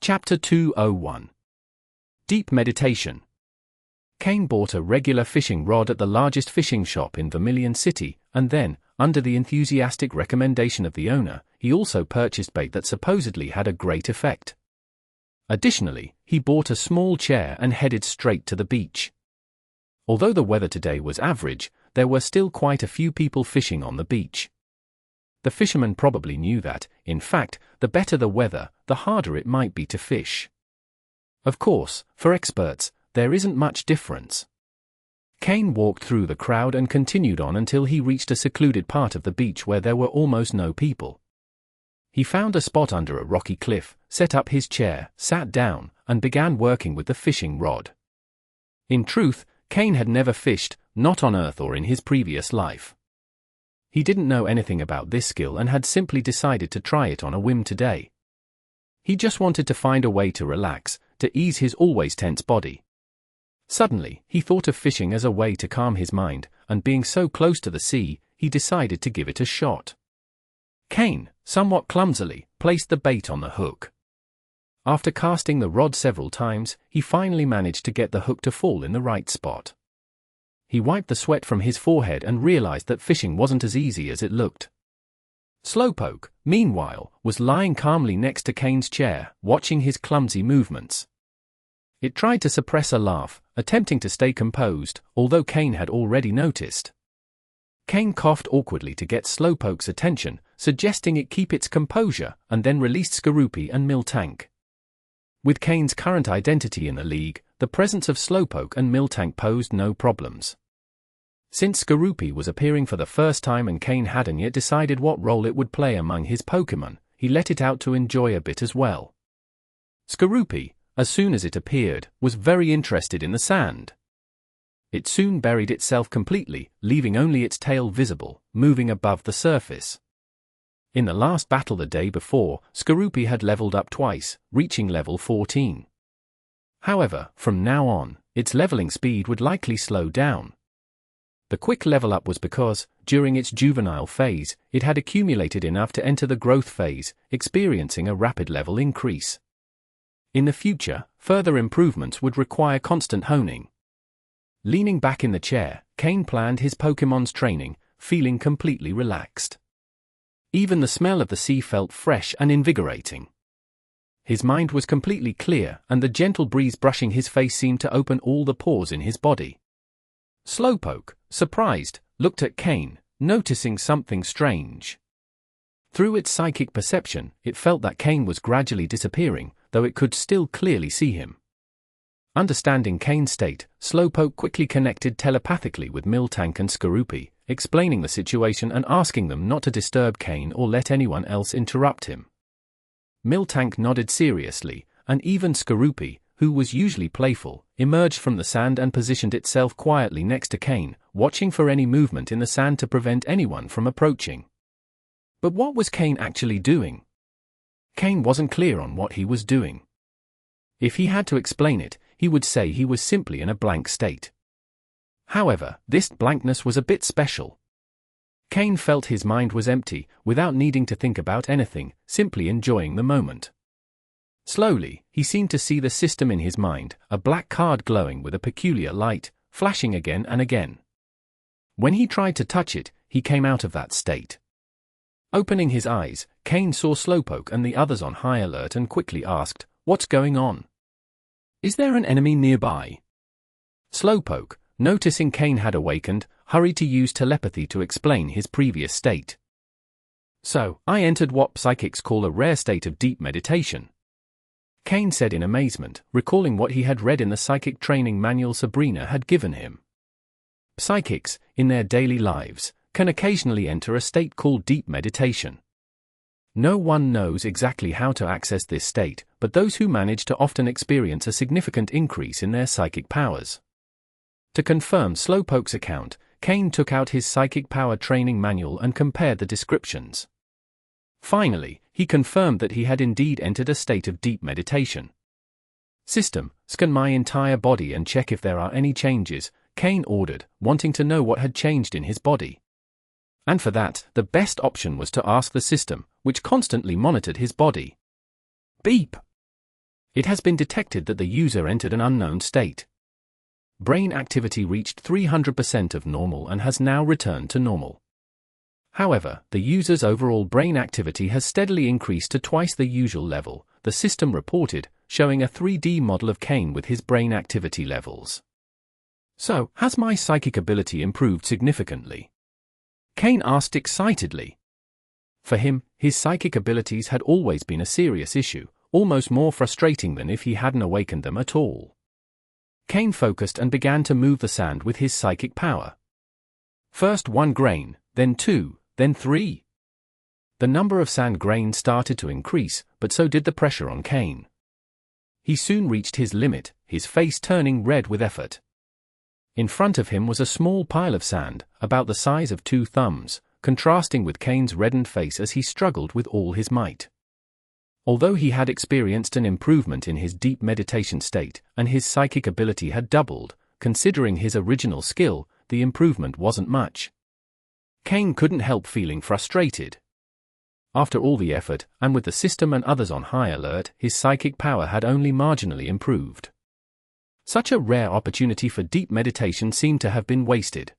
Chapter 201. Deep Meditation. Cain bought a regular fishing rod at the largest fishing shop in Vermilion City, and then, under the enthusiastic recommendation of the owner, he also purchased bait that supposedly had a great effect. Additionally, he bought a small chair and headed straight to the beach. Although the weather today was average, there were still quite a few people fishing on the beach. The fishermen probably knew that, in fact, the better the weather, the harder it might be to fish. Of course, for experts, there isn't much difference. Cain walked through the crowd and continued on until he reached a secluded part of the beach where there were almost no people. He found a spot under a rocky cliff, set up his chair, sat down, and began working with the fishing rod. In truth, Cain had never fished, not on Earth or in his previous life. He didn't know anything about this skill and had simply decided to try it on a whim today. He just wanted to find a way to relax, to ease his always tense body. Suddenly, he thought of fishing as a way to calm his mind, and being so close to the sea, he decided to give it a shot. Cain, somewhat clumsily, placed the bait on the hook. After casting the rod several times, he finally managed to get the hook to fall in the right spot. He wiped the sweat from his forehead and realized that fishing wasn't as easy as it looked. Slowpoke, meanwhile, was lying calmly next to Cain's chair, watching his clumsy movements. It tried to suppress a laugh, attempting to stay composed, although Cain had already noticed. Cain coughed awkwardly to get Slowpoke's attention, suggesting it keep its composure, and then released Skorupi and Miltank. With Cain's current identity in the league, the presence of Slowpoke and Miltank posed no problems. Since Skorupi was appearing for the first time and Cain hadn't yet decided what role it would play among his Pokémon, he let it out to enjoy a bit as well. Skorupi, as soon as it appeared, was very interested in the sand. It soon buried itself completely, leaving only its tail visible, moving above the surface. In the last battle the day before, Skorupi had leveled up twice, reaching level 14. However, from now on, its leveling speed would likely slow down. The quick level up was because, during its juvenile phase, it had accumulated enough to enter the growth phase, experiencing a rapid level increase. In the future, further improvements would require constant honing. Leaning back in the chair, Cain planned his Pokémon's training, feeling completely relaxed. Even the smell of the sea felt fresh and invigorating. His mind was completely clear, and the gentle breeze brushing his face seemed to open all the pores in his body. Slowpoke, surprised, looked at Cain, noticing something strange. Through its psychic perception, it felt that Cain was gradually disappearing, though it could still clearly see him. Understanding Cain's state, Slowpoke quickly connected telepathically with Miltank and Skorupi, explaining the situation and asking them not to disturb Cain or let anyone else interrupt him. Miltank nodded seriously, and even Skorupi, who was usually playful, emerged from the sand and positioned itself quietly next to Cain, watching for any movement in the sand to prevent anyone from approaching. But what was Cain actually doing? Cain wasn't clear on what he was doing. If he had to explain it, he would say he was simply in a blank state. However, this blankness was a bit special. Cain felt his mind was empty, without needing to think about anything, simply enjoying the moment. Slowly, he seemed to see the system in his mind, a black card glowing with a peculiar light, flashing again and again. When he tried to touch it, he came out of that state. Opening his eyes, Cain saw Slowpoke and the others on high alert and quickly asked, "What's going on? Is there an enemy nearby?" Slowpoke, noticing Cain had awakened, hurried to use telepathy to explain his previous state. "So, I entered what psychics call a rare state of deep meditation," Cain said in amazement, recalling what he had read in the psychic training manual Sabrina had given him. Psychics, in their daily lives, can occasionally enter a state called deep meditation. No one knows exactly how to access this state, but those who manage to often experience a significant increase in their psychic powers. To confirm Slowpoke's account, Cain took out his psychic power training manual and compared the descriptions. Finally, he confirmed that he had indeed entered a state of deep meditation. "System, scan my entire body and check if there are any changes," Cain ordered, wanting to know what had changed in his body. And for that, the best option was to ask the system, which constantly monitored his body. Beep! It has been detected that the user entered an unknown state. Brain activity reached 300% of normal and has now returned to normal. However, the user's overall brain activity has steadily increased to twice the usual level, the system reported, showing a 3D model of Cain with his brain activity levels. So, has my psychic ability improved significantly? Cain asked excitedly. For him, his psychic abilities had always been a serious issue, almost more frustrating than if he hadn't awakened them at all. Cain focused and began to move the sand with his psychic power. First 1 grain, then 2, then 3. The number of sand grains started to increase, but so did the pressure on Cain. He soon reached his limit, his face turning red with effort. In front of him was a small pile of sand, about the size of 2 thumbs, contrasting with Cain's reddened face as he struggled with all his might. Although he had experienced an improvement in his deep meditation state, and his psychic ability had doubled, considering his original skill, the improvement wasn't much. Cain couldn't help feeling frustrated. After all the effort, and with the system and others on high alert, his psychic power had only marginally improved. Such a rare opportunity for deep meditation seemed to have been wasted.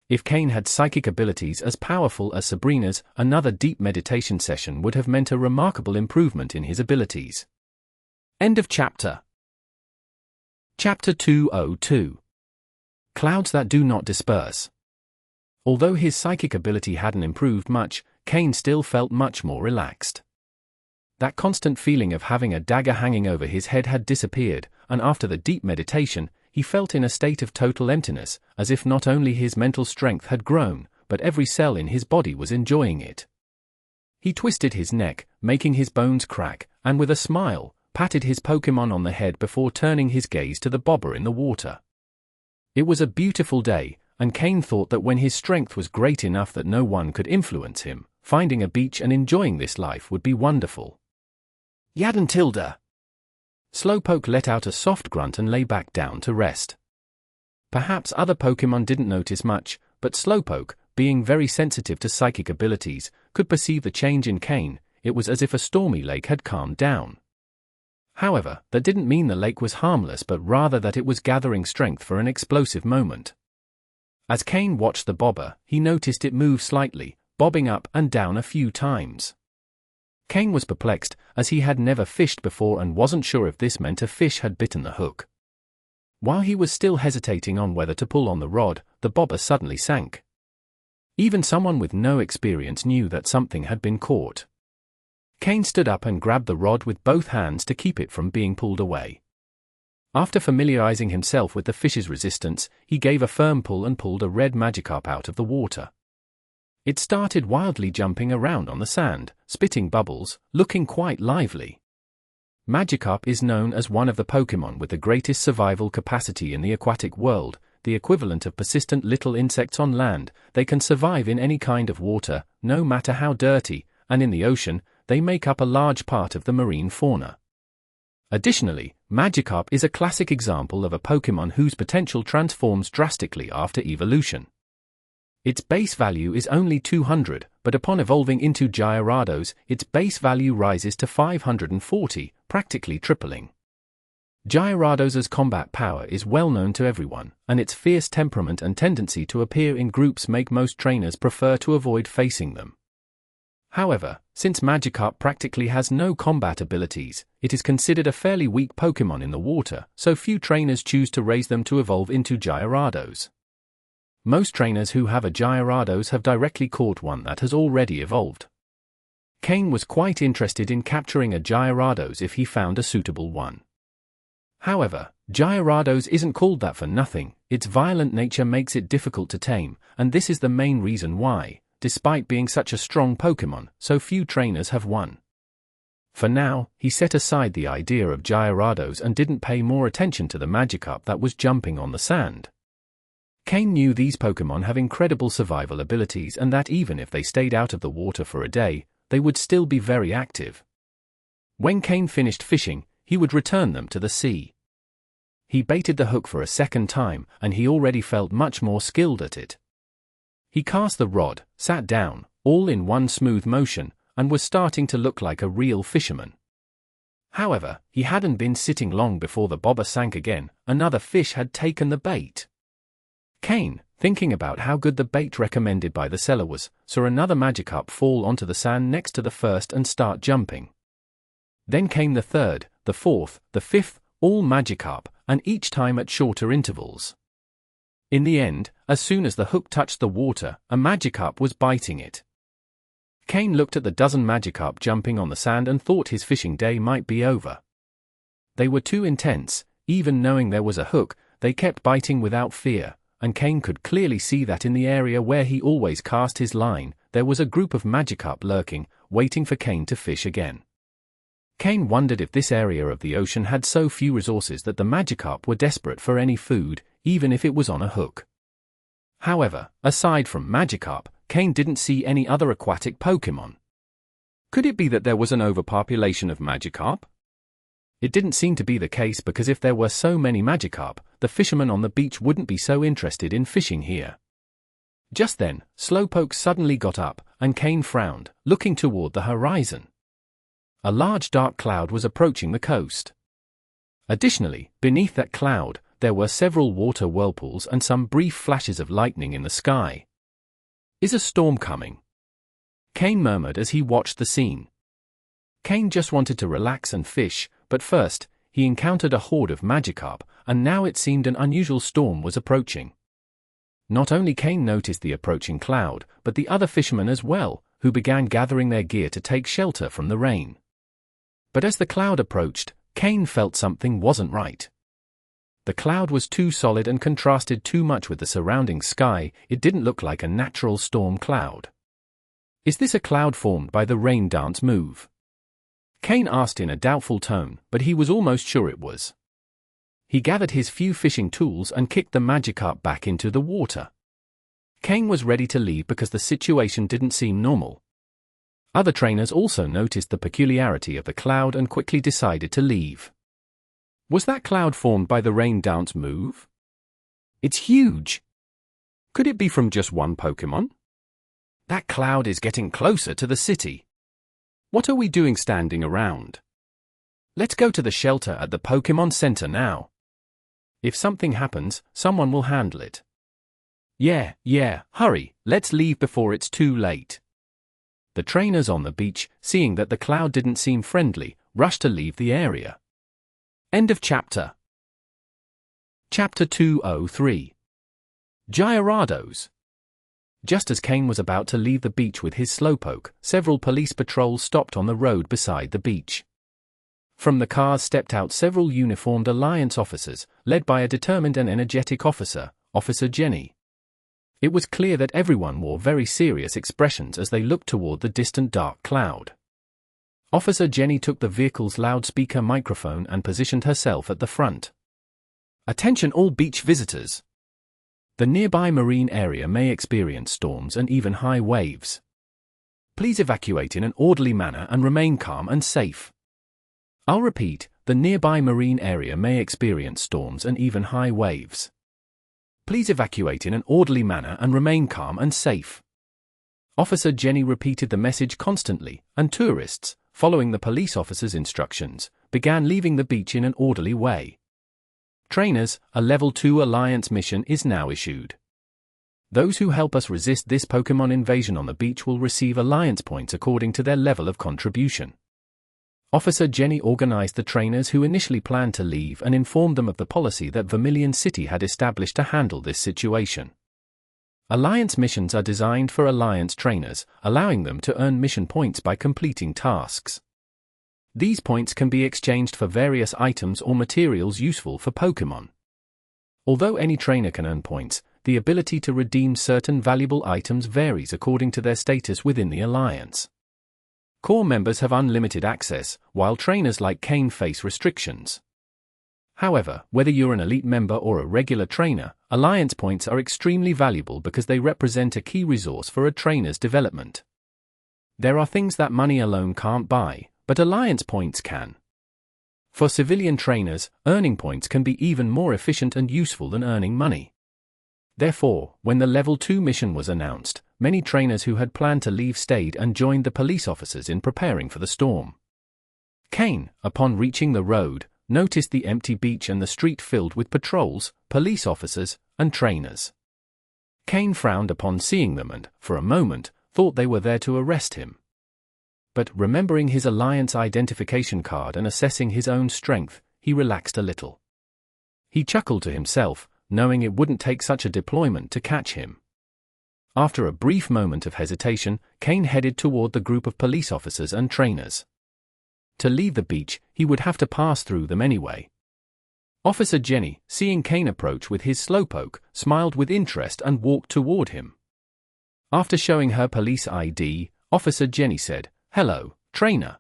If Cain had psychic abilities as powerful as Sabrina's, another deep meditation session would have meant a remarkable improvement in his abilities. End of chapter. Chapter 202. Clouds that do not disperse. Although his psychic ability hadn't improved much, Cain still felt much more relaxed. That constant feeling of having a dagger hanging over his head had disappeared, and after the deep meditation, he felt in a state of total emptiness, as if not only his mental strength had grown, but every cell in his body was enjoying it. He twisted his neck, making his bones crack, and with a smile, patted his Pokémon on the head before turning his gaze to the bobber in the water. It was a beautiful day, and Cain thought that when his strength was great enough that no one could influence him, finding a beach and enjoying this life would be wonderful. Yadentilda! Slowpoke let out a soft grunt and lay back down to rest. Perhaps other Pokémon didn't notice much, but Slowpoke, being very sensitive to psychic abilities, could perceive the change in Cain. It was as if a stormy lake had calmed down. However, that didn't mean the lake was harmless, but rather that it was gathering strength for an explosive moment. As Cain watched the bobber, he noticed it move slightly, bobbing up and down a few times. Cain was perplexed, as he had never fished before and wasn't sure if this meant a fish had bitten the hook. While he was still hesitating on whether to pull on the rod, the bobber suddenly sank. Even someone with no experience knew that something had been caught. Cain stood up and grabbed the rod with both hands to keep it from being pulled away. After familiarizing himself with the fish's resistance, he gave a firm pull and pulled a red Magikarp out of the water. It started wildly jumping around on the sand, spitting bubbles, looking quite lively. Magikarp is known as one of the Pokémon with the greatest survival capacity in the aquatic world, the equivalent of persistent little insects on land. They can survive in any kind of water, no matter how dirty, and in the ocean, they make up a large part of the marine fauna. Additionally, Magikarp is a classic example of a Pokémon whose potential transforms drastically after evolution. Its base value is only 200, but upon evolving into Gyarados, its base value rises to 540, practically tripling. Gyarados' combat power is well known to everyone, and its fierce temperament and tendency to appear in groups make most trainers prefer to avoid facing them. However, since Magikarp practically has no combat abilities, it is considered a fairly weak Pokémon in the water, so few trainers choose to raise them to evolve into Gyarados. Most trainers who have a Gyarados have directly caught one that has already evolved. Cain was quite interested in capturing a Gyarados if he found a suitable one. However, Gyarados isn't called that for nothing. Its violent nature makes it difficult to tame, and this is the main reason why, despite being such a strong Pokémon, so few trainers have one. For now, he set aside the idea of Gyarados and didn't pay more attention to the Magikarp that was jumping on the sand. Cain knew these Pokémon have incredible survival abilities and that even if they stayed out of the water for a day, they would still be very active. When Cain finished fishing, he would return them to the sea. He baited the hook for a second time, and he already felt much more skilled at it. He cast the rod, sat down, all in one smooth motion, and was starting to look like a real fisherman. However, he hadn't been sitting long before the bobber sank again. Another fish had taken the bait. Cain, thinking about how good the bait recommended by the seller was, saw another Magikarp fall onto the sand next to the first and start jumping. Then came the third, the fourth, the fifth, all Magikarp, and each time at shorter intervals. In the end, as soon as the hook touched the water, a Magikarp was biting it. Cain looked at the dozen Magikarp jumping on the sand and thought his fishing day might be over. They were too intense. Even knowing there was a hook, they kept biting without fear, and Cain could clearly see that in the area where he always cast his line, there was a group of Magikarp lurking, waiting for Cain to fish again. Cain wondered if this area of the ocean had so few resources that the Magikarp were desperate for any food, even if it was on a hook. However, aside from Magikarp, Cain didn't see any other aquatic Pokémon. Could it be that there was an overpopulation of Magikarp? It didn't seem to be the case because if there were so many Magikarp, the fishermen on the beach wouldn't be so interested in fishing here. Just then, Slowpoke suddenly got up, and Cain frowned, looking toward the horizon. A large dark cloud was approaching the coast. Additionally, beneath that cloud, there were several water whirlpools and some brief flashes of lightning in the sky. Is a storm coming? Cain murmured as he watched the scene. Cain just wanted to relax and fish, but first, he encountered a horde of Magikarp, and now it seemed an unusual storm was approaching. Not only Cain noticed the approaching cloud, but the other fishermen as well, who began gathering their gear to take shelter from the rain. But as the cloud approached, Cain felt something wasn't right. The cloud was too solid and contrasted too much with the surrounding sky. It didn't look like a natural storm cloud. Is this a cloud formed by the rain dance move? Cain asked in a doubtful tone, but he was almost sure it was. He gathered his few fishing tools and kicked the Magikarp back into the water. Cain was ready to leave because the situation didn't seem normal. Other trainers also noticed the peculiarity of the cloud and quickly decided to leave. Was that cloud formed by the rain dance move? It's huge. Could it be from just one Pokémon? That cloud is getting closer to the city. What are we doing standing around? Let's go to the shelter at the Pokémon Center now. If something happens, someone will handle it. Yeah, hurry, let's leave before it's too late. The trainers on the beach, seeing that the cloud didn't seem friendly, rushed to leave the area. End of chapter. Chapter 203. Gyarados. Just as Cain was about to leave the beach with his Slowpoke, several police patrols stopped on the road beside the beach. From the cars stepped out several uniformed Alliance officers, led by a determined and energetic officer, Officer Jenny. It was clear that everyone wore very serious expressions as they looked toward the distant dark cloud. Officer Jenny took the vehicle's loudspeaker microphone and positioned herself at the front. Attention all beach visitors. The nearby marine area may experience storms and even high waves. Please evacuate in an orderly manner and remain calm and safe. I'll repeat, the nearby marine area may experience storms and even high waves. Please evacuate in an orderly manner and remain calm and safe. Officer Jenny repeated the message constantly, and tourists, following the police officer's instructions, began leaving the beach in an orderly way. Trainers, a Level 2 Alliance mission is now issued. Those who help us resist this Pokémon invasion on the beach will receive Alliance points according to their level of contribution. Officer Jenny organized the trainers who initially planned to leave and informed them of the policy that Vermilion City had established to handle this situation. Alliance missions are designed for Alliance trainers, allowing them to earn mission points by completing tasks. These points can be exchanged for various items or materials useful for Pokémon. Although any trainer can earn points, the ability to redeem certain valuable items varies according to their status within the Alliance. Core members have unlimited access, while trainers like Cain face restrictions. However, whether you're an elite member or a regular trainer, Alliance points are extremely valuable because they represent a key resource for a trainer's development. There are things that money alone can't buy, but Alliance points can. For civilian trainers, earning points can be even more efficient and useful than earning money. Therefore, when the Level 2 mission was announced, many trainers who had planned to leave stayed and joined the police officers in preparing for the storm. Cain, upon reaching the road, noticed the empty beach and the street filled with patrols, police officers, and trainers. Cain frowned upon seeing them and, for a moment, thought they were there to arrest him. But remembering his Alliance identification card and assessing his own strength, he relaxed a little. He chuckled to himself, knowing it wouldn't take such a deployment to catch him. After a brief moment of hesitation, Cain headed toward the group of police officers and trainers. To leave the beach, he would have to pass through them anyway. Officer Jenny, seeing Cain approach with his slowpoke, smiled with interest and walked toward him. After showing her police ID, Officer Jenny said, "Hello, trainer.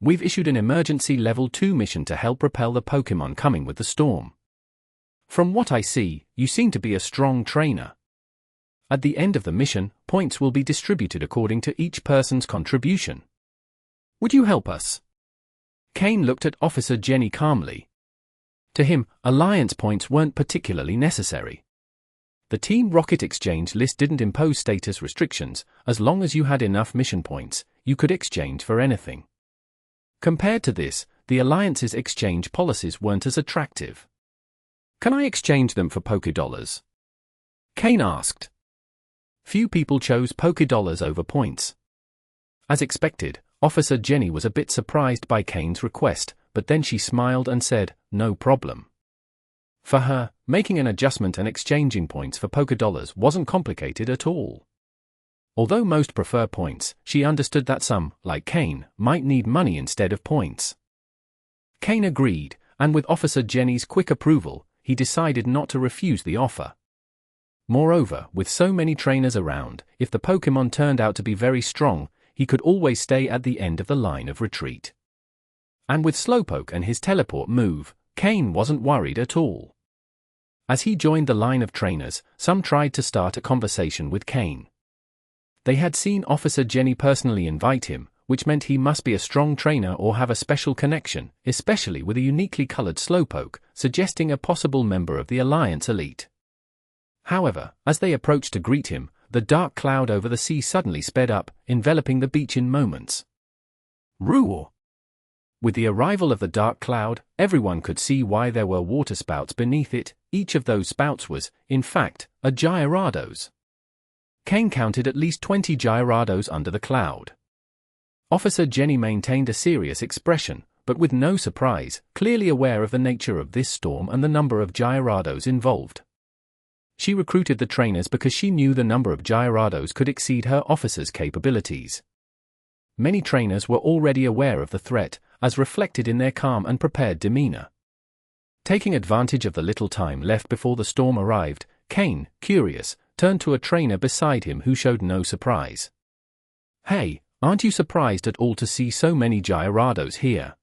We've issued an emergency level 2 mission to help repel the Pokémon coming with the storm. From what I see, you seem to be a strong trainer. At the end of the mission, points will be distributed according to each person's contribution. Would you help us?" Cain looked at Officer Jenny calmly. To him, Alliance points weren't particularly necessary. The Team Rocket exchange list didn't impose status restrictions. As long as you had enough mission points, you could exchange for anything. Compared to this, the Alliance's exchange policies weren't as attractive. "Can I exchange them for Pokédollars?" Cain asked. Few people chose Pokédollars over points. As expected, Officer Jenny was a bit surprised by Cain's request, but then she smiled and said, "No problem." For her, making an adjustment and exchanging points for Pokédollars wasn't complicated at all. Although most prefer points, she understood that some, like Cain, might need money instead of points. Cain agreed, and with Officer Jenny's quick approval, he decided not to refuse the offer. Moreover, with so many trainers around, if the Pokémon turned out to be very strong, he could always stay at the end of the line of retreat. And with Slowpoke and his teleport move, Cain wasn't worried at all. As he joined the line of trainers, some tried to start a conversation with Cain. They had seen Officer Jenny personally invite him, which meant he must be a strong trainer or have a special connection, especially with a uniquely colored Slowpoke, suggesting a possible member of the Alliance elite. However, as they approached to greet him, the dark cloud over the sea suddenly sped up, enveloping the beach in moments. Roar! With the arrival of the dark cloud, everyone could see why there were water spouts beneath it. Each of those spouts was, in fact, a Gyarados. Cain counted at least 20 Gyarados under the cloud. Officer Jenny maintained a serious expression, but with no surprise, clearly aware of the nature of this storm and the number of Gyarados involved. She recruited the trainers because she knew the number of Gyarados could exceed her officer's capabilities. Many trainers were already aware of the threat, as reflected in their calm and prepared demeanor. Taking advantage of the little time left before the storm arrived, Cain, curious, turned to a trainer beside him who showed no surprise. "Hey, aren't you surprised at all to see so many Gyarados here?"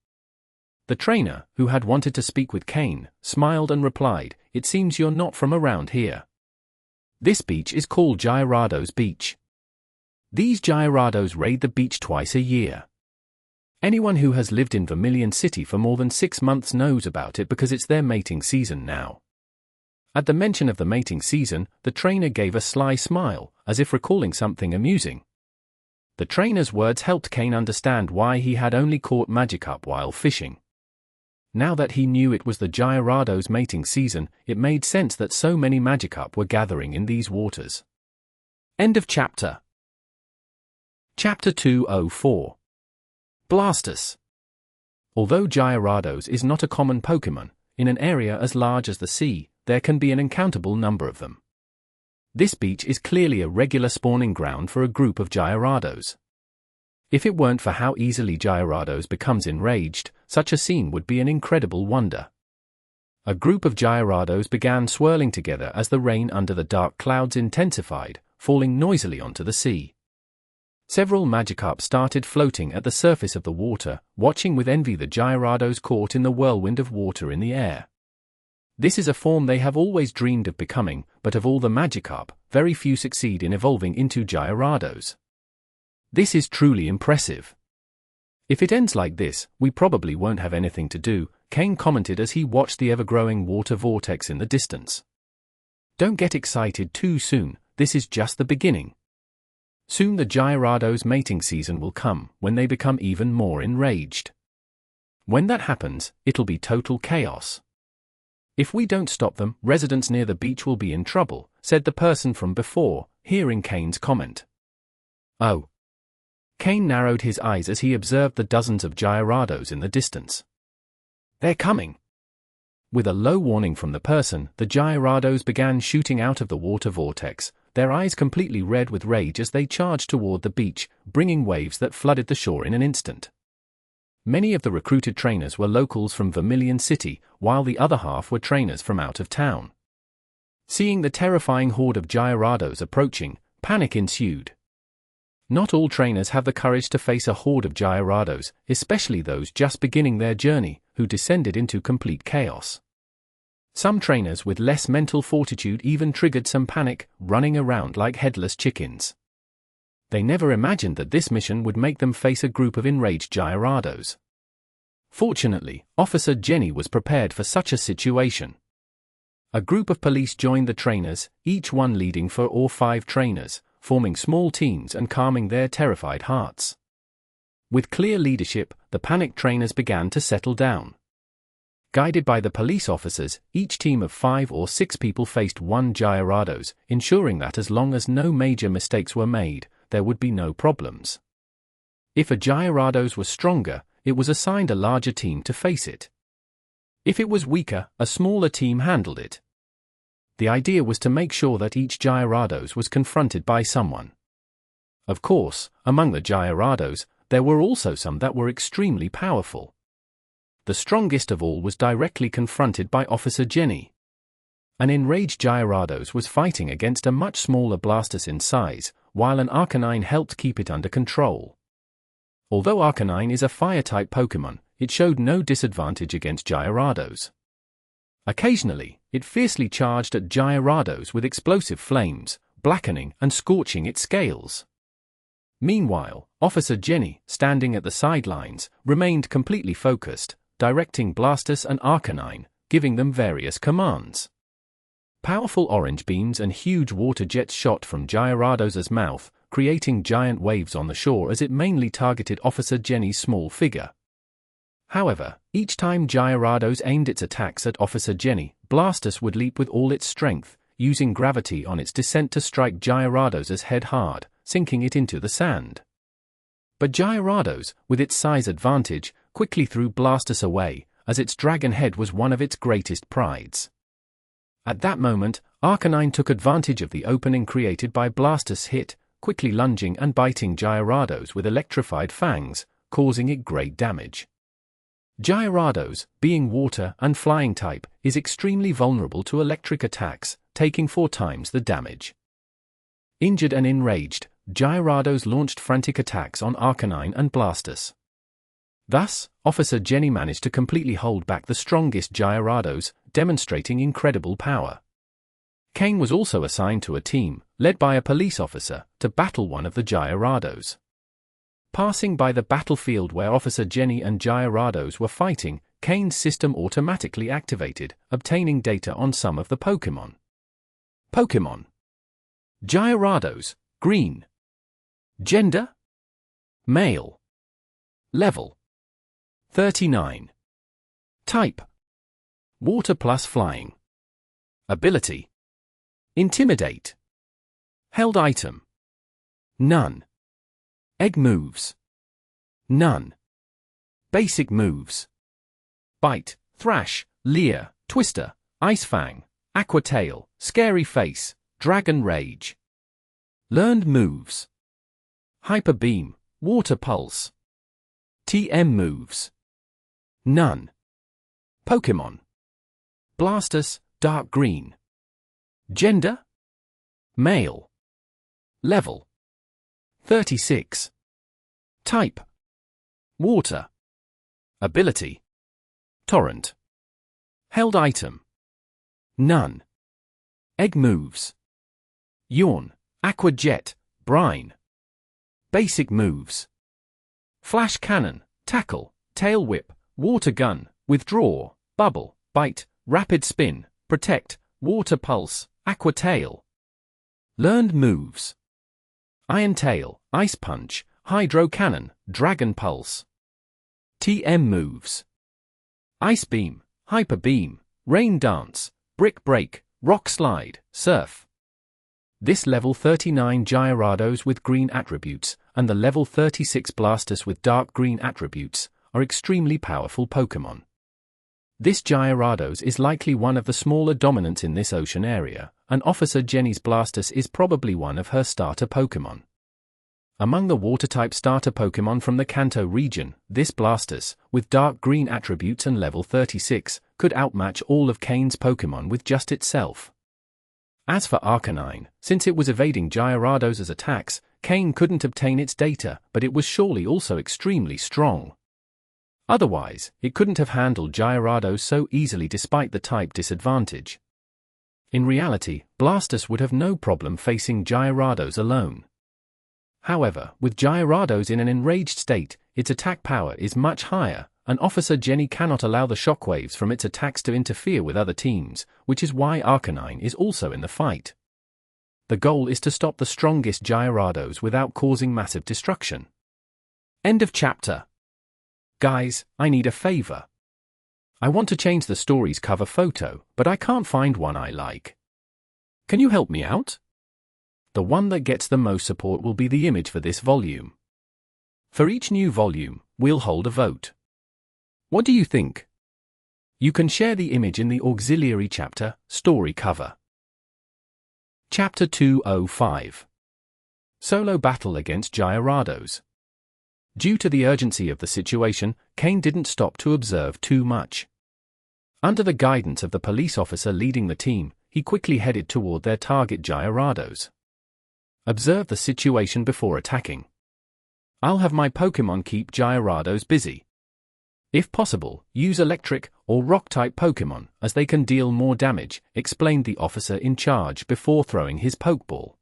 The trainer, who had wanted to speak with Cain, smiled and replied, "It seems you're not from around here. This beach is called Gyarados Beach. These Gyarados raid the beach twice a year. Anyone who has lived in Vermilion City for more than 6 months knows about it because it's their mating season now." At the mention of the mating season, the trainer gave a sly smile, as if recalling something amusing. The trainer's words helped Cain understand why he had only caught Magikarp while fishing. Now that he knew it was the Gyarados mating season, it made sense that so many Magikarp were gathering in these waters. End of chapter. Chapter 204. Blastoise. Although Gyarados is not a common Pokémon, in an area as large as the sea, there can be an uncountable number of them. This beach is clearly a regular spawning ground for a group of Gyarados. If it weren't for how easily Gyarados becomes enraged, such a scene would be an incredible wonder. A group of Gyarados began swirling together as the rain under the dark clouds intensified, falling noisily onto the sea. Several Magikarp started floating at the surface of the water, watching with envy the Gyarados caught in the whirlwind of water in the air. This is a form they have always dreamed of becoming, but of all the Magikarp, very few succeed in evolving into Gyarados. This is truly impressive. "If it ends like this, we probably won't have anything to do," Cain commented as he watched the ever-growing water vortex in the distance. "Don't get excited too soon, this is just the beginning. Soon the Gyarados mating season will come, when they become even more enraged. When that happens, it'll be total chaos. If we don't stop them, residents near the beach will be in trouble, said the person from before, hearing Cain's comment. Oh. Cain narrowed his eyes as he observed the dozens of Gyarados in the distance. They're coming. With a low warning from the person, the Gyarados began shooting out of the water vortex, their eyes completely red with rage as they charged toward the beach, bringing waves that flooded the shore in an instant. Many of the recruited trainers were locals from Vermilion City, while the other half were trainers from out of town. Seeing the terrifying horde of Gyarados approaching, panic ensued. Not all trainers have the courage to face a horde of Gyarados, especially those just beginning their journey, who descended into complete chaos. Some trainers with less mental fortitude even triggered some panic, running around like headless chickens. They never imagined that this mission would make them face a group of enraged Gyarados. Fortunately, Officer Jenny was prepared for such a situation. A group of police joined the trainers, each one leading 4 or 5 trainers, forming small teams and calming their terrified hearts. With clear leadership, the panicked trainers began to settle down. Guided by the police officers, each team of 5 or 6 people faced one Gyarados, ensuring that as long as no major mistakes were made, there would be no problems. If a Gyarados was stronger, it was assigned a larger team to face it. If it was weaker, a smaller team handled it. The idea was to make sure that each Gyarados was confronted by someone. Of course, among the Gyarados, there were also some that were extremely powerful. The strongest of all was directly confronted by Officer Jenny. An enraged Gyarados was fighting against a much smaller Blastoise in size, while an Arcanine helped keep it under control. Although Arcanine is a fire-type Pokémon, it showed no disadvantage against Gyarados. Occasionally, it fiercely charged at Gyarados with explosive flames, blackening and scorching its scales. Meanwhile, Officer Jenny, standing at the sidelines, remained completely focused, directing Blastoise and Arcanine, giving them various commands. Powerful orange beams and huge water jets shot from Gyarados' mouth, creating giant waves on the shore as it mainly targeted Officer Jenny's small figure. However, each time Gyarados aimed its attacks at Officer Jenny, Blastoise would leap with all its strength, using gravity on its descent to strike Gyarados' head hard, sinking it into the sand. But Gyarados, with its size advantage, quickly threw Blastoise away, as its dragon head was one of its greatest prides. At that moment, Arcanine took advantage of the opening created by Blastoise's hit, quickly lunging and biting Gyarados with electrified fangs, causing it great damage. Gyarados, being water and flying type, is extremely vulnerable to electric attacks, taking 4 times the damage. Injured and enraged, Gyarados launched frantic attacks on Arcanine and Blastoise. Thus, Officer Jenny managed to completely hold back the strongest Gyarados, demonstrating incredible power. Cain was also assigned to a team, led by a police officer, to battle one of the Gyarados. Passing by the battlefield where Officer Jenny and Gyarados were fighting, Cain's system automatically activated, obtaining data on some of the Pokémon. Pokémon. Gyarados, green. Gender? Male. Level. 39. Type. Water plus flying. Ability. Intimidate. Held item. None. Egg moves. None. Basic moves. Bite, Thrash, Leer, Twister, Ice Fang, Aqua Tail, Scary Face, Dragon Rage. Learned moves. Hyper Beam, Water Pulse. TM moves. None. Pokémon. Blastoise, dark green. Gender? Male. Level. 36. Type. Water. Ability. Torrent. Held item. None. Egg moves. Yawn, Aqua Jet, Brine. Basic moves. Flash Cannon, Tackle, Tail Whip, Water Gun, Withdraw, Bubble, Bite, Rapid Spin, Protect, Water Pulse, Aqua Tail. Learned moves. Iron Tail, Ice Punch, Hydro Cannon, Dragon Pulse. TM moves. Ice Beam, Hyper Beam, Rain Dance, Brick Break, Rock Slide, Surf. This level 39 Gyarados with green attributes, and the level 36 Blastoise with dark green attributes, are extremely powerful Pokémon. This Gyarados is likely one of the smaller dominants in this ocean area, and Officer Jenny's Blastoise is probably one of her starter Pokémon. Among the Water-type starter Pokémon from the Kanto region, this Blastoise, with dark green attributes and level 36, could outmatch all of Cain's Pokémon with just itself. As for Arcanine, since it was evading Gyarados' attacks, Cain couldn't obtain its data, but it was surely also extremely strong. Otherwise, it couldn't have handled Gyarados so easily despite the type disadvantage. In reality, Blastoise would have no problem facing Gyarados alone. However, with Gyarados in an enraged state, its attack power is much higher, and Officer Jenny cannot allow the shockwaves from its attacks to interfere with other teams, which is why Arcanine is also in the fight. The goal is to stop the strongest Gyarados without causing massive destruction. End of chapter. Guys, I need a favor. I want to change the story's cover photo, but I can't find one I like. Can you help me out? The one that gets the most support will be the image for this volume. For each new volume, we'll hold a vote. What do you think? You can share the image in the auxiliary chapter, story cover. Chapter 205. Solo Battle against Gyarados. Due to the urgency of the situation, Cain didn't stop to observe too much. Under the guidance of the police officer leading the team, he quickly headed toward their target Gyarados. Observe the situation before attacking. I'll have my Pokémon keep Gyarados busy. If possible, use electric or rock-type Pokémon, as they can deal more damage, explained the officer in charge before throwing his Pokeball.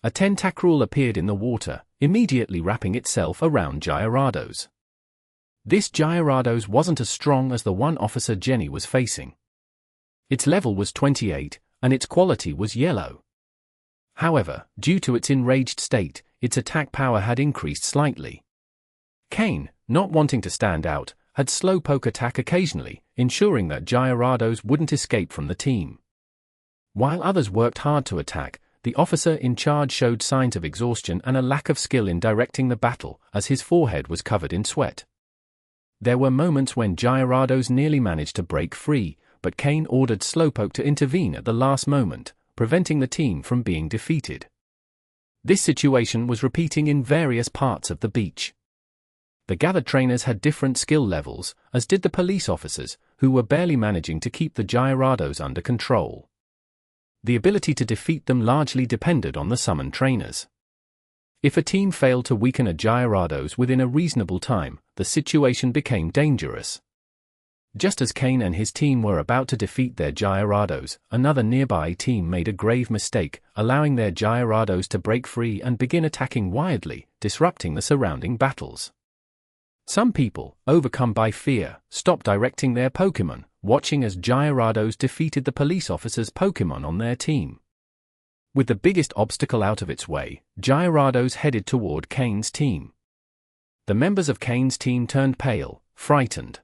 A tentacruel appeared in the water, immediately wrapping itself around Gyarados. This Gyarados wasn't as strong as the one Officer Jenny was facing. Its level was 28, and its quality was yellow. However, due to its enraged state, its attack power had increased slightly. Cain, not wanting to stand out, had Slowpoke attack occasionally, ensuring that Gyarados wouldn't escape from the team. While others worked hard to attack, the officer in charge showed signs of exhaustion and a lack of skill in directing the battle, as his forehead was covered in sweat. There were moments when Gyarados nearly managed to break free, but Cain ordered Slowpoke to intervene at the last moment, preventing the team from being defeated. This situation was repeating in various parts of the beach. The gathered trainers had different skill levels, as did the police officers, who were barely managing to keep the Gyarados under control. The ability to defeat them largely depended on the summoned trainers. If a team failed to weaken a Gyarados within a reasonable time, the situation became dangerous. Just as Cain and his team were about to defeat their Gyarados, another nearby team made a grave mistake, allowing their Gyarados to break free and begin attacking wildly, disrupting the surrounding battles. Some people, overcome by fear, stopped directing their Pokémon, watching as Gyarados defeated the police officer's Pokémon on their team. With the biggest obstacle out of its way, Gyarados headed toward Cain's team. The members of Cain's team turned pale, frightened.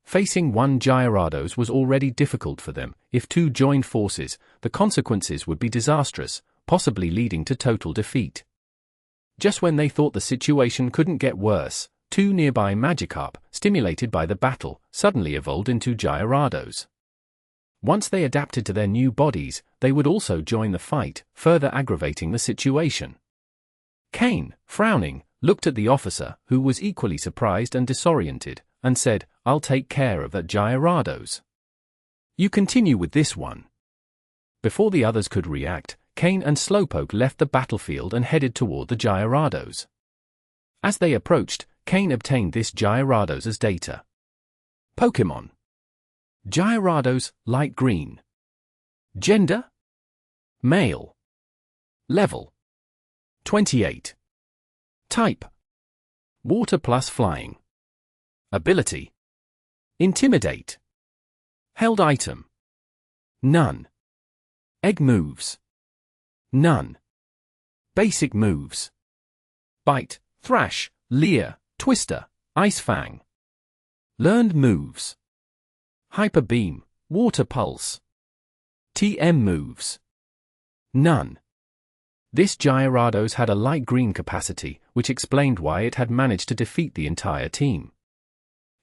Facing one Gyarados was already difficult for them. If two joined forces, the consequences would be disastrous, possibly leading to total defeat. Just when they thought the situation couldn't get worse, two nearby Magikarp, stimulated by the battle, suddenly evolved into Gyarados. Once they adapted to their new bodies, they would also join the fight, further aggravating the situation. Cain, frowning, looked at the officer, who was equally surprised and disoriented, and said, "I'll take care of that Gyarados. You continue with this one." Before the others could react, Cain and Slowpoke left the battlefield and headed toward the Gyarados. As they approached, Cain obtained this Gyarados' data. Pokémon. Gyarados, light green. Gender? Male. Level. 28. Type. Water plus flying. Ability. Intimidate. Held item. None. Egg moves. None. Basic moves. Bite, Thrash, Leer, Twister, Ice Fang. Learned moves. Hyper Beam, Water Pulse. TM moves. None. This Gyarados had a light green capacity, which explained why it had managed to defeat the entire team.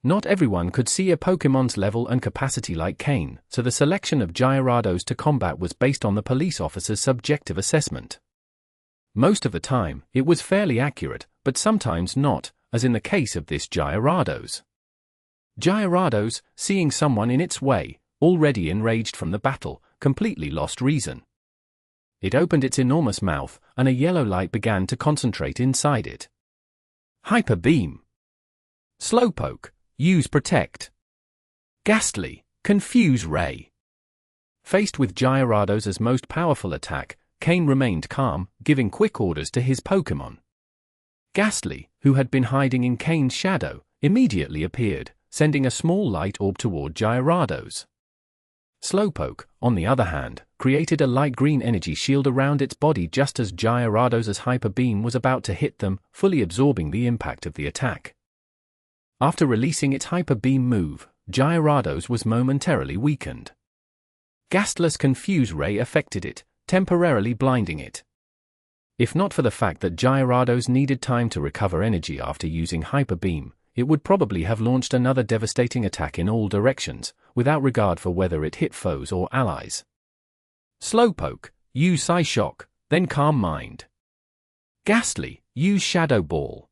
Not everyone could see a Pokémon's level and capacity like Cain, so the selection of Gyarados to combat was based on the police officer's subjective assessment. Most of the time, it was fairly accurate, but sometimes not, as in the case of this Gyarados. Gyarados, seeing someone in its way, already enraged from the battle, completely lost reason. It opened its enormous mouth, and a yellow light began to concentrate inside it. Hyper Beam. Slowpoke, use Protect. Gastly, Confuse Ray. Faced with Gyarados' most powerful attack, Cain remained calm, giving quick orders to his Pokémon. Gastly, who had been hiding in Cain's shadow, immediately appeared, sending a small light orb toward Gyarados. Slowpoke, on the other hand, created a light green energy shield around its body just as Gyarados' Hyper Beam was about to hit them, fully absorbing the impact of the attack. After releasing its Hyper Beam move, Gyarados was momentarily weakened. Gastly's Confuse Ray affected it, temporarily blinding it. If not for the fact that Gyarados needed time to recover energy after using Hyper Beam, it would probably have launched another devastating attack in all directions, without regard for whether it hit foes or allies. Slowpoke, use Psyshock, then Calm Mind. Gastly, use Shadow Ball.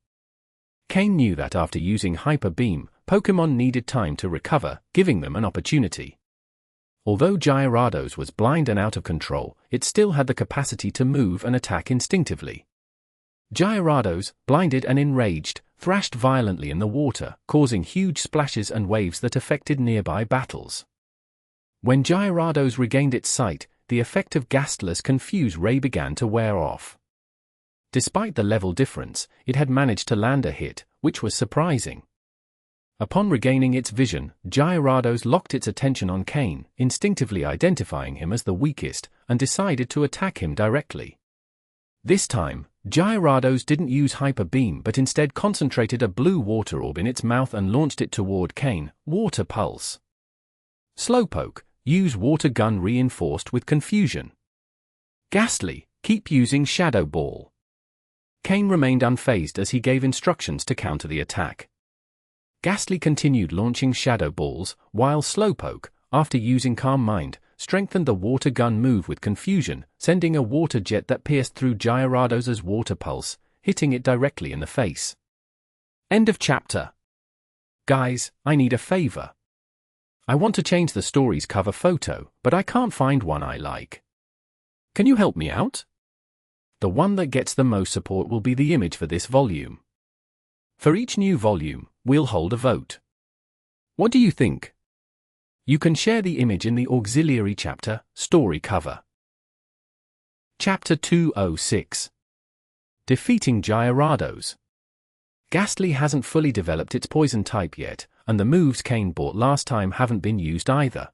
Cain knew that after using Hyper Beam, Pokémon needed time to recover, giving them an opportunity. Although Gyarados was blind and out of control, it still had the capacity to move and attack instinctively. Gyarados, blinded and enraged, thrashed violently in the water, causing huge splashes and waves that affected nearby battles. When Gyarados regained its sight, the effect of Gastly's Confuse Ray began to wear off. Despite the level difference, it had managed to land a hit, which was surprising. Upon regaining its vision, Gyarados locked its attention on Cain, instinctively identifying him as the weakest, and decided to attack him directly. This time, Gyarados didn't use Hyper Beam but instead concentrated a blue water orb in its mouth and launched it toward Cain, Water Pulse. Slowpoke, use Water Gun reinforced with Confusion. Gastly, keep using Shadow Ball. Cain remained unfazed as he gave instructions to counter the attack. Gastly continued launching Shadow Balls, while Slowpoke, after using Calm Mind, strengthened the Water Gun move with Confusion, sending a water jet that pierced through Gyarados' Water Pulse, hitting it directly in the face. End of chapter. Guys, I need a favor. I want to change the story's cover photo, but I can't find one I like. Can you help me out? The one that gets the most support will be the image for this volume. For each new volume, we'll hold a vote. What do you think? You can share the image in the auxiliary chapter, story cover. Chapter 206. Defeating Gyarados. Gastly hasn't fully developed its poison type yet, and the moves Cain bought last time haven't been used either.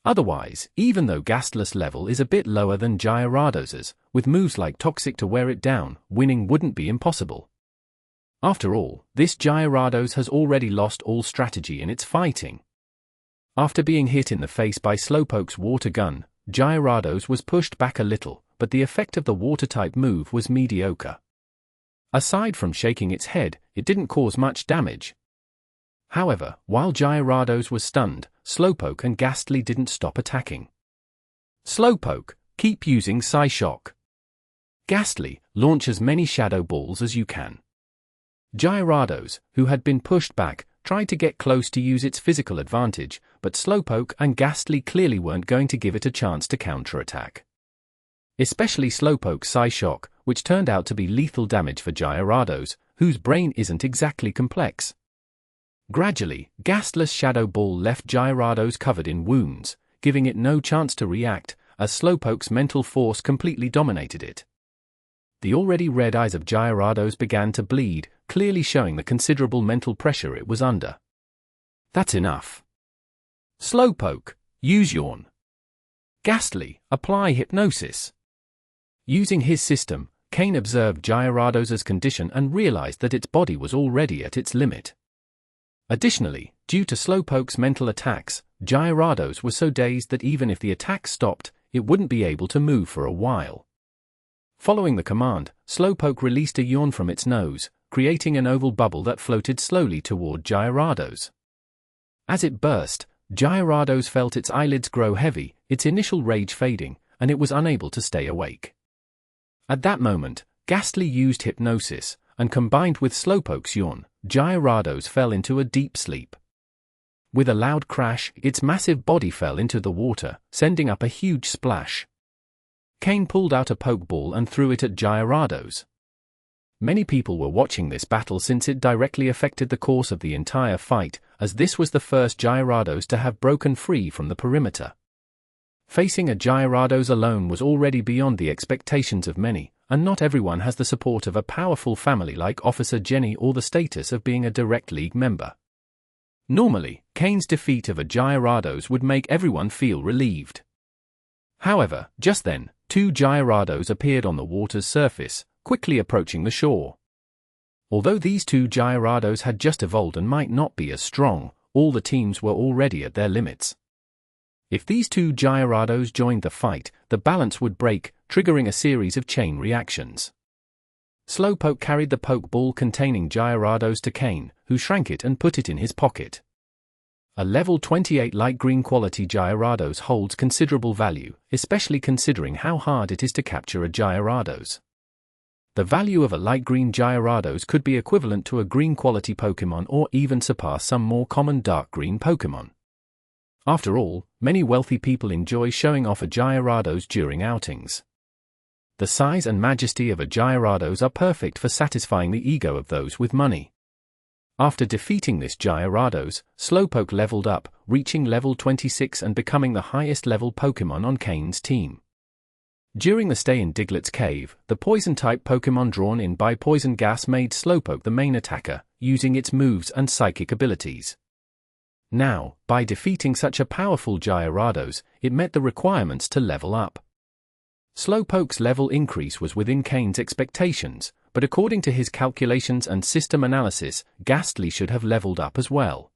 Otherwise, even though Gastly's level is a bit lower than Gyarados', with moves like Toxic to wear it down, winning wouldn't be impossible. After all, this Gyarados has already lost all strategy in its fighting. After being hit in the face by Slowpoke's Water Gun, Gyarados was pushed back a little, but the effect of the Water-type move was mediocre. Aside from shaking its head, it didn't cause much damage. However, while Gyarados was stunned, Slowpoke and Gastly didn't stop attacking. Slowpoke, keep using Psyshock. Gastly, launch as many Shadow Balls as you can. Gyarados, who had been pushed back, tried to get close to use its physical advantage, but Slowpoke and Gastly clearly weren't going to give it a chance to counterattack. Especially Slowpoke's Psyshock, which turned out to be lethal damage for Gyarados, whose brain isn't exactly complex. Gradually, Gastly's Shadow Ball left Gyarados covered in wounds, giving it no chance to react, as Slowpoke's mental force completely dominated it. The already red eyes of Gyarados began to bleed, clearly showing the considerable mental pressure it was under. That's enough. Slowpoke, use Yawn. Gastly, apply Hypnosis. Using his system, Cain observed Gyarados' condition and realized that its body was already at its limit. Additionally, due to Slowpoke's mental attacks, Gyarados was so dazed that even if the attack stopped, it wouldn't be able to move for a while. Following the command, Slowpoke released a yawn from its nose, creating an oval bubble that floated slowly toward Gyarados. As it burst, Gyarados felt its eyelids grow heavy, its initial rage fading, and it was unable to stay awake. At that moment, Gastly used hypnosis, and combined with Slowpoke's yawn, Gyarados fell into a deep sleep. With a loud crash, its massive body fell into the water, sending up a huge splash. Cain pulled out a Pokeball and threw it at Gyarados. Many people were watching this battle since it directly affected the course of the entire fight, as this was the first Gyarados to have broken free from the perimeter. Facing a Gyarados alone was already beyond the expectations of many, and not everyone has the support of a powerful family like Officer Jenny or the status of being a Direct League member. Normally, Cain's defeat of a Gyarados would make everyone feel relieved. However, just then, two Gyarados appeared on the water's surface, quickly approaching the shore. Although these two Gyarados had just evolved and might not be as strong, all the teams were already at their limits. If these two Gyarados joined the fight, the balance would break, triggering a series of chain reactions. Slowpoke carried the Pokeball containing Gyarados to Cain, who shrank it and put it in his pocket. A level 28 light green quality Gyarados holds considerable value, especially considering how hard it is to capture a Gyarados. The value of a light green Gyarados could be equivalent to a green quality Pokémon or even surpass some more common dark green Pokémon. After all, many wealthy people enjoy showing off a Gyarados during outings. The size and majesty of a Gyarados are perfect for satisfying the ego of those with money. After defeating this Gyarados, Slowpoke leveled up, reaching level 26 and becoming the highest level Pokémon on Cain's team. During the stay in Diglett's cave, the poison-type Pokémon drawn in by poison gas made Slowpoke the main attacker, using its moves and psychic abilities. Now, by defeating such a powerful Gyarados, it met the requirements to level up. Slowpoke's level increase was within Cain's expectations, but according to his calculations and system analysis, Gastly should have leveled up as well.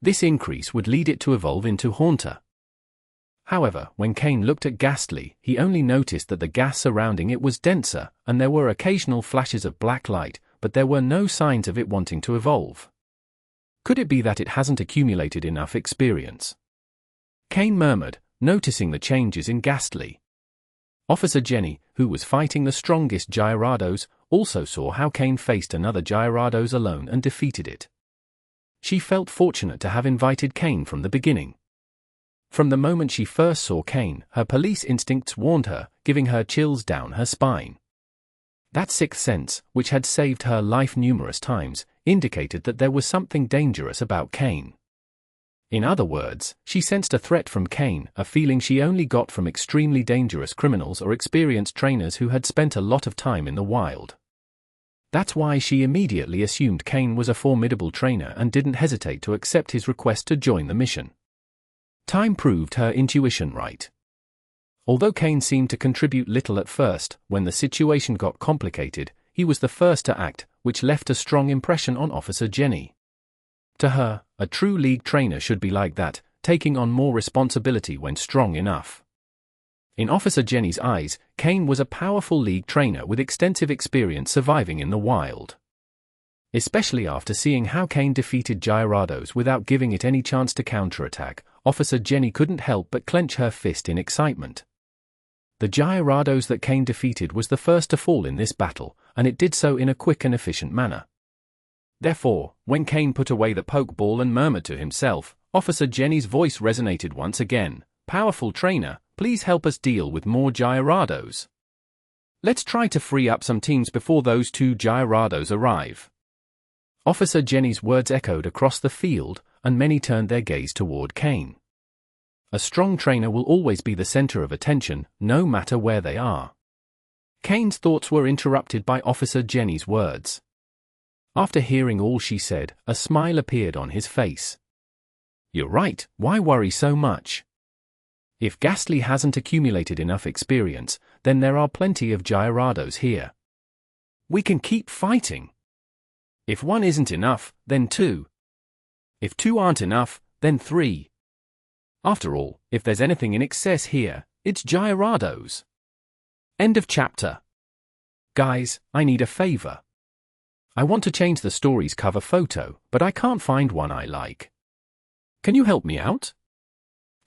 This increase would lead it to evolve into Haunter. However, when Cain looked at Gastly, he only noticed that the gas surrounding it was denser, and there were occasional flashes of black light, but there were no signs of it wanting to evolve. Could it be that it hasn't accumulated enough experience? Cain murmured, noticing the changes in Gastly. Officer Jenny, who was fighting the strongest Gyarados, also saw how Cain faced another Gyarados alone and defeated it. She felt fortunate to have invited Cain from the beginning. From the moment she first saw Cain, her police instincts warned her, giving her chills down her spine. That sixth sense, which had saved her life numerous times, indicated that there was something dangerous about Cain. In other words, she sensed a threat from Cain, a feeling she only got from extremely dangerous criminals or experienced trainers who had spent a lot of time in the wild. That's why she immediately assumed Cain was a formidable trainer and didn't hesitate to accept his request to join the mission. Time proved her intuition right. Although Cain seemed to contribute little at first, when the situation got complicated, he was the first to act, which left a strong impression on Officer Jenny. To her, a true league trainer should be like that, taking on more responsibility when strong enough. In Officer Jenny's eyes, Cain was a powerful league trainer with extensive experience surviving in the wild. Especially after seeing how Cain defeated Gyarados without giving it any chance to counterattack, Officer Jenny couldn't help but clench her fist in excitement. The Gyarados that Cain defeated was the first to fall in this battle, and it did so in a quick and efficient manner. Therefore, when Cain put away the Pokeball and murmured to himself, Officer Jenny's voice resonated once again, "Powerful trainer, please help us deal with more Gyarados. Let's try to free up some teams before those two Gyarados arrive." Officer Jenny's words echoed across the field, and many turned their gaze toward Cain. A strong trainer will always be the center of attention, no matter where they are. Cain's thoughts were interrupted by Officer Jenny's words. After hearing all she said, a smile appeared on his face. "You're right, why worry so much? If Gastly hasn't accumulated enough experience, then there are plenty of Gyarados here. We can keep fighting. If one isn't enough, then two. If 2 aren't enough, then 3. After all, if there's anything in excess here, it's Gyarados. End of chapter. Guys, I need a favor. I want to change the story's cover photo, but I can't find one I like. Can you help me out?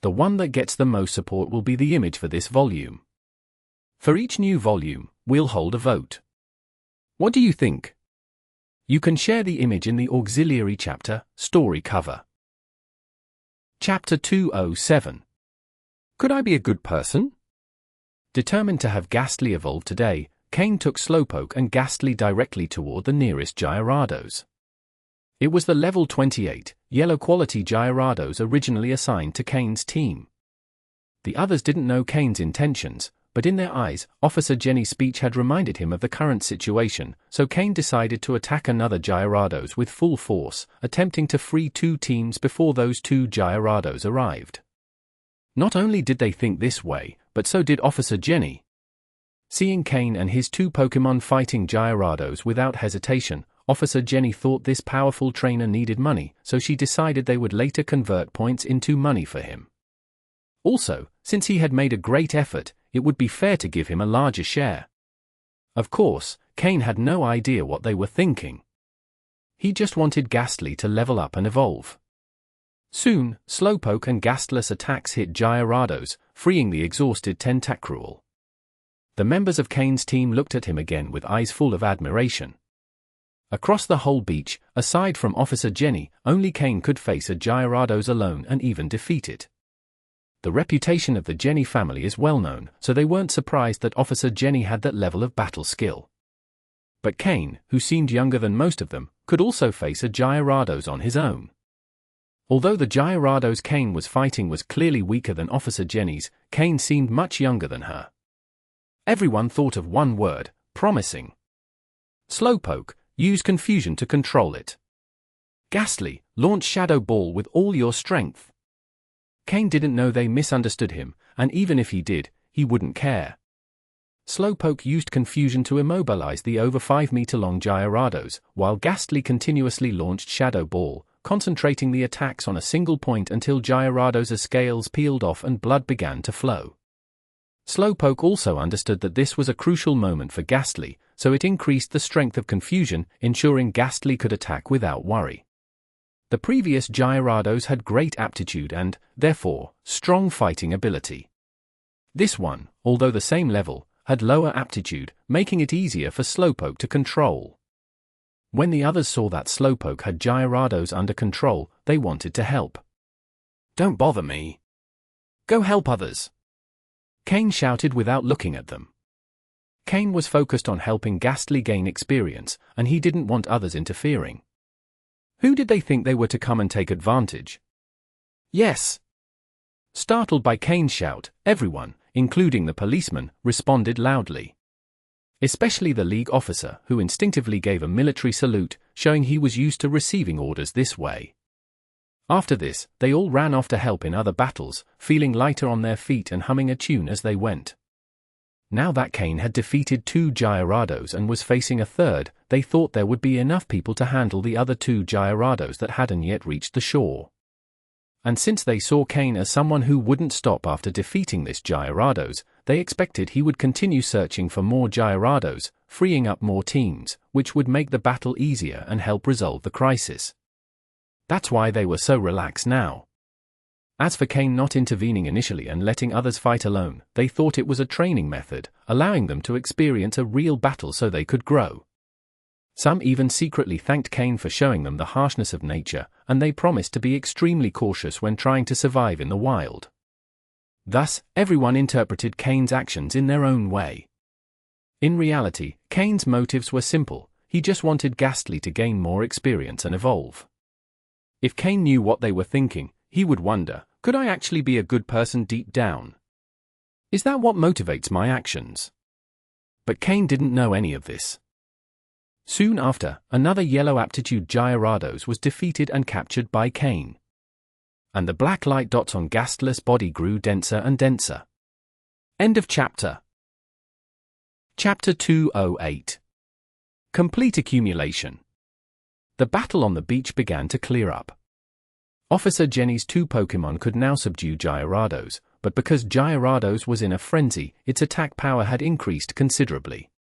The one that gets the most support will be the image for this volume. For each new volume, we'll hold a vote. What do you think? You can share the image in the auxiliary chapter, story cover. Chapter 207. Could I be a good person? Determined to have Gastly evolve today, Cain took Slowpoke and Gastly directly toward the nearest Gyarados. It was the level 28, yellow quality Gyarados originally assigned to Cain's team. The others didn't know Cain's intentions, but in their eyes, Officer Jenny's speech had reminded him of the current situation, so Cain decided to attack another Gyarados with full force, attempting to free 2 teams before those 2 Gyarados arrived. Not only did they think this way, but so did Officer Jenny. Seeing Cain and his 2 Pokémon fighting Gyarados without hesitation, Officer Jenny thought this powerful trainer needed money, so she decided they would later convert points into money for him. Also, since he had made a great effort, it would be fair to give him a larger share. Of course, Cain had no idea what they were thinking. He just wanted Gastly to level up and evolve. Soon, Slowpoke and Gastly's attacks hit Gyarados, freeing the exhausted Tentacruel. The members of Cain's team looked at him again with eyes full of admiration. Across the whole beach, aside from Officer Jenny, only Cain could face a Gyarados alone and even defeat it. The reputation of the Jenny family is well known, so they weren't surprised that Officer Jenny had that level of battle skill. But Cain, who seemed younger than most of them, could also face a Gyarados on his own. Although the Gyarados Cain was fighting was clearly weaker than Officer Jenny's, Cain seemed much younger than her. Everyone thought of one word: promising. Slowpoke, use confusion to control it. Gastly, launch Shadow Ball with all your strength. Cain didn't know they misunderstood him, and even if he did, he wouldn't care. Slowpoke used confusion to immobilize the over 5-meter-long Gyarados, while Gastly continuously launched Shadow Ball, concentrating the attacks on a single point until Gyarados' scales peeled off and blood began to flow. Slowpoke also understood that this was a crucial moment for Gastly, so it increased the strength of confusion, ensuring Gastly could attack without worry. The previous Gyarados had great aptitude and, therefore, strong fighting ability. This one, although the same level, had lower aptitude, making it easier for Slowpoke to control. When the others saw that Slowpoke had Gyarados under control, they wanted to help. "Don't bother me. Go help others," Cain shouted without looking at them. Cain was focused on helping Gastly gain experience, and he didn't want others interfering. Who did they think they were to come and take advantage? Yes. Startled by Cain's shout, everyone, including the policeman, responded loudly. Especially the League officer, who instinctively gave a military salute, showing he was used to receiving orders this way. After this, they all ran off to help in other battles, feeling lighter on their feet and humming a tune as they went. Now that Cain had defeated 2 Gyarados and was facing a third, they thought there would be enough people to handle the other 2 Gyarados that hadn't yet reached the shore. And since they saw Cain as someone who wouldn't stop after defeating this Gyarados, they expected he would continue searching for more Gyarados, freeing up more teams, which would make the battle easier and help resolve the crisis. That's why they were so relaxed now. As for Cain not intervening initially and letting others fight alone, they thought it was a training method, allowing them to experience a real battle so they could grow. Some even secretly thanked Cain for showing them the harshness of nature, and they promised to be extremely cautious when trying to survive in the wild. Thus, everyone interpreted Cain's actions in their own way. In reality, Cain's motives were simple: he just wanted Gastly to gain more experience and evolve. If Cain knew what they were thinking, he would wonder, could I actually be a good person deep down? Is that what motivates my actions? But Cain didn't know any of this. Soon after, another yellow aptitude Gyarados was defeated and captured by Cain. And the black light dots on Gastly's body grew denser and denser. End of chapter. Chapter 208. Complete Accumulation. The battle on the beach began to clear up. Officer Jenny's 2 Pokémon could now subdue Gyarados, but because Gyarados was in a frenzy, its attack power had increased considerably.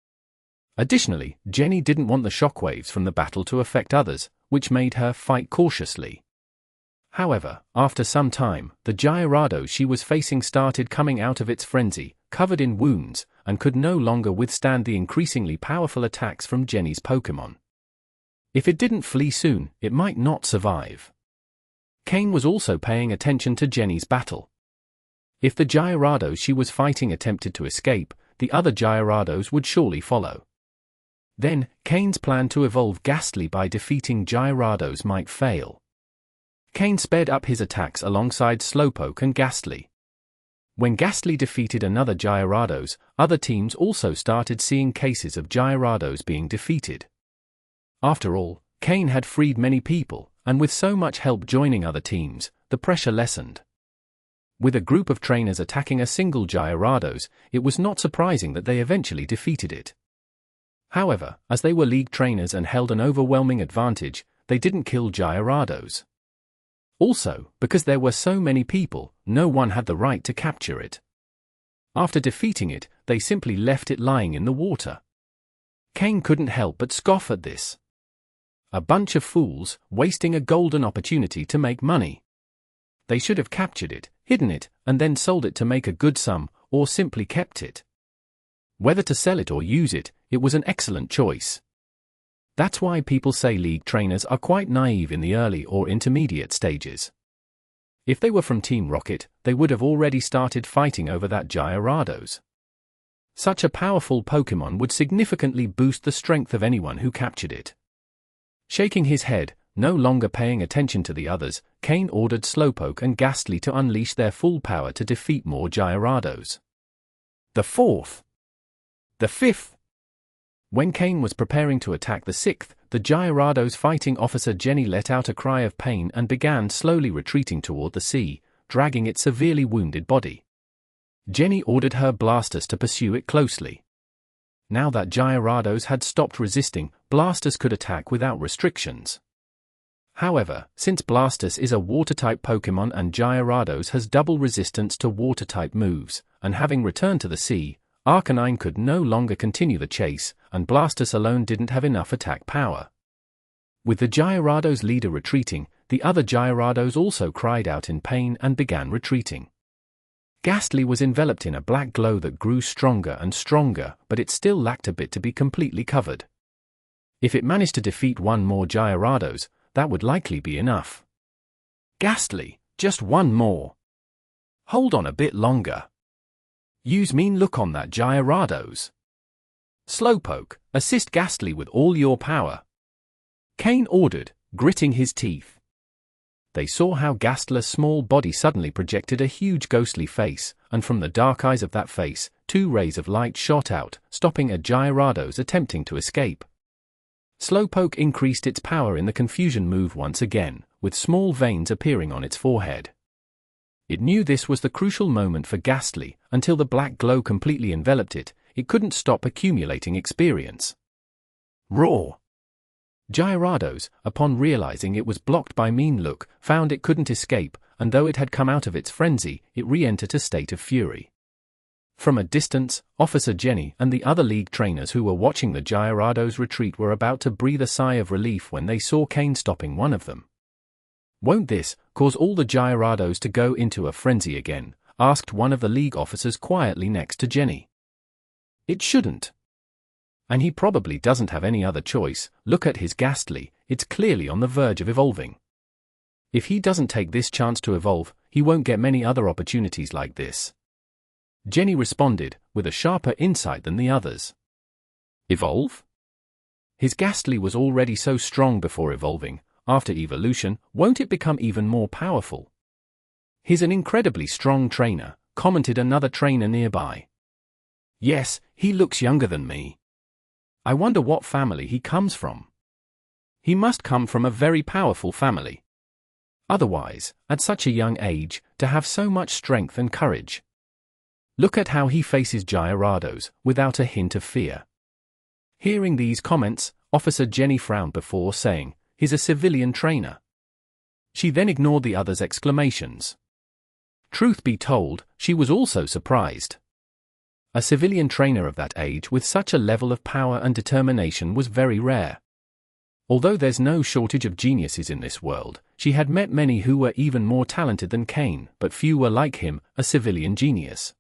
Additionally, Jenny didn't want the shockwaves from the battle to affect others, which made her fight cautiously. However, after some time, the Gyarados she was facing started coming out of its frenzy, covered in wounds, and could no longer withstand the increasingly powerful attacks from Jenny's Pokémon. If it didn't flee soon, it might not survive. Cain was also paying attention to Jenny's battle. If the Gyarados she was fighting attempted to escape, the other Gyarados would surely follow. Then, Cain's plan to evolve Gastly by defeating Gyarados might fail. Cain sped up his attacks alongside Slowpoke and Gastly. When Gastly defeated another Gyarados, other teams also started seeing cases of Gyarados being defeated. After all, Cain had freed many people, and with so much help joining other teams, the pressure lessened. With a group of trainers attacking a single Gyarados, it was not surprising that they eventually defeated it. However, as they were league trainers and held an overwhelming advantage, they didn't kill Gyarados. Also, because there were so many people, no one had the right to capture it. After defeating it, they simply left it lying in the water. Cain couldn't help but scoff at this. A bunch of fools, wasting a golden opportunity to make money. They should have captured it, hidden it, and then sold it to make a good sum, or simply kept it. Whether to sell it or use it, it was an excellent choice. That's why people say league trainers are quite naive in the early or intermediate stages. If they were from Team Rocket, they would have already started fighting over that Gyarados. Such a powerful Pokémon would significantly boost the strength of anyone who captured it. Shaking his head, no longer paying attention to the others, Cain ordered Slowpoke and Gastly to unleash their full power to defeat more Gyarados. The 4th. The 5th. When Cain was preparing to attack the 6th, the Gyarados fighting Officer Jenny let out a cry of pain and began slowly retreating toward the sea, dragging its severely wounded body. Jenny ordered her Blastoise to pursue it closely. Now that Gyarados had stopped resisting, Blastoise could attack without restrictions. However, since Blastoise is a water-type Pokémon and Gyarados has double resistance to water-type moves, and having returned to the sea, Arcanine could no longer continue the chase, and Blastoise alone didn't have enough attack power. With the Gyarados leader retreating, the other Gyarados also cried out in pain and began retreating. Gastly was enveloped in a black glow that grew stronger and stronger, but it still lacked a bit to be completely covered. If it managed to defeat one more Gyarados, that would likely be enough. Gastly, just one more. Hold on a bit longer. Use mean look on that Gyarados. Slowpoke, assist Gastly with all your power. Cain ordered, gritting his teeth. They saw how Gastly's small body suddenly projected a huge ghostly face, and from the dark eyes of that face, 2 rays of light shot out, stopping a Gyarados attempting to escape. Slowpoke increased its power in the confusion move once again, with small veins appearing on its forehead. It knew this was the crucial moment for Gastly. Until the black glow completely enveloped it, it couldn't stop accumulating experience. Roar! Gyarados, upon realizing it was blocked by mean look, found it couldn't escape, and though it had come out of its frenzy, it re-entered a state of fury. From a distance, Officer Jenny and the other league trainers who were watching the Gyarados retreat were about to breathe a sigh of relief when they saw Cain stopping one of them. "Won't this cause all the Gyarados to go into a frenzy again?" asked one of the league officers quietly next to Jenny. "It shouldn't. And he probably doesn't have any other choice. Look at his Gastly, it's clearly on the verge of evolving. If he doesn't take this chance to evolve, he won't get many other opportunities like this." Jenny responded, with a sharper insight than the others. Evolve? His Gastly was already so strong before evolving. After evolution, won't it become even more powerful? "He's an incredibly strong trainer," commented another trainer nearby. "Yes, he looks younger than me. I wonder what family he comes from. He must come from a very powerful family. Otherwise, at such a young age, to have so much strength and courage. Look at how he faces Gyarados, without a hint of fear." Hearing these comments, Officer Jenny frowned before saying, "He's a civilian trainer. She then ignored the others' exclamations. Truth be told, she was also surprised. A civilian trainer of that age with such a level of power and determination was very rare. Although there's no shortage of geniuses in this world, she had met many who were even more talented than Cain, but few were like him, a civilian genius.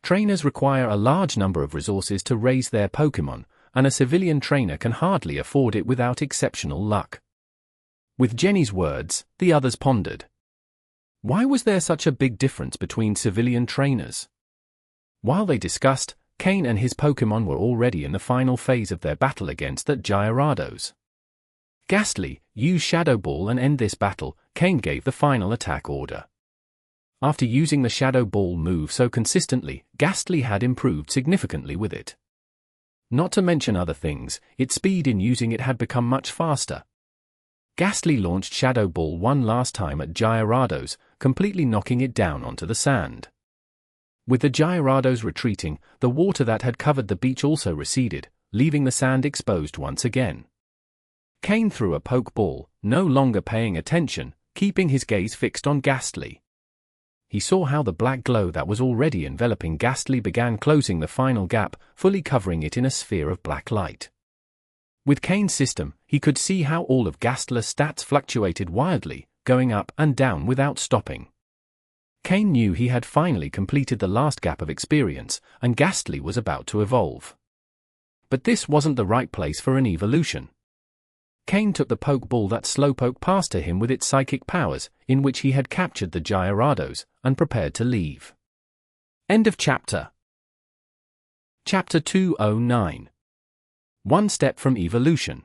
Trainers require a large number of resources to raise their Pokémon, and a civilian trainer can hardly afford it without exceptional luck. With Jenny's words, the others pondered. Why was there such a big difference between civilian trainers? While they discussed, Cain and his Pokémon were already in the final phase of their battle against that Gyarados. Gastly, use Shadow Ball and end this battle, Cain gave the final attack order. After using the Shadow Ball move so consistently, Gastly had improved significantly with it. Not to mention other things, its speed in using it had become much faster. Gastly launched Shadow Ball one last time at Gyarados, completely knocking it down onto the sand. With the Gyarados retreating, the water that had covered the beach also receded, leaving the sand exposed once again. Cain threw a Pokeball, no longer paying attention, keeping his gaze fixed on Gastly. He saw how the black glow that was already enveloping Gastly began closing the final gap, fully covering it in a sphere of black light. With Cain's system, he could see how all of Gastly's stats fluctuated wildly, going up and down without stopping. Cain knew he had finally completed the last gap of experience, and Gastly was about to evolve. But this wasn't the right place for an evolution. Cain took the Pokeball that Slowpoke passed to him with its psychic powers, in which he had captured the Gyarados, and prepared to leave. End of chapter. Chapter 209. One step from evolution.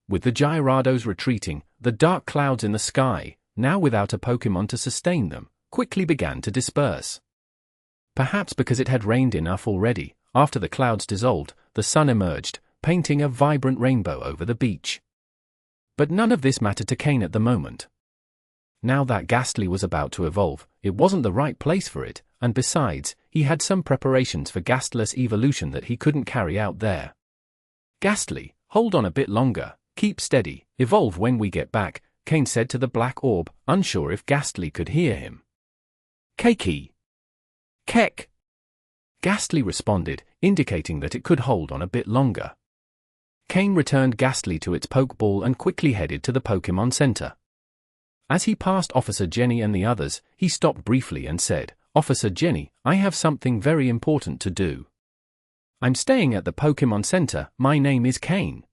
With the Gyarados retreating, the dark clouds in the sky, now without a Pokémon to sustain them, quickly began to disperse. Perhaps because it had rained enough already, after the clouds dissolved, the sun emerged, painting a vibrant rainbow over the beach. But none of this mattered to Cain at the moment. Now that Gastly was about to evolve, it wasn't the right place for it, and besides, he had some preparations for Gastly's evolution that he couldn't carry out there. Gastly, hold on a bit longer, keep steady, evolve when we get back, Cain said to the black orb, unsure if Gastly could hear him. Keiki. Kek. Gastly responded, indicating that it could hold on a bit longer. Cain returned Gastly to its Pokeball and quickly headed to the Pokémon Center. As he passed Officer Jenny and the others, he stopped briefly and said, Officer Jenny, I have something very important to do. I'm staying at the Pokémon Center, my name is Cain.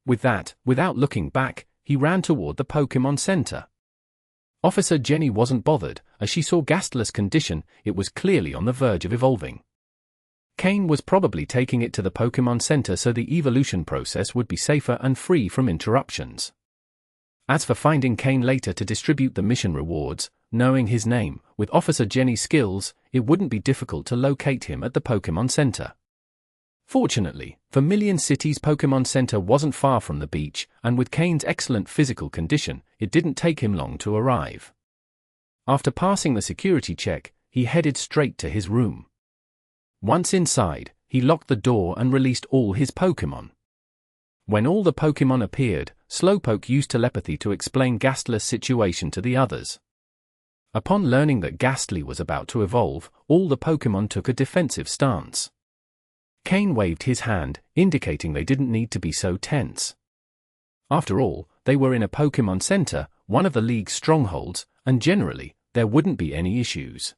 With that, without looking back, he ran toward the Pokémon Center. Officer Jenny wasn't bothered, as she saw Gastly's condition, it was clearly on the verge of evolving. Cain was probably taking it to the Pokémon Center so the evolution process would be safer and free from interruptions. As for finding Cain later to distribute the mission rewards, knowing his name, with Officer Jenny's skills, it wouldn't be difficult to locate him at the Pokémon Center. Fortunately, Vermilion City's Pokémon Center wasn't far from the beach, and with Cain's excellent physical condition, it didn't take him long to arrive. After passing the security check, he headed straight to his room. Once inside, he locked the door and released all his Pokémon. When all the Pokémon appeared, Slowpoke used telepathy to explain Gastly's situation to the others. Upon learning that Gastly was about to evolve, all the Pokémon took a defensive stance. Cain waved his hand, indicating they didn't need to be so tense. After all, they were in a Pokémon Center, one of the League's strongholds, and generally, there wouldn't be any issues.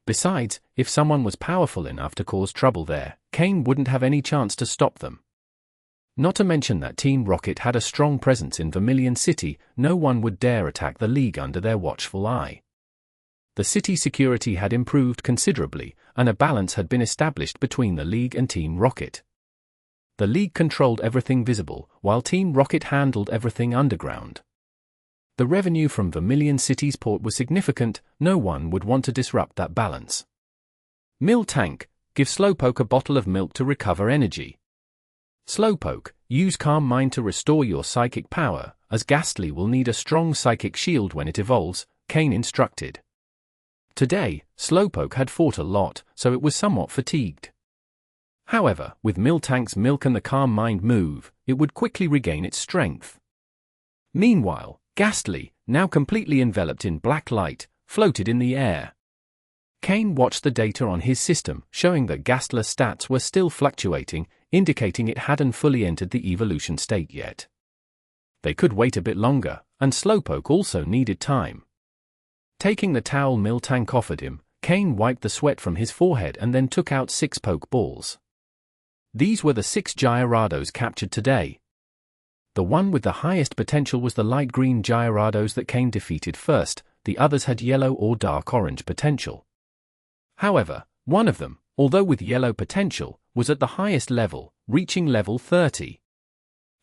Besides, if someone was powerful enough to cause trouble there, Cain wouldn't have any chance to stop them. Not to mention that Team Rocket had a strong presence in Vermilion City, no one would dare attack the League under their watchful eye. The city security had improved considerably, and a balance had been established between the League and Team Rocket. The League controlled everything visible, while Team Rocket handled everything underground. The revenue from Vermilion City's port was significant, no one would want to disrupt that balance. Mill Tank, give Slowpoke a bottle of milk to recover energy. Slowpoke, use Calm Mind to restore your psychic power, as Gastly will need a strong psychic shield when it evolves, Cain instructed. Today, Slowpoke had fought a lot, so it was somewhat fatigued. However, with Miltank's milk and the Calm Mind move, it would quickly regain its strength. Meanwhile, Gastly, now completely enveloped in black light, floated in the air. Cain watched the data on his system, showing that Gastly's stats were still fluctuating, indicating it hadn't fully entered the evolution state yet. They could wait a bit longer, and Slowpoke also needed time. Taking the towel Miltank offered him, Cain wiped the sweat from his forehead and then took out 6 Pokeballs. These were the 6 Gyarados captured today. The one with the highest potential was the light green Gyarados that Cain defeated first, the others had yellow or dark orange potential. However, one of them, although with yellow potential, was at the highest level, reaching level 30.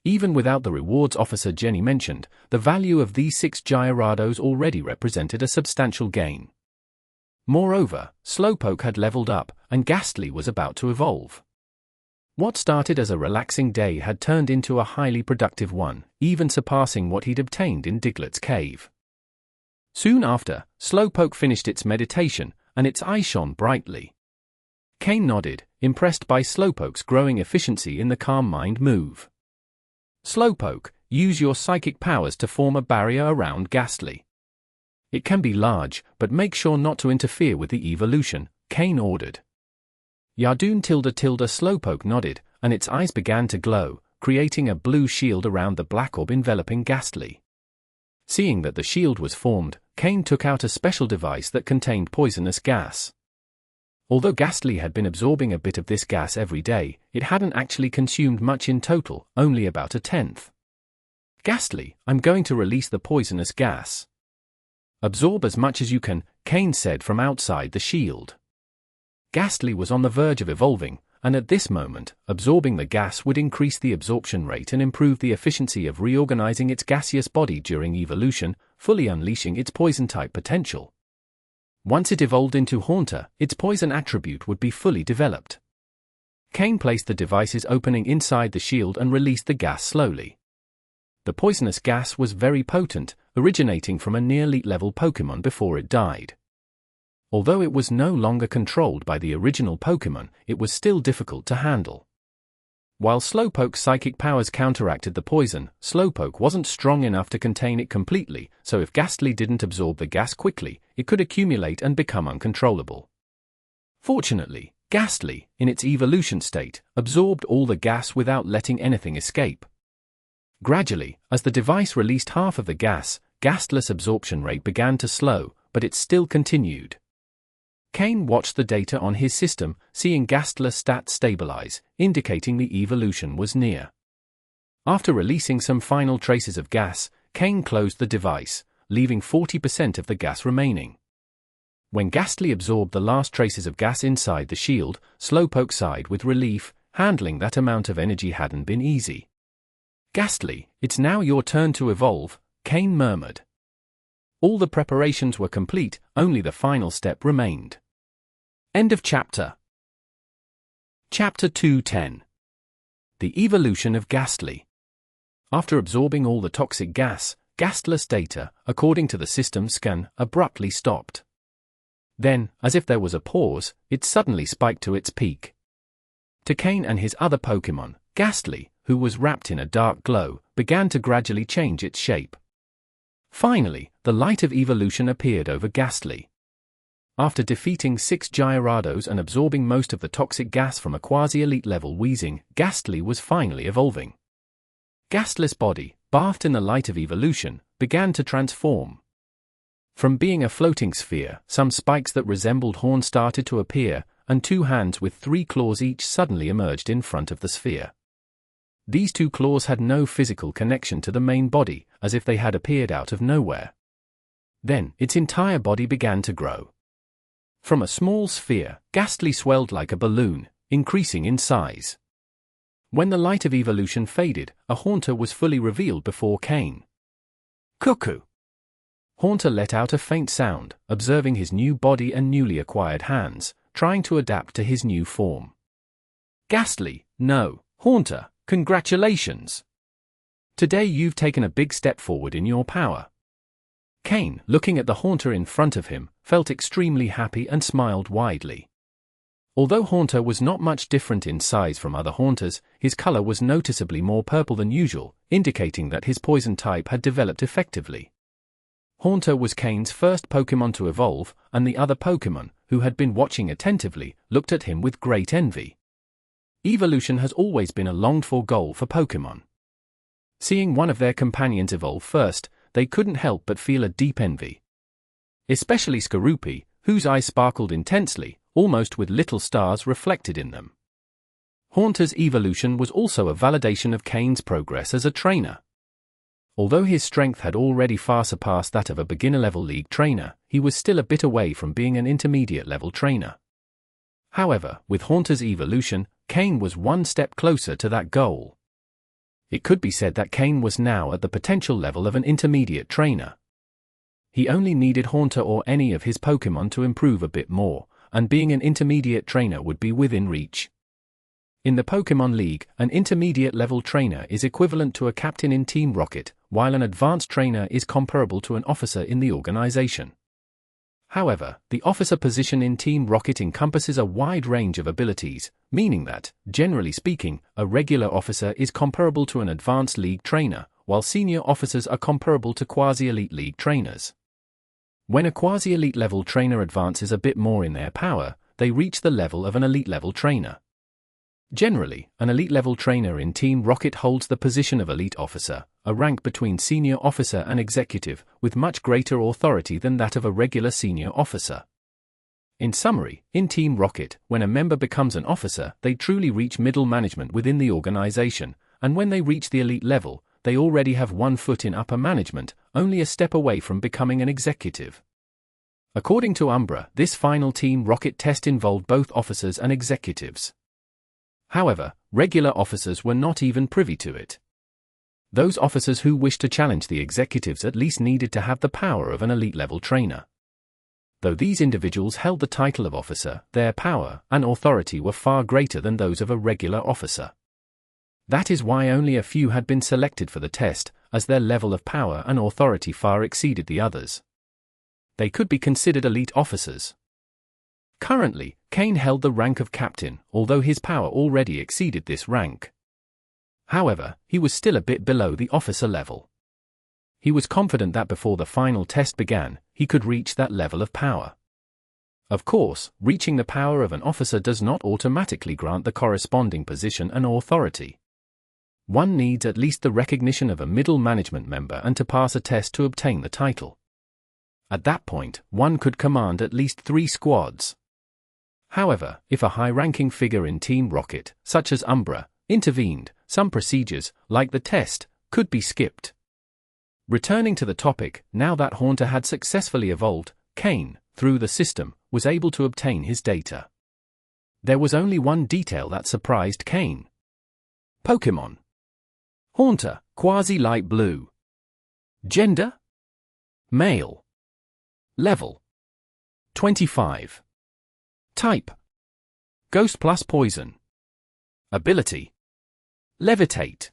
Even without the rewards officer Jenny mentioned, the value of these 6 Gyarados already represented a substantial gain. Moreover, Slowpoke had leveled up, and Gastly was about to evolve. What started as a relaxing day had turned into a highly productive one, even surpassing what he'd obtained in Diglett's cave. Soon after, Slowpoke finished its meditation, and its eye shone brightly. Cain nodded, impressed by Slowpoke's growing efficiency in the Calm Mind move. Slowpoke, use your psychic powers to form a barrier around Gastly. It can be large, but make sure not to interfere with the evolution, Cain ordered. Yardoon Slowpoke nodded, and its eyes began to glow, creating a blue shield around the black orb enveloping Gastly. Seeing that the shield was formed, Cain took out a special device that contained poisonous gas. Although Gastly had been absorbing a bit of this gas every day, it hadn't actually consumed much in total, only about a tenth. Gastly, I'm going to release the poisonous gas. Absorb as much as you can, Cain said from outside the shield. Gastly was on the verge of evolving, and at this moment, absorbing the gas would increase the absorption rate and improve the efficiency of reorganizing its gaseous body during evolution, fully unleashing its poison-type potential. Once it evolved into Haunter, its poison attribute would be fully developed. Cain placed the device's opening inside the shield and released the gas slowly. The poisonous gas was very potent, originating from a near-elite-level Pokémon before it died. Although it was no longer controlled by the original Pokémon, it was still difficult to handle. While Slowpoke's psychic powers counteracted the poison, Slowpoke wasn't strong enough to contain it completely, so if Gastly didn't absorb the gas quickly, it could accumulate and become uncontrollable. Fortunately, Gastly, in its evolution state, absorbed all the gas without letting anything escape. Gradually, as the device released half of the gas, Gastly's absorption rate began to slow, but it still continued. Cain watched the data on his system, seeing Gastly's stats stabilize, indicating the evolution was near. After releasing some final traces of gas, Cain closed the device, leaving 40% of the gas remaining. When Gastly absorbed the last traces of gas inside the shield, Slowpoke sighed with relief, handling that amount of energy hadn't been easy. Gastly, it's now your turn to evolve, Cain murmured. All the preparations were complete, only the final step remained. End of chapter. Chapter 210. The evolution of Gastly. After absorbing all the toxic gas, Gastly's data, according to the system scan, abruptly stopped. Then, as if there was a pause, it suddenly spiked to its peak. To Cain and his other Pokémon, Gastly, who was wrapped in a dark glow, began to gradually change its shape. Finally, the light of evolution appeared over Gastly. After defeating 6 Gyarados and absorbing most of the toxic gas from a quasi-elite level Weezing, Gastly was finally evolving. Gastly's body, bathed in the light of evolution, began to transform. From being a floating sphere, some spikes that resembled horns started to appear, and 2 hands with 3 claws each suddenly emerged in front of the sphere. These 2 claws had no physical connection to the main body, as if they had appeared out of nowhere. Then, its entire body began to grow. From a small sphere, Gastly swelled like a balloon, increasing in size. When the light of evolution faded, a Haunter was fully revealed before Cain. Cuckoo! Haunter let out a faint sound, observing his new body and newly acquired hands, trying to adapt to his new form. Gastly, no, Haunter, congratulations! Today you've taken a big step forward in your power. Cain, looking at the Haunter in front of him, felt extremely happy and smiled widely. Although Haunter was not much different in size from other Haunters, his color was noticeably more purple than usual, indicating that his poison type had developed effectively. Haunter was Cain's first Pokémon to evolve, and the other Pokémon, who had been watching attentively, looked at him with great envy. Evolution has always been a longed-for goal for Pokémon. Seeing one of their companions evolve first, they couldn't help but feel a deep envy. Especially Skorupi, whose eyes sparkled intensely, almost with little stars reflected in them. Haunter's evolution was also a validation of Cain's progress as a trainer. Although his strength had already far surpassed that of a beginner-level league trainer, he was still a bit away from being an intermediate-level trainer. However, with Haunter's evolution, Cain was one step closer to that goal. It could be said that Cain was now at the potential level of an intermediate trainer. He only needed Haunter or any of his Pokémon to improve a bit more, and being an intermediate trainer would be within reach. In the Pokémon League, an intermediate-level trainer is equivalent to a captain in Team Rocket, while an advanced trainer is comparable to an officer in the organization. However, the officer position in Team Rocket encompasses a wide range of abilities, meaning that, generally speaking, a regular officer is comparable to an advanced league trainer, while senior officers are comparable to quasi-elite league trainers. When a quasi-elite level trainer advances a bit more in their power, they reach the level of an elite level trainer. Generally, an elite level trainer in Team Rocket holds the position of elite officer, a rank between senior officer and executive, with much greater authority than that of a regular senior officer. In summary, in Team Rocket, when a member becomes an officer, they truly reach middle management within the organization, and when they reach the elite level, they already have one foot in upper management, only a step away from becoming an executive. According to Umbra, this final Team Rocket test involved both officers and executives. However, regular officers were not even privy to it. Those officers who wished to challenge the executives at least needed to have the power of an elite-level trainer. Though these individuals held the title of officer, their power and authority were far greater than those of a regular officer. That is why only a few had been selected for the test, as their level of power and authority far exceeded the others. They could be considered elite officers. Currently, Cain held the rank of captain, although his power already exceeded this rank. However, he was still a bit below the officer level. He was confident that before the final test began, he could reach that level of power. Of course, reaching the power of an officer does not automatically grant the corresponding position and authority. One needs at least the recognition of a middle management member and to pass a test to obtain the title. At that point, one could command at least 3 squads. However, if a high-ranking figure in Team Rocket, such as Umbra, intervened, some procedures, like the test, could be skipped. Returning to the topic, now that Haunter had successfully evolved, Cain, through the system, was able to obtain his data. There was only one detail that surprised Cain. Pokémon. Haunter, quasi-light blue. Gender? Male. Level. 25. Type. Ghost plus Poison. Ability. Levitate.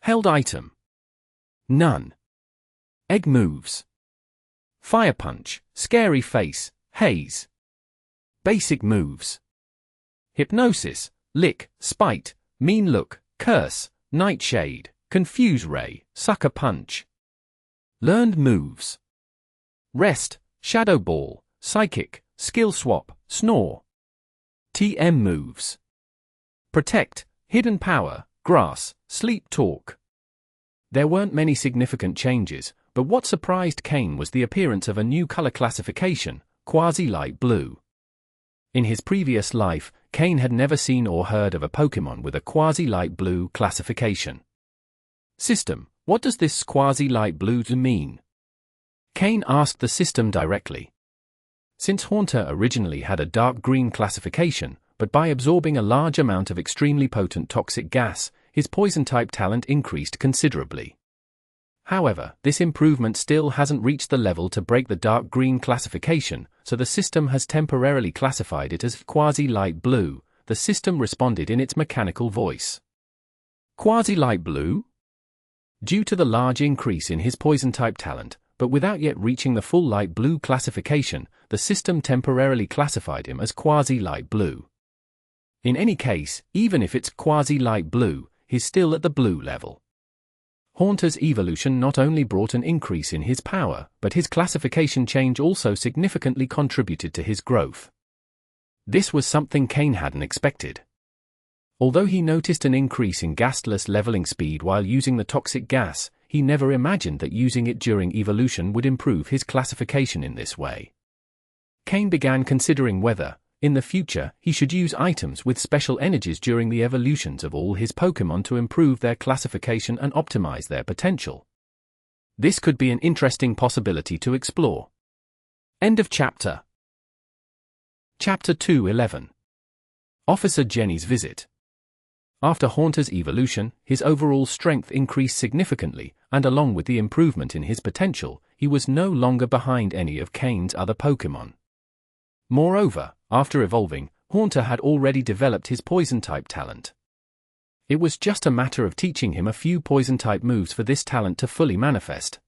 Held item. None. Egg moves. Fire Punch, Scary Face, Haze. Basic moves. Hypnosis, Lick, Spite, Mean Look, Curse, Nightshade, Confuse Ray, Sucker Punch. Learned moves. Rest, Shadow Ball, Psychic, Skill Swap, Snore. TM moves. Protect, Hidden Power, Grass, Sleep Talk. There weren't many significant changes, but what surprised Cain was the appearance of a new color classification, quasi-light blue. In his previous life, Cain had never seen or heard of a Pokémon with a quasi-light blue classification. System, what does this quasi-light blue mean? Cain asked the system directly. Since Haunter originally had a dark green classification, but by absorbing a large amount of extremely potent toxic gas, his poison-type talent increased considerably. However, this improvement still hasn't reached the level to break the dark green classification, so the system has temporarily classified it as quasi-light blue. The system responded in its mechanical voice. Quasi-light blue? Due to the large increase in his poison-type talent, but without yet reaching the full light blue classification, the system temporarily classified him as quasi-light blue. In any case, even if it's quasi-light blue, he's still at the blue level. Haunter's evolution not only brought an increase in his power, but his classification change also significantly contributed to his growth. This was something Cain hadn't expected. Although he noticed an increase in Gastly's leveling speed while using the toxic gas, he never imagined that using it during evolution would improve his classification in this way. Cain began considering whether, in the future, he should use items with special energies during the evolutions of all his Pokémon to improve their classification and optimize their potential. This could be an interesting possibility to explore. End of chapter. Chapter 2:11. Officer Jenny's visit. After Haunter's evolution, his overall strength increased significantly, and along with the improvement in his potential, he was no longer behind any of Cain's other Pokémon. Moreover, after evolving, Haunter had already developed his Poison-type talent. It was just a matter of teaching him a few Poison-type moves for this talent to fully manifest.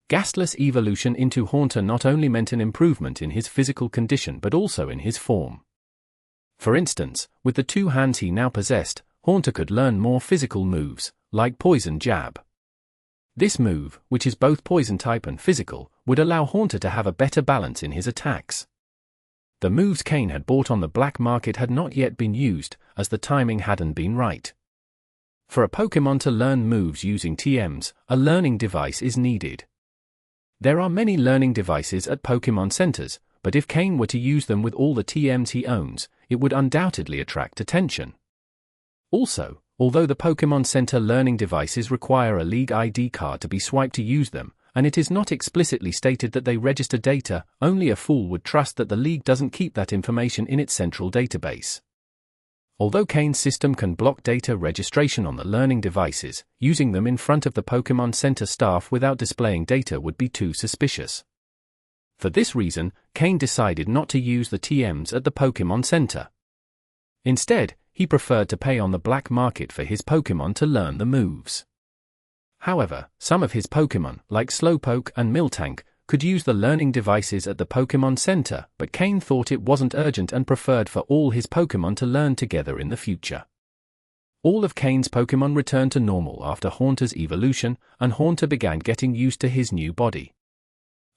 Gastly's evolution into Haunter not only meant an improvement in his physical condition but also in his form. For instance, with the 2 hands he now possessed, Haunter could learn more physical moves, like Poison Jab. This move, which is both Poison-type and physical, would allow Haunter to have a better balance in his attacks. The moves Cain had bought on the black market had not yet been used, as the timing hadn't been right. For a Pokémon to learn moves using TMs, a learning device is needed. There are many learning devices at Pokémon centers, but if Cain were to use them with all the TMs he owns, it would undoubtedly attract attention. Also, although the Pokémon Center learning devices require a League ID card to be swiped to use them, and it is not explicitly stated that they register data, only a fool would trust that the League doesn't keep that information in its central database. Although Cain's system can block data registration on the learning devices, using them in front of the Pokémon Center staff without displaying data would be too suspicious. For this reason, Cain decided not to use the TMs at the Pokémon Center. Instead, he preferred to pay on the black market for his Pokémon to learn the moves. However, some of his Pokémon, like Slowpoke and Miltank, could use the learning devices at the Pokémon Center, but Cain thought it wasn't urgent and preferred for all his Pokémon to learn together in the future. All of Cain's Pokémon returned to normal after Haunter's evolution, and Haunter began getting used to his new body.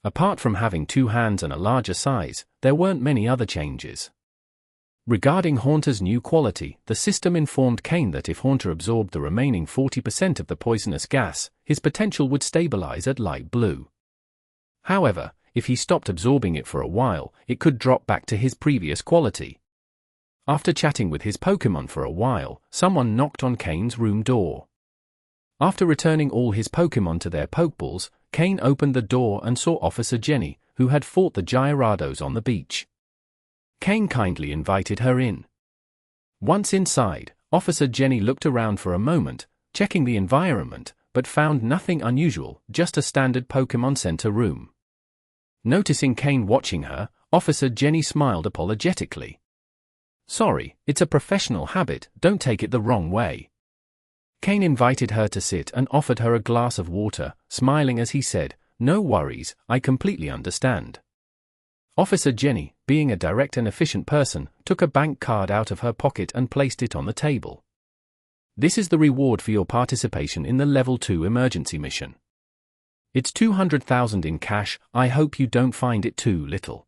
Apart from having 2 hands and a larger size, there weren't many other changes. Regarding Haunter's new quality, the system informed Cain that if Haunter absorbed the remaining 40% of the poisonous gas, his potential would stabilize at light blue. However, if he stopped absorbing it for a while, it could drop back to his previous quality. After chatting with his Pokémon for a while, someone knocked on Cain's room door. After returning all his Pokémon to their Pokeballs, Cain opened the door and saw Officer Jenny, who had fought the Gyarados on the beach. Cain kindly invited her in. Once inside, Officer Jenny looked around for a moment, checking the environment, but found nothing unusual, just a standard Pokémon Center room. Noticing Cain watching her, Officer Jenny smiled apologetically. "Sorry, it's a professional habit, don't take it the wrong way." Cain invited her to sit and offered her a glass of water, smiling as he said, "No worries, I completely understand." Officer Jenny, being a direct and efficient person, took a bank card out of her pocket and placed it on the table. "This is the reward for your participation in the Level 2 emergency mission. It's 200,000 in cash, I hope you don't find it too little."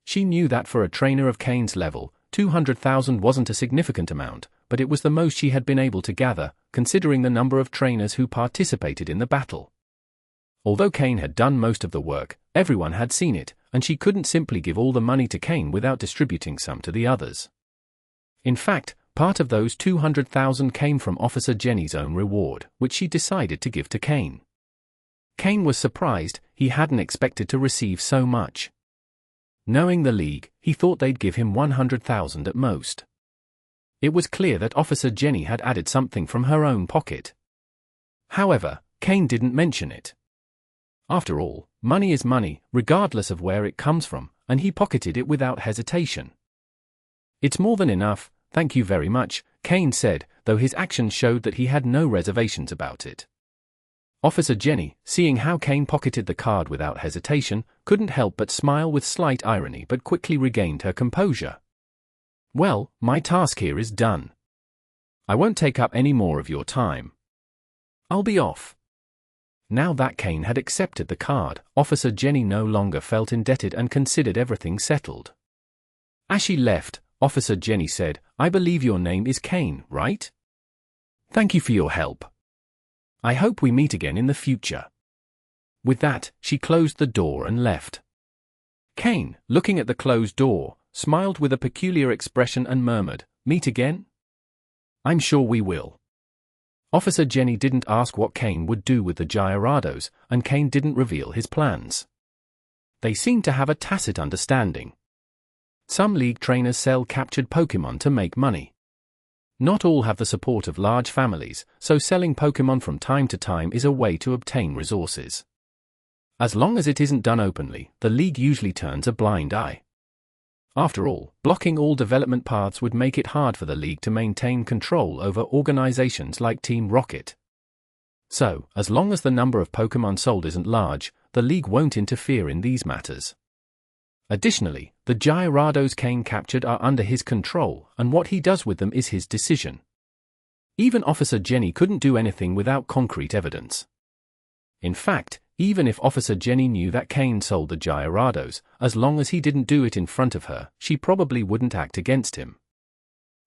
She knew that for a trainer of Cain's level, 200,000 wasn't a significant amount, but it was the most she had been able to gather, considering the number of trainers who participated in the battle. Although Cain had done most of the work, everyone had seen it, and she couldn't simply give all the money to Cain without distributing some to the others. In fact, part of those 200,000 came from Officer Jenny's own reward, which she decided to give to Cain. Cain was surprised, he hadn't expected to receive so much. Knowing the League, he thought they'd give him 100,000 at most. It was clear that Officer Jenny had added something from her own pocket. However, Cain didn't mention it. After all, money is money, regardless of where it comes from, and he pocketed it without hesitation. "It's more than enough, thank you very much," Cain said, though his actions showed that he had no reservations about it. Officer Jenny, seeing how Cain pocketed the card without hesitation, couldn't help but smile with slight irony but quickly regained her composure. Well, my task here is done. I won't take up any more of your time. I'll be off. Now that Cain had accepted the card, Officer Jenny no longer felt indebted and considered everything settled. As she left, Officer Jenny said, I believe your name is Cain, right? Thank you for your help. I hope we meet again in the future. With that, she closed the door and left. Cain, looking at the closed door, smiled with a peculiar expression and murmured, Meet again? I'm sure we will. Officer Jenny didn't ask what Cain would do with the Gyarados, and Cain didn't reveal his plans. They seemed to have a tacit understanding. Some league trainers sell captured Pokémon to make money. Not all have the support of large families, so selling Pokémon from time to time is a way to obtain resources. As long as it isn't done openly, the league usually turns a blind eye. After all, blocking all development paths would make it hard for the league to maintain control over organizations like Team Rocket. So, as long as the number of Pokémon sold isn't large, the league won't interfere in these matters. Additionally, the Gyarados Cain captured are under his control, and what he does with them is his decision. Even Officer Jenny couldn't do anything without concrete evidence. In fact, even if Officer Jenny knew that Cain sold the Gyarados, as long as he didn't do it in front of her, she probably wouldn't act against him.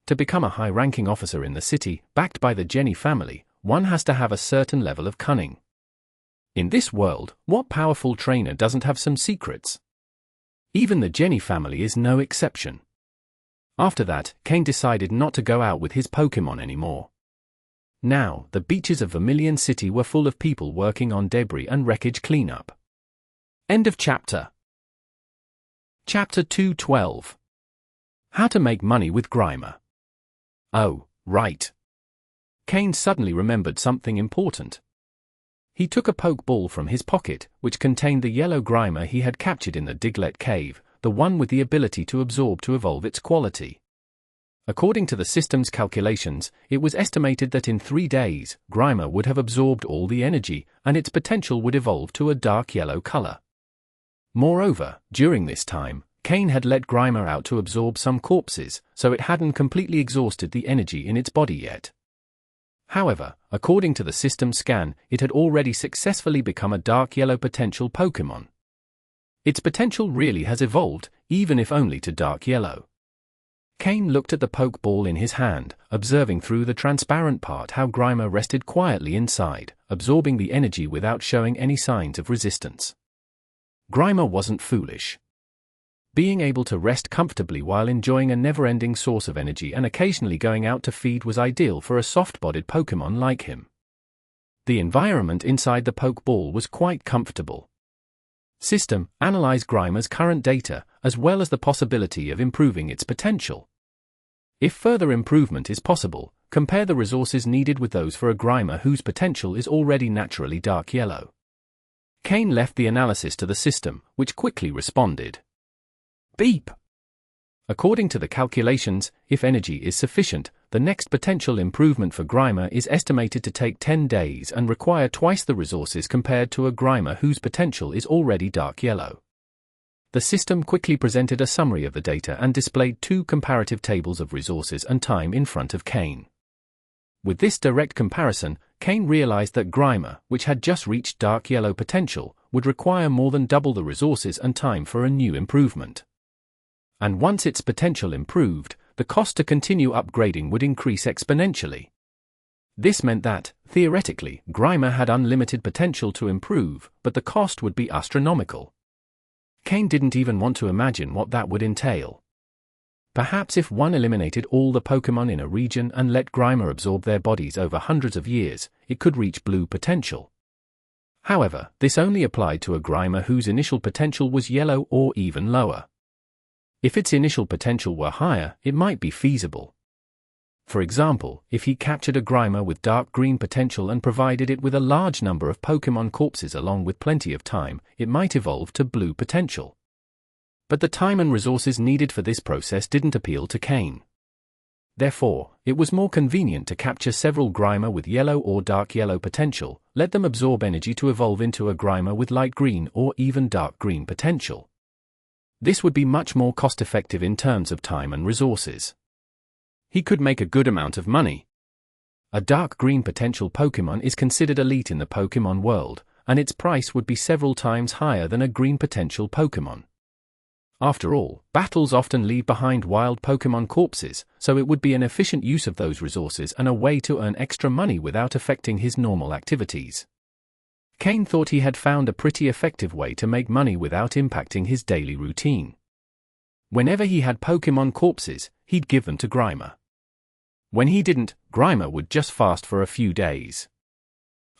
To become a high-ranking officer in the city, backed by the Jenny family, one has to have a certain level of cunning. In this world, what powerful trainer doesn't have some secrets? Even the Jenny family is no exception. After that, Cain decided not to go out with his Pokémon anymore. Now, the beaches of Vermilion City were full of people working on debris and wreckage cleanup. End of chapter. Chapter 212. How to make money with Grimer. Oh, right. Cain suddenly remembered something important. He took a Pokeball from his pocket, which contained the yellow Grimer he had captured in the Diglett cave, the one with the ability to absorb to evolve its quality. According to the system's calculations, it was estimated that in 3 days, Grimer would have absorbed all the energy, and its potential would evolve to a dark yellow color. Moreover, during this time, Cain had let Grimer out to absorb some corpses, so it hadn't completely exhausted the energy in its body yet. However, according to the system scan, it had already successfully become a dark yellow potential Pokémon. Its potential really has evolved, even if only to dark yellow. Cain looked at the Pokeball in his hand, observing through the transparent part how Grimer rested quietly inside, absorbing the energy without showing any signs of resistance. Grimer wasn't foolish. Being able to rest comfortably while enjoying a never-ending source of energy and occasionally going out to feed was ideal for a soft-bodied Pokémon like him. The environment inside the Pokeball was quite comfortable. System, analyze Grimer's current data, as well as the possibility of improving its potential. If further improvement is possible, compare the resources needed with those for a Grimer whose potential is already naturally dark yellow. Cain left the analysis to the system, which quickly responded. Beep! According to the calculations, if energy is sufficient, the next potential improvement for Grimer is estimated to take 10 days and require twice the resources compared to a Grimer whose potential is already dark yellow. The system quickly presented a summary of the data and displayed 2 comparative tables of resources and time in front of Cain. With this direct comparison, Cain realized that Grimer, which had just reached dark yellow potential, would require more than double the resources and time for a new improvement. And once its potential improved, the cost to continue upgrading would increase exponentially. This meant that, theoretically, Grimer had unlimited potential to improve, but the cost would be astronomical. Cain didn't even want to imagine what that would entail. Perhaps if one eliminated all the Pokémon in a region and let Grimer absorb their bodies over hundreds of years, it could reach blue potential. However, this only applied to a Grimer whose initial potential was yellow or even lower. If its initial potential were higher, it might be feasible. For example, if he captured a Grimer with dark green potential and provided it with a large number of Pokémon corpses along with plenty of time, it might evolve to blue potential. But the time and resources needed for this process didn't appeal to Cain. Therefore, it was more convenient to capture several Grimer with yellow or dark yellow potential, let them absorb energy to evolve into a Grimer with light green or even dark green potential. This would be much more cost-effective in terms of time and resources. He could make a good amount of money. A dark green potential Pokémon is considered elite in the Pokémon world, and its price would be several times higher than a green potential Pokémon. After all, battles often leave behind wild Pokémon corpses, so it would be an efficient use of those resources and a way to earn extra money without affecting his normal activities. Cain thought he had found a pretty effective way to make money without impacting his daily routine. Whenever he had Pokémon corpses, he'd give them to Grimer. When he didn't, Grimer would just fast for a few days.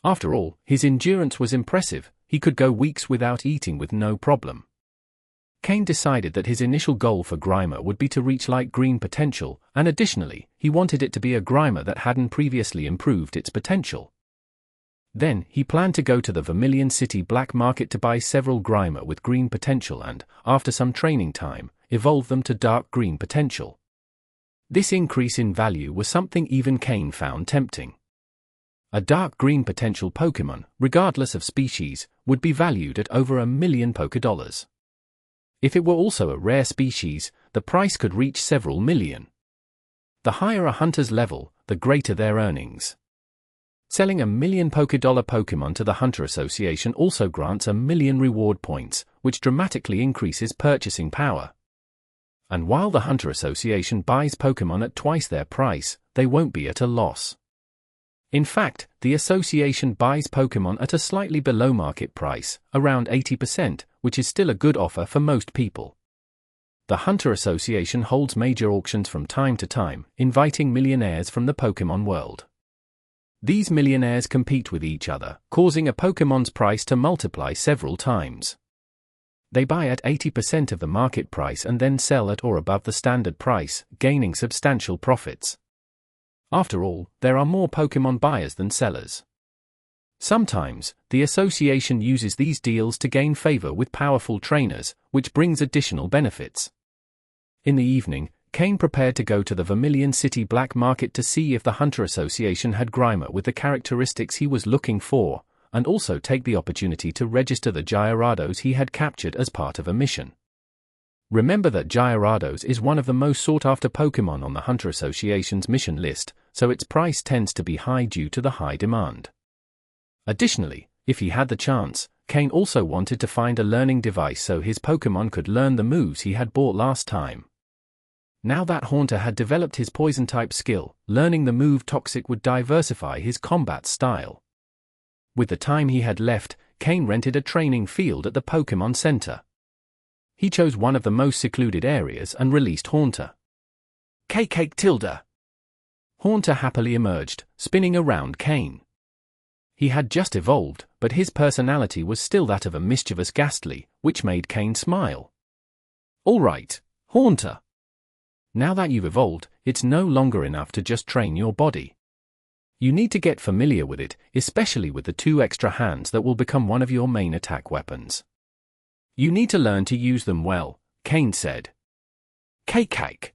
After all, his endurance was impressive, he could go weeks without eating with no problem. Cain decided that his initial goal for Grimer would be to reach light green potential, and additionally, he wanted it to be a Grimer that hadn't previously improved its potential. Then, he planned to go to the Vermilion City black market to buy several Grimer with green potential and, after some training time, evolve them to dark green potential. This increase in value was something even Cain found tempting. A dark green potential Pokémon, regardless of species, would be valued at over $1 million Pokédollars. If it were also a rare species, the price could reach several million. The higher a hunter's level, the greater their earnings. Selling $1 million Pokédollar Pokémon to the Hunter Association also grants 1 million reward points, which dramatically increases purchasing power. And while the Hunter Association buys Pokémon at twice their price, they won't be at a loss. In fact, the association buys Pokémon at a slightly below market price, around 80%, which is still a good offer for most people. The Hunter Association holds major auctions from time to time, inviting millionaires from the Pokémon world. These millionaires compete with each other, causing a Pokémon's price to multiply several times. They buy at 80% of the market price and then sell at or above the standard price, gaining substantial profits. After all, there are more Pokémon buyers than sellers. Sometimes, the association uses these deals to gain favor with powerful trainers, which brings additional benefits. In the evening, Cain prepared to go to the Vermilion City black market to see if the Hunter Association had Grimer with the characteristics he was looking for, and also take the opportunity to register the Gyarados he had captured as part of a mission. Remember that Gyarados is one of the most sought-after Pokémon on the Hunter Association's mission list, so its price tends to be high due to the high demand. Additionally, if he had the chance, Cain also wanted to find a learning device so his Pokémon could learn the moves he had bought last time. Now that Haunter had developed his Poison-type skill, learning the move Toxic would diversify his combat style. With the time he had left, Cain rented a training field at the Pokémon Center. He chose one of the most secluded areas and released Haunter. Cake tilde. Haunter happily emerged, spinning around Cain. He had just evolved, but his personality was still that of a mischievous Gastly, which made Cain smile. All right, Haunter. Now that you've evolved, it's no longer enough to just train your body. You need to get familiar with it, especially with the 2 extra hands that will become one of your main attack weapons. You need to learn to use them well, Cain said. Cake.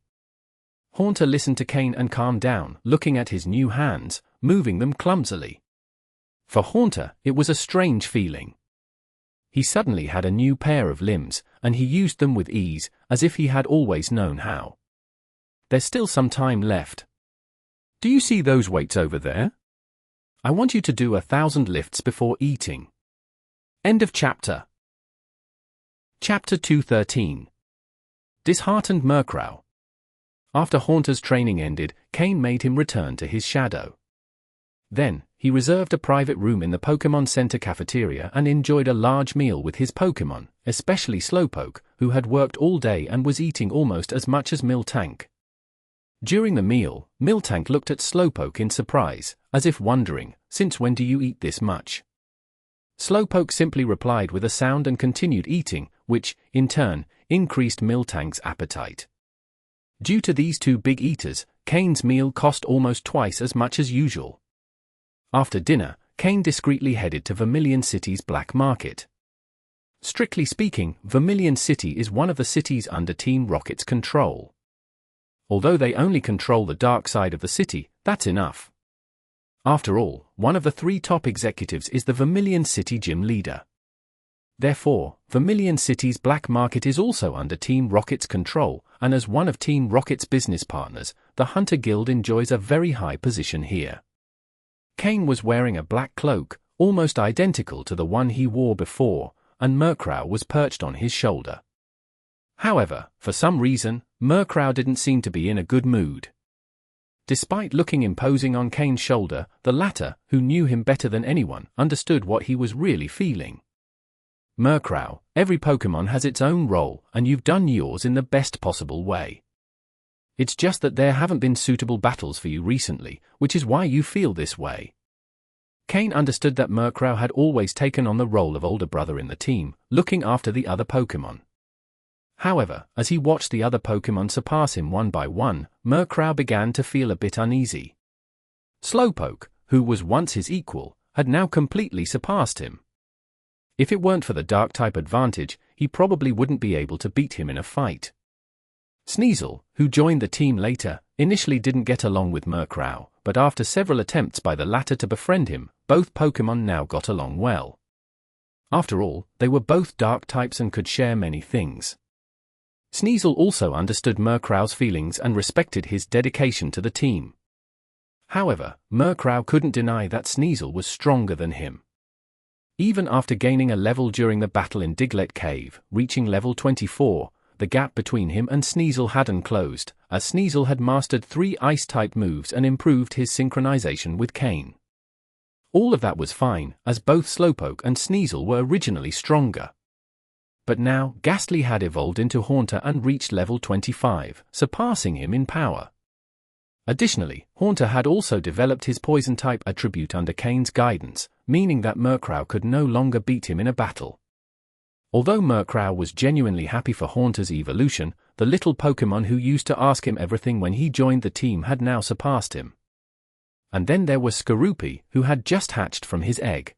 Haunter listened to Cain and calmed down, looking at his new hands, moving them clumsily. For Haunter, it was a strange feeling. He suddenly had a new pair of limbs, and he used them with ease, as if he had always known how. There's still some time left. Do you see those weights over there? I want you to do 1,000 lifts before eating. End of chapter. Chapter 213. Disheartened Murkrow. After Haunter's training ended, Cain made him return to his shadow. Then, he reserved a private room in the Pokémon Center cafeteria and enjoyed a large meal with his Pokémon, especially Slowpoke, who had worked all day and was eating almost as much as Miltank. During the meal, Miltank looked at Slowpoke in surprise, as if wondering, "Since when do you eat this much?" Slowpoke simply replied with a sound and continued eating, which, in turn, increased Miltank's appetite. Due to these 2 big eaters, Cain's meal cost almost twice as much as usual. After dinner, Cain discreetly headed to Vermilion City's black market. Strictly speaking, Vermilion City is one of the cities under Team Rocket's control. Although they only control the dark side of the city, that's enough. After all, one of the 3 top executives is the Vermilion City gym leader. Therefore, Vermilion City's black market is also under Team Rocket's control, and as one of Team Rocket's business partners, the Hunter Guild enjoys a very high position here. Cain was wearing a black cloak, almost identical to the one he wore before, and Murkrow was perched on his shoulder. However, for some reason, Murkrow didn't seem to be in a good mood. Despite looking imposing on Cain's shoulder, the latter, who knew him better than anyone, understood what he was really feeling. Murkrow, every Pokémon has its own role, and you've done yours in the best possible way. It's just that there haven't been suitable battles for you recently, which is why you feel this way. Cain understood that Murkrow had always taken on the role of older brother in the team, looking after the other Pokémon. However, as he watched the other Pokémon surpass him one by one, Murkrow began to feel a bit uneasy. Slowpoke, who was once his equal, had now completely surpassed him. If it weren't for the Dark-type advantage, he probably wouldn't be able to beat him in a fight. Sneasel, who joined the team later, initially didn't get along with Murkrow, but after several attempts by the latter to befriend him, both Pokémon now got along well. After all, they were both dark types and could share many things. Sneasel also understood Murkrow's feelings and respected his dedication to the team. However, Murkrow couldn't deny that Sneasel was stronger than him. Even after gaining a level during the battle in Diglett Cave, reaching level 24, the gap between him and Sneasel hadn't closed, as Sneasel had mastered 3 Ice-type moves and improved his synchronization with Cain. All of that was fine, as both Slowpoke and Sneasel were originally stronger. But now, Gastly had evolved into Haunter and reached level 25, surpassing him in power. Additionally, Haunter had also developed his Poison-type attribute under Cain's guidance, meaning that Murkrow could no longer beat him in a battle. Although Murkrow was genuinely happy for Haunter's evolution, the little Pokémon who used to ask him everything when he joined the team had now surpassed him. And then there was Skorupi, who had just hatched from his egg.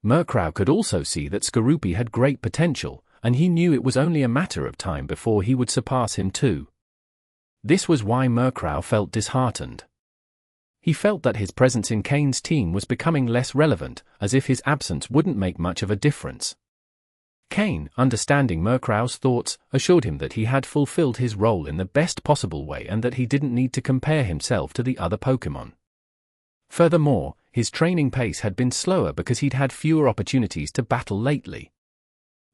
Murkrow could also see that Skorupi had great potential, and he knew it was only a matter of time before he would surpass him too. This was why Murkrow felt disheartened. He felt that his presence in Cain's team was becoming less relevant, as if his absence wouldn't make much of a difference. Cain, understanding Murkrow's thoughts, assured him that he had fulfilled his role in the best possible way and that he didn't need to compare himself to the other Pokémon. Furthermore, his training pace had been slower because he'd had fewer opportunities to battle lately.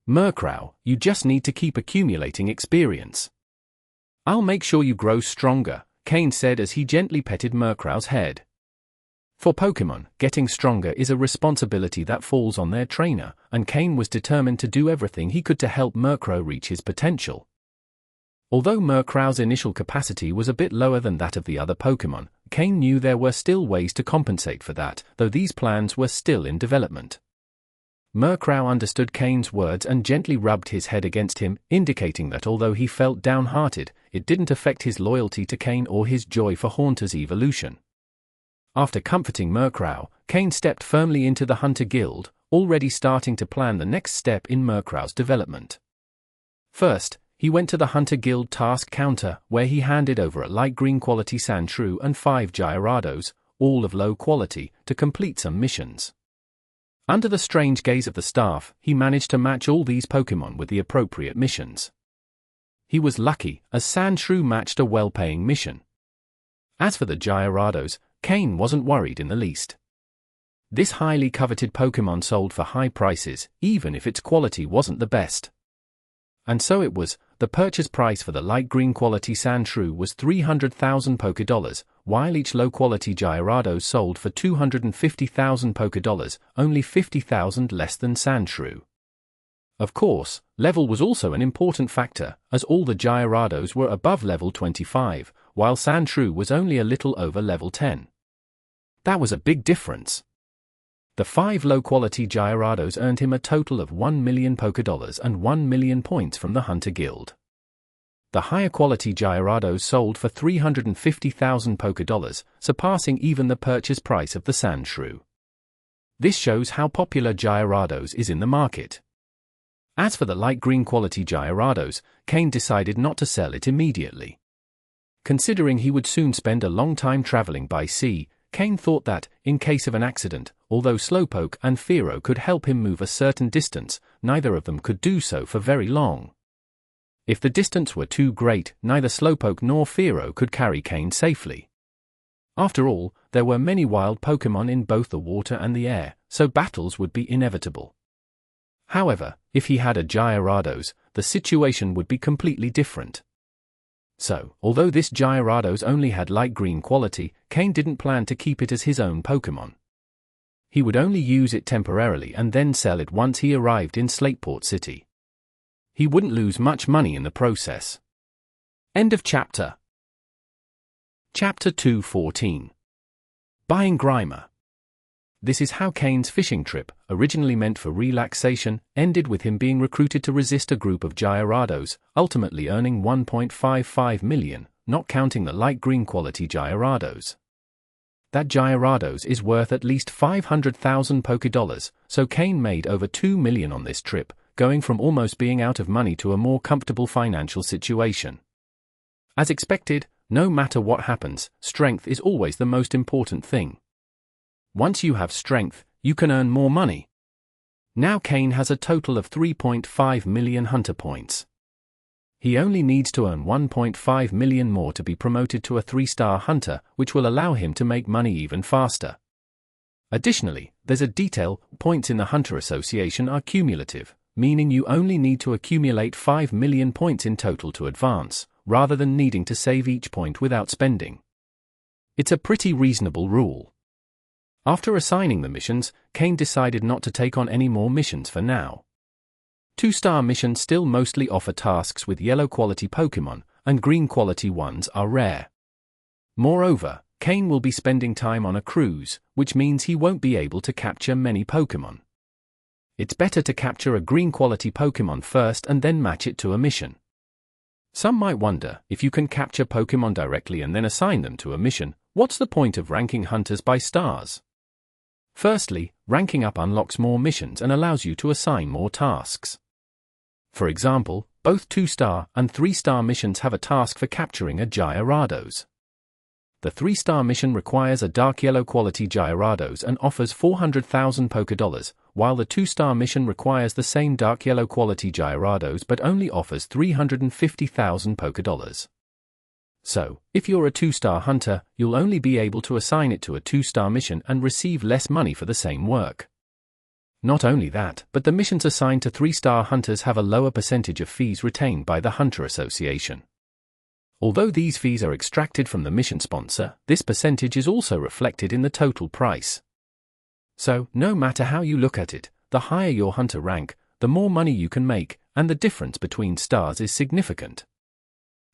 Murkrow, you just need to keep accumulating experience. I'll make sure you grow stronger, Cain said as he gently petted Murkrow's head. For Pokémon, getting stronger is a responsibility that falls on their trainer, and Cain was determined to do everything he could to help Murkrow reach his potential. Although Murkrow's initial capacity was a bit lower than that of the other Pokémon, Cain knew there were still ways to compensate for that, though these plans were still in development. Murkrow understood Cain's words and gently rubbed his head against him, indicating that although he felt downhearted, it didn't affect his loyalty to Cain or his joy for Haunter's evolution. After comforting Murkrow, Cain stepped firmly into the Hunter Guild, already starting to plan the next step in Murkrow's development. First, he went to the Hunter Guild task counter, where he handed over a light green quality Sandshrew and 5 Gyarados, all of low quality, to complete some missions. Under the strange gaze of the staff, he managed to match all these Pokémon with the appropriate missions. He was lucky, as Sandshrew matched a well-paying mission. As for the Gyarados, Cain wasn't worried in the least. This highly coveted Pokémon sold for high prices, even if its quality wasn't the best. And so it was. The purchase price for the light green quality Sandshrew was 300,000 Pokédollars, while each low-quality Gyarados sold for 250,000 Pokédollars, only 50,000 less than Sandshrew. Of course, level was also an important factor, as all the Gyarados were above level 25, while Sandshrew was only a little over level 10. That was a big difference. The 5 low-quality Gyarados earned him a total of 1 million Pokédollars and 1 million points from the Hunter Guild. The higher-quality Gyarados sold for 350,000 Pokédollars, surpassing even the purchase price of the Sandshrew. This shows how popular Gyarados is in the market. As for the light green quality Gyarados, Cain decided not to sell it immediately. Considering he would soon spend a long time traveling by sea, Cain thought that, in case of an accident, although Slowpoke and Fearow could help him move a certain distance, neither of them could do so for very long. If the distance were too great, neither Slowpoke nor Fearow could carry Cain safely. After all, there were many wild Pokémon in both the water and the air, so battles would be inevitable. However, if he had a Gyarados, the situation would be completely different. So, although this Gyarados only had light green quality, Cain didn't plan to keep it as his own Pokémon. He would only use it temporarily and then sell it once he arrived in Slateport City. He wouldn't lose much money in the process. End of chapter. Chapter 2:14. Buying Grimer. This is how Cain's fishing trip, originally meant for relaxation, ended with him being recruited to resist a group of Gyarados, ultimately earning 1.55 million, not counting the light green quality Gyarados. That Gyarados is worth at least 500,000 Pokédollars, so Cain made over 2 million on this trip, going from almost being out of money to a more comfortable financial situation. As expected, no matter what happens, strength is always the most important thing. Once you have strength, you can earn more money. Now Cain has a total of 3.5 million hunter points. He only needs to earn 1.5 million more to be promoted to a 3-star hunter, which will allow him to make money even faster. Additionally, there's a detail: points in the Hunter Association are cumulative, meaning you only need to accumulate 5 million points in total to advance, rather than needing to save each point without spending. It's a pretty reasonable rule. After assigning the missions, Cain decided not to take on any more missions for now. 2-star missions still mostly offer tasks with yellow quality Pokémon, and green quality ones are rare. Moreover, Cain will be spending time on a cruise, which means he won't be able to capture many Pokémon. It's better to capture a green quality Pokémon first and then match it to a mission. Some might wonder, if you can capture Pokémon directly and then assign them to a mission, what's the point of ranking hunters by stars? Firstly, ranking up unlocks more missions and allows you to assign more tasks. For example, both 2-star and 3-star missions have a task for capturing a Gyarados. The 3-star mission requires a dark yellow quality Gyarados and offers 400,000 Pokédollars, while the 2-star mission requires the same dark yellow quality Gyarados but only offers 350,000 Pokédollars. So, if you're a 2-star hunter, you'll only be able to assign it to a 2-star mission and receive less money for the same work. Not only that, but the missions assigned to 3-star hunters have a lower percentage of fees retained by the Hunter Association. Although these fees are extracted from the mission sponsor, this percentage is also reflected in the total price. So, no matter how you look at it, the higher your hunter rank, the more money you can make, and the difference between stars is significant.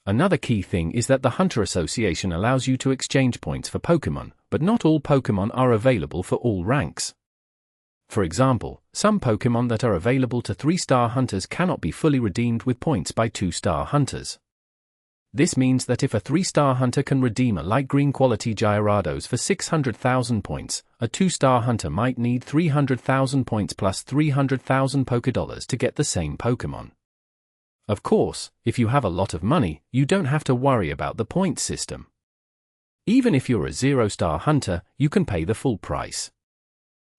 Another key thing is that the Hunter Association allows you to exchange points for Pokémon, but not all Pokémon are available for all ranks. For example, some Pokémon that are available to 3-star hunters cannot be fully redeemed with points by 2-star hunters. This means that if a 3-star hunter can redeem a light green quality Gyarados for 600,000 points, a 2-star hunter might need 300,000 points plus 300,000 Pokédollars to get the same Pokémon. Of course, if you have a lot of money, you don't have to worry about the points system. Even if you're a 0-star hunter, you can pay the full price.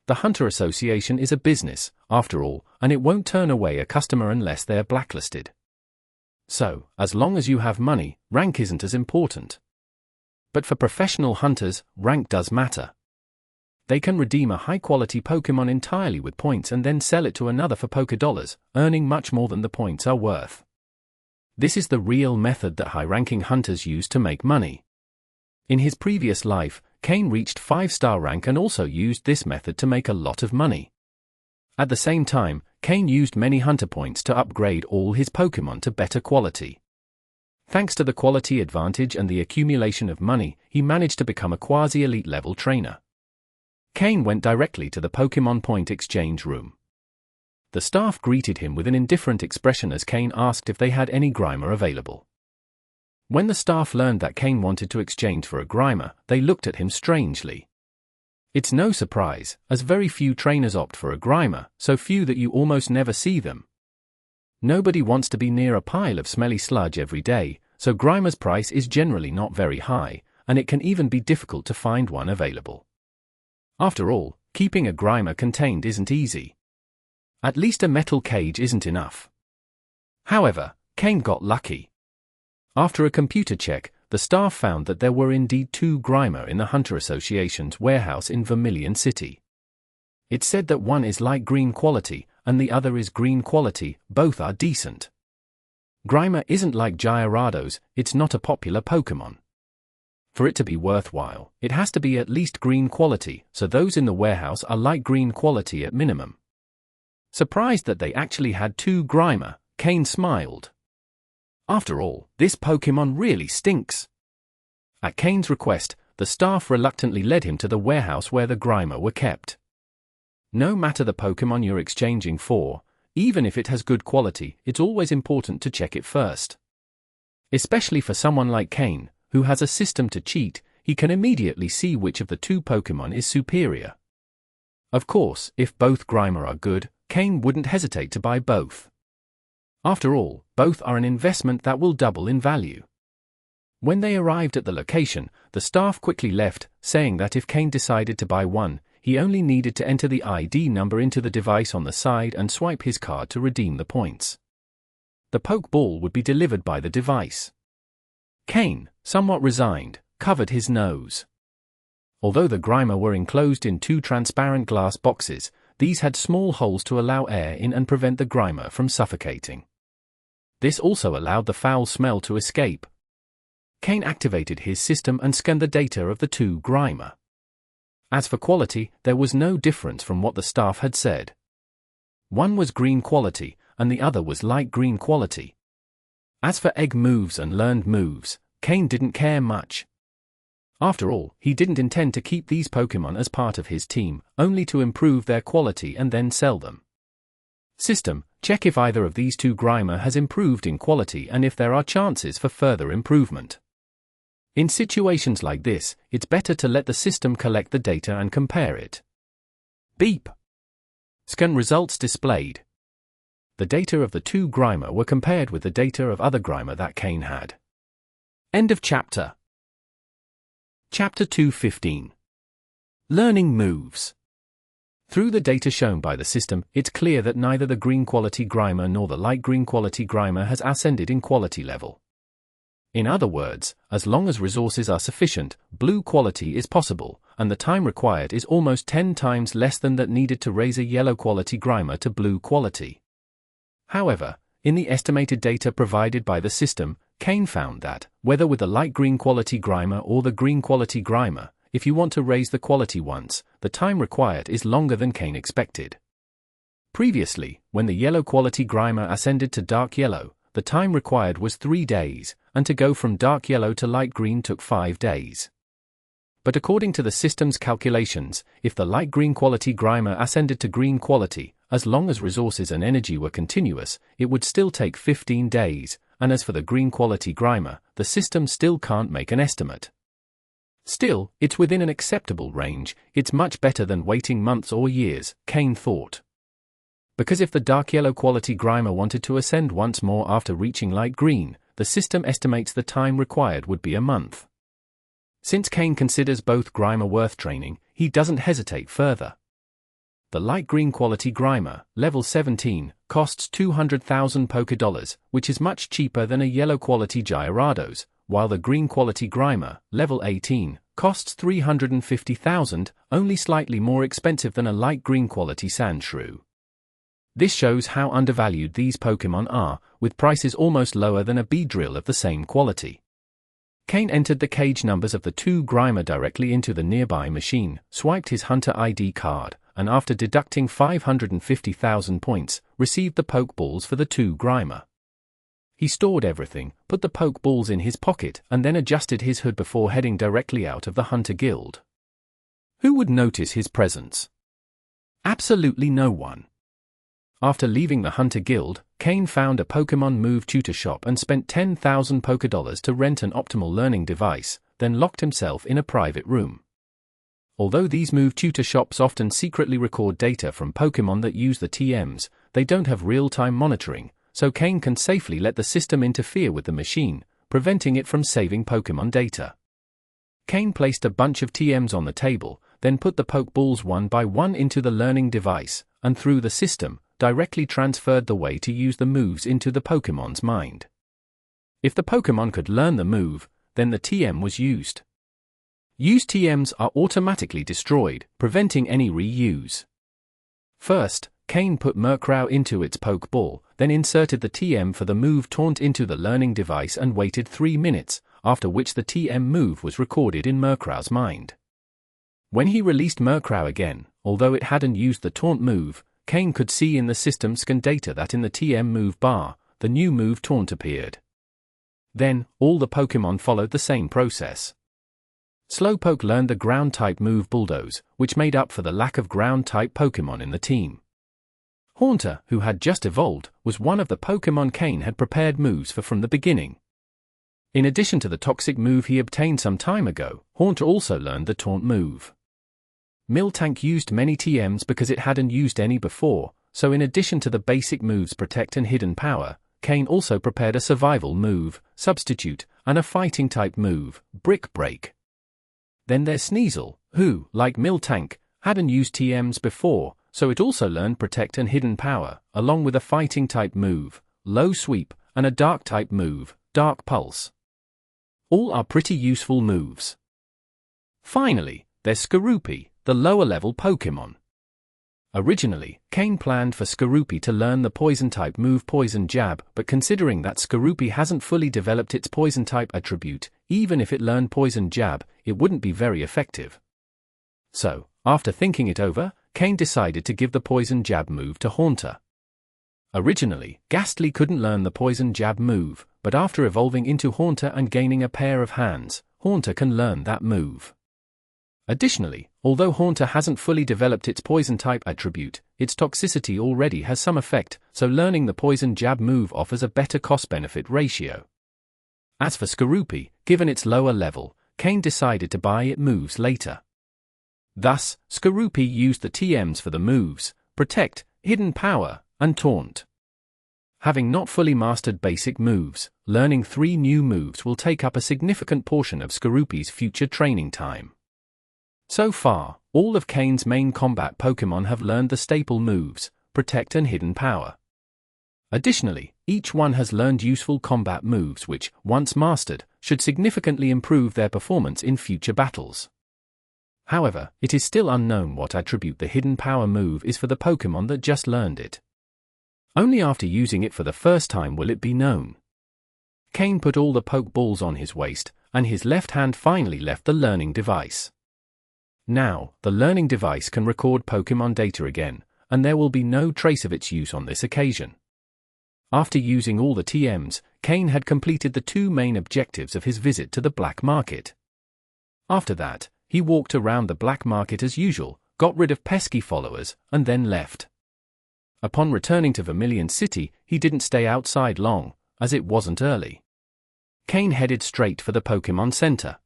The Hunter Association is a business, after all, and it won't turn away a customer unless they're blacklisted. So, as long as you have money, rank isn't as important. But for professional hunters, rank does matter. They can redeem a high-quality Pokémon entirely with points and then sell it to another for Pokédollars, earning much more than the points are worth. This is the real method that high-ranking hunters use to make money. In his previous life, Cain reached 5-star rank and also used this method to make a lot of money. At the same time, Cain used many hunter points to upgrade all his Pokémon to better quality. Thanks to the quality advantage and the accumulation of money, he managed to become a quasi-elite level trainer. Cain went directly to the Pokémon point exchange room. The staff greeted him with an indifferent expression as Cain asked if they had any Grimer available. When the staff learned that Cain wanted to exchange for a Grimer, they looked at him strangely. It's no surprise, as very few trainers opt for a Grimer, so few that you almost never see them. Nobody wants to be near a pile of smelly sludge every day, so Grimer's price is generally not very high, and it can even be difficult to find one available. After all, keeping a Grimer contained isn't easy. At least a metal cage isn't enough. However, Cain got lucky. After a computer check, the staff found that there were indeed 2 Grimer in the Hunter Association's warehouse in Vermilion City. It said that one is light green quality, and the other is green quality. Both are decent. Grimer isn't like Gyarados, it's not a popular Pokémon. For it to be worthwhile, it has to be at least green quality, so those in the warehouse are light green quality at minimum. Surprised that they actually had 2 Grimer, Cain smiled. After all, this Pokémon really stinks. At Cain's request, the staff reluctantly led him to the warehouse where the Grimer were kept. No matter the Pokémon you're exchanging for, even if it has good quality, it's always important to check it first. Especially for someone like Cain, who has a system to cheat, he can immediately see which of the 2 Pokémon is superior. Of course, if both Grimer are good, Cain wouldn't hesitate to buy both. After all, both are an investment that will double in value. When they arrived at the location, the staff quickly left, saying that if Cain decided to buy one, he only needed to enter the ID number into the device on the side and swipe his card to redeem the points. The Pokeball would be delivered by the device. Cain, somewhat resigned, covered his nose. Although the Grimer were enclosed in 2 transparent glass boxes, these had small holes to allow air in and prevent the Grimer from suffocating. This also allowed the foul smell to escape. Cain activated his system and scanned the data of the 2 Grimer. As for quality, there was no difference from what the staff had said. One was green quality, and the other was light green quality. As for egg moves and learned moves, Cain didn't care much. After all, he didn't intend to keep these Pokémon as part of his team, only to improve their quality and then sell them. System, check if either of these 2 Grimer has improved in quality and if there are chances for further improvement. In situations like this, it's better to let the system collect the data and compare it. Beep. Scan results displayed. The data of the 2 Grimer were compared with the data of other Grimer that Cain had. End of chapter. Chapter 2:15. Learning moves. Through the data shown by the system, it's clear that neither the green quality Grimer nor the light green quality Grimer has ascended in quality level. In other words, as long as resources are sufficient, blue quality is possible, and the time required is almost 10 times less than that needed to raise a yellow quality Grimer to blue quality. However, in the estimated data provided by the system, Cain found that, whether with the light green quality Grimer or the green quality Grimer, if you want to raise the quality once, the time required is longer than Cain expected. Previously, when the yellow quality Grimer ascended to dark yellow, the time required was 3 days, and to go from dark yellow to light green took 5 days. But according to the system's calculations, if the light green quality Grimer ascended to green quality, as long as resources and energy were continuous, it would still take 15 days, and as for the green quality Grimer, the system still can't make an estimate. Still, it's within an acceptable range. It's much better than waiting months or years, Cain thought. Because if the dark yellow quality Grimer wanted to ascend once more after reaching light green, the system estimates the time required would be a month. Since Cain considers both Grimer worth training, he doesn't hesitate further. The light green quality Grimer, level 17, costs 200,000 Pokédollars, which is much cheaper than a yellow quality Gyarados, while the green quality Grimer, level 18, costs 350,000, only slightly more expensive than a light green quality Sandshrew. This shows how undervalued these Pokémon are, with prices almost lower than a Beedrill of the same quality. Cain entered the cage numbers of the 2 Grimer directly into the nearby machine, swiped his Hunter ID card, and after deducting 550,000 points, received the Pokeballs for the 2 Grimer. He stored everything, put the Pokeballs in his pocket, and then adjusted his hood before heading directly out of the Hunter Guild. Who would notice his presence? Absolutely no one. After leaving the Hunter Guild, Cain found a Pokémon Move tutor shop and spent 10,000 Pokédollars to rent an optimal learning device, then locked himself in a private room. Although these Move tutor shops often secretly record data from Pokémon that use the TMs, they don't have real-time monitoring, so Cain can safely let the system interfere with the machine, preventing it from saving Pokémon data. Cain placed a bunch of TMs on the table, then put the Pokeballs one by one into the learning device, and through the system, directly transferred the way to use the moves into the Pokémon's mind. If the Pokémon could learn the move, then the TM was used. Used TMs are automatically destroyed, preventing any reuse. First, Cain put Murkrow into its Pokeball, then inserted the TM for the move Taunt into the learning device and waited 3 minutes, after which the TM move was recorded in Murkrow's mind. When he released Murkrow again, although it hadn't used the Taunt move, Cain could see in the system scan data that in the TM move bar, the new move Taunt appeared. Then, all the Pokémon followed the same process. Slowpoke learned the Ground-type move Bulldoze, which made up for the lack of Ground-type Pokémon in the team. Haunter, who had just evolved, was one of the Pokémon Cain had prepared moves for from the beginning. In addition to the Toxic move he obtained some time ago, Haunter also learned the Taunt move. Miltank used many TMs because it hadn't used any before, so in addition to the basic moves Protect and Hidden Power, Cain also prepared a Survival move, Substitute, and a Fighting-type move, Brick Break. Then there's Sneasel, who, like Miltank, hadn't used TMs before, so it also learned Protect and Hidden Power, along with a Fighting-type move, Low Sweep, and a Dark-type move, Dark Pulse. All are pretty useful moves. Finally, there's Skorupi, the lower-level Pokémon. Originally, Cain planned for Skorupi to learn the Poison-type move Poison Jab, but considering that Skorupi hasn't fully developed its Poison-type attribute, even if it learned Poison Jab, it wouldn't be very effective. So, after thinking it over, Cain decided to give the Poison Jab move to Haunter. Originally, Gastly couldn't learn the Poison Jab move, but after evolving into Haunter and gaining a pair of hands, Haunter can learn that move. Additionally, although Haunter hasn't fully developed its Poison-type attribute, its toxicity already has some effect, so learning the Poison Jab move offers a better cost-benefit ratio. As for Skorupi, given its lower level, Cain decided to buy it moves later. Thus, Skorupi used the TMs for the moves, Protect, Hidden Power, and Taunt. Having not fully mastered basic moves, learning 3 new moves will take up a significant portion of Skorupi's future training time. So far, all of Cain's main combat Pokémon have learned the staple moves, Protect and Hidden Power. Additionally, each one has learned useful combat moves which, once mastered, should significantly improve their performance in future battles. However, it is still unknown what attribute the Hidden Power move is for the Pokémon that just learned it. Only after using it for the first time will it be known. Cain put all the Pokeballs on his waist, and his left hand finally left the learning device. Now, the learning device can record Pokémon data again, and there will be no trace of its use on this occasion. After using all the TMs, Cain had completed the 2 main objectives of his visit to the black market. After that, he walked around the black market as usual, got rid of pesky followers, and then left. Upon returning to Vermilion City, he didn't stay outside long, as it wasn't early. Cain headed straight for the Pokémon Center.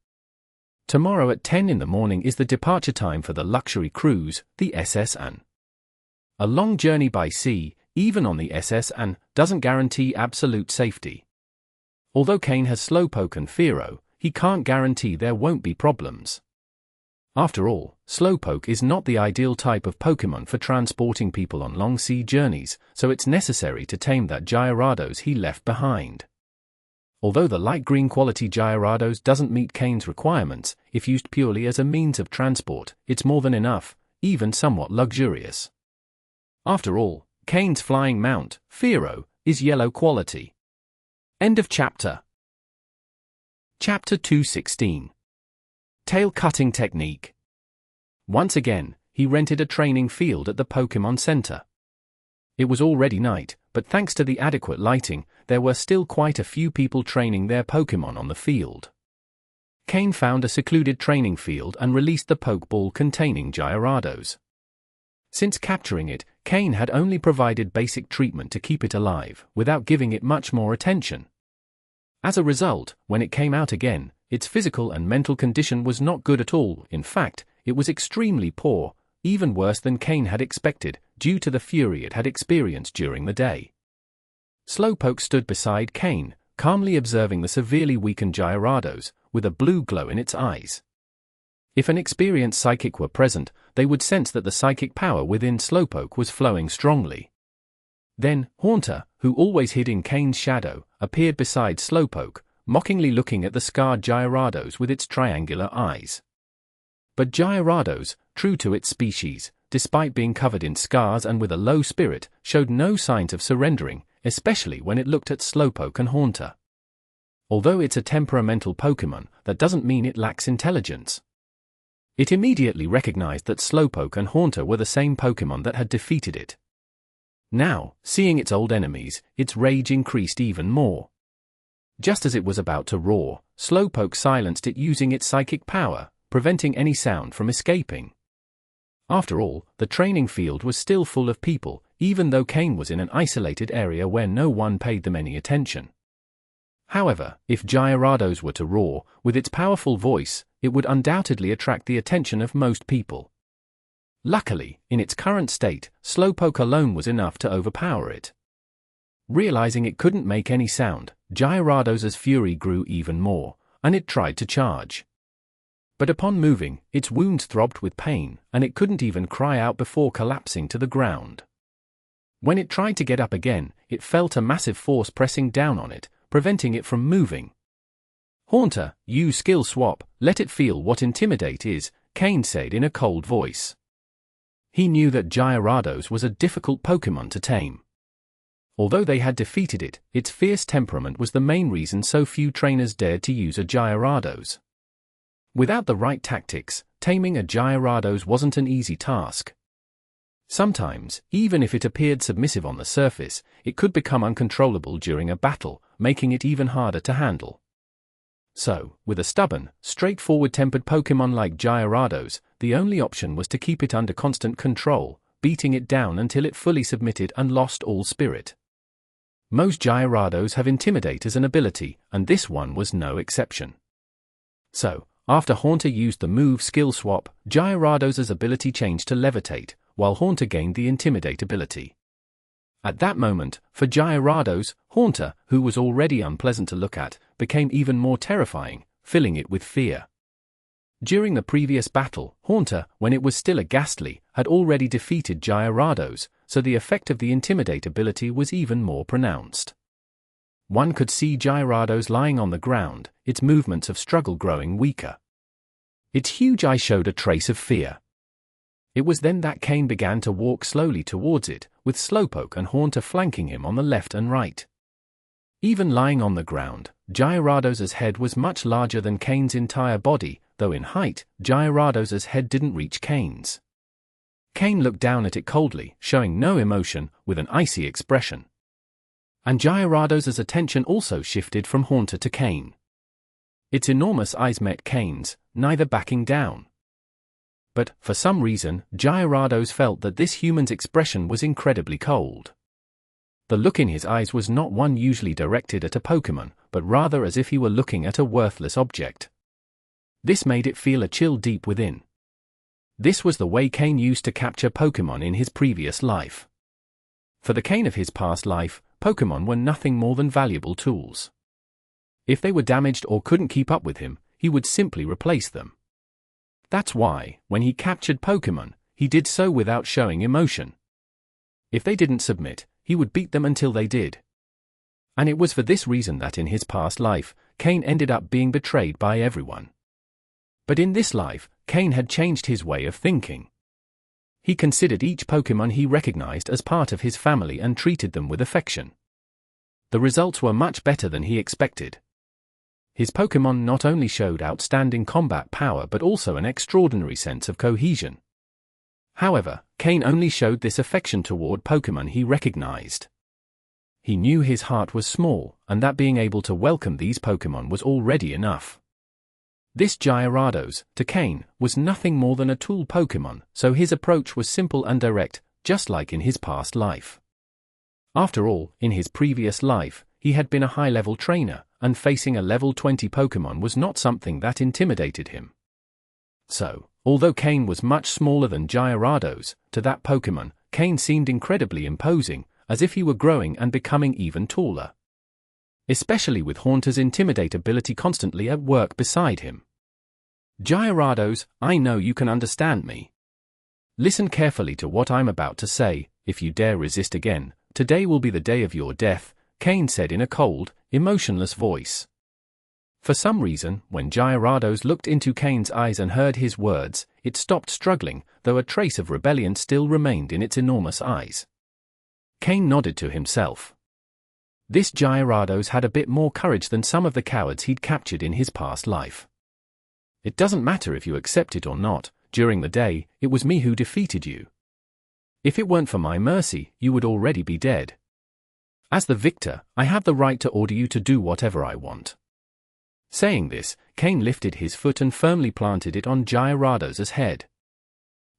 Tomorrow at 10 in the morning is the departure time for the luxury cruise, the SS Anne. A long journey by sea, even on the SS Anne, doesn't guarantee absolute safety. Although Cain has Slowpoke and Fearow, he can't guarantee there won't be problems. After all, Slowpoke is not the ideal type of Pokémon for transporting people on long sea journeys, so it's necessary to tame that Gyarados he left behind. Although the light green quality Gyarados doesn't meet Cain's requirements, if used purely as a means of transport, it's more than enough, even somewhat luxurious. After all, Cain's flying mount, Fearow, is yellow quality. End of chapter. Chapter 216. Tail Cutting Technique. Once again, he rented a training field at the Pokémon Center. It was already night, but thanks to the adequate lighting, there were still quite a few people training their Pokémon on the field. Cain found a secluded training field and released the Pokeball containing Gyarados. Since capturing it, Cain had only provided basic treatment to keep it alive, without giving it much more attention. As a result, when it came out again, its physical and mental condition was not good at all. In fact, it was extremely poor, even worse than Cain had expected, due to the fury it had experienced during the day. Slowpoke stood beside Cain, calmly observing the severely weakened Gyarados, with a blue glow in its eyes. If an experienced psychic were present, they would sense that the psychic power within Slowpoke was flowing strongly. Then, Haunter, who always hid in Cain's shadow, appeared beside Slowpoke, mockingly looking at the scarred Gyarados with its triangular eyes. But Gyarados, true to its species, despite being covered in scars and with a low spirit, showed no signs of surrendering, especially when it looked at Slowpoke and Haunter. Although it's a temperamental Pokémon, that doesn't mean it lacks intelligence. It immediately recognized that Slowpoke and Haunter were the same Pokémon that had defeated it. Now, seeing its old enemies, its rage increased even more. Just as it was about to roar, Slowpoke silenced it using its psychic power, preventing any sound from escaping. After all, the training field was still full of people, even though Cain was in an isolated area where no one paid them any attention. However, if Gyarados were to roar, with its powerful voice, it would undoubtedly attract the attention of most people. Luckily, in its current state, Slowpoke alone was enough to overpower it. Realizing it couldn't make any sound, Gyarados' fury grew even more, and it tried to charge. But upon moving, its wounds throbbed with pain, and it couldn't even cry out before collapsing to the ground. When it tried to get up again, it felt a massive force pressing down on it, preventing it from moving. Haunter, use Skill Swap, let it feel what Intimidate is, Cain said in a cold voice. He knew that Gyarados was a difficult Pokémon to tame. Although they had defeated it, its fierce temperament was the main reason so few trainers dared to use a Gyarados. Without the right tactics, taming a Gyarados wasn't an easy task. Sometimes, even if it appeared submissive on the surface, it could become uncontrollable during a battle, making it even harder to handle. So, with a stubborn, straightforward-tempered Pokémon like Gyarados, the only option was to keep it under constant control, beating it down until it fully submitted and lost all spirit. Most Gyarados have Intimidate as an ability, and this one was no exception. So, after Haunter used the move Skill Swap, Gyarados' ability changed to Levitate, while Haunter gained the Intimidate ability. At that moment, for Gyarados, Haunter, who was already unpleasant to look at, became even more terrifying, filling it with fear. During the previous battle, Haunter, when it was still a Gastly, had already defeated Gyarados, so the effect of the Intimidate ability was even more pronounced. One could see Gyarados lying on the ground, its movements of struggle growing weaker. Its huge eye showed a trace of fear. It was then that Cain began to walk slowly towards it, with Slowpoke and Haunter flanking him on the left and right. Even lying on the ground, Gyarados' head was much larger than Cain's entire body, though in height, Gyarados' head didn't reach Cain's. Cain looked down at it coldly, showing no emotion, with an icy expression. And Gyarados' attention also shifted from Haunter to Cain. Its enormous eyes met Cain's, neither backing down. But, for some reason, Gyarados felt that this human's expression was incredibly cold. The look in his eyes was not one usually directed at a Pokémon, but rather as if he were looking at a worthless object. This made it feel a chill deep within. This was the way Cain used to capture Pokémon in his previous life. For the Cain of his past life, Pokémon were nothing more than valuable tools. If they were damaged or couldn't keep up with him, he would simply replace them. That's why, when he captured Pokémon, he did so without showing emotion. If they didn't submit, he would beat them until they did. And it was for this reason that in his past life, Cain ended up being betrayed by everyone. But in this life, Cain had changed his way of thinking. He considered each Pokémon he recognized as part of his family and treated them with affection. The results were much better than he expected. His Pokémon not only showed outstanding combat power but also an extraordinary sense of cohesion. However, Cain only showed this affection toward Pokémon he recognized. He knew his heart was small, and that being able to welcome these Pokémon was already enough. This Gyarados, to Cain, was nothing more than a tool Pokémon, so his approach was simple and direct, just like in his past life. After all, in his previous life, he had been a high-level trainer, and facing a level 20 Pokémon was not something that intimidated him. So, although Cain was much smaller than Gyarados, to that Pokémon, Cain seemed incredibly imposing, as if he were growing and becoming even taller. especially with Haunter's Intimidate ability constantly at work beside him. Gyarados, I know you can understand me. Listen carefully to what I'm about to say. If you dare resist again, today will be the day of your death, Cain said in a cold, emotionless voice. For some reason, when Gyarados looked into Cain's eyes and heard his words, it stopped struggling, though a trace of rebellion still remained in its enormous eyes. Cain nodded to himself. This Gyarados had a bit more courage than some of the cowards he'd captured in his past life. It doesn't matter if you accept it or not, during the day, it was me who defeated you. If it weren't for my mercy, you would already be dead. As the victor, I have the right to order you to do whatever I want. Saying this, Cain lifted his foot and firmly planted it on Gyarados' head.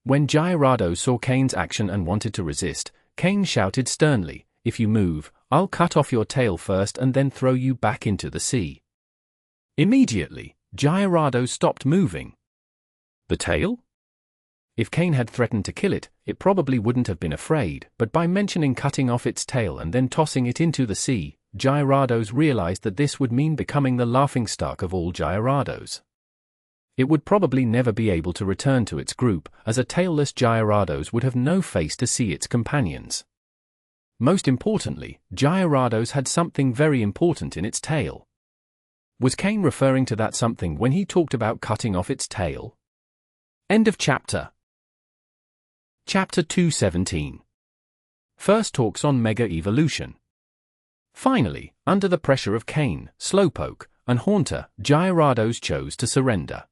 When Gyarados saw Cain's action and wanted to resist, Cain shouted sternly, "If you move, I'll cut off your tail first and then throw you back into the sea." Immediately, Gyarados stopped moving. The tail? If Cain had threatened to kill it, it probably wouldn't have been afraid, but by mentioning cutting off its tail and then tossing it into the sea, Gyarados realized that this would mean becoming the laughingstock of all Gyarados. It would probably never be able to return to its group, as a tailless Gyarados would have no face to see its companions. Most importantly, Gyarados had something very important in its tail. Was Cain referring to that something when he talked about cutting off its tail? End of chapter. Chapter 217. First talks on Mega Evolution. Finally, under the pressure of Cain, Slowpoke, and Haunter, Gyarados chose to surrender.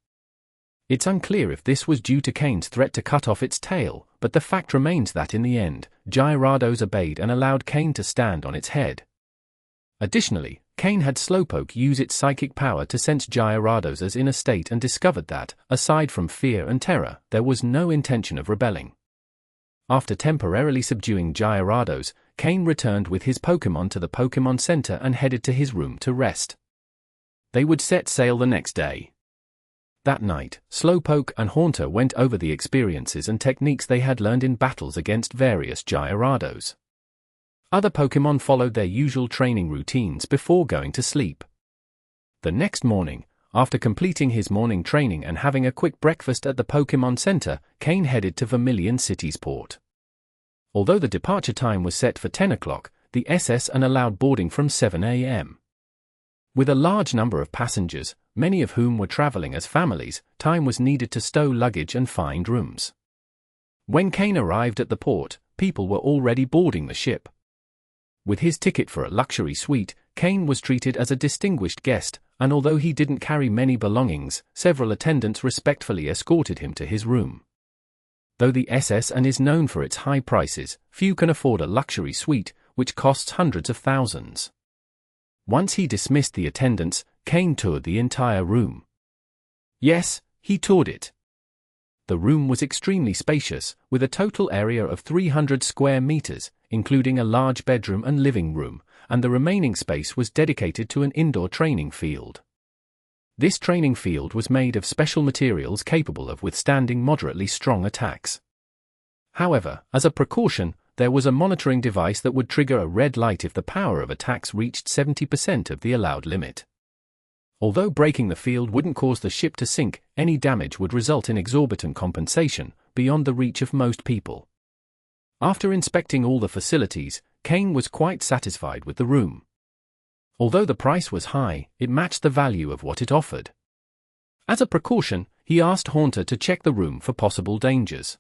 It's unclear if this was due to Cain's threat to cut off its tail, but the fact remains that in the end, Gyarados obeyed and allowed Cain to stand on its head. Additionally, Cain had Slowpoke use its psychic power to sense Gyarados' inner state and discovered that, aside from fear and terror, there was no intention of rebelling. After temporarily subduing Gyarados, Cain returned with his Pokémon to the Pokémon Center and headed to his room to rest. They would set sail the next day. That night, Slowpoke and Haunter went over the experiences and techniques they had learned in battles against various Gyarados. Other Pokémon followed their usual training routines before going to sleep. The next morning, after completing his morning training and having a quick breakfast at the Pokémon Center, Cain headed to Vermilion City's port. Although the departure time was set for 10 o'clock, the SS allowed boarding from 7 a.m. With a large number of passengers, many of whom were traveling as families, time was needed to stow luggage and find rooms. When Cain arrived at the port, people were already boarding the ship. With his ticket for a luxury suite, Cain was treated as a distinguished guest, and although he didn't carry many belongings, several attendants respectfully escorted him to his room. Though the SS is known for its high prices, few can afford a luxury suite, which costs hundreds of thousands. Once he dismissed the attendants, Cain toured the entire room. Yes, he toured it. The room was extremely spacious, with a total area of 300 square meters, including a large bedroom and living room, and the remaining space was dedicated to an indoor training field. This training field was made of special materials capable of withstanding moderately strong attacks. However, as a precaution, there was a monitoring device that would trigger a red light if the power of attacks reached 70% of the allowed limit. Although breaking the field wouldn't cause the ship to sink, any damage would result in exorbitant compensation, beyond the reach of most people. After inspecting all the facilities, Cain was quite satisfied with the room. Although the price was high, it matched the value of what it offered. As a precaution, he asked Haunter to check the room for possible dangers.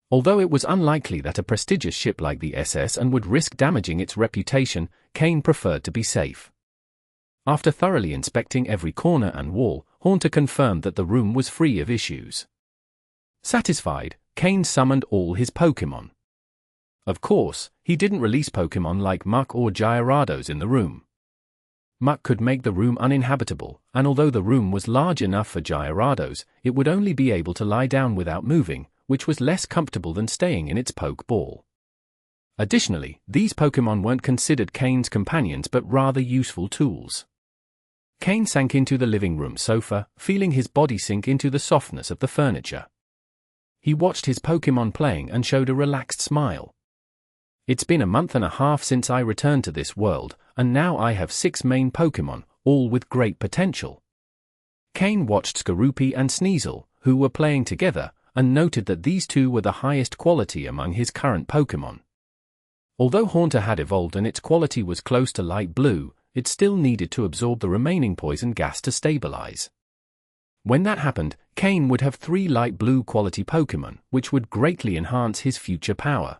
Although it was unlikely that a prestigious ship like the SS would risk damaging its reputation, Cain preferred to be safe. After thoroughly inspecting every corner and wall, Haunter confirmed that the room was free of issues. Satisfied, Cain summoned all his Pokémon. Of course, he didn't release Pokémon like Muk or Gyarados in the room. Muk could make the room uninhabitable, and although the room was large enough for Gyarados, it would only be able to lie down without moving, which was less comfortable than staying in its Pokeball. Additionally, these Pokémon weren't considered Cain's companions but rather useful tools. Cain sank into the living room sofa, feeling his body sink into the softness of the furniture. He watched his Pokémon playing and showed a relaxed smile. It's been a month and a half since I returned to this world, and now I have 6 main Pokémon, all with great potential. Cain watched Skorupi and Sneasel, who were playing together, and noted that these two were the highest quality among his current Pokémon. Although Haunter had evolved and its quality was close to light blue, it still needed to absorb the remaining poison gas to stabilize. When that happened, Cain would have 3 light blue quality Pokémon, which would greatly enhance his future power.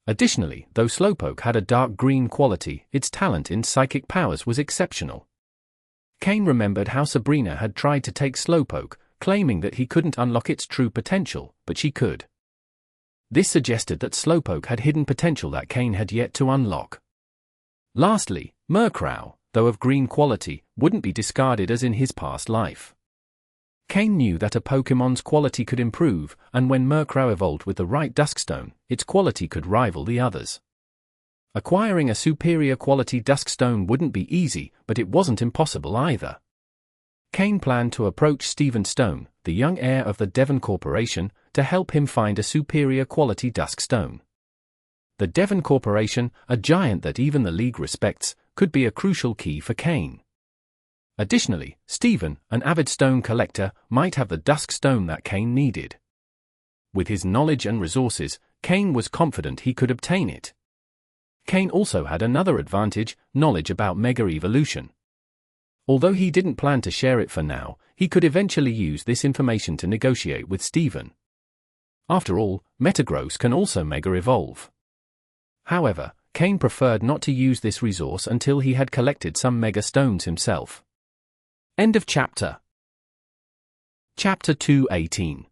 Additionally, though Slowpoke had a dark green quality, its talent in psychic powers was exceptional. Cain remembered how Sabrina had tried to take Slowpoke, claiming that he couldn't unlock its true potential, but she could. This suggested that Slowpoke had hidden potential that Cain had yet to unlock. Lastly, Murkrow, though of green quality, wouldn't be discarded as in his past life. Cain knew that a Pokémon's quality could improve, and when Murkrow evolved with the right Duskstone, its quality could rival the others. Acquiring a superior quality Duskstone wouldn't be easy, but it wasn't impossible either. Cain planned to approach Stephen Stone, the young heir of the Devon Corporation, to help him find a superior quality Duskstone. The Devon Corporation, a giant that even the League respects, could be a crucial key for Cain. Additionally, Stephen, an avid stone collector, might have the Duskstone that Cain needed. With his knowledge and resources, Cain was confident he could obtain it. Cain also had another advantage, knowledge about Mega Evolution. Although he didn't plan to share it for now, he could eventually use this information to negotiate with Stephen. After all, Metagross can also Mega Evolve. However, Cain preferred not to use this resource until he had collected some Mega Stones himself. End of chapter. Chapter 2:18.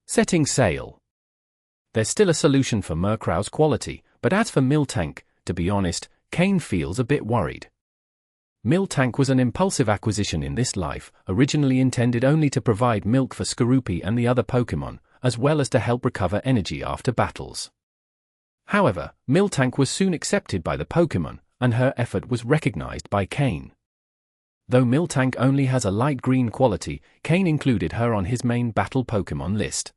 Setting Sail. There's still a solution for Murkrow's quality, but as for Miltank, to be honest, Cain feels a bit worried. Miltank was an impulsive acquisition in this life, originally intended only to provide milk for Skorupi and the other Pokémon, as well as to help recover energy after battles. However, Miltank was soon accepted by the Pokémon, and her effort was recognized by Cain. Though Miltank only has a light green quality, Cain included her on his main battle Pokémon list.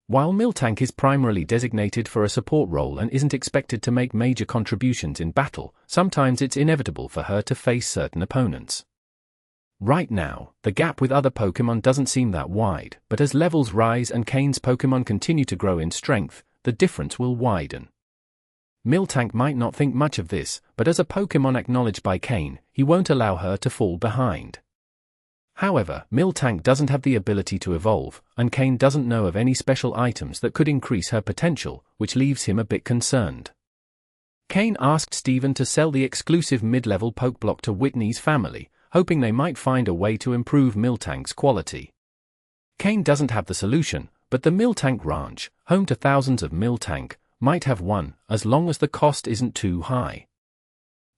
While Miltank is primarily designated for a support role and isn't expected to make major contributions in battle, sometimes it's inevitable for her to face certain opponents. Right now, the gap with other Pokémon doesn't seem that wide, but as levels rise and Cain's Pokémon continue to grow in strength, the difference will widen. Miltank might not think much of this, but as a Pokémon acknowledged by Cain, he won't allow her to fall behind. However, Miltank doesn't have the ability to evolve, and Cain doesn't know of any special items that could increase her potential, which leaves him a bit concerned. Cain asked Stephen to sell the exclusive mid-level Pokeblock to Whitney's family, hoping they might find a way to improve Miltank's quality. Cain doesn't have the solution, but the Miltank Ranch, home to thousands of Miltank, might have one, as long as the cost isn't too high.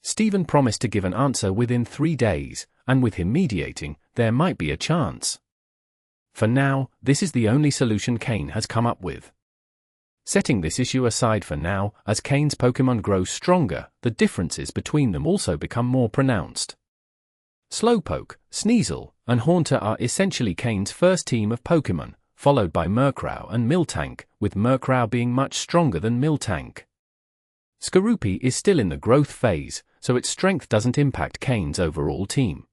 Stephen promised to give an answer within 3 days, and with him mediating, there might be a chance. For now, this is the only solution Cain has come up with. Setting this issue aside for now, as Cain's Pokémon grow stronger, the differences between them also become more pronounced. Slowpoke, Sneasel, and Haunter are essentially Cain's first team of Pokémon, followed by Murkrow and Miltank, with Murkrow being much stronger than Miltank. Skorupi is still in the growth phase, so its strength doesn't impact Cain's overall team.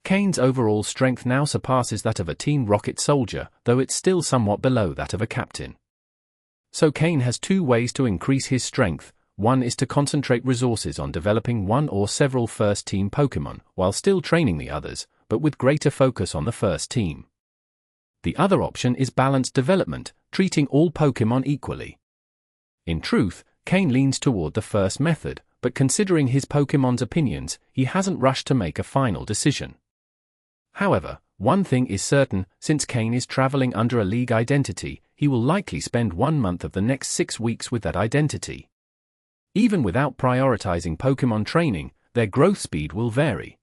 Cain's overall strength now surpasses that of a Team Rocket soldier, though it's still somewhat below that of a captain. So Cain has 2 ways to increase his strength. One is to concentrate resources on developing one or several first-team Pokémon, while still training the others, but with greater focus on the first team. The other option is balanced development, treating all Pokémon equally. In truth, Cain leans toward the first method, but considering his Pokémon's opinions, he hasn't rushed to make a final decision. However, one thing is certain, since Cain is traveling under a League identity, he will likely spend 1 month of the next 6 weeks with that identity. Even without prioritizing Pokémon training, their growth speed will vary.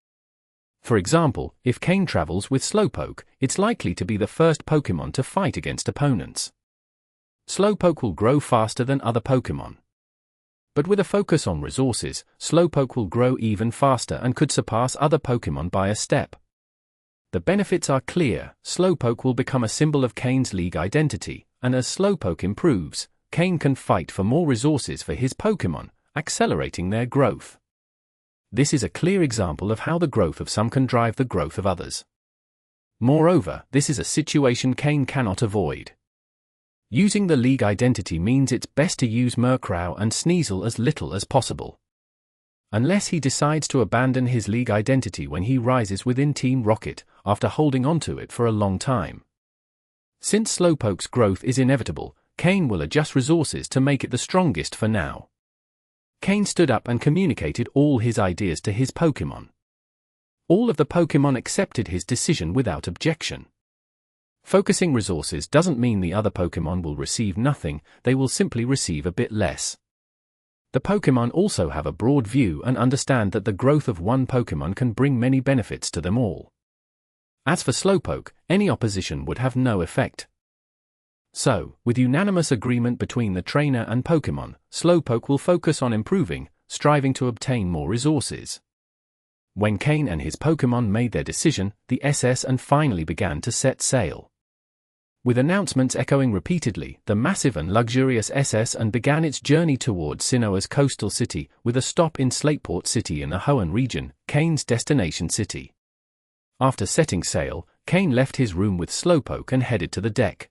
For example, if Cain travels with Slowpoke, it's likely to be the first Pokémon to fight against opponents. Slowpoke will grow faster than other Pokémon. But with a focus on resources, Slowpoke will grow even faster and could surpass other Pokémon by a step. The benefits are clear. Slowpoke will become a symbol of Cain's League identity, and as Slowpoke improves, Cain can fight for more resources for his Pokémon, accelerating their growth. this is a clear example of how the growth of some can drive the growth of others. Moreover, this is a situation Cain cannot avoid. Using the league identity means it's best to use Murkrow and Sneasel as little as possible. Unless he decides to abandon his league identity when he rises within Team Rocket after holding onto it for a long time. Since Slowpoke's growth is inevitable, Cain will adjust resources to make it the strongest for now. Cain stood up and communicated all his ideas to his Pokémon. All of the Pokémon accepted his decision without objection. Focusing resources doesn't mean the other Pokémon will receive nothing, they will simply receive a bit less. The Pokémon also have a broad view and understand that the growth of one Pokémon can bring many benefits to them all. As for Slowpoke, any opposition would have no effect. So, with unanimous agreement between the trainer and Pokémon, Slowpoke will focus on improving, striving to obtain more resources. When Cain and his Pokémon made their decision, the SS and finally began to set sail. With announcements echoing repeatedly, the massive and luxurious SS and began its journey towards Sinnoh's coastal city, with a stop in Slateport City in the Hoenn region, Cain's destination city. After setting sail, Cain left his room with Slowpoke and headed to the deck.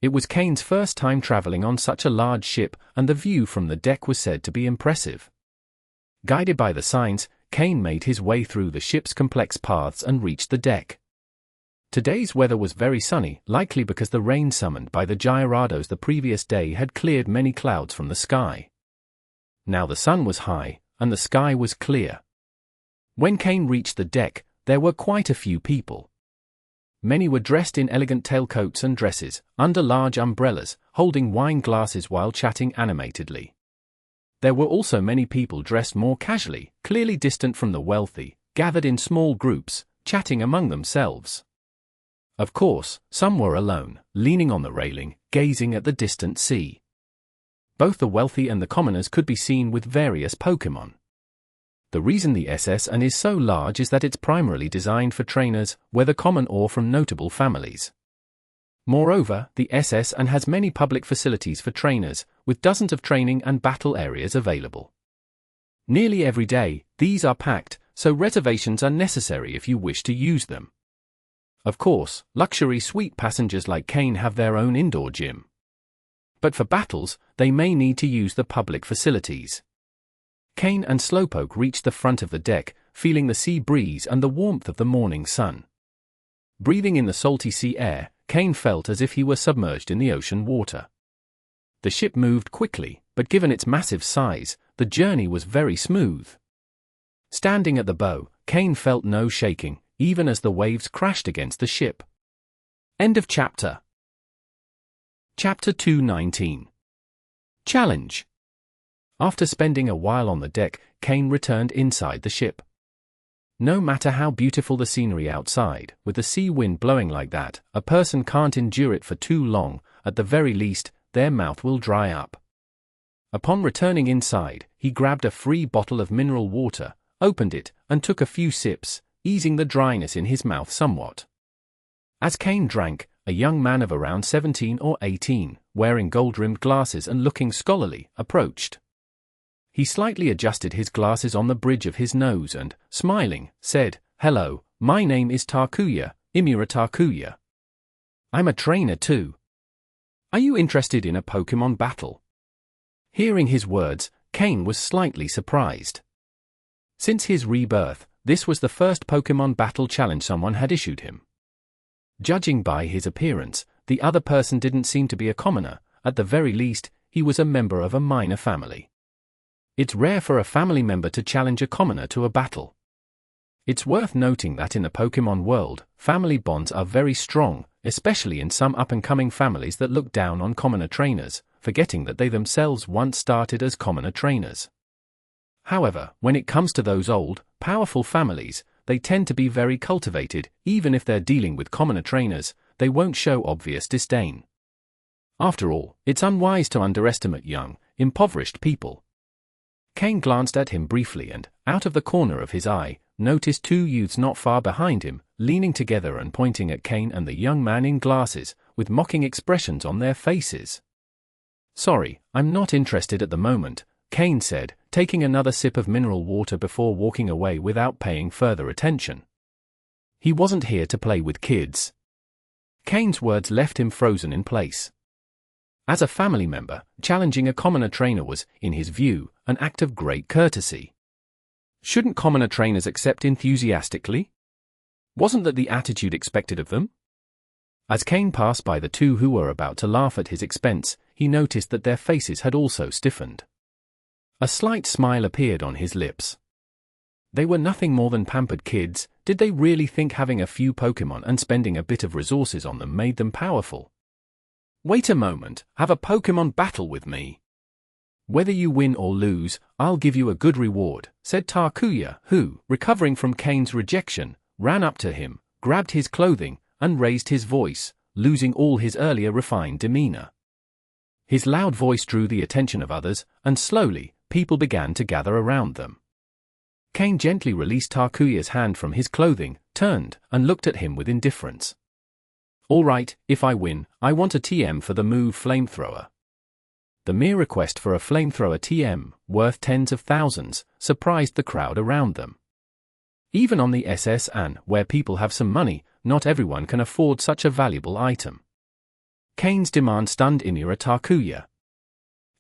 It was Cain's first time traveling on such a large ship, and the view from the deck was said to be impressive. Guided by the signs, Cain made his way through the ship's complex paths and reached the deck. Today's weather was very sunny, likely because the rain summoned by the Gyarados the previous day had cleared many clouds from the sky. Now the sun was high, and the sky was clear. When Cain reached the deck, there were quite a few people. Many were dressed in elegant tailcoats and dresses, under large umbrellas, holding wine glasses while chatting animatedly. There were also many people dressed more casually, clearly distant from the wealthy, gathered in small groups, chatting among themselves. Of course, some were alone, leaning on the railing, gazing at the distant sea. Both the wealthy and the commoners could be seen with various Pokémon. The reason the SS and is so large is that it's primarily designed for trainers, whether common or from notable families. Moreover, the SS and has many public facilities for trainers, with dozens of training and battle areas available. Nearly every day, these are packed, so reservations are necessary if you wish to use them. Of course, luxury suite passengers like Cain have their own indoor gym. But for battles, they may need to use the public facilities. Cain and Slowpoke reached the front of the deck, feeling the sea breeze and the warmth of the morning sun. Breathing in the salty sea air, Cain felt as if he were submerged in the ocean water. The ship moved quickly, but given its massive size, the journey was very smooth. Standing at the bow, Cain felt no shaking, even as the waves crashed against the ship. End of chapter. Chapter 219. Challenge. After spending a while on the deck, Cain returned inside the ship. No matter how beautiful the scenery outside, with the sea wind blowing like that, a person can't endure it for too long. At the very least, their mouth will dry up. Upon returning inside, he grabbed a free bottle of mineral water, opened it, and took a few sips, easing the dryness in his mouth somewhat. As Cain drank, a young man of around 17 or 18, wearing gold-rimmed glasses and looking scholarly, approached. He slightly adjusted his glasses on the bridge of his nose and, smiling, said, "Hello, my name is Takuya, Imura Takuya. I'm a trainer too. Are you interested in a Pokémon battle?" Hearing his words, Cain was slightly surprised. Since his rebirth, this was the first Pokémon battle challenge someone had issued him. Judging by his appearance, the other person didn't seem to be a commoner. At the very least, he was a member of a minor family. It's rare for a family member to challenge a commoner to a battle. It's worth noting that in the Pokémon world, family bonds are very strong, especially in some up-and-coming families that look down on commoner trainers, forgetting that they themselves once started as commoner trainers. However, when it comes to those old, powerful families, they tend to be very cultivated. Even if they're dealing with commoner trainers, they won't show obvious disdain. After all, it's unwise to underestimate young, impoverished people. Cain glanced at him briefly and, out of the corner of his eye, noticed two youths not far behind him, leaning together and pointing at Cain and the young man in glasses, with mocking expressions on their faces. "Sorry, I'm not interested at the moment," Cain said, taking another sip of mineral water before walking away without paying further attention. He wasn't here to play with kids. Cain's words left him frozen in place. As a family member, challenging a commoner trainer was, in his view, an act of great courtesy. Shouldn't commoner trainers accept enthusiastically? Wasn't that the attitude expected of them? As Cain passed by the two who were about to laugh at his expense, he noticed that their faces had also stiffened. A slight smile appeared on his lips. They were nothing more than pampered kids. Did they really think having a few Pokémon and spending a bit of resources on them made them powerful? Wait a moment, have a Pokémon battle with me. Whether you win or lose, I'll give you a good reward, said Takuya, who, recovering from Cain's rejection, ran up to him, grabbed his clothing, and raised his voice, losing all his earlier refined demeanor. His loud voice drew the attention of others, and slowly, people began to gather around them. Cain gently released Takuya's hand from his clothing, turned, and looked at him with indifference. All right, if I win, I want a TM for the move Flamethrower. The mere request for a Flamethrower TM, worth tens of thousands, surprised the crowd around them. Even on the SSN, where people have some money, not everyone can afford such a valuable item. Cain's demand stunned Imura Takuya.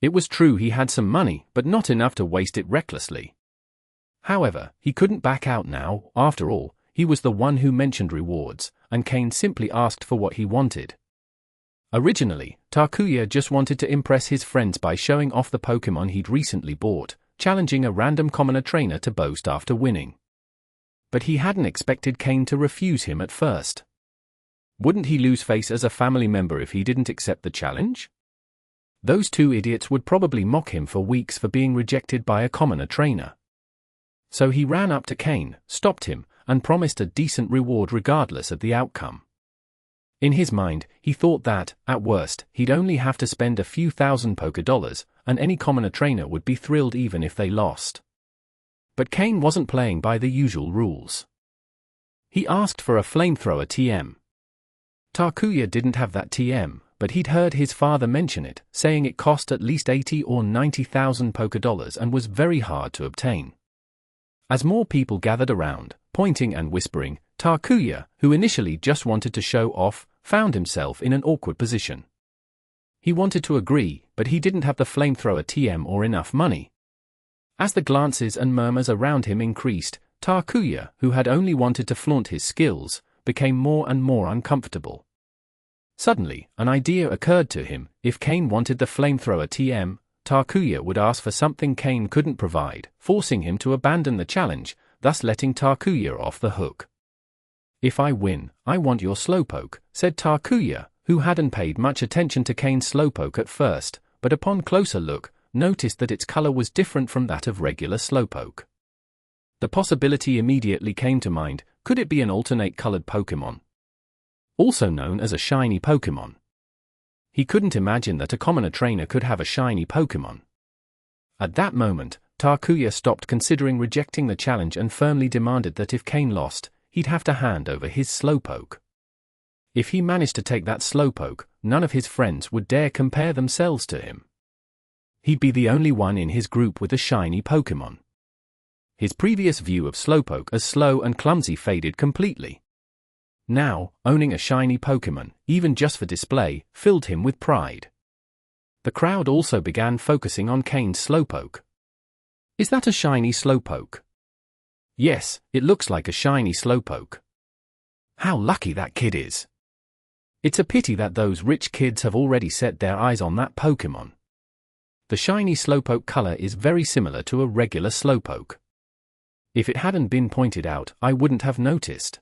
It was true he had some money, but not enough to waste it recklessly. However, he couldn't back out now. After all, he was the one who mentioned rewards, and Cain simply asked for what he wanted. Originally, Takuya just wanted to impress his friends by showing off the Pokémon he'd recently bought, challenging a random commoner trainer to boast after winning. But he hadn't expected Cain to refuse him at first. Wouldn't he lose face as a family member if he didn't accept the challenge? Those two idiots would probably mock him for weeks for being rejected by a commoner trainer. So he ran up to Cain, stopped him, and promised a decent reward regardless of the outcome. In his mind, he thought that, at worst, he'd only have to spend a few thousand Pokédollars, and any commoner trainer would be thrilled even if they lost. But Cain wasn't playing by the usual rules. He asked for a Flamethrower TM. Takuya didn't have that TM, but he'd heard his father mention it, saying it cost at least 80 or 90,000 Pokédollars and was very hard to obtain. As more people gathered around, pointing and whispering, Takuya, who initially just wanted to show off, found himself in an awkward position. He wanted to agree, but he didn't have the Flamethrower TM or enough money. As the glances and murmurs around him increased, Takuya, who had only wanted to flaunt his skills, became more and more uncomfortable. Suddenly, an idea occurred to him. If Cain wanted the Flamethrower TM, Takuya would ask for something Cain couldn't provide, forcing him to abandon the challenge, thus letting Takuya off the hook. If I win, I want your Slowpoke, said Takuya, who hadn't paid much attention to Cain's Slowpoke at first, but upon closer look, noticed that its color was different from that of regular Slowpoke. The possibility immediately came to mind, could it be an alternate-colored Pokémon? Also known as a shiny Pokémon. He couldn't imagine that a commoner trainer could have a shiny Pokémon. At that moment, Takuya stopped considering rejecting the challenge and firmly demanded that if Cain lost, he'd have to hand over his Slowpoke. If he managed to take that Slowpoke, none of his friends would dare compare themselves to him. He'd be the only one in his group with a shiny Pokémon. His previous view of Slowpoke as slow and clumsy faded completely. Now, owning a shiny Pokémon, even just for display, filled him with pride. The crowd also began focusing on Cain's Slowpoke. Is that a shiny Slowpoke? Yes, it looks like a shiny Slowpoke. How lucky that kid is. It's a pity that those rich kids have already set their eyes on that Pokémon. The shiny Slowpoke color is very similar to a regular Slowpoke. If it hadn't been pointed out, I wouldn't have noticed.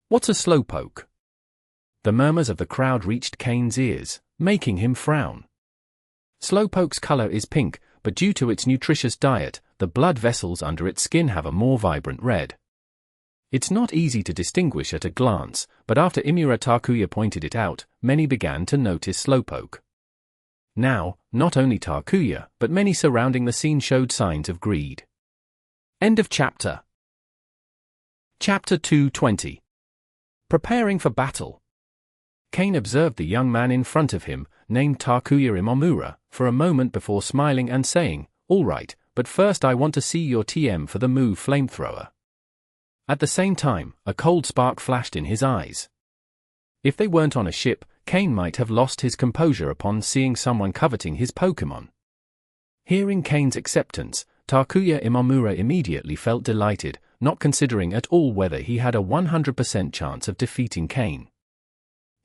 What's a Slowpoke? The murmurs of the crowd reached Cain's ears, making him frown. Slowpoke's color is pink, but due to its nutritious diet, the blood vessels under its skin have a more vibrant red. It's not easy to distinguish at a glance, but after Imura Takuya pointed it out, many began to notice Slowpoke. Now, not only Takuya, but many surrounding the scene showed signs of greed. End of chapter. Chapter 220. Preparing for battle. Cain observed the young man in front of him, named Takuya Imamura, for a moment before smiling and saying, "All right, but first I want to see your TM for the move Flamethrower. At the same time, a cold spark flashed in his eyes. If they weren't on a ship, Cain might have lost his composure upon seeing someone coveting his Pokémon. Hearing Cain's acceptance, Takuya Imamura immediately felt delighted, not considering at all whether he had a 100% chance of defeating Cain.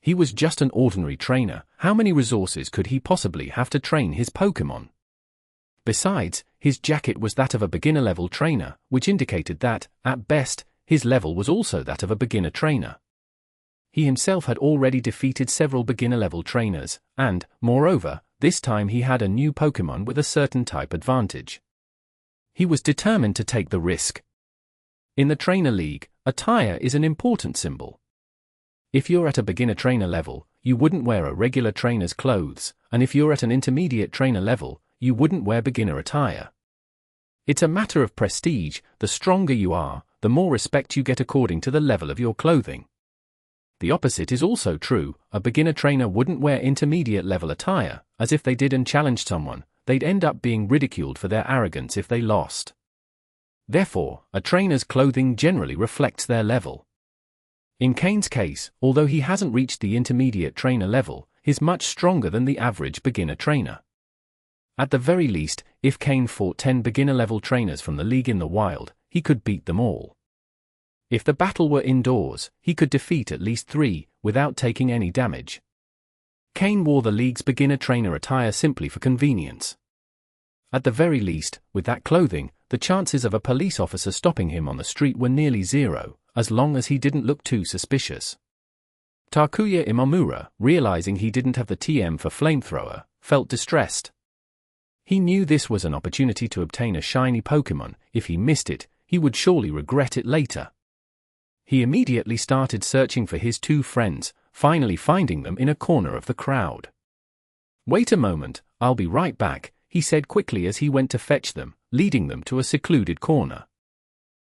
He was just an ordinary trainer. How many resources could he possibly have to train his Pokémon? Besides, his jacket was that of a beginner-level trainer, which indicated that, at best, his level was also that of a beginner trainer. He himself had already defeated several beginner-level trainers, and, moreover, this time he had a new Pokémon with a certain type advantage. He was determined to take the risk. In the Trainer League, attire is an important symbol. If you're at a beginner trainer level, you wouldn't wear a regular trainer's clothes, and if you're at an intermediate trainer level, you wouldn't wear beginner attire. It's a matter of prestige. The stronger you are, the more respect you get according to the level of your clothing. The opposite is also true. A beginner trainer wouldn't wear intermediate level attire, as if they did and challenged someone, they'd end up being ridiculed for their arrogance if they lost. Therefore, a trainer's clothing generally reflects their level. In Cain's case, although he hasn't reached the intermediate trainer level, he's much stronger than the average beginner trainer. At the very least, if Cain fought 10 beginner-level trainers from the league in the wild, he could beat them all. If the battle were indoors, he could defeat at least 3, without taking any damage. Cain wore the league's beginner trainer attire simply for convenience. At the very least, with that clothing, the chances of a police officer stopping him on the street were nearly zero, as long as he didn't look too suspicious. Takuya Imamura, realizing he didn't have the TM for Flamethrower, felt distressed. He knew this was an opportunity to obtain a shiny Pokémon. If he missed it, he would surely regret it later. He immediately started searching for his 2 friends, finally finding them in a corner of the crowd. "Wait a moment, I'll be right back," he said quickly as he went to fetch them, leading them to a secluded corner.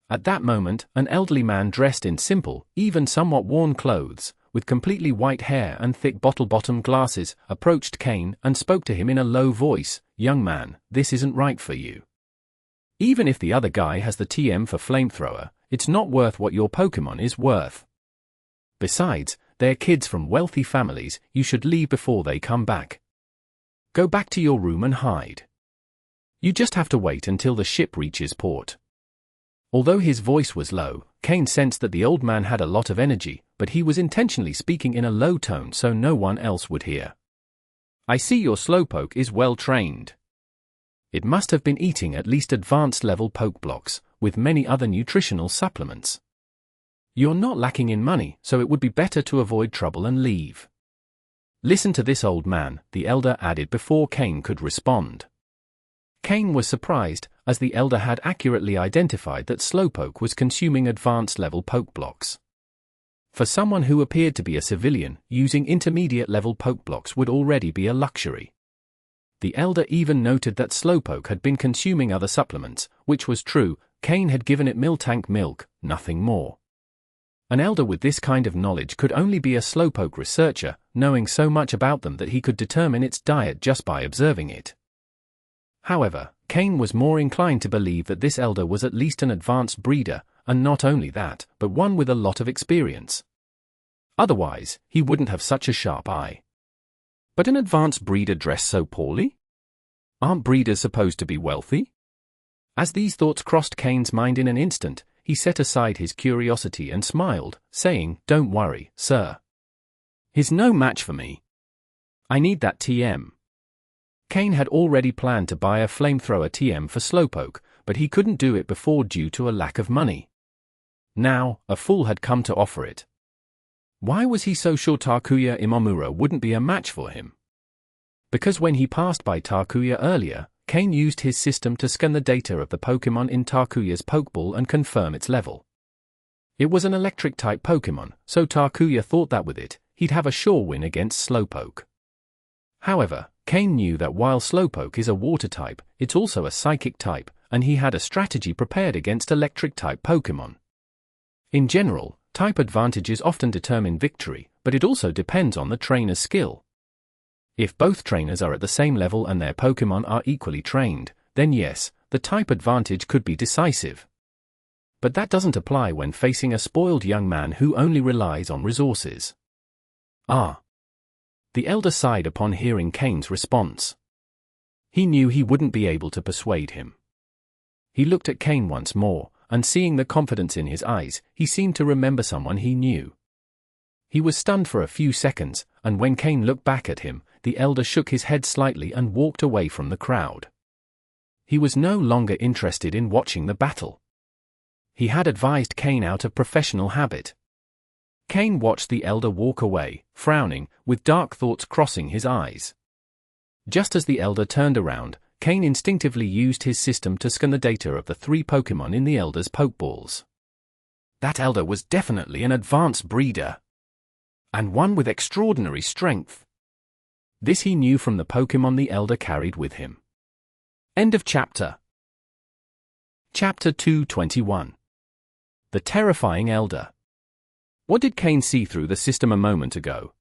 At that moment, an elderly man dressed in simple, even somewhat worn clothes, with completely white hair and thick bottle-bottom glasses, approached Cain and spoke to him in a low voice. "Young man, this isn't right for you. Even if the other guy has the TM for Flamethrower, it's not worth what your Pokémon is worth. Besides, they're kids from wealthy families. You should leave before they come back. Go back to your room and hide. You just have to wait until the ship reaches port." Although his voice was low, Cain sensed that the old man had a lot of energy, but he was intentionally speaking in a low tone so no one else would hear. "I see your Slowpoke is well trained. It must have been eating at least advanced level poke blocks, with many other nutritional supplements. You're not lacking in money, so it would be better to avoid trouble and leave. Listen to this old man," the elder added before Cain could respond. Cain was surprised, as the elder had accurately identified that Slowpoke was consuming advanced level poke blocks. For someone who appeared to be a civilian, using intermediate level poke blocks would already be a luxury. The elder even noted that Slowpoke had been consuming other supplements, which was true. Cain had given it Miltank milk, nothing more. An elder with this kind of knowledge could only be a Slowpoke researcher, knowing so much about them that he could determine its diet just by observing it. However, Cain was more inclined to believe that this elder was at least an advanced breeder, and not only that, but one with a lot of experience. Otherwise, he wouldn't have such a sharp eye. But an advanced breeder dressed so poorly? Aren't breeders supposed to be wealthy? As these thoughts crossed Cain's mind in an instant, he set aside his curiosity and smiled, saying, "Don't worry, sir. He's no match for me. I need that TM." Cain had already planned to buy a Flamethrower TM for Slowpoke, but he couldn't do it before due to a lack of money. Now, a fool had come to offer it. Why was he so sure Takuya Imamura wouldn't be a match for him? Because when he passed by Takuya earlier, Cain used his system to scan the data of the Pokémon in Takuya's Pokeball and confirm its level. It was an electric-type Pokémon, so Takuya thought that with it, he'd have a sure win against Slowpoke. However, Cain knew that while Slowpoke is a water type, it's also a psychic type, and he had a strategy prepared against electric-type Pokémon. In general, type advantages often determine victory, but it also depends on the trainer's skill. If both trainers are at the same level and their Pokémon are equally trained, then yes, the type advantage could be decisive. But that doesn't apply when facing a spoiled young man who only relies on resources. Ah. The elder sighed upon hearing Cain's response. He knew he wouldn't be able to persuade him. He looked at Cain once more, and seeing the confidence in his eyes, he seemed to remember someone he knew. He was stunned for a few seconds, and when Cain looked back at him, the elder shook his head slightly and walked away from the crowd. He was no longer interested in watching the battle. He had advised Cain out of professional habit. Cain watched the elder walk away, frowning, with dark thoughts crossing his eyes. Just as the elder turned around, Cain instinctively used his system to scan the data of the 3 Pokémon in the elder's Pokeballs. That elder was definitely an advanced breeder. And one with extraordinary strength. This he knew from the Pokémon the elder carried with him. End of chapter. Chapter 221. The Terrifying Elder. What did Cain see through the system a moment ago?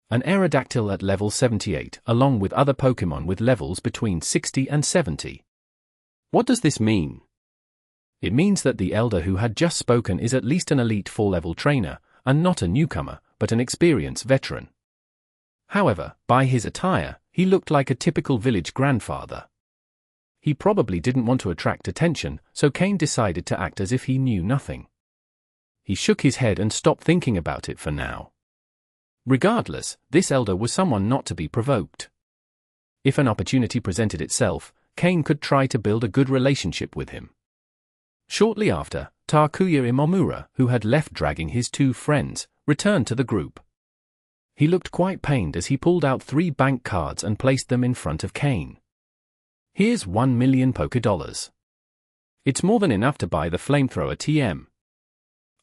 An Aerodactyl at level 78, along with other Pokémon with levels between 60 and 70. What does this mean? It means that the elder who had just spoken is at least an elite 4-level trainer, and not a newcomer, but an experienced veteran. However, by his attire, he looked like a typical village grandfather. He probably didn't want to attract attention, so Cain decided to act as if he knew nothing. He shook his head and stopped thinking about it for now. Regardless, this elder was someone not to be provoked. If an opportunity presented itself, Cain could try to build a good relationship with him. Shortly after, Takuya Imamura, who had left dragging his 2 friends, returned to the group. He looked quite pained as he pulled out 3 bank cards and placed them in front of Cain. Here's 1 million Pokédollars. It's more than enough to buy the flamethrower TM.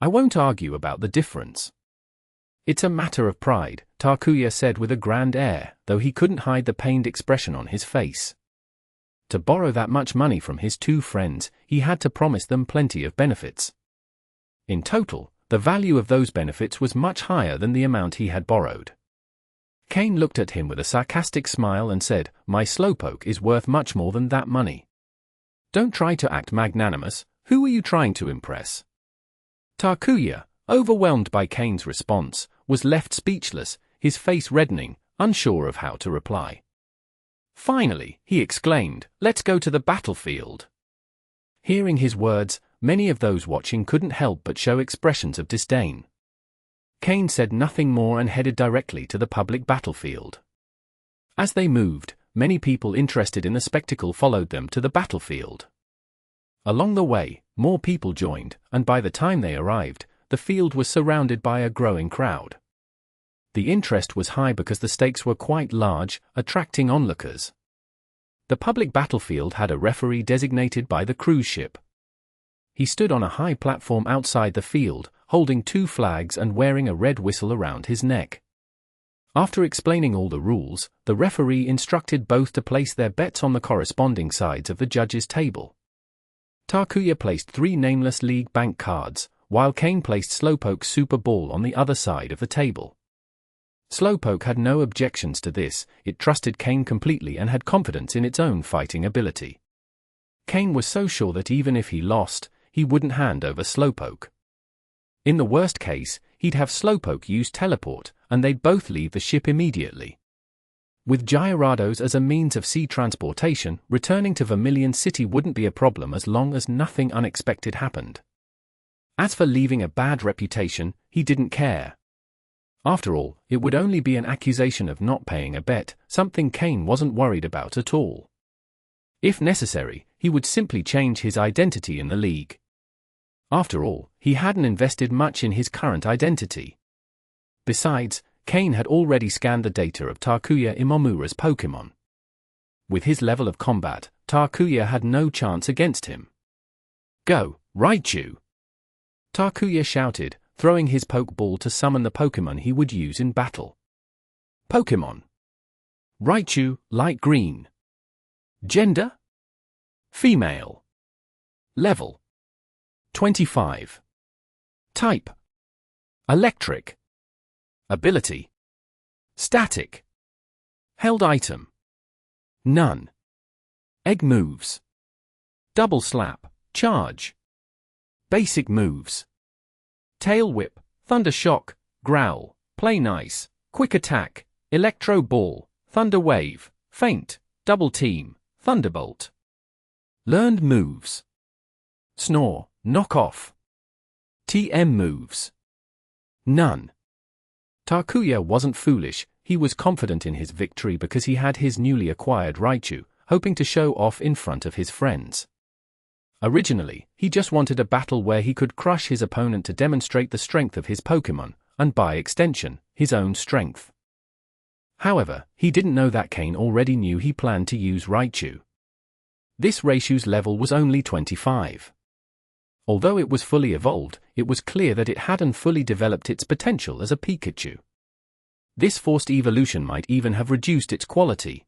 I won't argue about the difference. It's a matter of pride, Takuya said with a grand air, though he couldn't hide the pained expression on his face. To borrow that much money from his 2 friends, he had to promise them plenty of benefits. In total, the value of those benefits was much higher than the amount he had borrowed. Cain looked at him with a sarcastic smile and said, "My Slowpoke is worth much more than that money. Don't try to act magnanimous. Who are you trying to impress?" Takuya, overwhelmed by Cain's response, was left speechless, his face reddening, unsure of how to reply. Finally, he exclaimed, "Let's go to the battlefield." Hearing his words, many of those watching couldn't help but show expressions of disdain. Cain said nothing more and headed directly to the public battlefield. As they moved, many people interested in the spectacle followed them to the battlefield. Along the way, more people joined, and by the time they arrived, the field was surrounded by a growing crowd. The interest was high because the stakes were quite large, attracting onlookers. The public battlefield had a referee designated by the cruise ship. He stood on a high platform outside the field, holding 2 flags and wearing a red whistle around his neck. After explaining all the rules, the referee instructed both to place their bets on the corresponding sides of the judges' table. Takuya placed 3 nameless league bank cards, while Cain placed Slowpoke's Super Ball on the other side of the table. Slowpoke had no objections to this, it trusted Cain completely and had confidence in its own fighting ability. Cain was so sure that even if he lost, he wouldn't hand over Slowpoke. In the worst case, he'd have Slowpoke use teleport, and they'd both leave the ship immediately. With Gyarados as a means of sea transportation, returning to Vermilion City wouldn't be a problem as long as nothing unexpected happened. As for leaving a bad reputation, he didn't care. After all, it would only be an accusation of not paying a bet, something Cain wasn't worried about at all. If necessary, he would simply change his identity in the league. After all, he hadn't invested much in his current identity. Besides, Cain had already scanned the data of Takuya Imamura's Pokémon. With his level of combat, Takuya had no chance against him. "Go, Raichu!" Takuya shouted, throwing his Pokeball to summon the Pokémon he would use in battle. Pokémon. Raichu, light green. Gender? Female. Level 25. Type: Electric. Ability: Static. Held item: None. Egg moves: Double Slap, Charge. Basic moves: Tail Whip, Thunder Shock, Growl, Play Nice, Quick Attack, Electro Ball, Thunder Wave, Feint, Double Team, Thunderbolt. Learned moves: Snore, Knock Off. TM moves: None. Takuya wasn't foolish, he was confident in his victory because he had his newly acquired Raichu, hoping to show off in front of his friends. Originally, he just wanted a battle where he could crush his opponent to demonstrate the strength of his Pokémon, and by extension, his own strength. However, he didn't know that Cain already knew he planned to use Raichu. This Raichu's level was only 25. Although it was fully evolved, it was clear that it hadn't fully developed its potential as a Pikachu. This forced evolution might even have reduced its quality.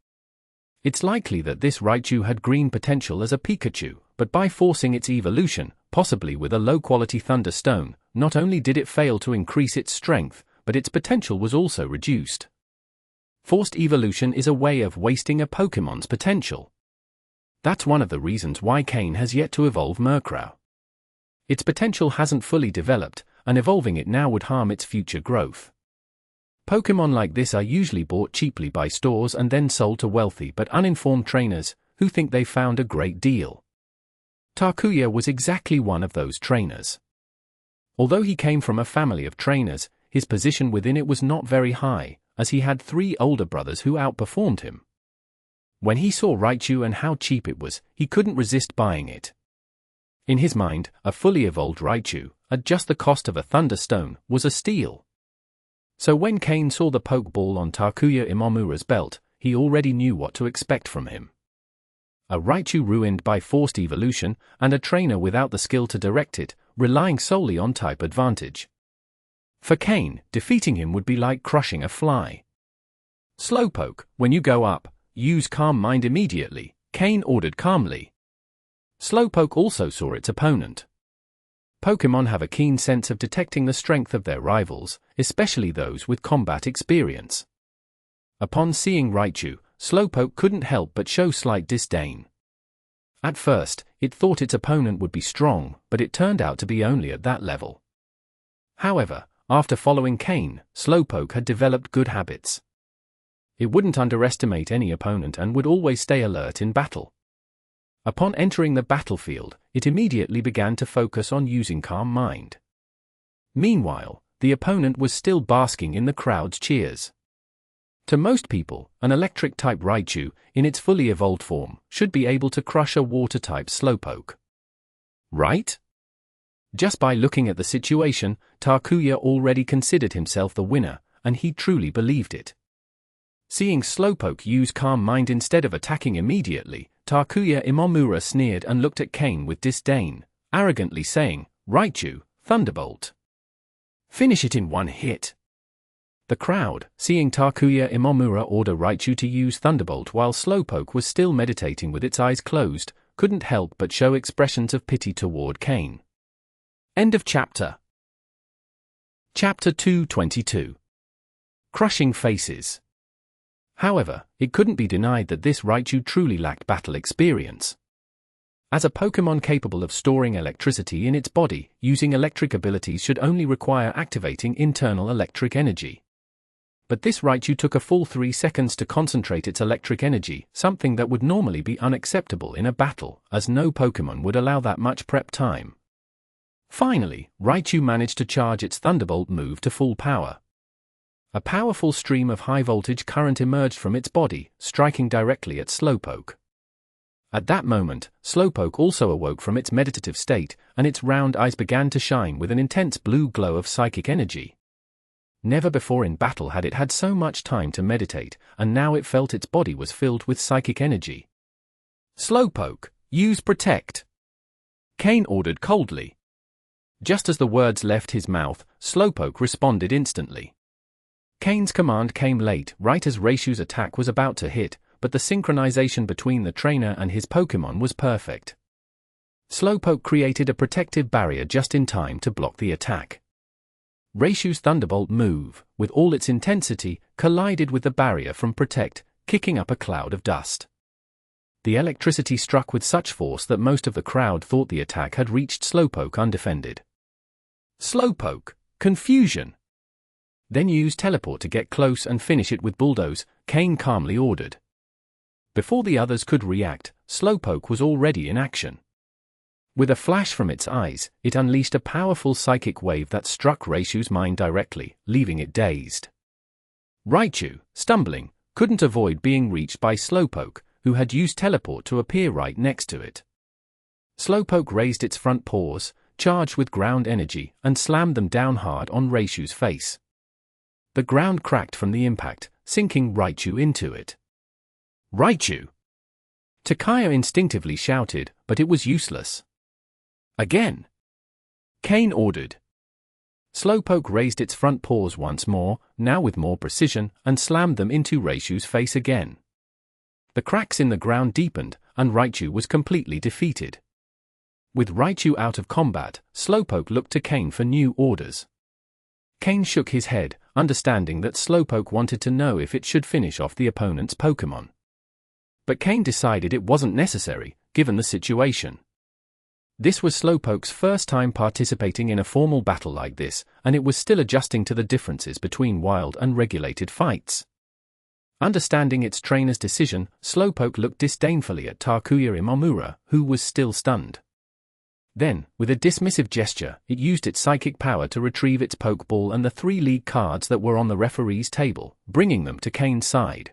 It's likely that this Raichu had green potential as a Pikachu, but by forcing its evolution, possibly with a low-quality Thunder Stone, not only did it fail to increase its strength, but its potential was also reduced. Forced evolution is a way of wasting a Pokémon's potential. That's one of the reasons why Cain has yet to evolve Murkrow. Its potential hasn't fully developed, and evolving it now would harm its future growth. Pokémon like this are usually bought cheaply by stores and then sold to wealthy but uninformed trainers, who think they've found a great deal. Takuya was exactly one of those trainers. Although he came from a family of trainers, his position within it was not very high, as he had 3 older brothers who outperformed him. When he saw Raichu and how cheap it was, he couldn't resist buying it. In his mind, a fully evolved Raichu, at just the cost of a Thunder Stone, was a steal. So when Cain saw the Pokeball on Takuya Imamura's belt, he already knew what to expect from him. A Raichu ruined by forced evolution, and a trainer without the skill to direct it, relying solely on type advantage. For Cain, defeating him would be like crushing a fly. Slowpoke, when you go up, use Calm Mind immediately, Cain ordered calmly. Slowpoke also saw its opponent. Pokémon have a keen sense of detecting the strength of their rivals, especially those with combat experience. Upon seeing Raichu, Slowpoke couldn't help but show slight disdain. At first, it thought its opponent would be strong, but it turned out to be only at that level. However, after following Cain, Slowpoke had developed good habits. It wouldn't underestimate any opponent and would always stay alert in battle. Upon entering the battlefield, it immediately began to focus on using Calm Mind. Meanwhile, the opponent was still basking in the crowd's cheers. To most people, an electric-type Raichu, in its fully evolved form, should be able to crush a water-type Slowpoke. Right? Just by looking at the situation, Takuya already considered himself the winner, and he truly believed it. Seeing Slowpoke use Calm Mind instead of attacking immediately, Takuya Imamura sneered and looked at Cain with disdain, arrogantly saying, "Raichu, Thunderbolt. Finish it in one hit." The crowd, seeing Takuya Imamura order Raichu to use Thunderbolt while Slowpoke was still meditating with its eyes closed, couldn't help but show expressions of pity toward Cain. End of chapter. Chapter 222. Crushing Faces. However, it couldn't be denied that this Raichu truly lacked battle experience. As a Pokémon capable of storing electricity in its body, using electric abilities should only require activating internal electric energy. But this Raichu took a full 3 seconds to concentrate its electric energy, something that would normally be unacceptable in a battle, as no Pokémon would allow that much prep time. Finally, Raichu managed to charge its Thunderbolt move to full power. A powerful stream of high-voltage current emerged from its body, striking directly at Slowpoke. At that moment, Slowpoke also awoke from its meditative state, and its round eyes began to shine with an intense blue glow of psychic energy. Never before in battle had it had so much time to meditate, and now it felt its body was filled with psychic energy. "Slowpoke, use Protect," Cain ordered coldly. Just as the words left his mouth, Slowpoke responded instantly. Cain's command came late, right as Raichu's attack was about to hit, but the synchronization between the trainer and his Pokémon was perfect. Slowpoke created a protective barrier just in time to block the attack. Raichu's Thunderbolt move, with all its intensity, collided with the barrier from Protect, kicking up a cloud of dust. The electricity struck with such force that most of the crowd thought the attack had reached Slowpoke undefended. Slowpoke, confusion! Then use Teleport to get close and finish it with Bulldoze, Cain calmly ordered. Before the others could react, Slowpoke was already in action. With a flash from its eyes, it unleashed a powerful psychic wave that struck Raichu's mind directly, leaving it dazed. Raichu, stumbling, couldn't avoid being reached by Slowpoke, who had used Teleport to appear right next to it. Slowpoke raised its front paws, charged with ground energy, and slammed them down hard on Raichu's face. The ground cracked from the impact, sinking Raichu into it. Raichu! Takaya instinctively shouted, but it was useless. Again! Cain ordered. Slowpoke raised its front paws once more, now with more precision, and slammed them into Raichu's face again. The cracks in the ground deepened, and Raichu was completely defeated. With Raichu out of combat, Slowpoke looked to Cain for new orders. Cain shook his head, understanding that Slowpoke wanted to know if it should finish off the opponent's Pokémon. But Cain decided it wasn't necessary, given the situation. This was Slowpoke's first time participating in a formal battle like this, and it was still adjusting to the differences between wild and regulated fights. Understanding its trainer's decision, Slowpoke looked disdainfully at Takuya Imamura, who was still stunned. Then, with a dismissive gesture, it used its psychic power to retrieve its Pokeball and the 3 league cards that were on the referee's table, bringing them to Cain's side.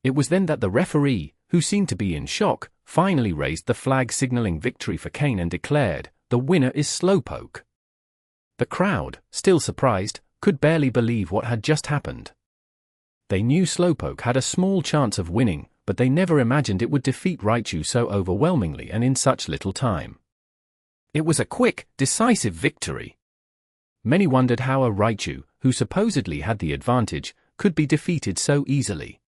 It was then that the referee, who seemed to be in shock, finally raised the flag signaling victory for Cain and declared, "The winner is Slowpoke." The crowd, still surprised, could barely believe what had just happened. They knew Slowpoke had a small chance of winning, but they never imagined it would defeat Raichu so overwhelmingly and in such little time. It was a quick, decisive victory. Many wondered how a Raichu, who supposedly had the advantage, could be defeated so easily.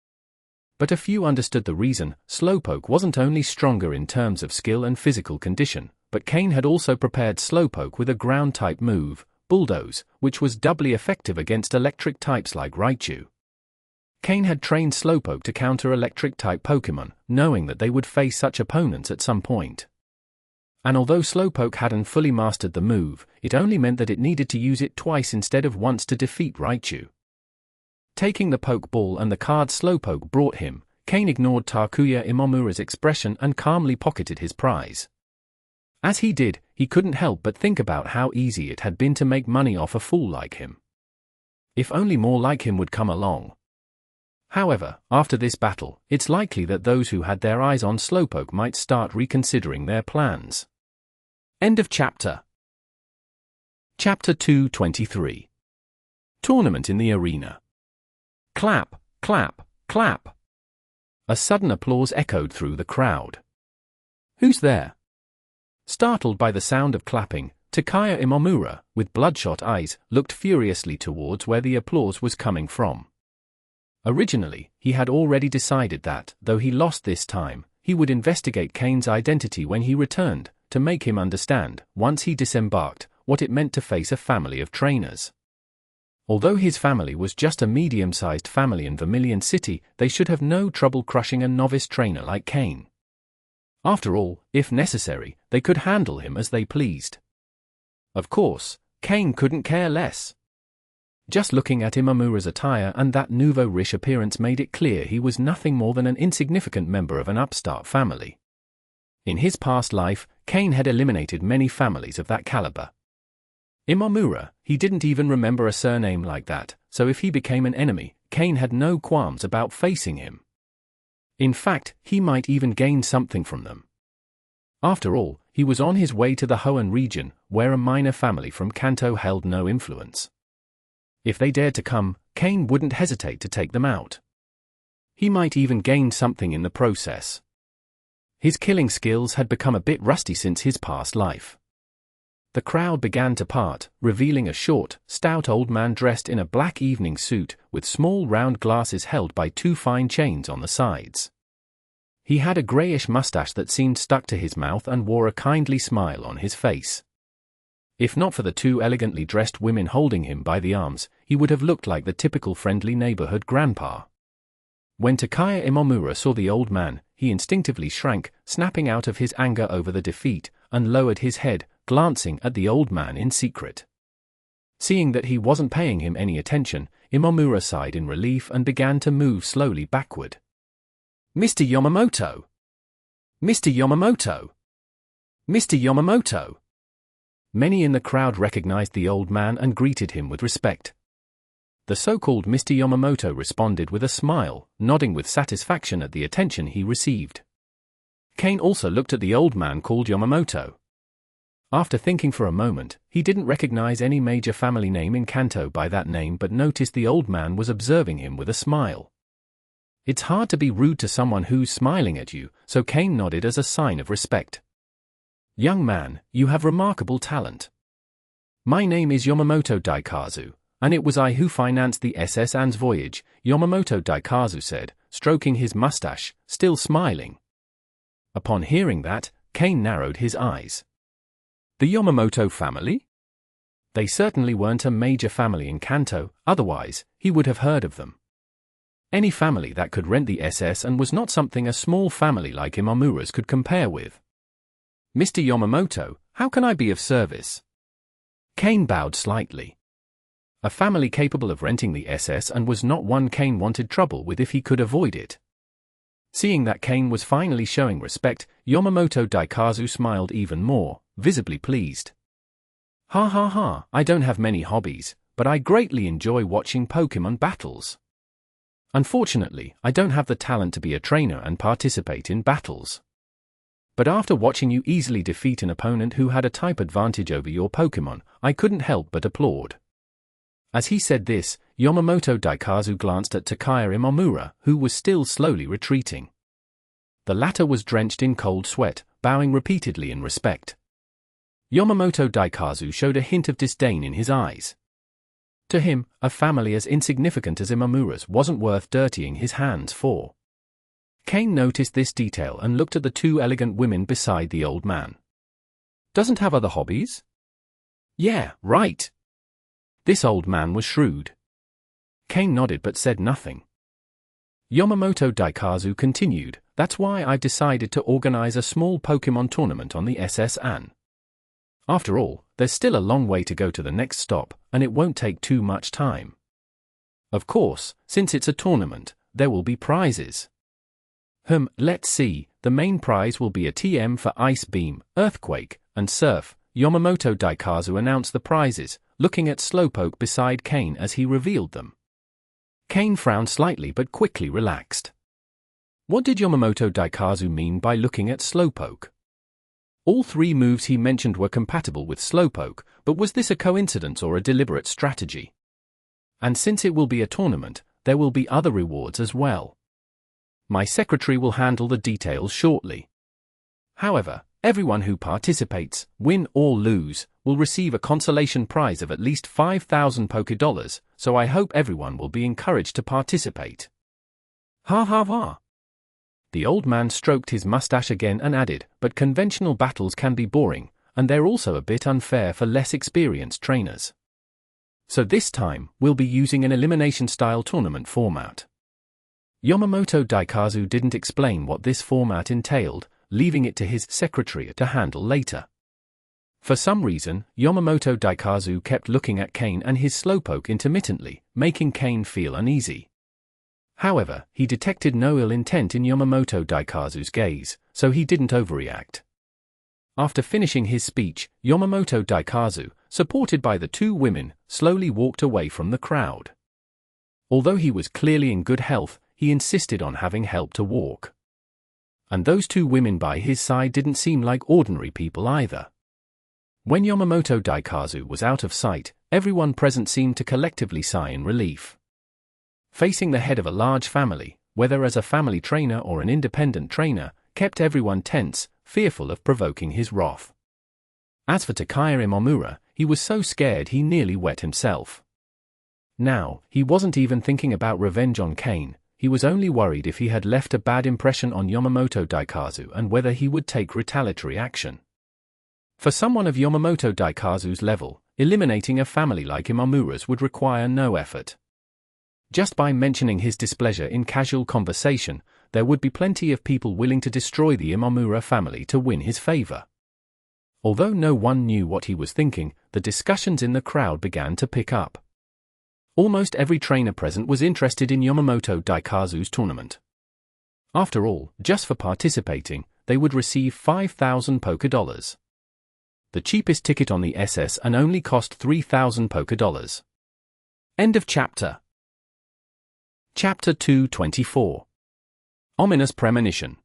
But a few understood the reason. Slowpoke wasn't only stronger in terms of skill and physical condition, but Cain had also prepared Slowpoke with a ground-type move, Bulldoze, which was doubly effective against electric types like Raichu. Cain had trained Slowpoke to counter electric-type Pokémon, knowing that they would face such opponents at some point. And although Slowpoke hadn't fully mastered the move, it only meant that it needed to use it twice instead of once to defeat Raichu. Taking the Pokeball and the card Slowpoke brought him, Cain ignored Takuya Imamura's expression and calmly pocketed his prize. As he did, he couldn't help but think about how easy it had been to make money off a fool like him. If only more like him would come along. However, after this battle, it's likely that those who had their eyes on Slowpoke might start reconsidering their plans. End of chapter. Chapter 223. Tournament in the Arena. Clap, clap, clap. A sudden applause echoed through the crowd. Who's there? Startled by the sound of clapping, Takaya Imamura, with bloodshot eyes, looked furiously towards where the applause was coming from. Originally, he had already decided that, though he lost this time, he would investigate Cain's identity when he returned, to make him understand, once he disembarked, what it meant to face a family of trainers. Although his family was just a medium-sized family in Vermilion City, they should have no trouble crushing a novice trainer like Cain. After all, if necessary, they could handle him as they pleased. Of course, Cain couldn't care less. Just looking at Imamura's attire and that nouveau riche appearance made it clear he was nothing more than an insignificant member of an upstart family. In his past life, Cain had eliminated many families of that caliber. Imamura, he didn't even remember a surname like that, so if he became an enemy, Cain had no qualms about facing him. In fact, he might even gain something from them. After all, he was on his way to the Hoenn region, where a minor family from Kanto held no influence. If they dared to come, Cain wouldn't hesitate to take them out. He might even gain something in the process. His killing skills had become a bit rusty since his past life. The crowd began to part, revealing a short, stout old man dressed in a black evening suit, with small round glasses held by 2 fine chains on the sides. He had a greyish mustache that seemed stuck to his mouth and wore a kindly smile on his face. If not for the 2 elegantly dressed women holding him by the arms, he would have looked like the typical friendly neighborhood grandpa. When Takaya Imamura saw the old man, he instinctively shrank, snapping out of his anger over the defeat, and lowered his head, glancing at the old man in secret. Seeing that he wasn't paying him any attention, Imamura sighed in relief and began to move slowly backward. "Mr. Yamamoto! Mr. Yamamoto! Mr. Yamamoto!" Many in the crowd recognized the old man and greeted him with respect. The so-called Mr. Yamamoto responded with a smile, nodding with satisfaction at the attention he received. Cain also looked at the old man called Yamamoto. After thinking for a moment, he didn't recognize any major family name in Kanto by that name but noticed the old man was observing him with a smile. It's hard to be rude to someone who's smiling at you, so Cain nodded as a sign of respect. "Young man, you have remarkable talent. My name is Yamamoto Daikazu, and it was I who financed the SS Anne's voyage," Yamamoto Daikazu said, stroking his mustache, still smiling. Upon hearing that, Cain narrowed his eyes. The Yamamoto family? They certainly weren't a major family in Kanto, otherwise, he would have heard of them. Any family that could rent the SS and was not something a small family like Imamura's could compare with. "Mr. Yamamoto, how can I be of service?" Cain bowed slightly. A family capable of renting the SS and was not one Cain wanted trouble with if he could avoid it. Seeing that Cain was finally showing respect, Yamamoto Daikazu smiled even more, visibly pleased. "Ha ha ha, I don't have many hobbies, but I greatly enjoy watching Pokémon battles. Unfortunately, I don't have the talent to be a trainer and participate in battles. But after watching you easily defeat an opponent who had a type advantage over your Pokémon, I couldn't help but applaud." As he said this, Yamamoto Daikazu glanced at Takaya Imamura, who was still slowly retreating. The latter was drenched in cold sweat, bowing repeatedly in respect. Yamamoto Daikazu showed a hint of disdain in his eyes. To him, a family as insignificant as Imamura's wasn't worth dirtying his hands for. Cain noticed this detail and looked at the two elegant women beside the old man. "Doesn't have other hobbies?" "Yeah, right." This old man was shrewd. Cain nodded but said nothing. Yamamoto Daikazu continued, "That's why I've decided to organize a small Pokémon tournament on the SS Anne. After all, there's still a long way to go to the next stop, and it won't take too much time. Of course, since it's a tournament, there will be prizes. Let's see, the main prize will be a TM for Ice Beam, Earthquake, and Surf." Yamamoto Daikazu announced the prizes, looking at Slowpoke beside Cain as he revealed them. Cain frowned slightly but quickly relaxed. What did Yamamoto Daikazu mean by looking at Slowpoke? All three moves he mentioned were compatible with Slowpoke, but was this a coincidence or a deliberate strategy? And since it will be a tournament, there will be other rewards as well. My secretary will handle the details shortly. However, everyone who participates, win or lose, will receive a consolation prize of at least 5,000 Pokédollars, so I hope everyone will be encouraged to participate. Ha ha ha. The old man stroked his mustache again and added, "But conventional battles can be boring, and they're also a bit unfair for less experienced trainers. So this time, we'll be using an elimination-style tournament format." Yamamoto Daikazu didn't explain what this format entailed, leaving it to his secretary to handle later. For some reason, Yamamoto Daikazu kept looking at Cain and his Slowpoke intermittently, making Cain feel uneasy. However, he detected no ill intent in Yamamoto Daikazu's gaze, so he didn't overreact. After finishing his speech, Yamamoto Daikazu, supported by the two women, slowly walked away from the crowd. Although he was clearly in good health, he insisted on having help to walk. And those two women by his side didn't seem like ordinary people either. When Yamamoto Daikazu was out of sight, everyone present seemed to collectively sigh in relief. Facing the head of a large family, whether as a family trainer or an independent trainer, kept everyone tense, fearful of provoking his wrath. As for Takaya Imamura, he was so scared he nearly wet himself. Now, he wasn't even thinking about revenge on Cain, he was only worried if he had left a bad impression on Yamamoto Daikazu and whether he would take retaliatory action. For someone of Yamamoto Daikazu's level, eliminating a family like Imamura's would require no effort. Just by mentioning his displeasure in casual conversation, there would be plenty of people willing to destroy the Imamura family to win his favor. Although no one knew what he was thinking, the discussions in the crowd began to pick up. Almost every trainer present was interested in Yamamoto Daikazu's tournament. After all, just for participating, they would receive 5,000 Poké-Dollars. The cheapest ticket on the SS and only cost 3,000 Poké-Dollars. End of chapter. Chapter 224. Ominous Premonition.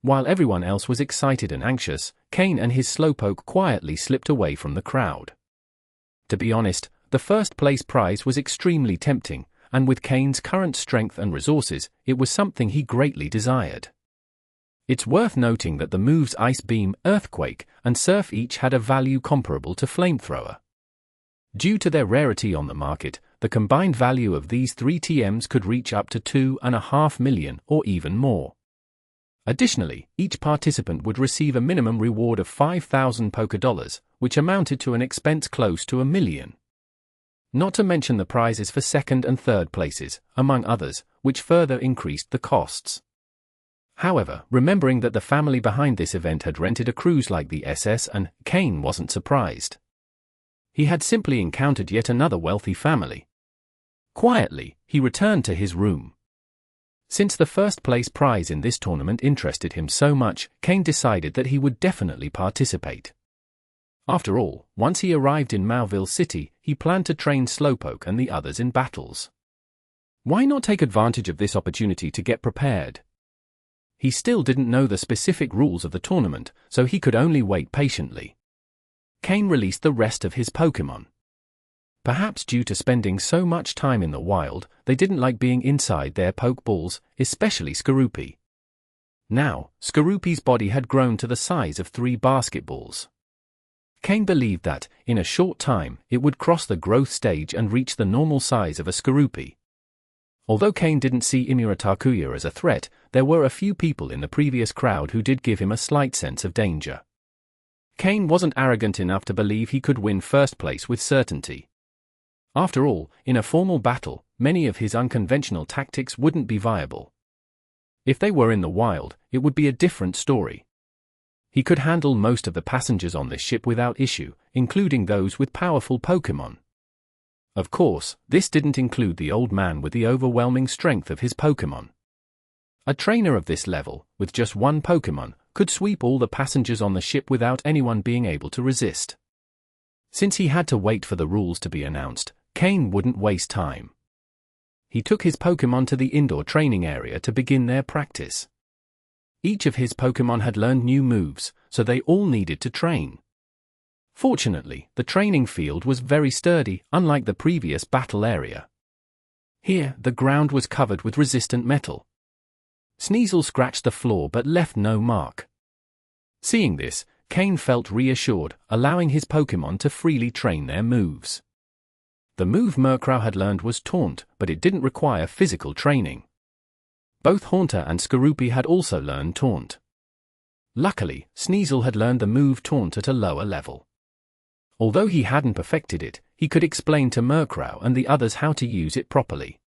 While everyone else was excited and anxious, Cain and his Slowpoke quietly slipped away from the crowd. To be honest, the first place prize was extremely tempting, and with Cain's current strength and resources, it was something he greatly desired. It's worth noting that the moves Ice Beam, Earthquake, and Surf each had a value comparable to Flamethrower. Due to their rarity on the market, the combined value of these three TMs could reach up to 2.5 million or even more. Additionally, each participant would receive a minimum reward of 5,000 Poké-Dollars, which amounted to an expense close to $1 million. Not to mention the prizes for second and third places, among others, which further increased the costs. However, remembering that the family behind this event had rented a cruise like the SS, and Cain wasn't surprised. He had simply encountered yet another wealthy family. Quietly, he returned to his room. Since the first place prize in this tournament interested him so much, Cain decided that he would definitely participate. After all, once he arrived in Mauville City, he planned to train Slowpoke and the others in battles. Why not take advantage of this opportunity to get prepared? He still didn't know the specific rules of the tournament, so he could only wait patiently. Cain released the rest of his Pokémon. Perhaps due to spending so much time in the wild, they didn't like being inside their Pokeballs, especially Skorupi. Now, Skorupi's body had grown to the size of 3 basketballs. Cain believed that, in a short time, it would cross the growth stage and reach the normal size of a Skorupi. Although Cain didn't see Imura Takuya as a threat, there were a few people in the previous crowd who did give him a slight sense of danger. Cain wasn't arrogant enough to believe he could win first place with certainty. After all, in a formal battle, many of his unconventional tactics wouldn't be viable. If they were in the wild, it would be a different story. He could handle most of the passengers on this ship without issue, including those with powerful Pokémon. Of course, this didn't include the old man with the overwhelming strength of his Pokémon. A trainer of this level, with just one Pokémon, could sweep all the passengers on the ship without anyone being able to resist. Since he had to wait for the rules to be announced, Cain wouldn't waste time. He took his Pokémon to the indoor training area to begin their practice. Each of his Pokémon had learned new moves, so they all needed to train. Fortunately, the training field was very sturdy, unlike the previous battle area. Here, the ground was covered with resistant metal. Sneasel scratched the floor but left no mark. Seeing this, Cain felt reassured, allowing his Pokémon to freely train their moves. The move Murkrow had learned was Taunt, but it didn't require physical training. Both Haunter and Skorupi had also learned Taunt. Luckily, Sneasel had learned the move Taunt at a lower level. Although he hadn't perfected it, he could explain to Murkrow and the others how to use it properly.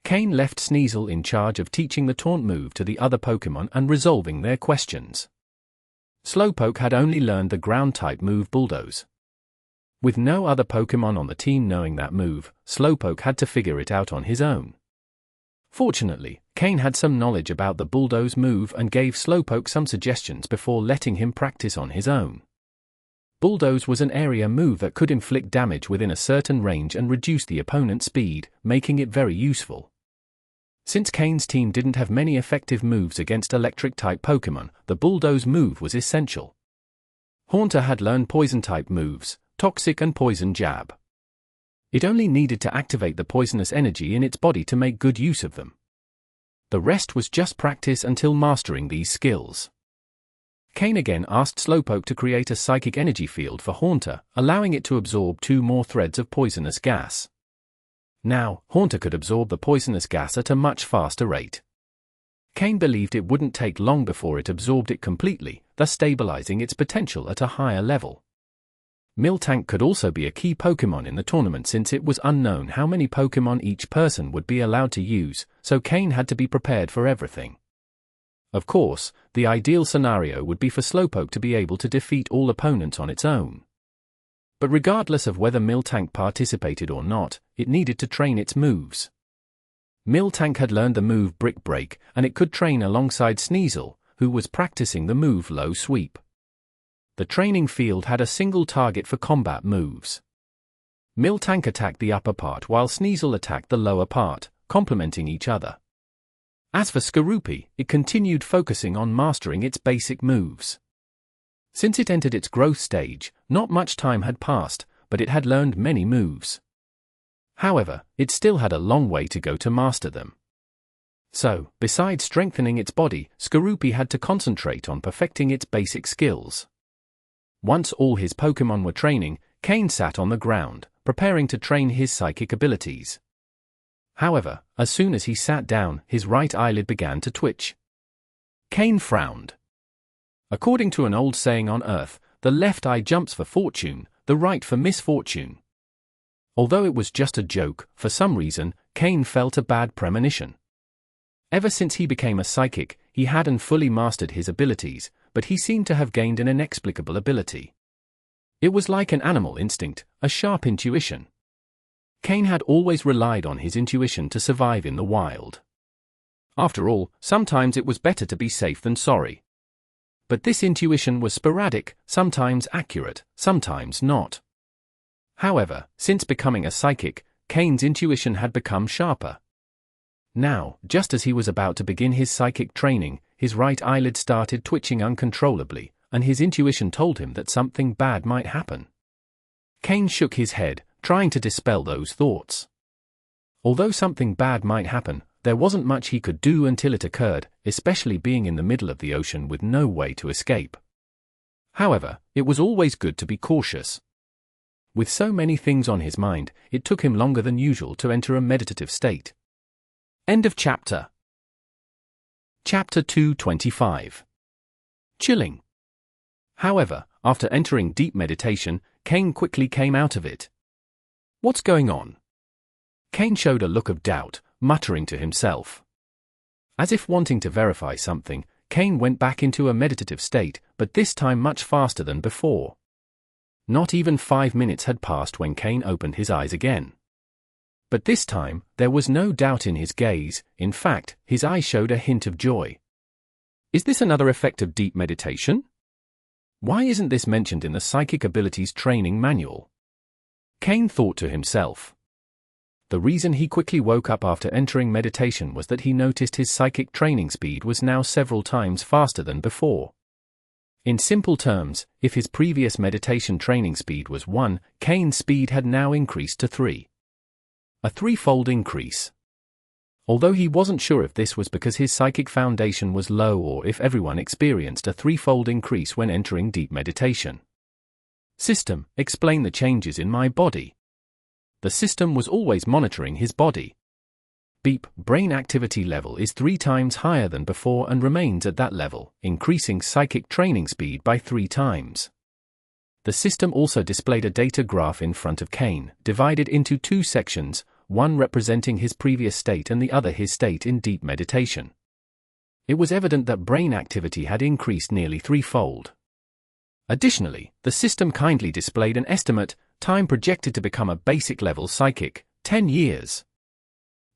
Cain left Sneasel in charge of teaching the Taunt move to the other Pokémon and resolving their questions. Slowpoke had only learned the ground-type move Bulldoze. With no other Pokémon on the team knowing that move, Slowpoke had to figure it out on his own. Fortunately, Cain had some knowledge about the Bulldoze move and gave Slowpoke some suggestions before letting him practice on his own. Bulldoze was an area move that could inflict damage within a certain range and reduce the opponent's speed, making it very useful. Since Cain's team didn't have many effective moves against electric-type Pokémon, the Bulldoze move was essential. Haunter had learned Poison-type moves, Toxic and Poison Jab. It only needed to activate the poisonous energy in its body to make good use of them. The rest was just practice until mastering these skills. Cain again asked Slowpoke to create a psychic energy field for Haunter, allowing it to absorb 2 more threads of poisonous gas. Now, Haunter could absorb the poisonous gas at a much faster rate. Cain believed it wouldn't take long before it absorbed it completely, thus stabilizing its potential at a higher level. Miltank could also be a key Pokémon in the tournament since it was unknown how many Pokémon each person would be allowed to use, so Cain had to be prepared for everything. Of course, the ideal scenario would be for Slowpoke to be able to defeat all opponents on its own. But regardless of whether Miltank participated or not, it needed to train its moves. Miltank had learned the move Brick Break, and it could train alongside Sneasel, who was practicing the move Low Sweep. The training field had a single target for combat moves. Miltank attacked the upper part while Sneasel attacked the lower part, complementing each other. As for Skorupi, it continued focusing on mastering its basic moves. Since it entered its growth stage, not much time had passed, but it had learned many moves. However, it still had a long way to go to master them. So, besides strengthening its body, Skorupi had to concentrate on perfecting its basic skills. Once all his Pokémon were training, Cain sat on the ground, preparing to train his psychic abilities. However, as soon as he sat down, his right eyelid began to twitch. Cain frowned. According to an old saying on Earth, the left eye jumps for fortune, the right for misfortune. Although it was just a joke, for some reason, Cain felt a bad premonition. Ever since he became a psychic, he hadn't fully mastered his abilities, but he seemed to have gained an inexplicable ability. It was like an animal instinct, a sharp intuition. Cain had always relied on his intuition to survive in the wild. After all, sometimes it was better to be safe than sorry. But this intuition was sporadic, sometimes accurate, sometimes not. However, since becoming a psychic, Cain's intuition had become sharper. Now, just as he was about to begin his psychic training, his right eyelid started twitching uncontrollably, and his intuition told him that something bad might happen. Cain shook his head, trying to dispel those thoughts. Although something bad might happen, there wasn't much he could do until it occurred, especially being in the middle of the ocean with no way to escape. However, it was always good to be cautious. With so many things on his mind, it took him longer than usual to enter a meditative state. End of chapter. Chapter 225. Chilling. However, after entering deep meditation, Cain quickly came out of it. What's going on? Cain showed a look of doubt, muttering to himself. As if wanting to verify something, Cain went back into a meditative state, but this time much faster than before. Not even 5 minutes had passed when Cain opened his eyes again. But this time, there was no doubt in his gaze, in fact, his eyes showed a hint of joy. Is this another effect of deep meditation? Why isn't this mentioned in the Psychic Abilities Training Manual? Cain thought to himself. The reason he quickly woke up after entering meditation was that he noticed his psychic training speed was now several times faster than before. In simple terms, if his previous meditation training speed was 1, Cain's speed had now increased to 3. A threefold increase. Although he wasn't sure if this was because his psychic foundation was low or if everyone experienced a threefold increase when entering deep meditation. System, explain the changes in my body. The system was always monitoring his body. Beep, brain activity level is 3 times higher than before and remains at that level, increasing psychic training speed by 3 times. The system also displayed a data graph in front of Cain, divided into 2 sections, one representing his previous state and the other his state in deep meditation. It was evident that brain activity had increased nearly 3-fold. Additionally, the system kindly displayed an estimate, time projected to become a basic level psychic, 10 years.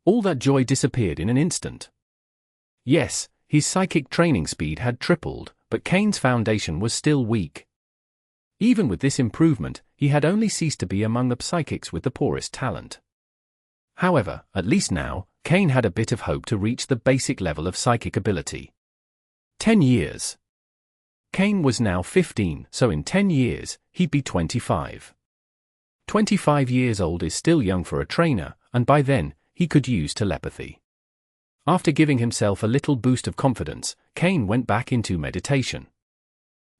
All that joy disappeared in an instant. Yes, his psychic training speed had tripled, but Cain's foundation was still weak. Even with this improvement, he had only ceased to be among the psychics with the poorest talent. However, at least now, Cain had a bit of hope to reach the basic level of psychic ability. 10 years. Cain was now 15, so in 10 years, he'd be 25. 25 years old is still young for a trainer, and by then, he could use telepathy. After giving himself a little boost of confidence, Cain went back into meditation.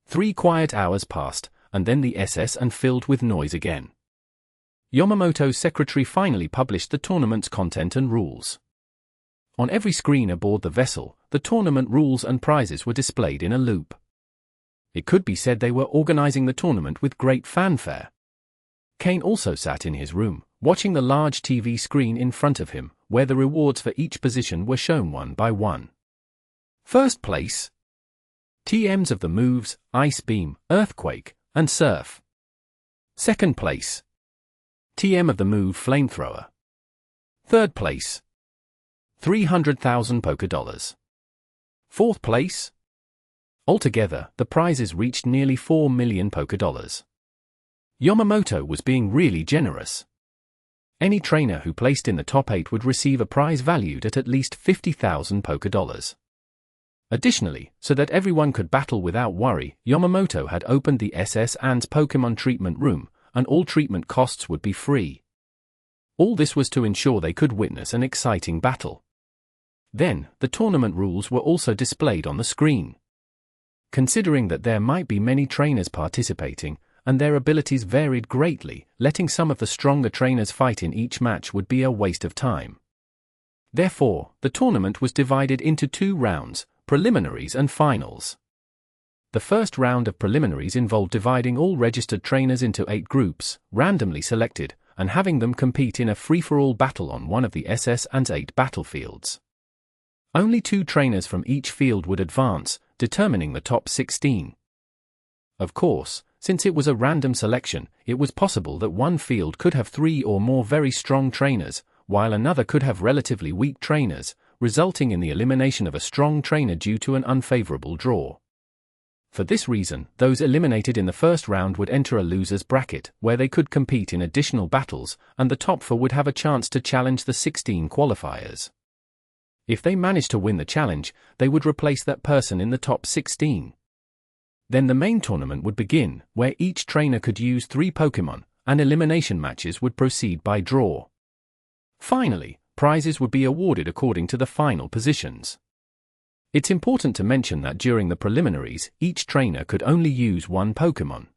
3 quiet hours passed, and then the SS and filled with noise again. Yamamoto's secretary finally published the tournament's content and rules. On every screen aboard the vessel, the tournament rules and prizes were displayed in a loop. It could be said they were organizing the tournament with great fanfare. Cain also sat in his room, watching the large TV screen in front of him, where the rewards for each position were shown one by one. First place: TMs of the moves Ice Beam, Earthquake, and Surf. Second place: TM of the move Flamethrower. Third place: 300,000 $. Fourth place: altogether, the prizes reached nearly 4 million $. Yamamoto was being really generous. Any trainer who placed in the top 8 would receive a prize valued at least 50,000 $. Additionally, so that everyone could battle without worry, Yamamoto had opened the SS And's Pokémon treatment room, and all treatment costs would be free. All this was to ensure they could witness an exciting battle. Then, the tournament rules were also displayed on the screen. Considering that there might be many trainers participating, and their abilities varied greatly, letting some of the stronger trainers fight in each match would be a waste of time. Therefore, the tournament was divided into 2 rounds, preliminaries and finals. The first round of preliminaries involved dividing all registered trainers into 8 groups, randomly selected, and having them compete in a free-for-all battle on one of the SS And's 8 battlefields. Only 2 trainers from each field would advance, determining the top 16. Of course, since it was a random selection, it was possible that one field could have 3 or more very strong trainers, while another could have relatively weak trainers, resulting in the elimination of a strong trainer due to an unfavorable draw. For this reason, those eliminated in the first round would enter a loser's bracket, where they could compete in additional battles, and the top 4 would have a chance to challenge the 16 qualifiers. If they managed to win the challenge, they would replace that person in the top 16. Then the main tournament would begin, where each trainer could use 3 Pokémon, and elimination matches would proceed by draw. Finally, prizes would be awarded according to the final positions. It's important to mention that during the preliminaries, each trainer could only use 1 Pokémon.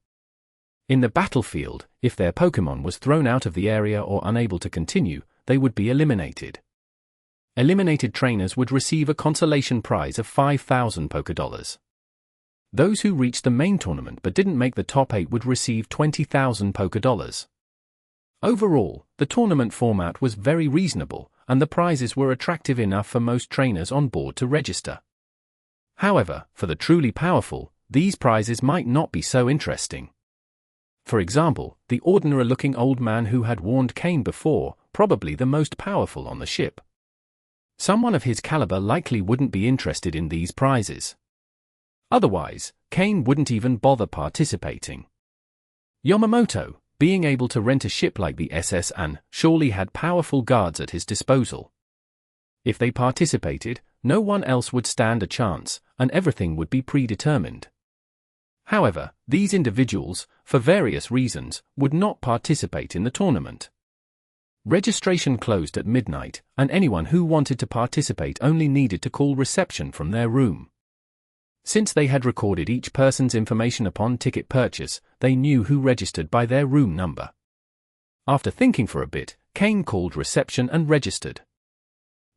In the battlefield, if their Pokémon was thrown out of the area or unable to continue, they would be eliminated. Eliminated trainers would receive a consolation prize of 5,000 $. Those who reached the main tournament but didn't make the top 8 would receive 20,000 $. Overall, the tournament format was very reasonable, and the prizes were attractive enough for most trainers on board to register. However, for the truly powerful, these prizes might not be so interesting. For example, the ordinary-looking old man who had warned Cain before, probably the most powerful on the ship. Someone of his caliber likely wouldn't be interested in these prizes. Otherwise, Cain wouldn't even bother participating. Yamamoto, being able to rent a ship like the SS An, surely had powerful guards at his disposal. If they participated, no one else would stand a chance, and everything would be predetermined. However, these individuals, for various reasons, would not participate in the tournament. Registration closed at midnight, and anyone who wanted to participate only needed to call reception from their room. Since they had recorded each person's information upon ticket purchase, they knew who registered by their room number. After thinking for a bit, Cain called reception and registered.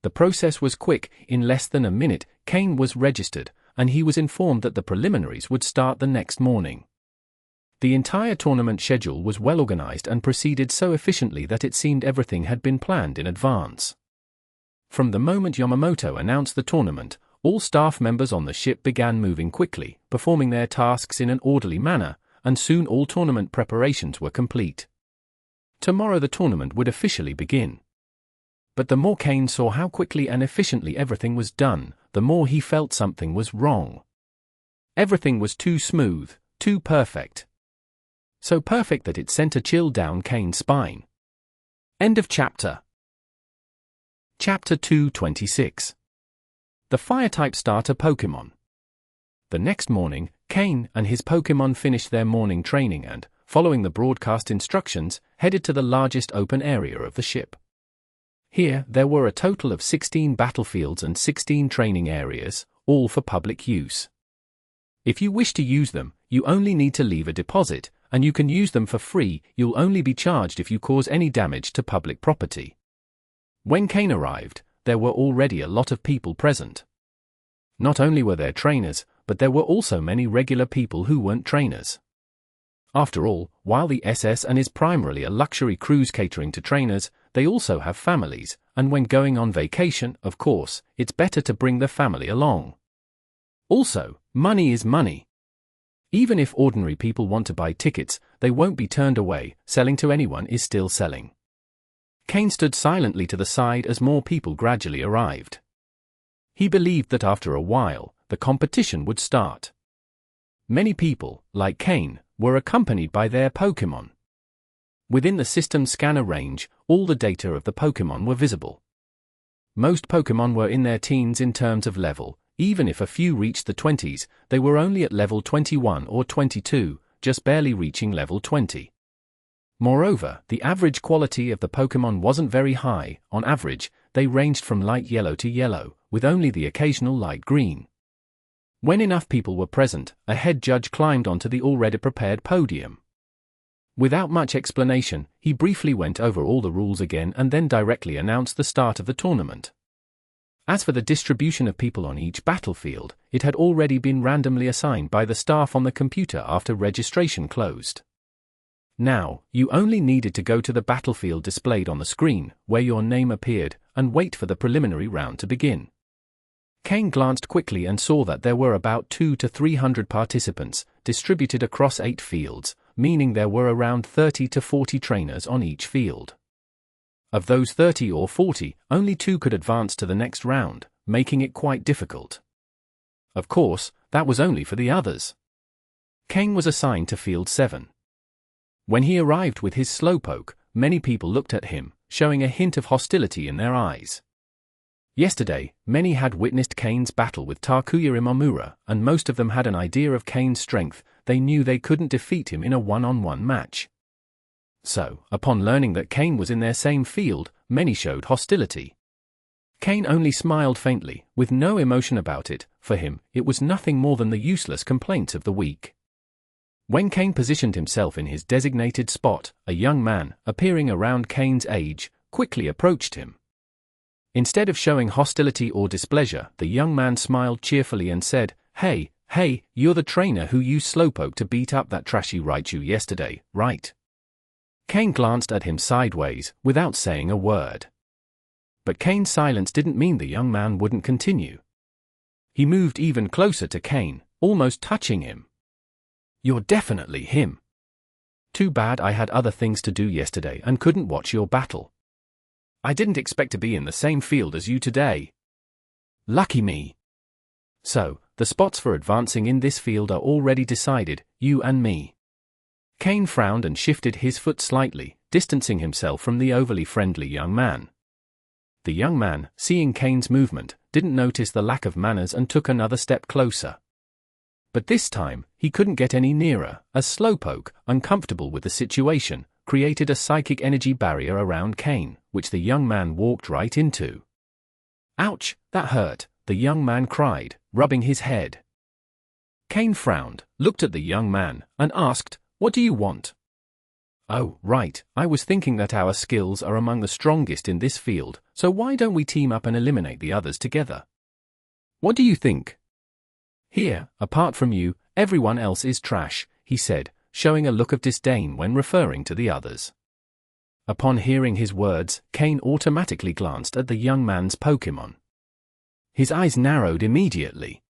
The process was quick. In less than a minute, Cain was registered, and he was informed that the preliminaries would start the next morning. The entire tournament schedule was well organized and proceeded so efficiently that it seemed everything had been planned in advance. From the moment Yamamoto announced the tournament, all staff members on the ship began moving quickly, performing their tasks in an orderly manner, and soon all tournament preparations were complete. Tomorrow the tournament would officially begin. But the more Cain saw how quickly and efficiently everything was done, the more he felt something was wrong. Everything was too smooth, too perfect. So perfect that it sent a chill down Cain's spine. End of chapter. Chapter 226. The Fire-type starter Pokémon. The next morning, Cain and his Pokémon finished their morning training and, following the broadcast instructions, headed to the largest open area of the ship. Here, there were a total of 16 battlefields and 16 training areas, all for public use. If you wish to use them, you only need to leave a deposit, and you can use them for free. You'll only be charged if you cause any damage to public property. When Cain arrived, there were already a lot of people present. Not only were there trainers, but there were also many regular people who weren't trainers. After all, while the SS and is primarily a luxury cruise catering to trainers, they also have families, and when going on vacation, of course, it's better to bring the family along. Also, money is money. Even if ordinary people want to buy tickets, they won't be turned away. Selling to anyone is still selling. Cain stood silently to the side as more people gradually arrived. He believed that after a while, the competition would start. Many people, like Cain, were accompanied by their Pokémon. Within the system's scanner range, all the data of the Pokémon were visible. Most Pokémon were in their teens in terms of level. Even if a few reached the 20s, they were only at level 21 or 22, just barely reaching level 20. Moreover, the average quality of the Pokémon wasn't very high. On average, they ranged from light yellow to yellow, with only the occasional light green. When enough people were present, a head judge climbed onto the already prepared podium. Without much explanation, he briefly went over all the rules again and then directly announced the start of the tournament. As for the distribution of people on each battlefield, it had already been randomly assigned by the staff on the computer after registration closed. Now, you only needed to go to the battlefield displayed on the screen, where your name appeared, and wait for the preliminary round to begin. Cain glanced quickly and saw that there were about 200 to 300 participants, distributed across 8 fields, meaning there were around 30 to 40 trainers on each field. Of those 30 or 40, only 2 could advance to the next round, making it quite difficult. Of course, that was only for the others. Cain was assigned to Field 7. When he arrived with his Slowpoke, many people looked at him, showing a hint of hostility in their eyes. Yesterday, many had witnessed Cain's battle with Takuya Imamura, and most of them had an idea of Cain's strength. They knew they couldn't defeat him in a one-on-one match. So, upon learning that Cain was in their same field, many showed hostility. Cain only smiled faintly, with no emotion about it. For him, it was nothing more than the useless complaints of the weak. When Cain positioned himself in his designated spot, a young man, appearing around Cain's age, quickly approached him. Instead of showing hostility or displeasure, the young man smiled cheerfully and said, Hey, you're the trainer who used Slowpoke to beat up that trashy Raichu yesterday, right?" Cain glanced at him sideways, without saying a word. But Cain's silence didn't mean the young man wouldn't continue. He moved even closer to Cain, almost touching him. "You're definitely him. Too bad I had other things to do yesterday and couldn't watch your battle. I didn't expect to be in the same field as you today. Lucky me. So, the spots for advancing in this field are already decided, you and me." Cain frowned and shifted his foot slightly, distancing himself from the overly friendly young man. The young man, seeing Cain's movement, didn't notice the lack of manners and took another step closer. But this time, he couldn't get any nearer, as Slowpoke, uncomfortable with the situation, created a psychic energy barrier around Cain, which the young man walked right into. "Ouch, that hurt," the young man cried, rubbing his head. Cain frowned, looked at the young man, and asked, "What do you want?" "Oh, right, I was thinking that our skills are among the strongest in this field, so why don't we team up and eliminate the others together? What do you think? Here, apart from you, everyone else is trash," he said, showing a look of disdain when referring to the others. Upon hearing his words, Cain automatically glanced at the young man's Pokémon. His eyes narrowed immediately.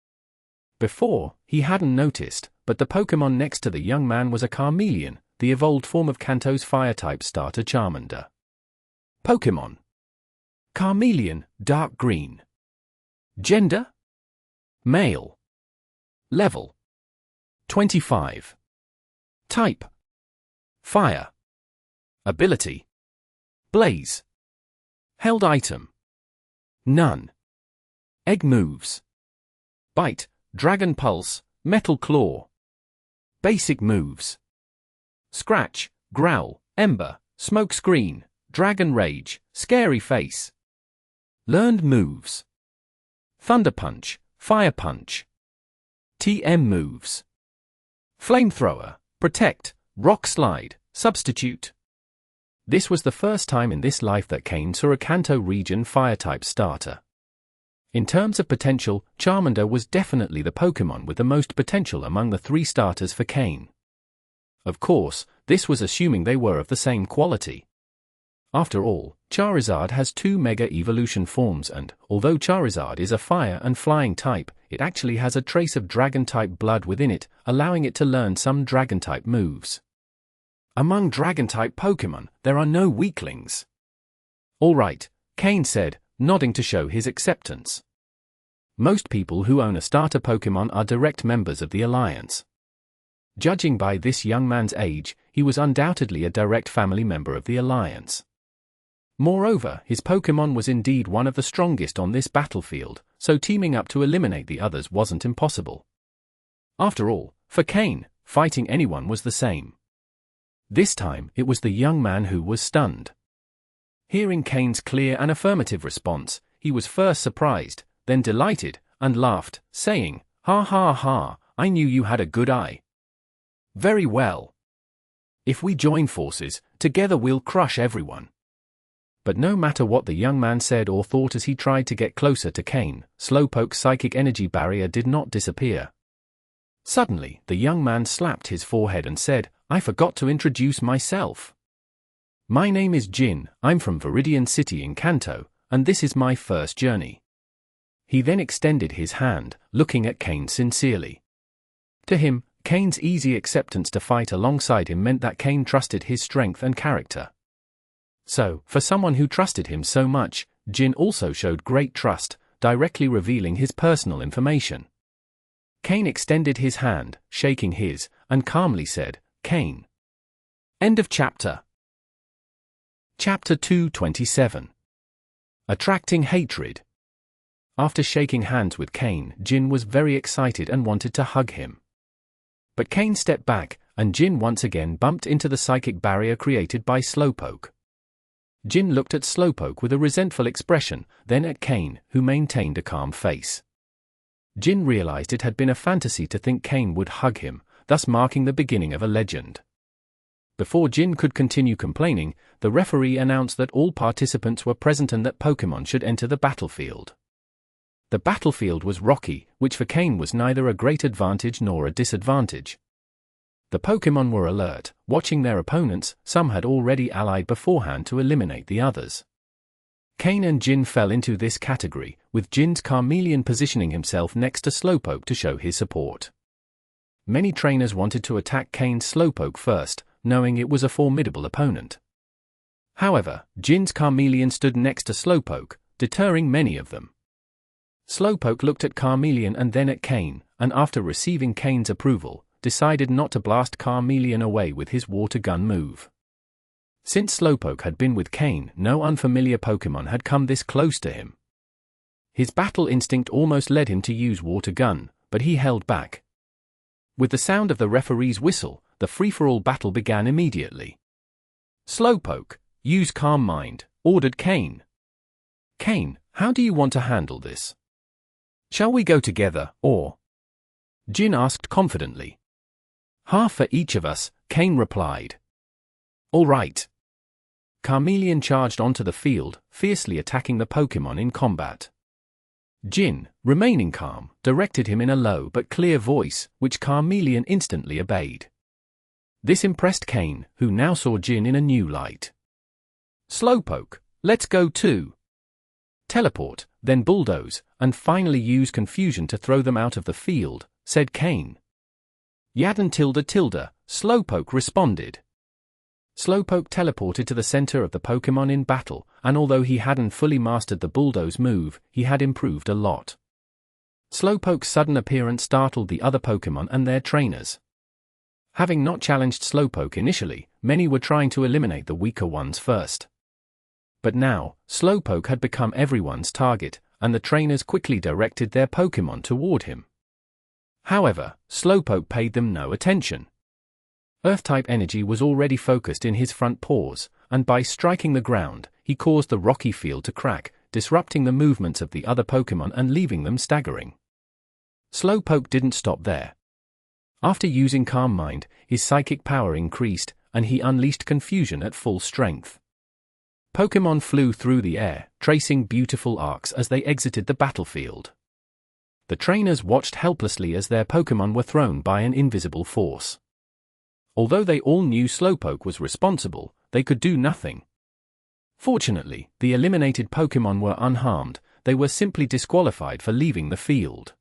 Before, he hadn't noticed, but the Pokémon next to the young man was a Charmeleon, the evolved form of Kanto's Fire-type starter Charmander. Pokémon. Charmeleon, dark green. Gender? Male. Level. 25. Type. Fire. Ability. Blaze. Held item. None. Egg moves. Bite, Dragon Pulse, Metal Claw. Basic moves. Scratch, Growl, Ember, Smoke Screen, Dragon Rage, Scary Face. Learned moves. Thunder Punch, Fire Punch. TM moves. Flamethrower, Protect, Rock Slide, Substitute. This was the first time in this life that Cain saw a Kanto region Fire-type starter. In terms of potential, Charmander was definitely the Pokémon with the most potential among the 3 starters for Cain. Of course, this was assuming they were of the same quality. After all, Charizard has 2 Mega Evolution forms and, although Charizard is a fire and flying type, it actually has a trace of Dragon-type blood within it, allowing it to learn some Dragon-type moves. Among Dragon-type Pokémon, there are no weaklings. Alright, Cain said, nodding to show his acceptance. Most people who own a starter Pokémon are direct members of the Alliance. Judging by this young man's age, he was undoubtedly a direct family member of the Alliance. Moreover, his Pokémon was indeed one of the strongest on this battlefield, so teaming up to eliminate the others wasn't impossible. After all, for Cain, fighting anyone was the same. This time, it was the young man who was stunned. Hearing Cain's clear and affirmative response, he was first surprised, then delighted, and laughed, saying, "Ha ha ha, I knew you had a good eye. Very well. If we join forces, together we'll crush everyone." But no matter what the young man said or thought as he tried to get closer to Cain, Slowpoke's psychic energy barrier did not disappear. Suddenly, the young man slapped his forehead and said, "I forgot to introduce myself. My name is Jin, I'm from Viridian City in Kanto, and this is my first journey." He then extended his hand, looking at Cain sincerely. To him, Cain's easy acceptance to fight alongside him meant that Cain trusted his strength and character. So, for someone who trusted him so much, Jin also showed great trust, directly revealing his personal information. Cain extended his hand, shaking his, and calmly said, "Cain." End of chapter. Chapter 227. Attracting Hatred. After shaking hands with Cain, Jin was very excited and wanted to hug him. But Cain stepped back, and Jin once again bumped into the psychic barrier created by Slowpoke. Jin looked at Slowpoke with a resentful expression, then at Cain, who maintained a calm face. Jin realized it had been a fantasy to think Cain would hug him, thus marking the beginning of a legend. Before Jin could continue complaining, the referee announced that all participants were present and that Pokémon should enter the battlefield. The battlefield was rocky, which for Cain was neither a great advantage nor a disadvantage. The Pokémon were alert, watching their opponents. Some had already allied beforehand to eliminate the others. Cain and Jin fell into this category, with Jin's Charmeleon positioning himself next to Slowpoke to show his support. Many trainers wanted to attack Cain's Slowpoke first, knowing it was a formidable opponent. However, Jin's Charmeleon stood next to Slowpoke, deterring many of them. Slowpoke looked at Charmeleon and then at Cain, and after receiving Cain's approval, decided not to blast Charmeleon away with his water gun move. Since Slowpoke had been with Cain, no unfamiliar Pokémon had come this close to him. His battle instinct almost led him to use water gun, but he held back. With the sound of the referee's whistle, the free-for-all battle began immediately. "Slowpoke, use Calm Mind," ordered Cain. "Cain, how do you want to handle this? Shall we go together, or?" Jin asked confidently. "Half for each of us," Cain replied. "All right." Charmeleon charged onto the field, fiercely attacking the Pokémon in combat. Jin, remaining calm, directed him in a low but clear voice, which Charmeleon instantly obeyed. This impressed Cain, who now saw Jin in a new light. "Slowpoke, let's go too. Teleport, then bulldoze, and finally use confusion to throw them out of the field," said Cain. "Yaden tilde tilde," Slowpoke responded. Slowpoke teleported to the center of the Pokémon in battle, and although he hadn't fully mastered the bulldoze move, he had improved a lot. Slowpoke's sudden appearance startled the other Pokémon and their trainers. Having not challenged Slowpoke initially, many were trying to eliminate the weaker ones first. But now, Slowpoke had become everyone's target, and the trainers quickly directed their Pokémon toward him. However, Slowpoke paid them no attention. Earth-type energy was already focused in his front paws, and by striking the ground, he caused the rocky field to crack, disrupting the movements of the other Pokémon and leaving them staggering. Slowpoke didn't stop there. After using Calm Mind, his psychic power increased, and he unleashed confusion at full strength. Pokémon flew through the air, tracing beautiful arcs as they exited the battlefield. The trainers watched helplessly as their Pokémon were thrown by an invisible force. Although they all knew Slowpoke was responsible, they could do nothing. Fortunately, the eliminated Pokémon were unharmed. They were simply disqualified for leaving the field.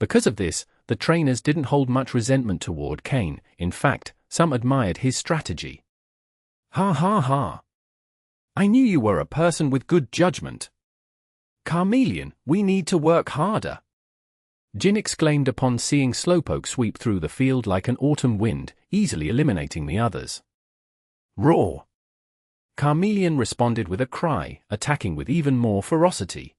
Because of this, the trainers didn't hold much resentment toward Cain. In fact, some admired his strategy. Ha ha ha. I knew you were a person with good judgment. Charmeleon, we need to work harder. Jin exclaimed upon seeing Slowpoke sweep through the field like an autumn wind, easily eliminating the others. Roar! Charmeleon responded with a cry, attacking with even more ferocity.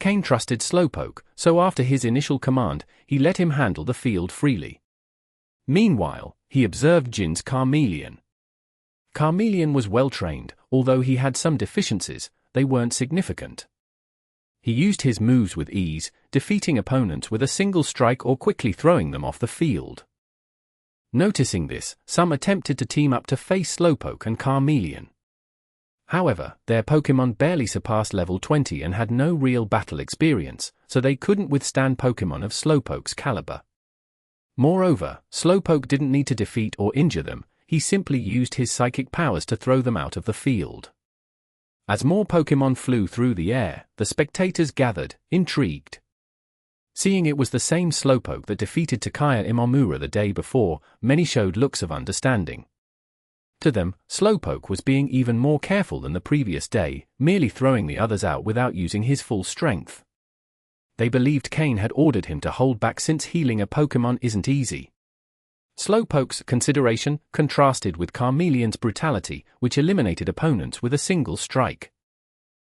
Cain trusted Slowpoke, so after his initial command, he let him handle the field freely. Meanwhile, he observed Jin's Charmeleon. Charmeleon was well trained, although he had some deficiencies, they weren't significant. He used his moves with ease, defeating opponents with a single strike or quickly throwing them off the field. Noticing this, some attempted to team up to face Slowpoke and Charmeleon. However, their Pokémon barely surpassed level 20 and had no real battle experience, so they couldn't withstand Pokémon of Slowpoke's caliber. Moreover, Slowpoke didn't need to defeat or injure them, he simply used his psychic powers to throw them out of the field. As more Pokémon flew through the air, the spectators gathered, intrigued. Seeing it was the same Slowpoke that defeated Takaya Imamura the day before, many showed looks of understanding. To them, Slowpoke was being even more careful than the previous day, merely throwing the others out without using his full strength. They believed Cain had ordered him to hold back since healing a Pokémon isn't easy. Slowpoke's consideration contrasted with Charmeleon's brutality, which eliminated opponents with a single strike.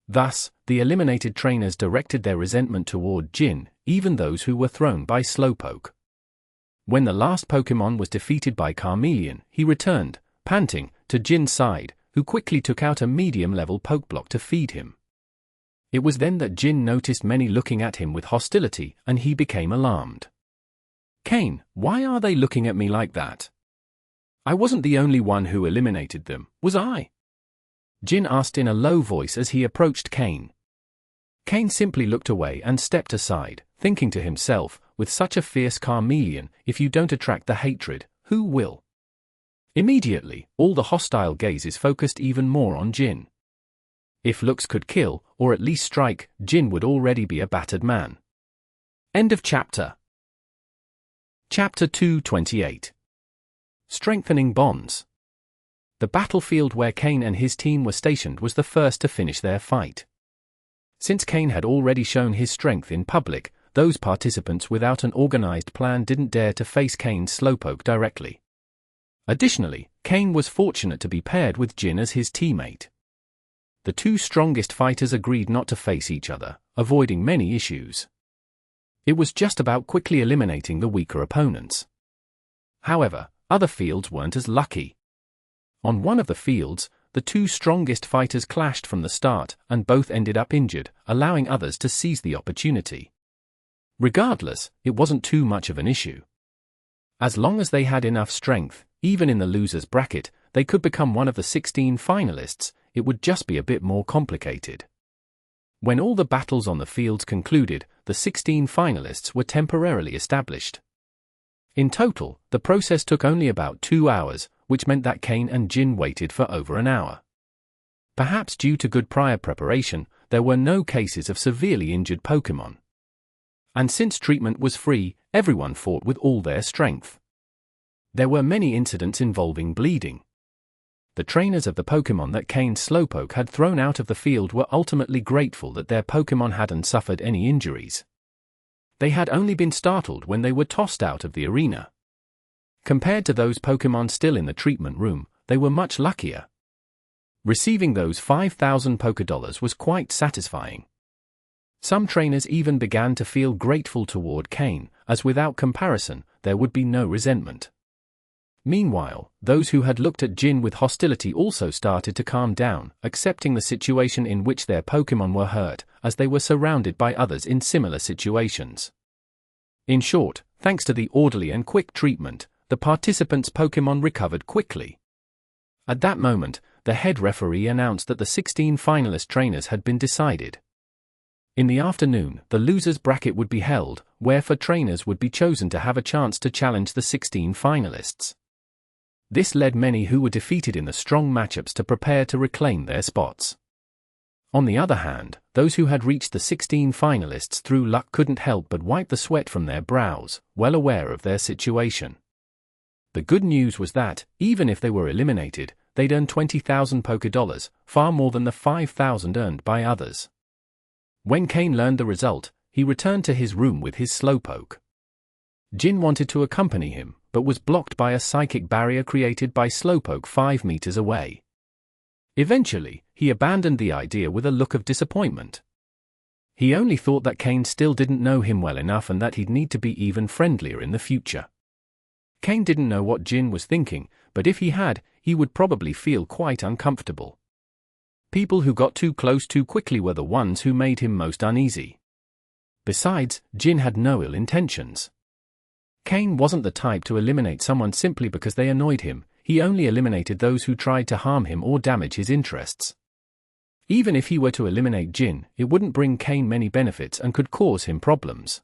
Thus, the eliminated trainers directed their resentment toward Jin, even those who were thrown by Slowpoke. When the last Pokémon was defeated by Charmeleon, he returned, panting, to Jin's side, who quickly took out a medium-level Pokeblock to feed him. It was then that Jin noticed many looking at him with hostility, and he became alarmed. Cain, why are they looking at me like that? I wasn't the only one who eliminated them, was I? Jin asked in a low voice as he approached Cain. Cain simply looked away and stepped aside, thinking to himself, with such a fierce Charmeleon, if you don't attract the hatred, who will? Immediately, all the hostile gazes focused even more on Jin. If looks could kill, or at least strike, Jin would already be a battered man. End of chapter. Chapter 228. Strengthening Bonds. The battlefield where Cain and his team were stationed was the first to finish their fight. Since Cain had already shown his strength in public, those participants without an organized plan didn't dare to face Cain's Slowpoke directly. Additionally, Cain was fortunate to be paired with Jin as his teammate. The two strongest fighters agreed not to face each other, avoiding many issues. It was just about quickly eliminating the weaker opponents. However, other fields weren't as lucky. On one of the fields, the two strongest fighters clashed from the start, and both ended up injured, allowing others to seize the opportunity. Regardless, it wasn't too much of an issue. As long as they had enough strength, even in the losers bracket, they could become one of the 16 finalists. It would just be a bit more complicated. When all the battles on the fields concluded, the 16 finalists were temporarily established. In total, the process took only about 2 hours, which meant that Cain and Jin waited for over an hour. Perhaps due to good prior preparation, there were no cases of severely injured Pokémon. And since treatment was free, everyone fought with all their strength. There were many incidents involving bleeding. The trainers of the Pokémon that Cain's Slowpoke had thrown out of the field were ultimately grateful that their Pokémon hadn't suffered any injuries. They had only been startled when they were tossed out of the arena. Compared to those Pokémon still in the treatment room, they were much luckier. Receiving those 5,000 Pokédollars was quite satisfying. Some trainers even began to feel grateful toward Cain, as without comparison, there would be no resentment. Meanwhile, those who had looked at Jin with hostility also started to calm down, accepting the situation in which their Pokémon were hurt, as they were surrounded by others in similar situations. In short, thanks to the orderly and quick treatment, the participants' Pokémon recovered quickly. At that moment, the head referee announced that the 16 finalist trainers had been decided. In the afternoon, the losers bracket would be held, where 4 trainers would be chosen to have a chance to challenge the 16 finalists. This led many who were defeated in the strong matchups to prepare to reclaim their spots. On the other hand, those who had reached the 16 finalists through luck couldn't help but wipe the sweat from their brows, well aware of their situation. The good news was that, even if they were eliminated, they'd earn 20,000 Pokédollars, far more than the 5,000 earned by others. When Cain learned the result, he returned to his room with his Slowpoke. Jin wanted to accompany him, but was blocked by a psychic barrier created by Slowpoke 5 meters away. Eventually, he abandoned the idea with a look of disappointment. He only thought that Cain still didn't know him well enough and that he'd need to be even friendlier in the future. Cain didn't know what Jin was thinking, but if he had, he would probably feel quite uncomfortable. People who got too close too quickly were the ones who made him most uneasy. Besides, Jin had no ill intentions. Cain wasn't the type to eliminate someone simply because they annoyed him. He only eliminated those who tried to harm him or damage his interests. Even if he were to eliminate Jin, it wouldn't bring Cain many benefits and could cause him problems.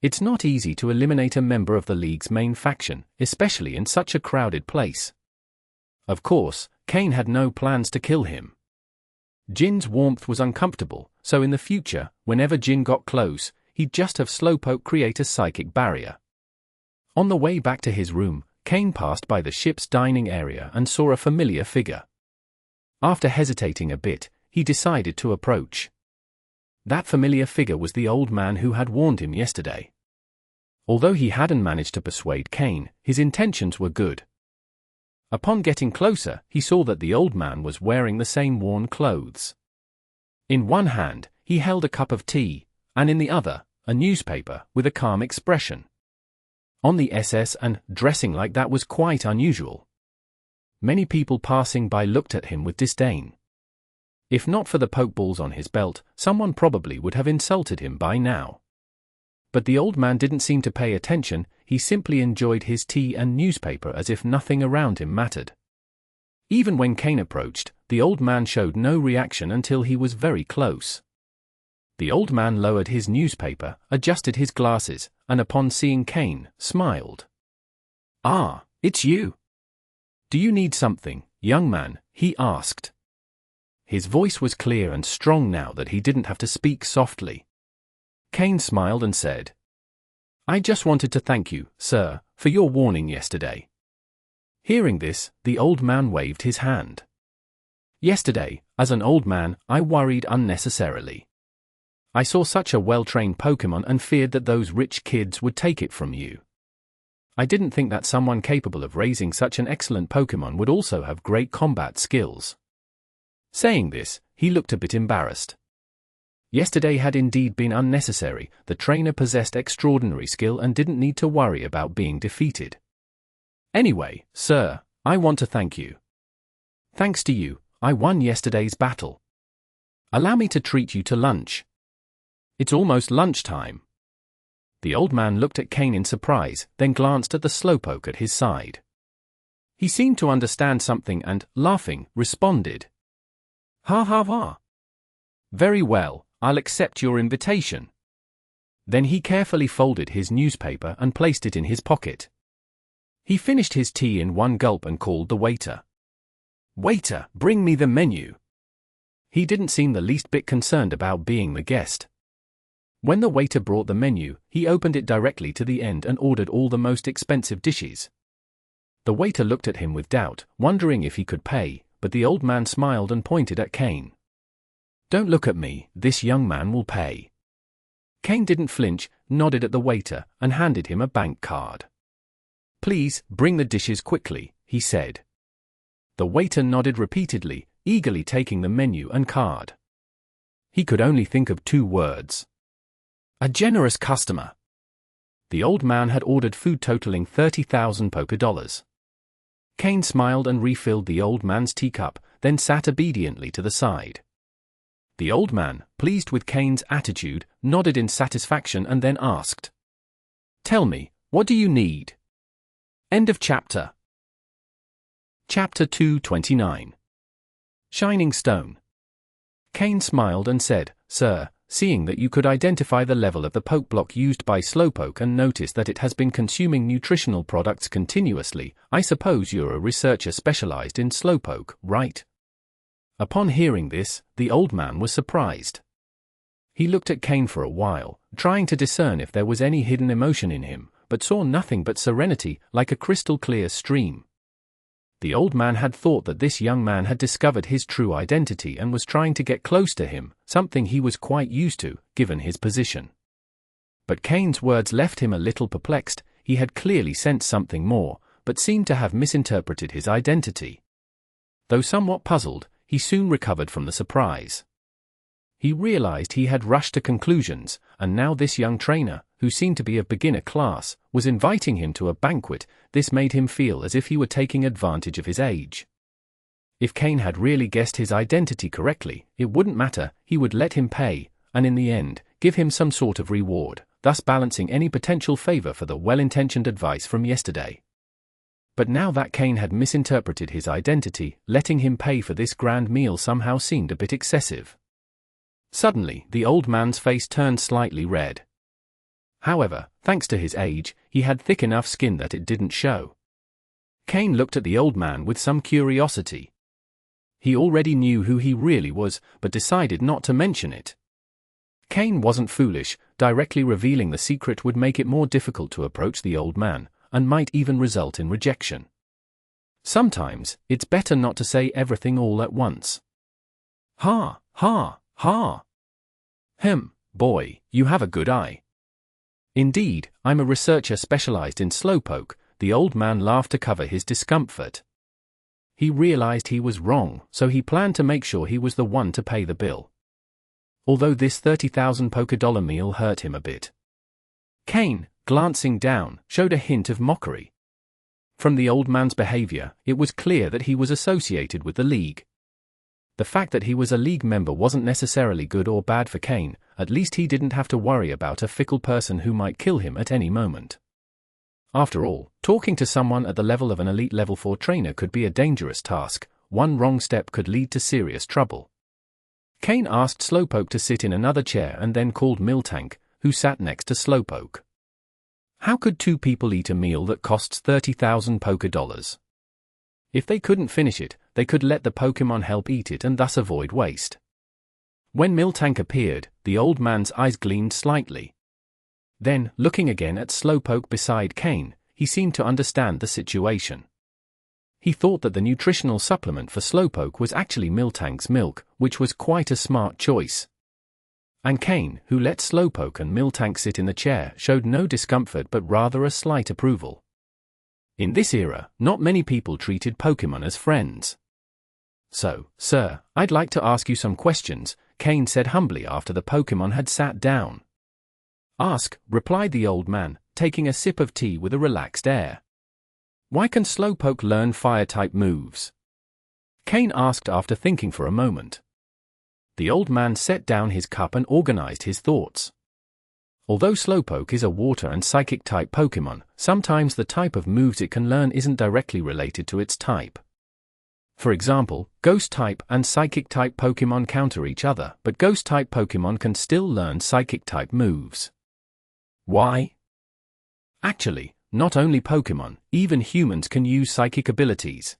It's not easy to eliminate a member of the league's main faction, especially in such a crowded place. Of course, Cain had no plans to kill him. Jin's warmth was uncomfortable, so in the future, whenever Jin got close, he'd just have Slowpoke create a psychic barrier. On the way back to his room, Cain passed by the ship's dining area and saw a familiar figure. After hesitating a bit, he decided to approach. That familiar figure was the old man who had warned him yesterday. Although he hadn't managed to persuade Cain, his intentions were good. Upon getting closer, he saw that the old man was wearing the same worn clothes. In one hand, he held a cup of tea, and in the other, a newspaper with a calm expression. On the SS and dressing like that was quite unusual. Many people passing by looked at him with disdain. If not for the pokeballs on his belt, someone probably would have insulted him by now. But the old man didn't seem to pay attention, he simply enjoyed his tea and newspaper as if nothing around him mattered. Even when Cain approached, the old man showed no reaction until he was very close. The old man lowered his newspaper, adjusted his glasses, and upon seeing Cain, smiled. "Ah, it's you. Do you need something, young man?" he asked. His voice was clear and strong now that he didn't have to speak softly. Cain smiled and said, "I just wanted to thank you, sir, for your warning yesterday." Hearing this, the old man waved his hand. "Yesterday, as an old man, I worried unnecessarily. I saw such a well-trained Pokémon and feared that those rich kids would take it from you. I didn't think that someone capable of raising such an excellent Pokémon would also have great combat skills." Saying this, he looked a bit embarrassed. Yesterday had indeed been unnecessary. The trainer possessed extraordinary skill and didn't need to worry about being defeated. "Anyway, sir, I want to thank you. Thanks to you, I won yesterday's battle. Allow me to treat you to lunch. It's almost lunchtime." The old man looked at Cain in surprise, then glanced at the Slowpoke at his side. He seemed to understand something and, laughing, responded, "Ha ha ha. Very well, I'll accept your invitation." Then he carefully folded his newspaper and placed it in his pocket. He finished his tea in one gulp and called the waiter. "Waiter, bring me the menu." He didn't seem the least bit concerned about being the guest. When the waiter brought the menu, he opened it directly to the end and ordered all the most expensive dishes. The waiter looked at him with doubt, wondering if he could pay, but the old man smiled and pointed at Cain. "Don't look at me, this young man will pay." Cain didn't flinch, nodded at the waiter, and handed him a bank card. "Please, bring the dishes quickly," he said. The waiter nodded repeatedly, eagerly taking the menu and card. He could only think of 2 words. A generous customer. The old man had ordered food totaling 30,000 Pokédollars. Cain smiled and refilled the old man's teacup, then sat obediently to the side. The old man, pleased with Cain's attitude, nodded in satisfaction and then asked, "Tell me, what do you need?" End of chapter. Chapter 229. Shining Stone. Cain smiled and said, "Sir, seeing that you could identify the level of the Pokeblock used by Slowpoke and notice that it has been consuming nutritional products continuously, I suppose you're a researcher specialized in Slowpoke, right?" Upon hearing this, the old man was surprised. He looked at Cain for a while, trying to discern if there was any hidden emotion in him, but saw nothing but serenity, like a crystal-clear stream. The old man had thought that this young man had discovered his true identity and was trying to get close to him, something he was quite used to, given his position. But Cain's words left him a little perplexed. He had clearly sensed something more, but seemed to have misinterpreted his identity. Though somewhat puzzled, he soon recovered from the surprise. He realized he had rushed to conclusions, and now this young trainer, who seemed to be of beginner class, was inviting him to a banquet. This made him feel as if he were taking advantage of his age. If Cain had really guessed his identity correctly, it wouldn't matter, he would let him pay, and in the end, give him some sort of reward, thus balancing any potential favor for the well-intentioned advice from yesterday. But now that Cain had misinterpreted his identity, letting him pay for this grand meal somehow seemed a bit excessive. Suddenly, the old man's face turned slightly red. However, thanks to his age, he had thick enough skin that it didn't show. Cain looked at the old man with some curiosity. He already knew who he really was, but decided not to mention it. Cain wasn't foolish. Directly revealing the secret would make it more difficult to approach the old man, and might even result in rejection. Sometimes, it's better not to say everything all at once. Ha, ha. Ha! Boy, you have a good eye. Indeed, I'm a researcher specialized in Slowpoke. The old man laughed to cover his discomfort. He realized he was wrong, so he planned to make sure he was the one to pay the bill. Although this 30,000 Poké meal hurt him a bit. Cain, glancing down, showed a hint of mockery. From the old man's behavior, it was clear that he was associated with the League. The fact that he was a League member wasn't necessarily good or bad for Cain. At least he didn't have to worry about a fickle person who might kill him at any moment. After all, talking to someone at the level of an elite level 4 trainer could be a dangerous task. One wrong step could lead to serious trouble. Cain asked Slowpoke to sit in another chair and then called Miltank, who sat next to Slowpoke. How could two people eat a meal that costs 30,000 Poké? If they couldn't finish it, they could let the Pokémon help eat it and thus avoid waste. When Miltank appeared, the old man's eyes gleamed slightly. Then, looking again at Slowpoke beside Cain, he seemed to understand the situation. He thought that the nutritional supplement for Slowpoke was actually Miltank's milk, which was quite a smart choice. And Cain, who let Slowpoke and Miltank sit in the chair, showed no discomfort but rather a slight approval. In this era, not many people treated Pokémon as friends. "So, sir, I'd like to ask you some questions," Cain said humbly after the Pokémon had sat down. "Ask," replied the old man, taking a sip of tea with a relaxed air. "Why can Slowpoke learn fire-type moves?" Cain asked after thinking for a moment. The old man set down his cup and organized his thoughts. Although Slowpoke is a water and psychic-type Pokémon, sometimes the type of moves it can learn isn't directly related to its type. For example, Ghost-type and Psychic-type Pokémon counter each other, but Ghost-type Pokémon can still learn Psychic-type moves. Why? Actually, not only Pokémon, even humans can use psychic abilities.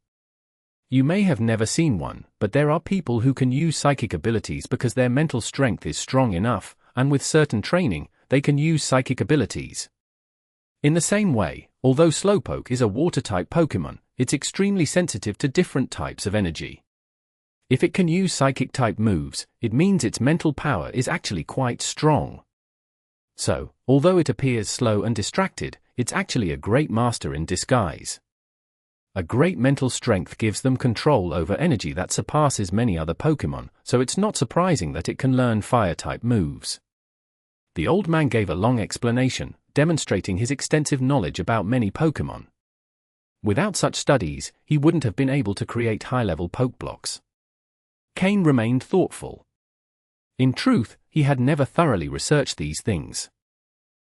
You may have never seen one, but there are people who can use psychic abilities because their mental strength is strong enough, and with certain training, they can use psychic abilities. In the same way, although Slowpoke is a water-type Pokémon, it's extremely sensitive to different types of energy. If it can use psychic-type moves, it means its mental power is actually quite strong. So, although it appears slow and distracted, it's actually a great master in disguise. A great mental strength gives them control over energy that surpasses many other Pokémon, so it's not surprising that it can learn fire-type moves. The old man gave a long explanation, demonstrating his extensive knowledge about many Pokémon. Without such studies, he wouldn't have been able to create high-level Pokeblocks. Cain remained thoughtful. In truth, he had never thoroughly researched these things.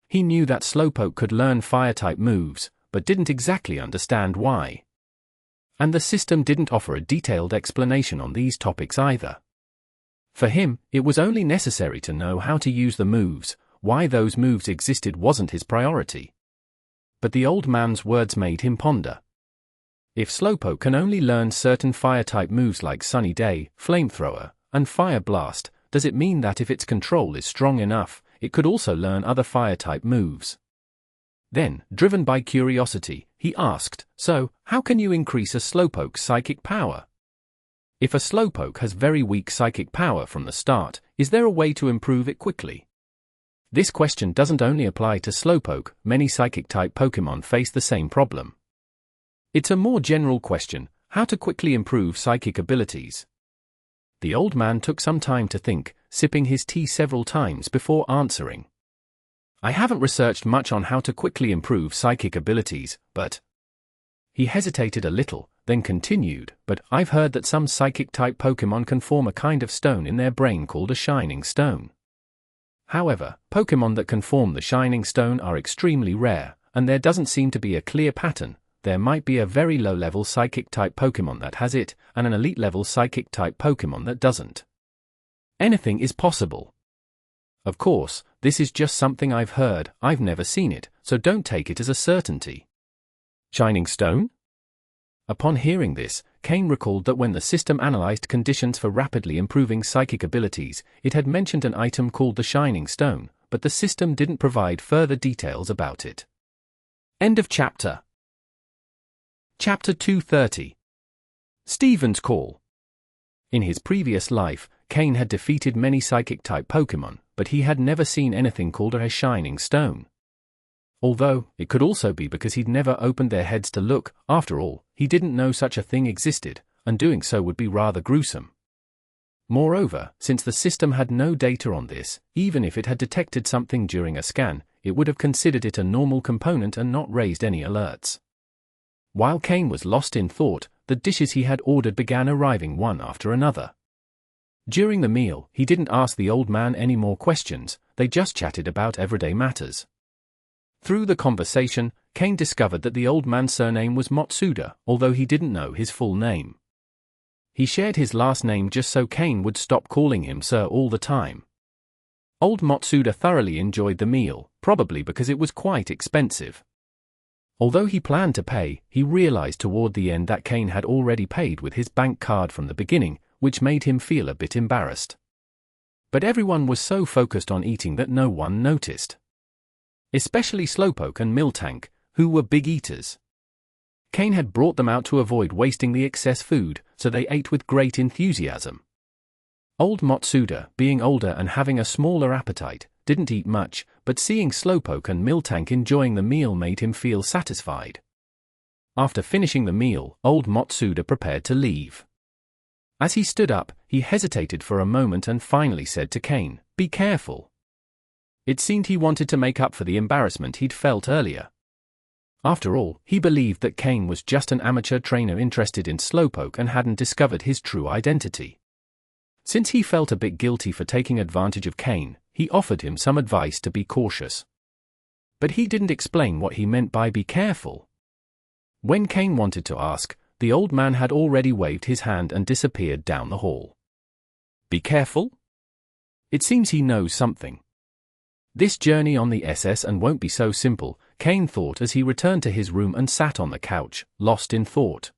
He knew that Slowpoke could learn fire-type moves, but didn't exactly understand why. And the system didn't offer a detailed explanation on these topics either. For him, it was only necessary to know how to use the moves. Why those moves existed wasn't his priority. But the old man's words made him ponder. If Slowpoke can only learn certain fire-type moves like Sunny Day, Flamethrower, and Fire Blast, does it mean that if its control is strong enough, it could also learn other fire-type moves? Then, driven by curiosity, he asked, "So, how can you increase a Slowpoke's psychic power? If a Slowpoke has very weak psychic power from the start, is there a way to improve it quickly?" This question doesn't only apply to Slowpoke, many psychic-type Pokémon face the same problem. It's a more general question, how to quickly improve psychic abilities. The old man took some time to think, sipping his tea several times before answering. "I haven't researched much on how to quickly improve psychic abilities, but..." He hesitated a little, then continued, "But I've heard that some psychic-type Pokémon can form a kind of stone in their brain called a Shining Stone. However, Pokémon that can form the Shining Stone are extremely rare, and there doesn't seem to be a clear pattern. There might be a very low-level psychic-type Pokémon that has it, and an elite-level psychic-type Pokémon that doesn't. Anything is possible. Of course, this is just something I've heard, I've never seen it, so don't take it as a certainty." Shining Stone? Upon hearing this, Cain recalled that when the system analyzed conditions for rapidly improving psychic abilities, it had mentioned an item called the Shining Stone, but the system didn't provide further details about it. End of chapter. Chapter 230. Stephen's Call. In his previous life, Cain had defeated many psychic-type Pokémon, but he had never seen anything called a Shining Stone. Although, it could also be because he'd never opened their heads to look. After all, he didn't know such a thing existed, and doing so would be rather gruesome. Moreover, since the system had no data on this, even if it had detected something during a scan, it would have considered it a normal component and not raised any alerts. While Cain was lost in thought, the dishes he had ordered began arriving one after another. During the meal, he didn't ask the old man any more questions, they just chatted about everyday matters. Through the conversation, Cain discovered that the old man's surname was Matsuda, although he didn't know his full name. He shared his last name just so Cain would stop calling him sir all the time. Old Matsuda thoroughly enjoyed the meal, probably because it was quite expensive. Although he planned to pay, he realized toward the end that Cain had already paid with his bank card from the beginning, which made him feel a bit embarrassed. But everyone was so focused on eating that no one noticed. Especially Slowpoke and Miltank, who were big eaters. Cain had brought them out to avoid wasting the excess food, so they ate with great enthusiasm. Old Matsuda, being older and having a smaller appetite, didn't eat much, but seeing Slowpoke and Miltank enjoying the meal made him feel satisfied. After finishing the meal, old Matsuda prepared to leave. As he stood up, he hesitated for a moment and finally said to Cain, "Be careful." It seemed he wanted to make up for the embarrassment he'd felt earlier. After all, he believed that Cain was just an amateur trainer interested in Slowpoke and hadn't discovered his true identity. Since he felt a bit guilty for taking advantage of Cain, he offered him some advice to be cautious. But he didn't explain what he meant by "be careful." When Cain wanted to ask, the old man had already waved his hand and disappeared down the hall. Be careful? It seems he knows something. This journey on the SS and won't be so simple, Cain thought as he returned to his room and sat on the couch, lost in thought.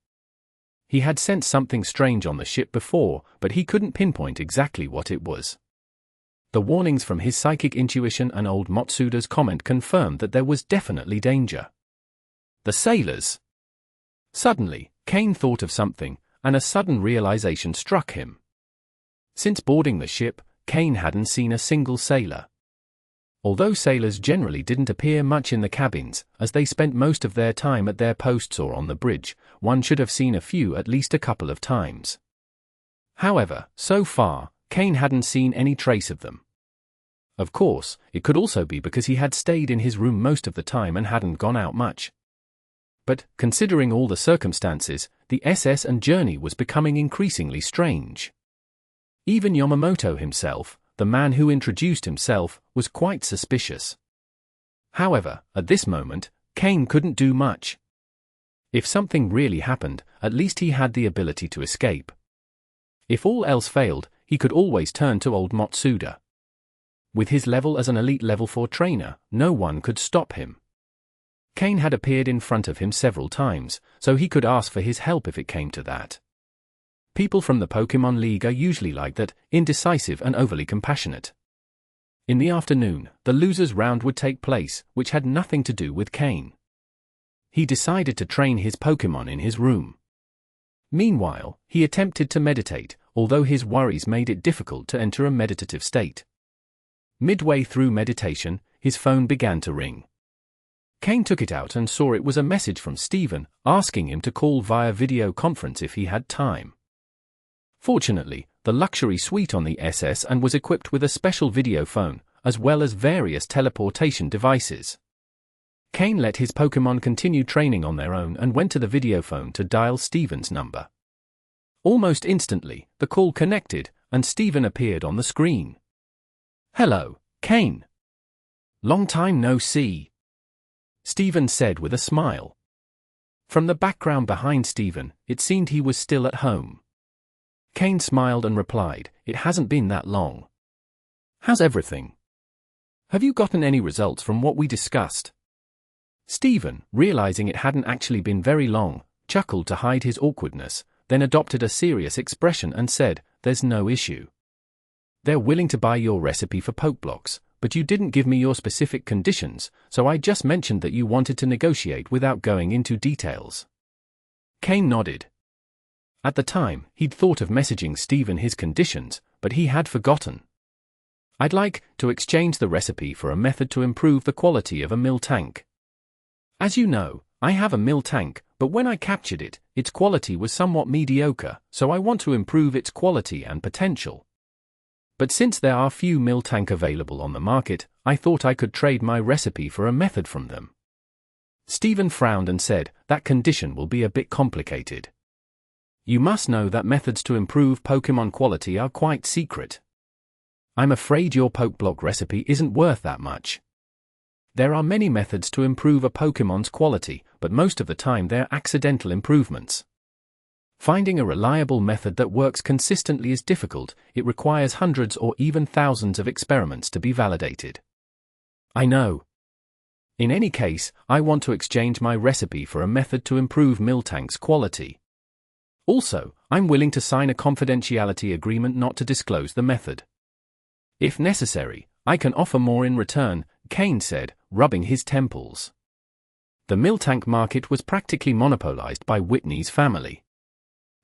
He had sensed something strange on the ship before, but he couldn't pinpoint exactly what it was. The warnings from his psychic intuition and old Matsuda's comment confirmed that there was definitely danger. The sailors. Suddenly, Cain thought of something, and a sudden realization struck him. Since boarding the ship, Cain hadn't seen a single sailor. Although sailors generally didn't appear much in the cabins, as they spent most of their time at their posts or on the bridge, one should have seen a few at least a couple of times. However, so far, Cain hadn't seen any trace of them. Of course, it could also be because he had stayed in his room most of the time and hadn't gone out much. But, considering all the circumstances, the SS and journey was becoming increasingly strange. Even Yamamoto himself, the man who introduced himself, was quite suspicious. However, at this moment, Cain couldn't do much. If something really happened, at least he had the ability to escape. If all else failed, he could always turn to old Matsuda. With his level as an elite level 4 trainer, no one could stop him. Cain had appeared in front of him several times, so he could ask for his help if it came to that. People from the Pokémon League are usually like that, indecisive and overly compassionate. In the afternoon, the losers round would take place, which had nothing to do with Cain. He decided to train his Pokémon in his room. Meanwhile, he attempted to meditate, although his worries made it difficult to enter a meditative state. Midway through meditation, his phone began to ring. Cain took it out and saw it was a message from Steven, asking him to call via video conference if he had time. Fortunately, the luxury suite on the SS and was equipped with a special video phone, as well as various teleportation devices. Cain let his Pokémon continue training on their own and went to the video phone to dial Steven's number. Almost instantly, the call connected, and Steven appeared on the screen. "Hello, Cain. Long time no see," Steven said with a smile. From the background behind Steven, it seemed he was still at home. Cain smiled and replied, "It hasn't been that long. How's everything? Have you gotten any results from what we discussed?" Steven, realizing it hadn't actually been very long, chuckled to hide his awkwardness, then adopted a serious expression and said, "There's no issue. They're willing to buy your recipe for Pokeblocks, but you didn't give me your specific conditions, so I just mentioned that you wanted to negotiate without going into details." Cain nodded. At the time, he'd thought of messaging Steven his conditions, but he had forgotten. "I'd like to exchange the recipe for a method to improve the quality of a Miltank. As you know, I have a Miltank, but when I captured it, its quality was somewhat mediocre, so I want to improve its quality and potential. But since there are few Miltank available on the market, I thought I could trade my recipe for a method from them." Steven frowned and said, "That condition will be a bit complicated. You must know that methods to improve Pokémon quality are quite secret. I'm afraid your Pokeblock recipe isn't worth that much. There are many methods to improve a Pokémon's quality, but most of the time they're accidental improvements. Finding a reliable method that works consistently is difficult. It requires hundreds or even thousands of experiments to be validated." "I know. In any case, I want to exchange my recipe for a method to improve Miltank's quality. Also, I'm willing to sign a confidentiality agreement not to disclose the method. If necessary, I can offer more in return," Cain said, rubbing his temples. The Miltank market was practically monopolized by Whitney's family.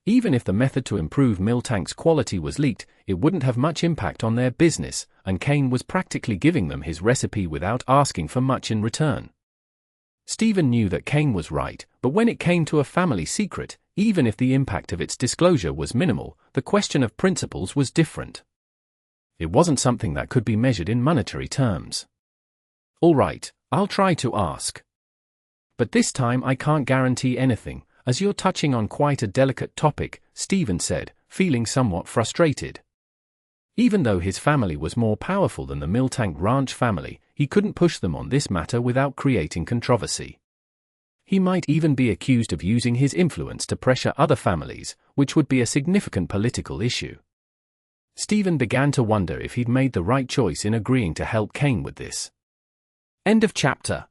Even if the method to improve Miltank's quality was leaked, it wouldn't have much impact on their business, and Cain was practically giving them his recipe without asking for much in return. Steven knew that Cain was right, but when it came to a family secret, even if the impact of its disclosure was minimal, the question of principles was different. It wasn't something that could be measured in monetary terms. "All right, I'll try to ask. But this time I can't guarantee anything, as you're touching on quite a delicate topic," Steven said, feeling somewhat frustrated. Even though his family was more powerful than the Miltank Ranch family, he couldn't push them on this matter without creating controversy. He might even be accused of using his influence to pressure other families, which would be a significant political issue. Steven began to wonder if he'd made the right choice in agreeing to help Cain with this. End of chapter.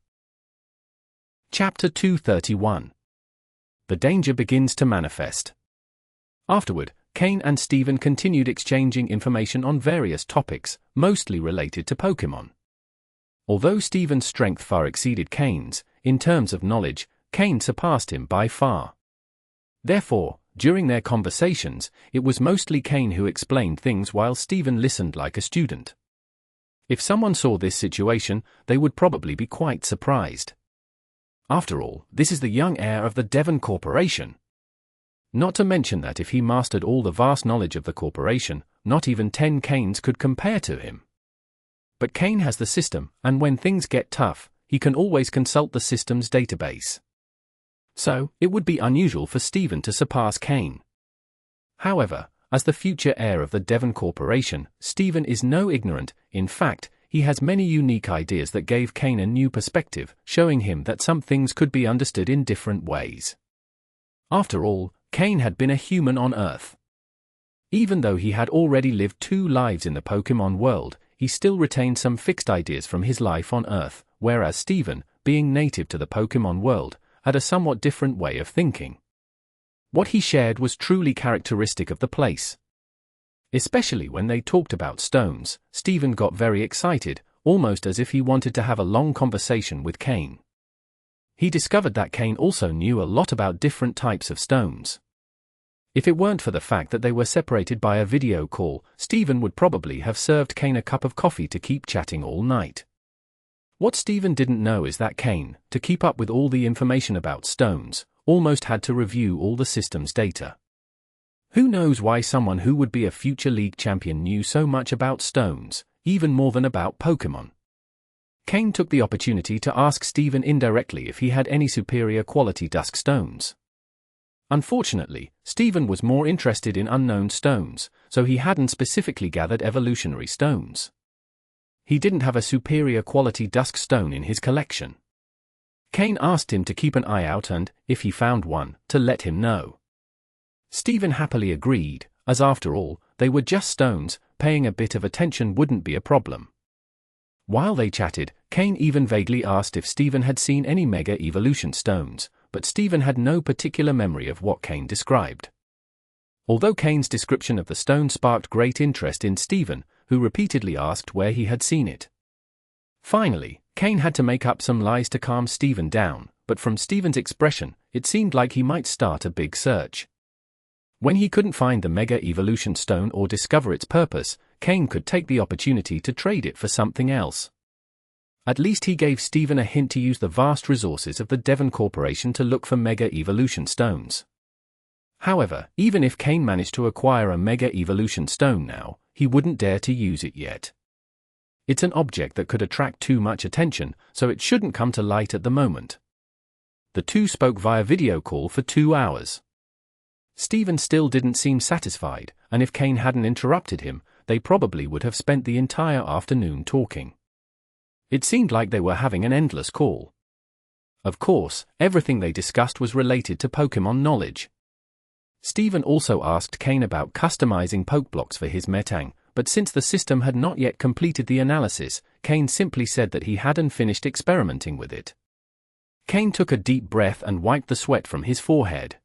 Chapter 231. The danger begins to manifest. Afterward, Cain and Steven continued exchanging information on various topics, mostly related to Pokémon. Although Steven's strength far exceeded Cain's, in terms of knowledge, Cain surpassed him by far. Therefore, during their conversations, it was mostly Cain who explained things while Steven listened like a student. If someone saw this situation, they would probably be quite surprised. After all, this is the young heir of the Devon Corporation. Not to mention that if he mastered all the vast knowledge of the corporation, not even 10 Cains could compare to him. But Cain has the system, and when things get tough, he can always consult the system's database. So, it would be unusual for Steven to surpass Cain. However, as the future heir of the Devon Corporation, Steven is no ignorant. In fact, he has many unique ideas that gave Cain a new perspective, showing him that some things could be understood in different ways. After all, Cain had been a human on Earth. Even though he had already lived 2 lives in the Pokémon world, he still retained some fixed ideas from his life on Earth, whereas Steven, being native to the Pokémon world, had a somewhat different way of thinking. What he shared was truly characteristic of the place. Especially when they talked about stones, Steven got very excited, almost as if he wanted to have a long conversation with Cain. He discovered that Cain also knew a lot about different types of stones. If it weren't for the fact that they were separated by a video call, Steven would probably have served Cain a cup of coffee to keep chatting all night. What Steven didn't know is that Cain, to keep up with all the information about stones, almost had to review all the system's data. Who knows why someone who would be a future league champion knew so much about stones, even more than about Pokémon? Cain took the opportunity to ask Steven indirectly if he had any superior quality dusk stones. Unfortunately, Steven was more interested in unknown stones, so he hadn't specifically gathered evolutionary stones. He didn't have a superior quality dusk stone in his collection. Cain asked him to keep an eye out and, if he found one, to let him know. Steven happily agreed, as after all, they were just stones, paying a bit of attention wouldn't be a problem. While they chatted, Cain even vaguely asked if Steven had seen any Mega Evolution stones, but Steven had no particular memory of what Cain described. Although Cain's description of the stone sparked great interest in Steven, who repeatedly asked where he had seen it. Finally, Cain had to make up some lies to calm Steven down, but from Steven's expression, it seemed like he might start a big search. When he couldn't find the Mega Evolution stone or discover its purpose, Cain could take the opportunity to trade it for something else. At least he gave Steven a hint to use the vast resources of the Devon Corporation to look for Mega Evolution stones. However, even if Cain managed to acquire a Mega Evolution stone now, he wouldn't dare to use it yet. It's an object that could attract too much attention, so it shouldn't come to light at the moment. The two spoke via video call for 2 hours. Steven still didn't seem satisfied, and if Cain hadn't interrupted him, they probably would have spent the entire afternoon talking. It seemed like they were having an endless call. Of course, everything they discussed was related to Pokémon knowledge. Steven also asked Cain about customizing Pokeblocks for his Metang, but since the system had not yet completed the analysis, Cain simply said that he hadn't finished experimenting with it. Cain took a deep breath and wiped the sweat from his forehead.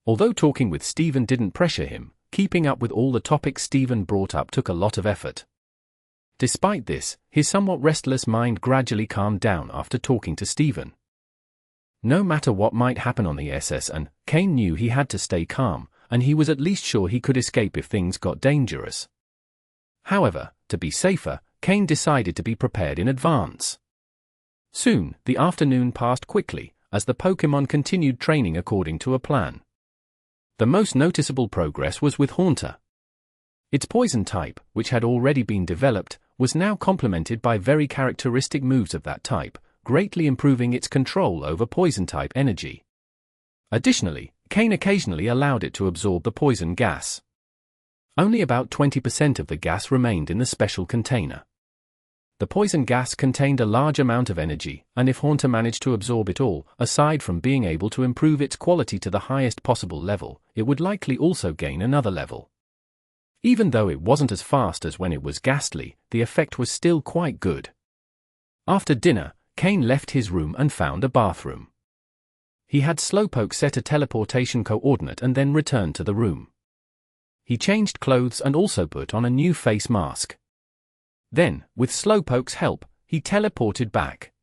Although talking with Steven didn't pressure him, keeping up with all the topics Steven brought up took a lot of effort. Despite this, his somewhat restless mind gradually calmed down after talking to Steven. No matter what might happen on the SS, Cain knew he had to stay calm, and he was at least sure he could escape if things got dangerous. However, to be safer, Cain decided to be prepared in advance. Soon, the afternoon passed quickly, as the Pokémon continued training according to a plan. The most noticeable progress was with Haunter. Its poison type, which had already been developed, was now complemented by very characteristic moves of that type, greatly improving its control over poison-type energy. Additionally, Cain occasionally allowed it to absorb the poison gas. Only about 20% of the gas remained in the special container. The poison gas contained a large amount of energy, and if Haunter managed to absorb it all, aside from being able to improve its quality to the highest possible level, it would likely also gain another level. Even though it wasn't as fast as when it was Gastly, the effect was still quite good. After dinner, Cain left his room and found a bathroom. He had Slowpoke set a teleportation coordinate and then returned to the room. He changed clothes and also put on a new face mask. Then, with Slowpoke's help, he teleported back.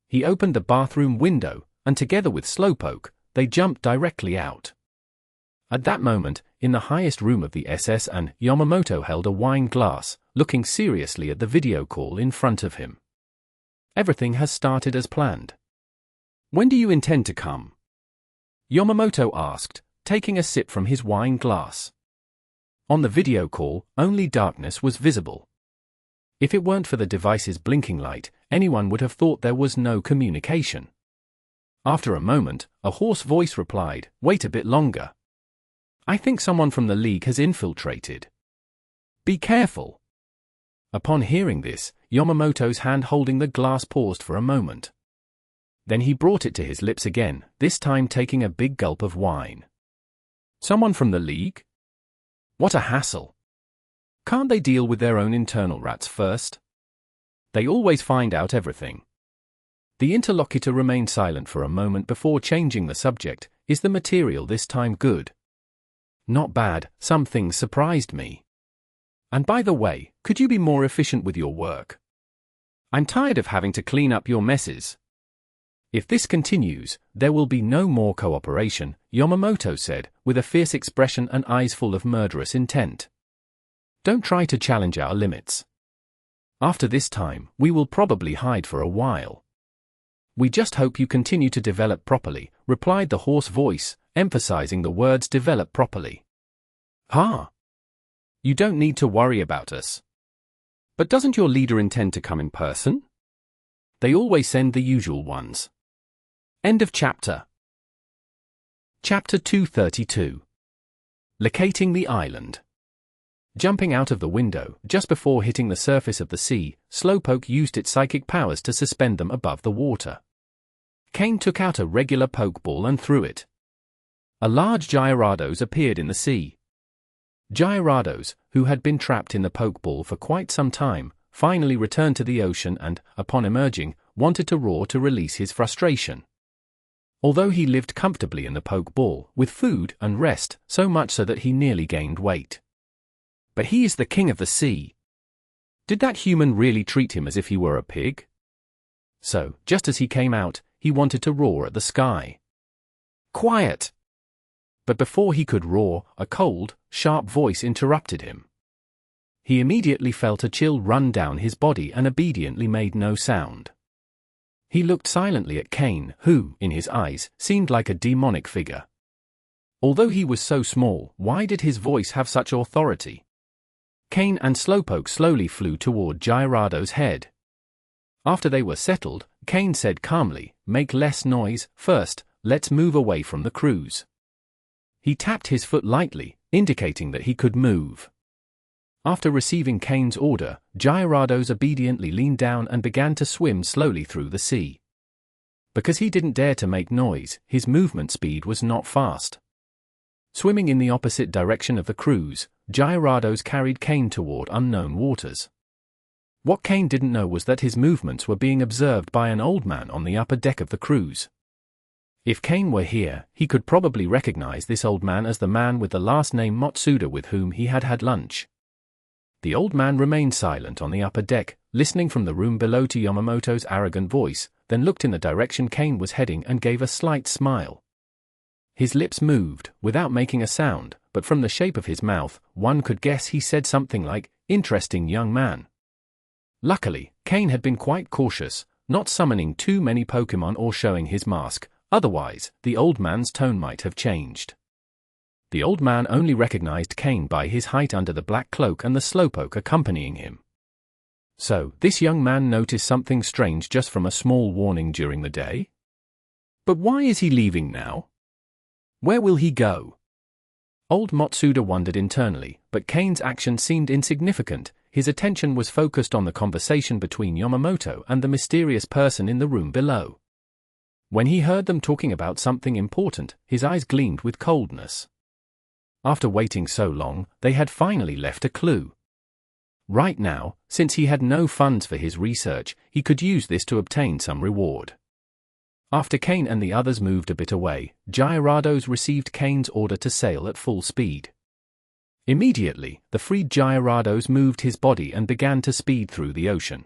He opened the bathroom window, and together with Slowpoke, they jumped directly out. At that moment, in the highest room of the SS, Yamamoto held a wine glass, looking seriously at the video call in front of him. Everything has started as planned. When do you intend to come? Yamamoto asked, taking a sip from his wine glass. On the video call, only darkness was visible. If it weren't for the device's blinking light, anyone would have thought there was no communication. After a moment, a hoarse voice replied, "Wait a bit longer. I think someone from the League has infiltrated. Be careful." Upon hearing this, Yamamoto's hand holding the glass paused for a moment. Then he brought it to his lips again, this time taking a big gulp of wine. Someone from the League? What a hassle. Can't they deal with their own internal rats first? They always find out everything. The interlocutor remained silent for a moment before changing the subject. Is the material this time good? Not bad, some things surprised me. And by the way, could you be more efficient with your work? I'm tired of having to clean up your messes. If this continues, there will be no more cooperation, Yamamoto said, with a fierce expression and eyes full of murderous intent. Don't try to challenge our limits. After this time, we will probably hide for a while. We just hope you continue to develop properly, replied the hoarse voice, emphasizing the words develop properly. Ah. You don't need to worry about us. But doesn't your leader intend to come in person? They always send the usual ones. End of chapter. Chapter 232. Locating the island. Jumping out of the window, just before hitting the surface of the sea, Slowpoke used its psychic powers to suspend them above the water. Cain took out a regular Pokeball and threw it. A large Gyarados appeared in the sea. Gyarados, who had been trapped in the Pokeball for quite some time, finally returned to the ocean and, upon emerging, wanted to roar to release his frustration. Although he lived comfortably in the Pokeball, with food and rest, so much so that he nearly gained weight. But he is the king of the sea. Did that human really treat him as if he were a pig? So, just as he came out, he wanted to roar at the sky. Quiet! But before he could roar, a cold, sharp voice interrupted him. He immediately felt a chill run down his body and obediently made no sound. He looked silently at Cain, who, in his eyes, seemed like a demonic figure. Although he was so small, why did his voice have such authority? Cain and Slowpoke slowly flew toward Gyarados' head. After they were settled, Cain said calmly, "Make less noise, first, let's move away from the cruise." He tapped his foot lightly, indicating that he could move. After receiving Cain's order, Gyarados obediently leaned down and began to swim slowly through the sea. Because he didn't dare to make noise, his movement speed was not fast. Swimming in the opposite direction of the cruise, Gyarados carried Cain toward unknown waters. What Cain didn't know was that his movements were being observed by an old man on the upper deck of the cruise. If Cain were here, he could probably recognize this old man as the man with the last name Matsuda with whom he had had lunch. The old man remained silent on the upper deck, listening from the room below to Yamamoto's arrogant voice, then looked in the direction Cain was heading and gave a slight smile. His lips moved, without making a sound, but from the shape of his mouth, one could guess he said something like, "Interesting young man." Luckily, Cain had been quite cautious, not summoning too many Pokémon or showing his mask, otherwise, the old man's tone might have changed. The old man only recognized Cain by his height under the black cloak and the Slowpoke accompanying him. So, this young man noticed something strange just from a small warning during the day? But why is he leaving now? Where will he go? Old Matsuda wondered internally, but Cain's action seemed insignificant. His attention was focused on the conversation between Yamamoto and the mysterious person in the room below. When he heard them talking about something important, his eyes gleamed with coldness. After waiting so long, they had finally left a clue. Right now, since he had no funds for his research, he could use this to obtain some reward. After Cain and the others moved a bit away, Gyarados received Cain's order to sail at full speed. Immediately, the freed Gyarados moved his body and began to speed through the ocean.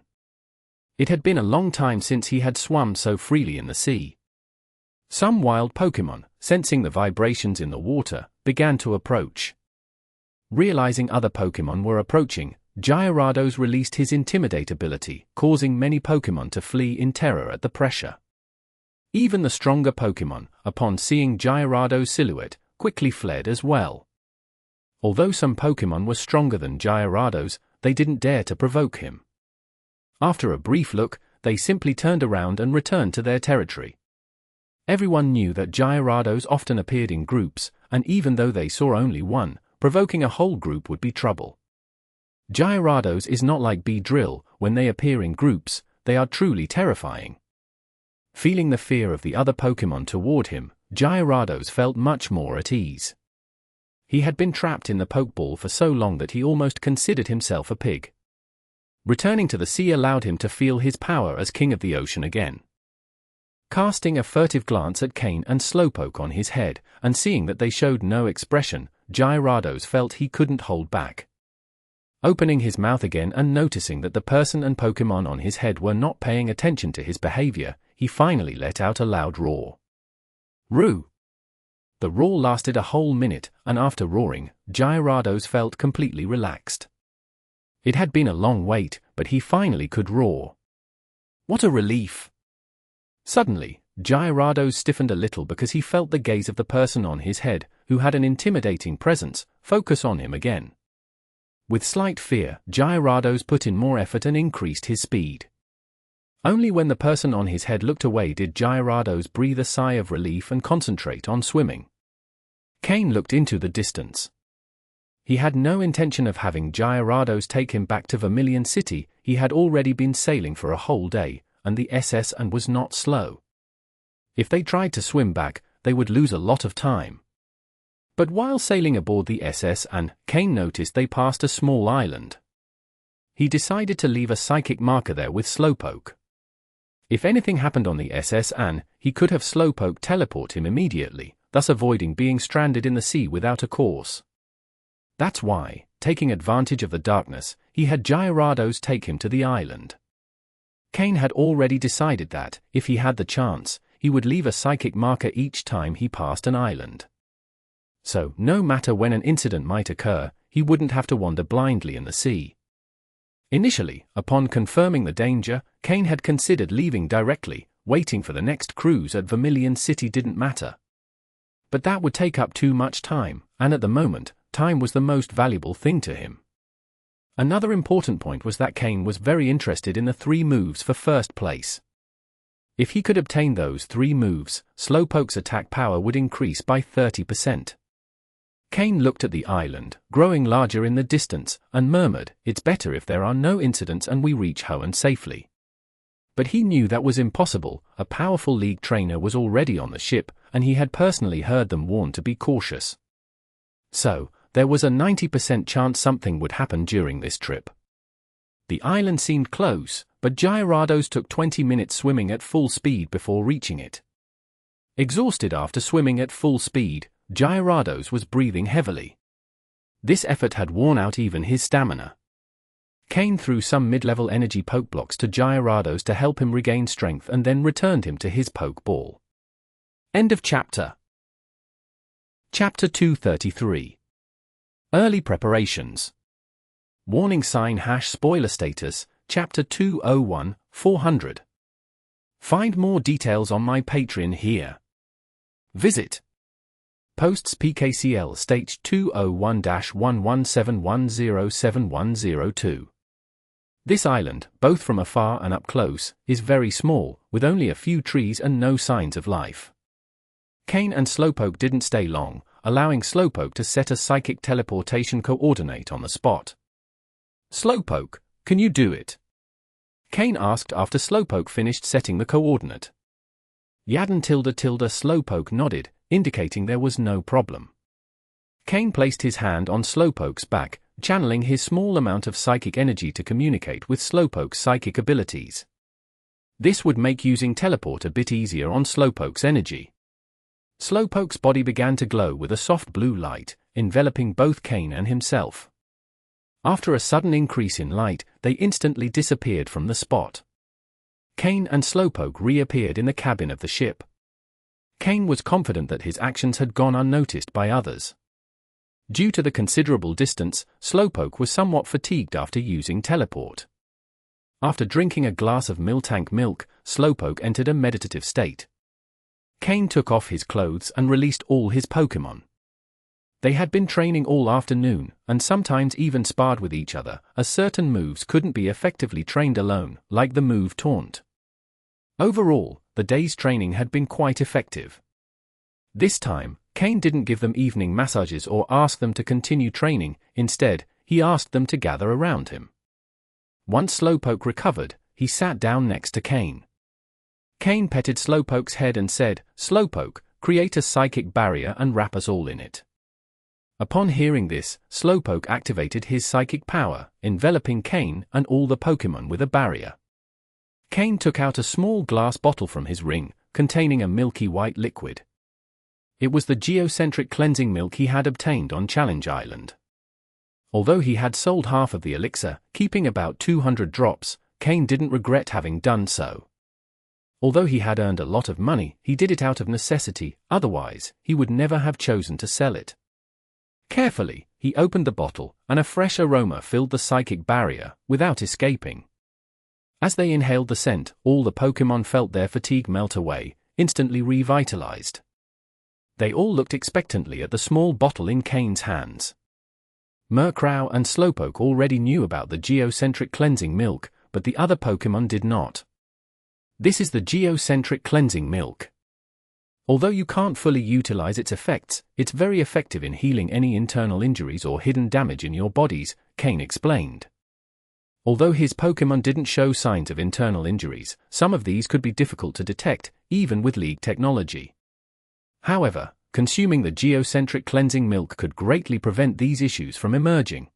It had been a long time since he had swum so freely in the sea. Some wild Pokémon, sensing the vibrations in the water, began to approach. Realizing other Pokémon were approaching, Gyarados released his Intimidate ability, causing many Pokémon to flee in terror at the pressure. Even the stronger Pokémon, upon seeing Gyarados' silhouette, quickly fled as well. Although some Pokémon were stronger than Gyarados, they didn't dare to provoke him. After a brief look, they simply turned around and returned to their territory. Everyone knew that Gyarados often appeared in groups, and even though they saw only one, provoking a whole group would be trouble. Gyarados is not like Beedrill. When they appear in groups, they are truly terrifying. Feeling the fear of the other Pokémon toward him, Gyarados felt much more at ease. He had been trapped in the Pokeball for so long that he almost considered himself a pig. Returning to the sea allowed him to feel his power as king of the ocean again. Casting a furtive glance at Cain and Slowpoke on his head, and seeing that they showed no expression, Gyarados felt he couldn't hold back. Opening his mouth again and noticing that the person and Pokémon on his head were not paying attention to his behavior, he finally let out a loud roar. Roo! The roar lasted a whole minute, and after roaring, Gyarados felt completely relaxed. It had been a long wait, but he finally could roar. What a relief! Suddenly, Gyarados stiffened a little because he felt the gaze of the person on his head, who had an intimidating presence, focus on him again. With slight fear, Gyarados put in more effort and increased his speed. Only when the person on his head looked away did Gyarados breathe a sigh of relief and concentrate on swimming. Cain looked into the distance. He had no intention of having Gyarados take him back to Vermilion City. He had already been sailing for a whole day, and the SS and was not slow. If they tried to swim back, they would lose a lot of time. But while sailing aboard the SS and Cain noticed they passed a small island. He decided to leave a psychic marker there with Slowpoke. If anything happened on the SS and he could have Slowpoke teleport him immediately, thus avoiding being stranded in the sea without a course. That's why, taking advantage of the darkness, he had Gyarados take him to the island. Cain had already decided that, if he had the chance, he would leave a psychic marker each time he passed an island. So, no matter when an incident might occur, he wouldn't have to wander blindly in the sea. Initially, upon confirming the danger, Cain had considered leaving directly. Waiting for the next cruise at Vermilion City didn't matter. But that would take up too much time, and at the moment, time was the most valuable thing to him. Another important point was that Cain was very interested in the 3 moves for first place. If he could obtain those 3 moves, Slowpoke's attack power would increase by 30%. Cain looked at the island, growing larger in the distance, and murmured, "It's better if there are no incidents and we reach Hoenn safely." But he knew that was impossible. A powerful league trainer was already on the ship, and he had personally heard them warn to be cautious. So, there was a 90% chance something would happen during this trip. The island seemed close, but Gyarados took 20 minutes swimming at full speed before reaching it. Exhausted after swimming at full speed, Gyarados was breathing heavily. This effort had worn out even his stamina. Cain threw some mid-level energy Pokeblocks to Gyarados to help him regain strength and then returned him to his Pokeball. End of chapter. Chapter 233. Early Preparations. Warning sign # spoiler status, Chapter 201, 400. Find more details on my Patreon here. Visit. Posts PKCL stage 201-1171071002. This island, both from afar and up close, is very small, with only a few trees and no signs of life. Cain and Slowpoke didn't stay long, allowing Slowpoke to set a psychic teleportation coordinate on the spot. "Slowpoke, can you do it?" Cain asked after Slowpoke finished setting the coordinate. Yadden ~~ Slowpoke nodded, indicating there was no problem. Cain placed his hand on Slowpoke's back, channeling his small amount of psychic energy to communicate with Slowpoke's psychic abilities. This would make using teleport a bit easier on Slowpoke's energy. Slowpoke's body began to glow with a soft blue light, enveloping both Cain and himself. After a sudden increase in light, they instantly disappeared from the spot. Cain and Slowpoke reappeared in the cabin of the ship. Cain was confident that his actions had gone unnoticed by others. Due to the considerable distance, Slowpoke was somewhat fatigued after using teleport. After drinking a glass of Miltank milk, Slowpoke entered a meditative state. Cain took off his clothes and released all his Pokémon. They had been training all afternoon, and sometimes even sparred with each other, as certain moves couldn't be effectively trained alone, like the move Taunt. Overall, the day's training had been quite effective. This time, Cain didn't give them evening massages or ask them to continue training. Instead, he asked them to gather around him. Once Slowpoke recovered, he sat down next to Cain. Cain petted Slowpoke's head and said, "Slowpoke, create a psychic barrier and wrap us all in it." Upon hearing this, Slowpoke activated his psychic power, enveloping Cain and all the Pokémon with a barrier. Cain took out a small glass bottle from his ring, containing a milky white liquid. It was the geocentric cleansing milk he had obtained on Challenge Island. Although he had sold half of the elixir, keeping about 200 drops, Cain didn't regret having done so. Although he had earned a lot of money, he did it out of necessity, otherwise, he would never have chosen to sell it. Carefully, he opened the bottle, and a fresh aroma filled the psychic barrier, without escaping. As they inhaled the scent, all the Pokémon felt their fatigue melt away, instantly revitalized. They all looked expectantly at the small bottle in Cain's hands. Murkrow and Slowpoke already knew about the geocentric cleansing milk, but the other Pokémon did not. This is the geocentric cleansing milk. Although you can't fully utilize its effects, it's very effective in healing any internal injuries or hidden damage in your bodies, Cain explained. Although his Pokémon didn't show signs of internal injuries, some of these could be difficult to detect, even with League technology. However, consuming the geocentric cleansing milk could greatly prevent these issues from emerging.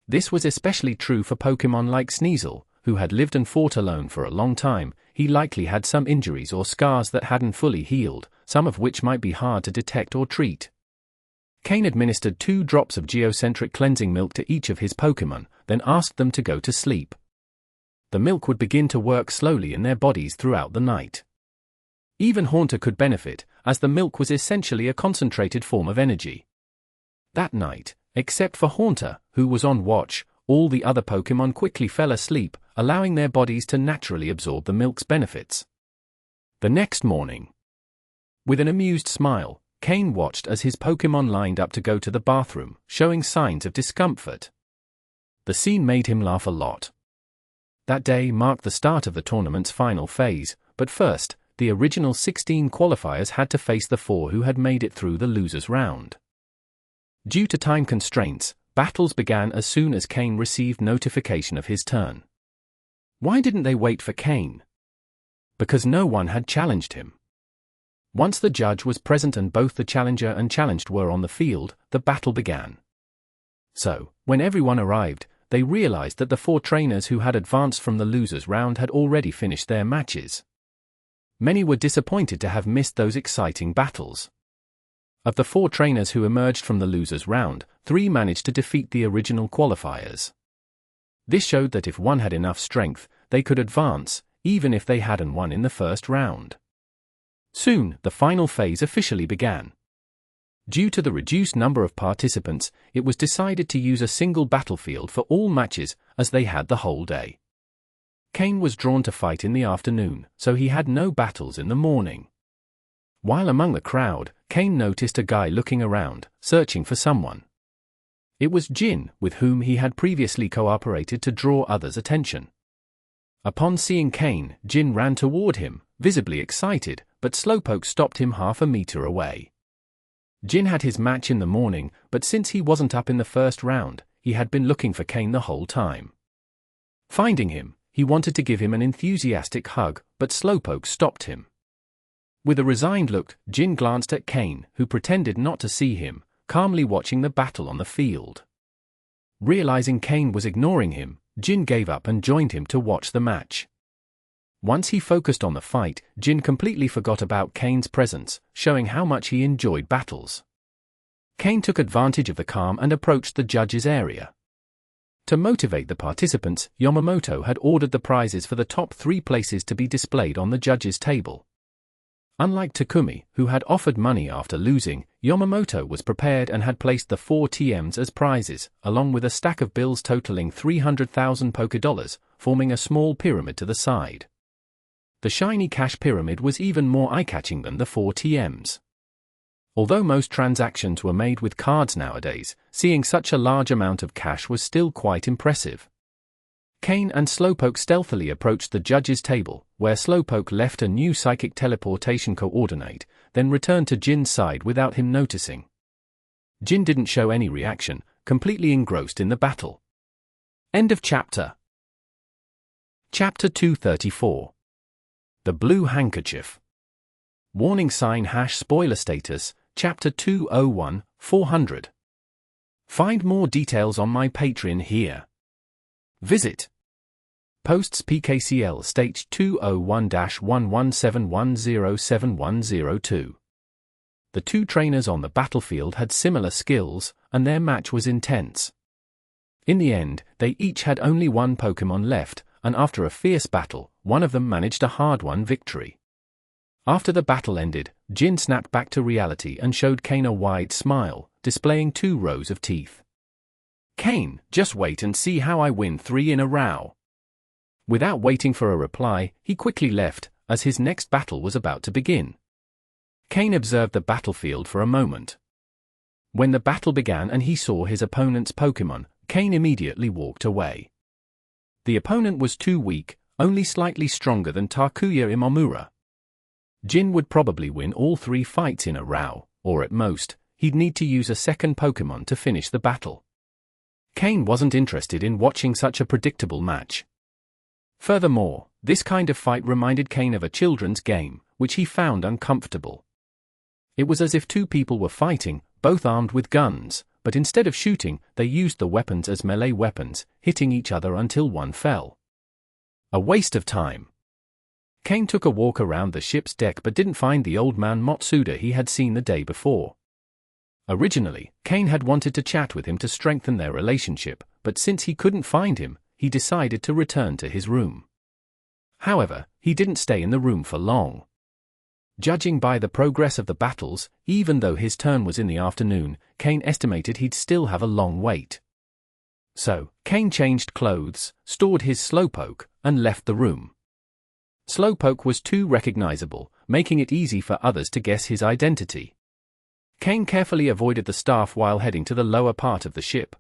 This was especially true for Pokémon like Sneasel, who had lived and fought alone for a long time. He likely had some injuries or scars that hadn't fully healed, some of which might be hard to detect or treat. Cain administered 2 drops of geocentric cleansing milk to each of his Pokémon, then asked them to go to sleep. The milk would begin to work slowly in their bodies throughout the night. Even Haunter could benefit, as the milk was essentially a concentrated form of energy. That night, except for Haunter, who was on watch, all the other Pokémon quickly fell asleep, allowing their bodies to naturally absorb the milk's benefits. The next morning, with an amused smile, Cain watched as his Pokémon lined up to go to the bathroom, showing signs of discomfort. The scene made him laugh a lot. That day marked the start of the tournament's final phase, but first, the original 16 qualifiers had to face the 4 who had made it through the losers round. Due to time constraints, battles began as soon as Cain received notification of his turn. Why didn't they wait for Cain? Because no one had challenged him. Once the judge was present and both the challenger and challenged were on the field, the battle began. So, when everyone arrived, they realized that the 4 trainers who had advanced from the losers round had already finished their matches. Many were disappointed to have missed those exciting battles. Of the 4 trainers who emerged from the losers round, 3 managed to defeat the original qualifiers. This showed that if one had enough strength, they could advance, even if they hadn't won in the first round. Soon, the final phase officially began. Due to the reduced number of participants, it was decided to use a single battlefield for all matches, as they had the whole day. Cain was drawn to fight in the afternoon, so he had no battles in the morning. While among the crowd, Cain noticed a guy looking around, searching for someone. It was Jin, with whom he had previously cooperated to draw others' attention. Upon seeing Cain, Jin ran toward him, visibly excited, but Slowpoke stopped him half a meter away. Jin had his match in the morning, but since he wasn't up in the first round, he had been looking for Cain the whole time. Finding him, he wanted to give him an enthusiastic hug, but Slowpoke stopped him. With a resigned look, Jin glanced at Cain, who pretended not to see him, calmly watching the battle on the field. Realizing Cain was ignoring him, Jin gave up and joined him to watch the match. Once he focused on the fight, Jin completely forgot about Cain's presence, showing how much he enjoyed battles. Cain took advantage of the calm and approached the judges' area. To motivate the participants, Yamamoto had ordered the prizes for the top 3 places to be displayed on the judges' table. Unlike Takumi, who had offered money after losing, Yamamoto was prepared and had placed the 4 TMs as prizes, along with a stack of bills totaling 300,000 Pokédollars, forming a small pyramid to the side. The shiny cash pyramid was even more eye-catching than the 4 TMs. Although most transactions were made with cards nowadays, seeing such a large amount of cash was still quite impressive. Cain and Slowpoke stealthily approached the judges' table, where Slowpoke left a new psychic teleportation coordinate, then returned to Jin's side without him noticing. Jin didn't show any reaction, completely engrossed in the battle. End of chapter. Chapter 234. The Blue Handkerchief. Warning sign # spoiler status, Chapter 201, 400. Find more details on my Patreon here. Visit. Posts PKCL stage 201-1171071002. The two trainers on the battlefield had similar skills, and their match was intense. In the end, they each had only one Pokémon left, and after a fierce battle, one of them managed a hard-won victory. After the battle ended, Jin snapped back to reality and showed Cain a wide smile, displaying 2 rows of teeth. "Cain, just wait and see how I win 3 in a row." Without waiting for a reply, he quickly left, as his next battle was about to begin. Cain observed the battlefield for a moment. When the battle began and he saw his opponent's Pokémon, Cain immediately walked away. The opponent was too weak, only slightly stronger than Takuya Imamura. Jin would probably win all 3 fights in a row, or at most, he'd need to use a second Pokémon to finish the battle. Cain wasn't interested in watching such a predictable match. Furthermore, this kind of fight reminded Cain of a children's game, which he found uncomfortable. It was as if 2 people were fighting, both armed with guns, but instead of shooting, they used the weapons as melee weapons, hitting each other until one fell. A waste of time. Cain took a walk around the ship's deck but didn't find the old man Matsuda he had seen the day before. Originally, Cain had wanted to chat with him to strengthen their relationship, but since he couldn't find him, he decided to return to his room. However, he didn't stay in the room for long. Judging by the progress of the battles, even though his turn was in the afternoon, Cain estimated he'd still have a long wait. So, Cain changed clothes, stored his Slowpoke, and left the room. Slowpoke was too recognizable, making it easy for others to guess his identity. Cain carefully avoided the staff while heading to the lower part of the ship.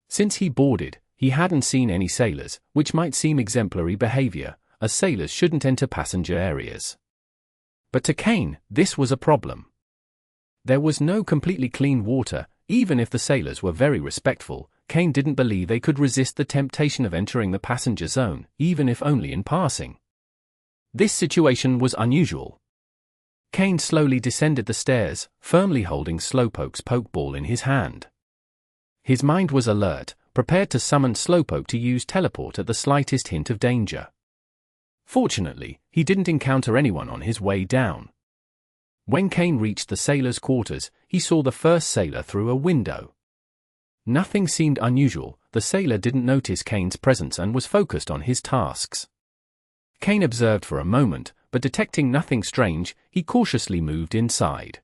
Since he boarded, he hadn't seen any sailors, which might seem exemplary behavior, as sailors shouldn't enter passenger areas. But to Cain, this was a problem. There was no completely clean water. Even if the sailors were very respectful, Cain didn't believe they could resist the temptation of entering the passenger zone, even if only in passing. This situation was unusual. Cain slowly descended the stairs, firmly holding Slowpoke's Pokeball in his hand. His mind was alert, prepared to summon Slowpoke to use teleport at the slightest hint of danger. Fortunately, he didn't encounter anyone on his way down. When Cain reached the sailors' quarters, he saw the first sailor through a window. Nothing seemed unusual. The sailor didn't notice Cain's presence and was focused on his tasks. Cain observed for a moment, but detecting nothing strange, he cautiously moved inside.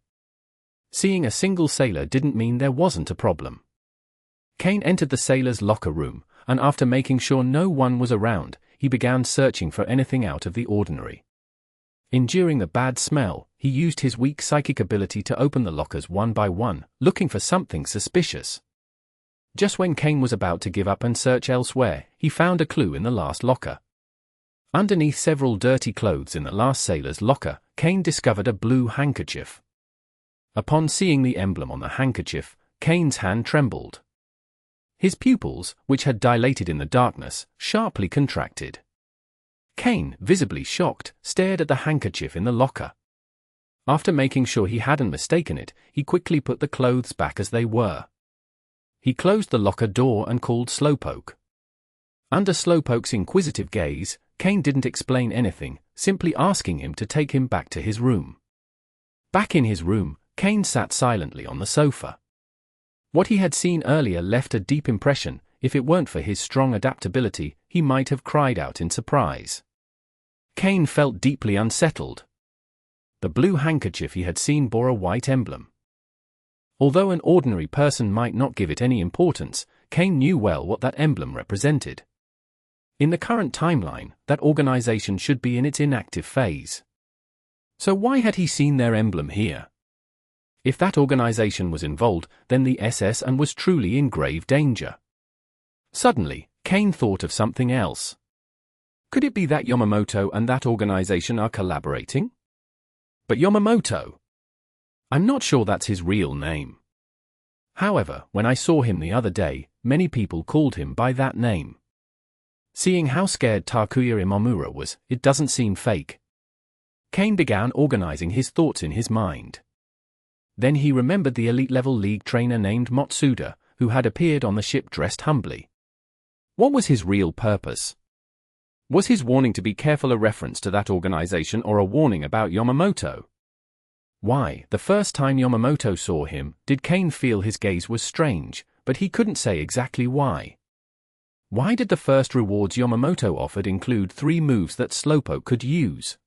Seeing a single sailor didn't mean there wasn't a problem. Cain entered the sailor's locker room, and after making sure no one was around, he began searching for anything out of the ordinary. Enduring the bad smell, he used his weak psychic ability to open the lockers one by one, looking for something suspicious. Just when Cain was about to give up and search elsewhere, he found a clue in the last locker. Underneath several dirty clothes in the last sailor's locker, Cain discovered a blue handkerchief. Upon seeing the emblem on the handkerchief, Cain's hand trembled. His pupils, which had dilated in the darkness, sharply contracted. Cain, visibly shocked, stared at the handkerchief in the locker. After making sure he hadn't mistaken it, he quickly put the clothes back as they were. He closed the locker door and called Slowpoke. Under Slowpoke's inquisitive gaze, Cain didn't explain anything, simply asking him to take him back to his room. Back in his room, Cain sat silently on the sofa. What he had seen earlier left a deep impression. If it weren't for his strong adaptability, he might have cried out in surprise. Cain felt deeply unsettled. The blue handkerchief he had seen bore a white emblem. Although an ordinary person might not give it any importance, Cain knew well what that emblem represented. In the current timeline, that organization should be in its inactive phase. So why had he seen their emblem here? If that organization was involved, then the SS and was truly in grave danger. Suddenly, Cain thought of something else. Could it be that Yamamoto and that organization are collaborating? But Yamamoto? I'm not sure that's his real name. However, when I saw him the other day, many people called him by that name. Seeing how scared Takuya Imamura was, it doesn't seem fake. Cain began organizing his thoughts in his mind. Then he remembered the elite-level league trainer named Matsuda, who had appeared on the ship dressed humbly. What was his real purpose? Was his warning to be careful a reference to that organization or a warning about Yamamoto? Why, the first time Yamamoto saw him, did Cain feel his gaze was strange, but he couldn't say exactly why. Why did the first rewards Yamamoto offered include 3 moves that Slowpoke could use?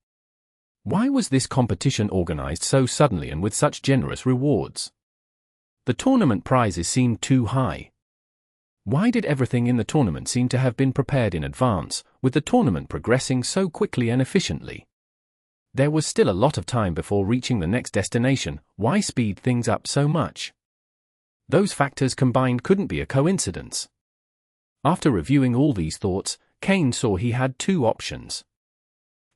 Why was this competition organized so suddenly and with such generous rewards? The tournament prizes seemed too high. Why did everything in the tournament seem to have been prepared in advance, with the tournament progressing so quickly and efficiently? There was still a lot of time before reaching the next destination. Why speed things up so much? Those factors combined couldn't be a coincidence. After reviewing all these thoughts, Cain saw he had 2 options.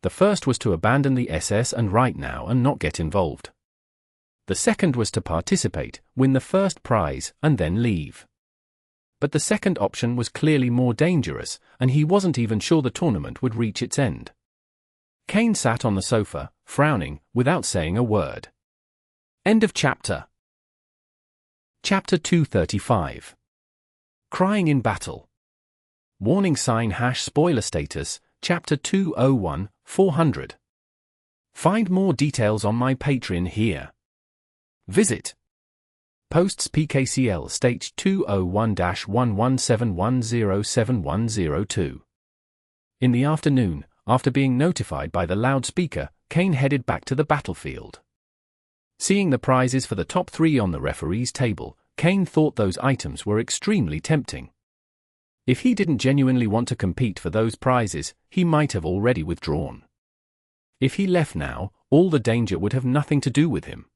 The first was to abandon the SS and right now and not get involved. The second was to participate, win the first prize, and then leave. But the second option was clearly more dangerous, and he wasn't even sure the tournament would reach its end. Cain sat on the sofa, frowning, without saying a word. End of chapter. Chapter 235. Crying in Battle. Warning sign # spoiler status, Chapter 201, 400. Find more details on my Patreon here. Visit. Posts PKCL stage 201-1171071002. In the afternoon, after being notified by the loudspeaker, Cain headed back to the battlefield. Seeing the prizes for the top 3 on the referee's table, Cain thought those items were extremely tempting. If he didn't genuinely want to compete for those prizes, he might have already withdrawn. If he left now, all the danger would have nothing to do with him.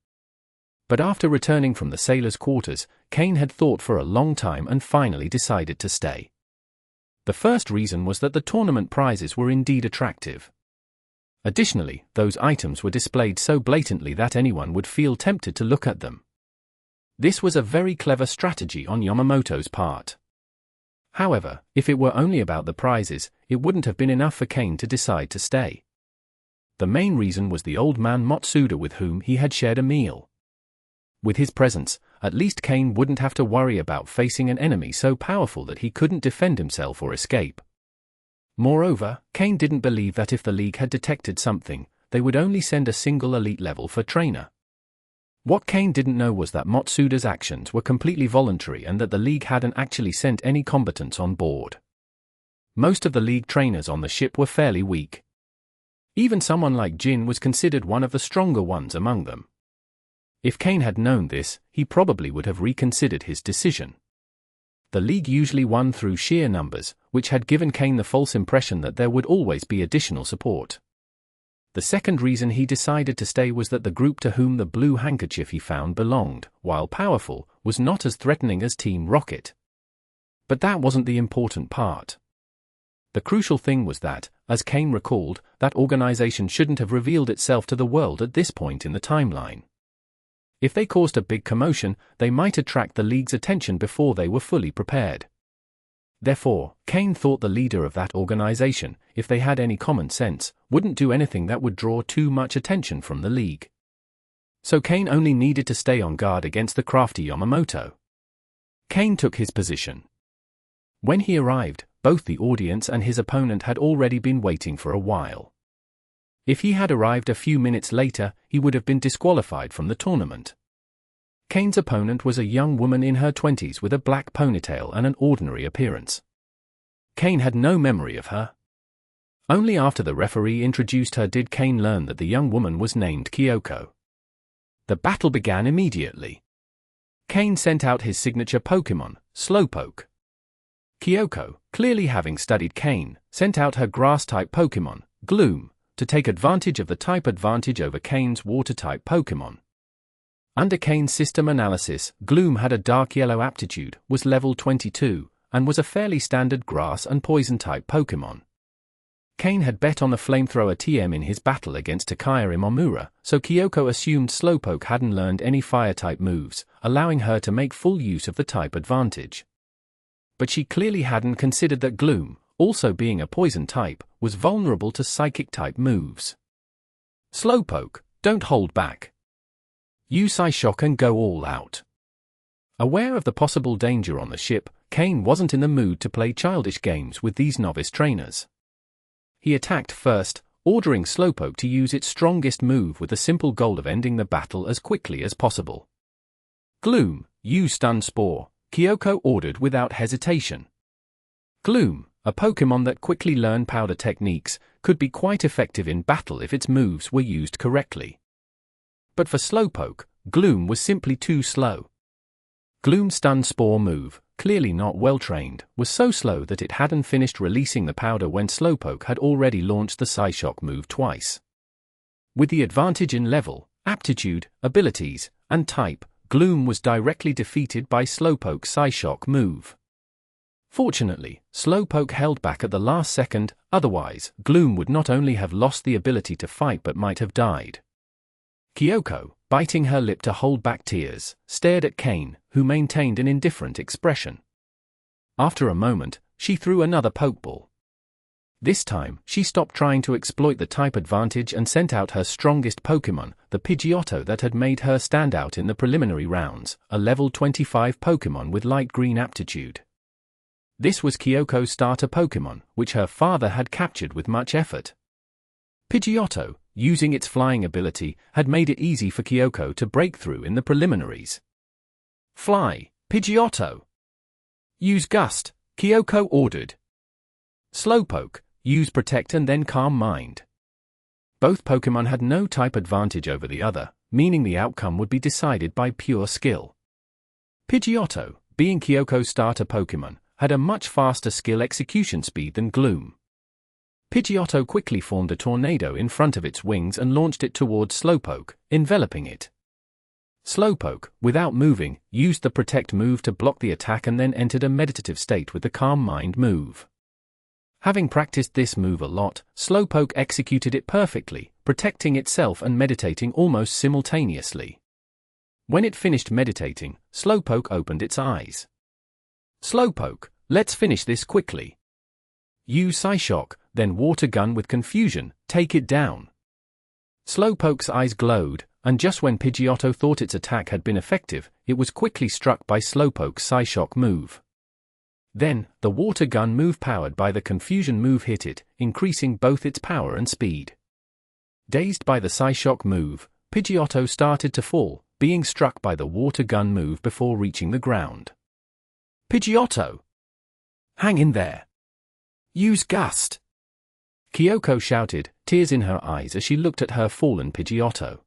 But after returning from the sailors' quarters, Cain had thought for a long time and finally decided to stay. The first reason was that the tournament prizes were indeed attractive. Additionally, those items were displayed so blatantly that anyone would feel tempted to look at them. This was a very clever strategy on Yamamoto's part. However, if it were only about the prizes, it wouldn't have been enough for Cain to decide to stay. The main reason was the old man Matsuda with whom he had shared a meal. With his presence, at least Cain wouldn't have to worry about facing an enemy so powerful that he couldn't defend himself or escape. Moreover, Cain didn't believe that if the League had detected something, they would only send a single elite level for trainer. What Cain didn't know was that Matsuda's actions were completely voluntary and that the League hadn't actually sent any combatants on board. Most of the League trainers on the ship were fairly weak. Even someone like Jin was considered one of the stronger ones among them. If Cain had known this, he probably would have reconsidered his decision. The League usually won through sheer numbers, which had given Cain the false impression that there would always be additional support. The second reason he decided to stay was that the group to whom the blue handkerchief he found belonged, while powerful, was not as threatening as Team Rocket. But that wasn't the important part. The crucial thing was that, as Cain recalled, that organization shouldn't have revealed itself to the world at this point in the timeline. If they caused a big commotion, they might attract the League's attention before they were fully prepared. Therefore, Cain thought the leader of that organization, if they had any common sense, wouldn't do anything that would draw too much attention from the League. So Cain only needed to stay on guard against the crafty Yamamoto. Cain took his position. When he arrived, both the audience and his opponent had already been waiting for a while. If he had arrived a few minutes later, he would have been disqualified from the tournament. Cain's opponent was a young woman in her 20s with a black ponytail and an ordinary appearance. Cain had no memory of her. Only after the referee introduced her did Cain learn that the young woman was named Kyoko. The battle began immediately. Cain sent out his signature Pokémon, Slowpoke. Kyoko, clearly having studied Cain, sent out her grass-type Pokémon, Gloom, to take advantage of the type advantage over Cain's water-type Pokémon. Under Cain's system analysis, Gloom had a dark yellow aptitude, was level 22, and was a fairly standard grass and poison-type Pokémon. Cain had bet on the Flamethrower TM in his battle against Takaya Imamura, so Kyoko assumed Slowpoke hadn't learned any Fire-type moves, allowing her to make full use of the type advantage. But she clearly hadn't considered that Gloom, also being a Poison type, was vulnerable to Psychic-type moves. Slowpoke, don't hold back. Use Psyshock and go all out. Aware of the possible danger on the ship, Cain wasn't in the mood to play childish games with these novice trainers. He attacked first, ordering Slowpoke to use its strongest move with the simple goal of ending the battle as quickly as possible. Gloom, use Stun Spore, Kyoko ordered without hesitation. Gloom, a Pokémon that quickly learned powder techniques, could be quite effective in battle if its moves were used correctly. But for Slowpoke, Gloom was simply too slow. Gloom's Stun Spore move, clearly not well trained, was so slow that it hadn't finished releasing the powder when Slowpoke had already launched the Psyshock move twice. With the advantage in level, aptitude, abilities, and type, Gloom was directly defeated by Slowpoke's Psyshock move. Fortunately, Slowpoke held back at the last second, otherwise, Gloom would not only have lost the ability to fight but might have died. Kyoko, biting her lip to hold back tears, stared at Cain, who maintained an indifferent expression. After a moment, she threw another Pokeball. This time, she stopped trying to exploit the type advantage and sent out her strongest Pokémon, the Pidgeotto that had made her stand out in the preliminary rounds, a level 25 Pokémon with light green aptitude. This was Kyoko's starter Pokémon, which her father had captured with much effort. Pidgeotto, using its flying ability, had made it easy for Kyoko to break through in the preliminaries. Fly, Pidgeotto. Use Gust, Kyoko ordered. Slowpoke, use Protect and then Calm Mind. Both Pokémon had no type advantage over the other, meaning the outcome would be decided by pure skill. Pidgeotto, being Kyoko's starter Pokémon, had a much faster skill execution speed than Gloom. Pidgeotto quickly formed a tornado in front of its wings and launched it towards Slowpoke, enveloping it. Slowpoke, without moving, used the Protect move to block the attack and then entered a meditative state with the Calm Mind move. Having practiced this move a lot, Slowpoke executed it perfectly, protecting itself and meditating almost simultaneously. When it finished meditating, Slowpoke opened its eyes. Slowpoke, let's finish this quickly. Use Psyshock, then Water Gun with Confusion, take it down. Slowpoke's eyes glowed, and just when Pidgeotto thought its attack had been effective, it was quickly struck by Slowpoke's Psyshock move. Then, the Water Gun move powered by the Confusion move hit it, increasing both its power and speed. Dazed by the Psyshock move, Pidgeotto started to fall, being struck by the Water Gun move before reaching the ground. Pidgeotto! Hang in there! Use Gust! Kyoko shouted, tears in her eyes as she looked at her fallen Pidgeotto.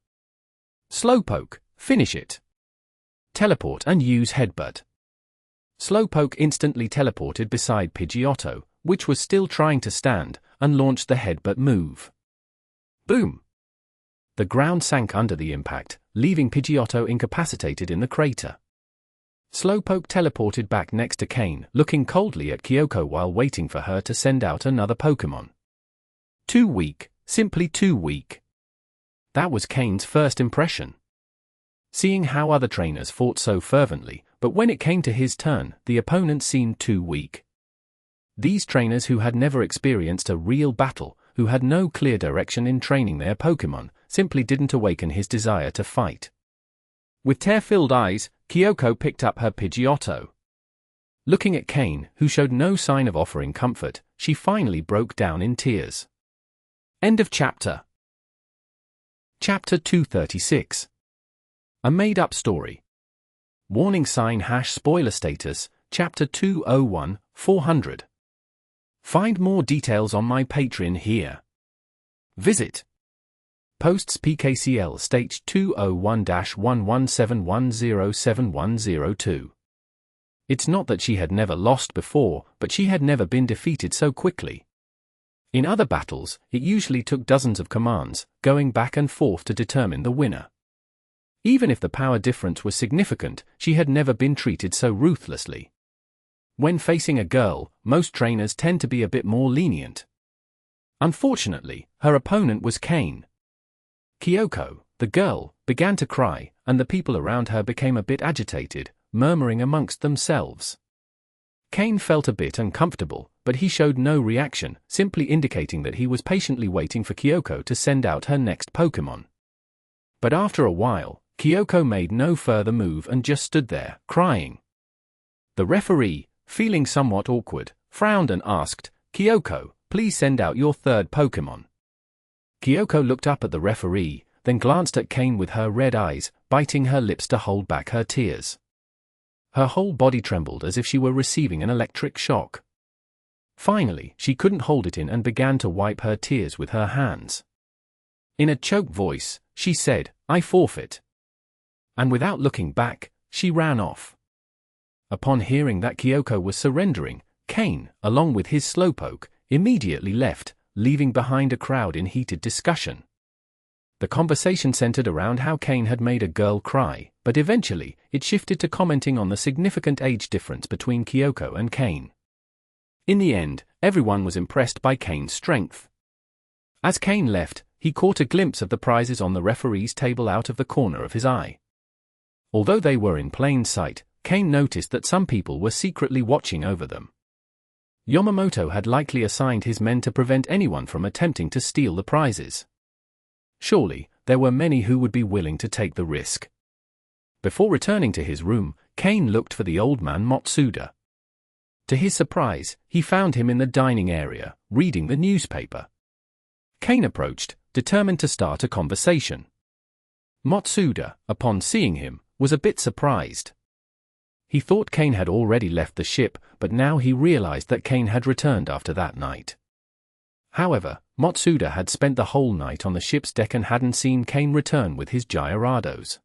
Slowpoke, finish it! Teleport and use Headbutt. Slowpoke instantly teleported beside Pidgeotto, which was still trying to stand, and launched the Headbutt move. Boom! The ground sank under the impact, leaving Pidgeotto incapacitated in the crater. Slowpoke teleported back next to Cain, looking coldly at Kyoko while waiting for her to send out another Pokémon. Too weak, simply too weak. That was Cain's first impression. Seeing how other trainers fought so fervently, but when it came to his turn, the opponent seemed too weak. These trainers who had never experienced a real battle, who had no clear direction in training their Pokémon, simply didn't awaken his desire to fight. With tear-filled eyes, Kyoko picked up her Pidgeotto. Looking at Cain, who showed no sign of offering comfort, she finally broke down in tears. End of chapter. Chapter 236. A made-up story. Warning sign # spoiler status, Chapter 201, 400. Find more details on my Patreon here. Visit. Posts PKCL stage 201-1171071002. It's not that she had never lost before, but she had never been defeated so quickly. In other battles, it usually took dozens of commands, going back and forth to determine the winner. Even if the power difference was significant, she had never been treated so ruthlessly. When facing a girl, most trainers tend to be a bit more lenient. Unfortunately, her opponent was Cain. Kyoko, the girl, began to cry, and the people around her became a bit agitated, murmuring amongst themselves. Cain felt a bit uncomfortable, but he showed no reaction, simply indicating that he was patiently waiting for Kyoko to send out her next Pokémon. But after a while, Kyoko made no further move and just stood there, crying. The referee, feeling somewhat awkward, frowned and asked, "Kyoko, please send out your third Pokémon." Kyoko looked up at the referee, then glanced at Cain with her red eyes, biting her lips to hold back her tears. Her whole body trembled as if she were receiving an electric shock. Finally, she couldn't hold it in and began to wipe her tears with her hands. In a choked voice, she said, "I forfeit." And without looking back, she ran off. Upon hearing that Kyoko was surrendering, Cain, along with his Slowpoke, immediately left, leaving behind a crowd in heated discussion. The conversation centered around how Cain had made a girl cry, but eventually, it shifted to commenting on the significant age difference between Kyoko and Cain. In the end, everyone was impressed by Cain's strength. As Cain left, he caught a glimpse of the prizes on the referee's table out of the corner of his eye. Although they were in plain sight, Cain noticed that some people were secretly watching over them. Yamamoto had likely assigned his men to prevent anyone from attempting to steal the prizes. Surely, there were many who would be willing to take the risk. Before returning to his room, Cain looked for the old man Matsuda. To his surprise, he found him in the dining area, reading the newspaper. Cain approached, determined to start a conversation. Matsuda, upon seeing him, was a bit surprised. He thought Cain had already left the ship, but now he realized that Cain had returned after that night. However, Matsuda had spent the whole night on the ship's deck and hadn't seen Cain return with his Gyarados.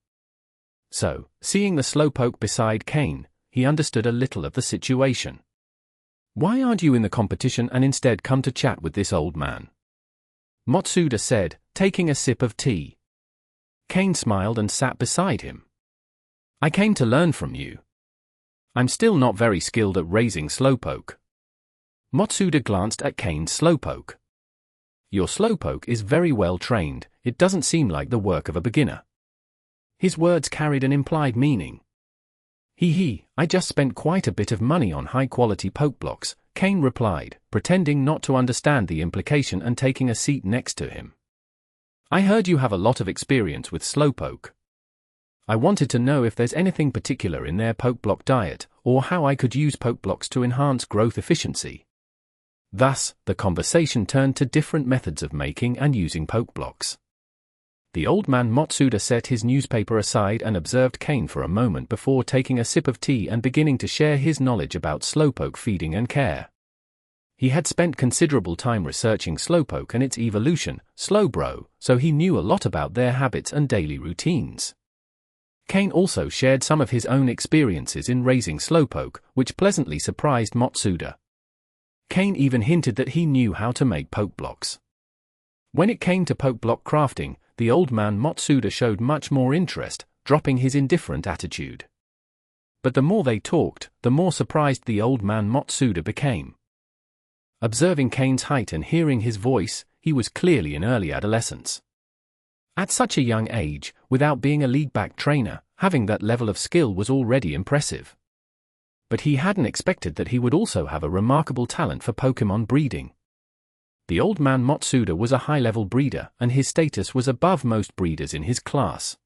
So, seeing the Slowpoke beside Cain, he understood a little of the situation. "Why aren't you in the competition and instead come to chat with this old man?" Matsuda said, taking a sip of tea. Cain smiled and sat beside him. "I came to learn from you. I'm still not very skilled at raising Slowpoke." Matsuda glanced at Cain's Slowpoke. "Your Slowpoke is very well trained, it doesn't seem like the work of a beginner." His words carried an implied meaning. I just spent quite a bit of money on high-quality Pokeblocks," Cain replied, pretending not to understand the implication and taking a seat next to him. "I heard you have a lot of experience with Slowpoke. I wanted to know if there's anything particular in their Pokeblock diet, or how I could use Pokeblocks to enhance growth efficiency." Thus, the conversation turned to different methods of making and using Pokeblocks. The old man Matsuda set his newspaper aside and observed Cain for a moment before taking a sip of tea and beginning to share his knowledge about Slowpoke feeding and care. He had spent considerable time researching Slowpoke and its evolution, Slowbro, so he knew a lot about their habits and daily routines. Cain also shared some of his own experiences in raising Slowpoke, which pleasantly surprised Matsuda. Cain even hinted that he knew how to make Pokeblocks. When it came to Pokeblock crafting, the old man Matsuda showed much more interest, dropping his indifferent attitude. But the more they talked, the more surprised the old man Matsuda became. Observing Cain's height and hearing his voice, he was clearly in early adolescence. At such a young age, without being a league-back trainer, having that level of skill was already impressive. But he hadn't expected that he would also have a remarkable talent for Pokémon breeding. The old man Matsuda was a high-level breeder, and his status was above most breeders in his class.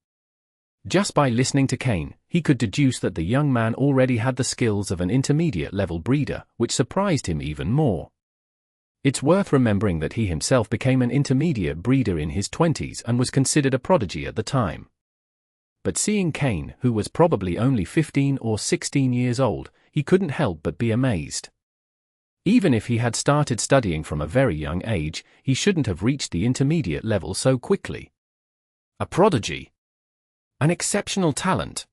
Just by listening to Cain, he could deduce that the young man already had the skills of an intermediate-level breeder, which surprised him even more. It's worth remembering that he himself became an intermediate breeder in his 20s and was considered a prodigy at the time. But seeing Cain, who was probably only 15 or 16 years old, he couldn't help but be amazed. Even if he had started studying from a very young age, he shouldn't have reached the intermediate level so quickly. A prodigy. An exceptional talent.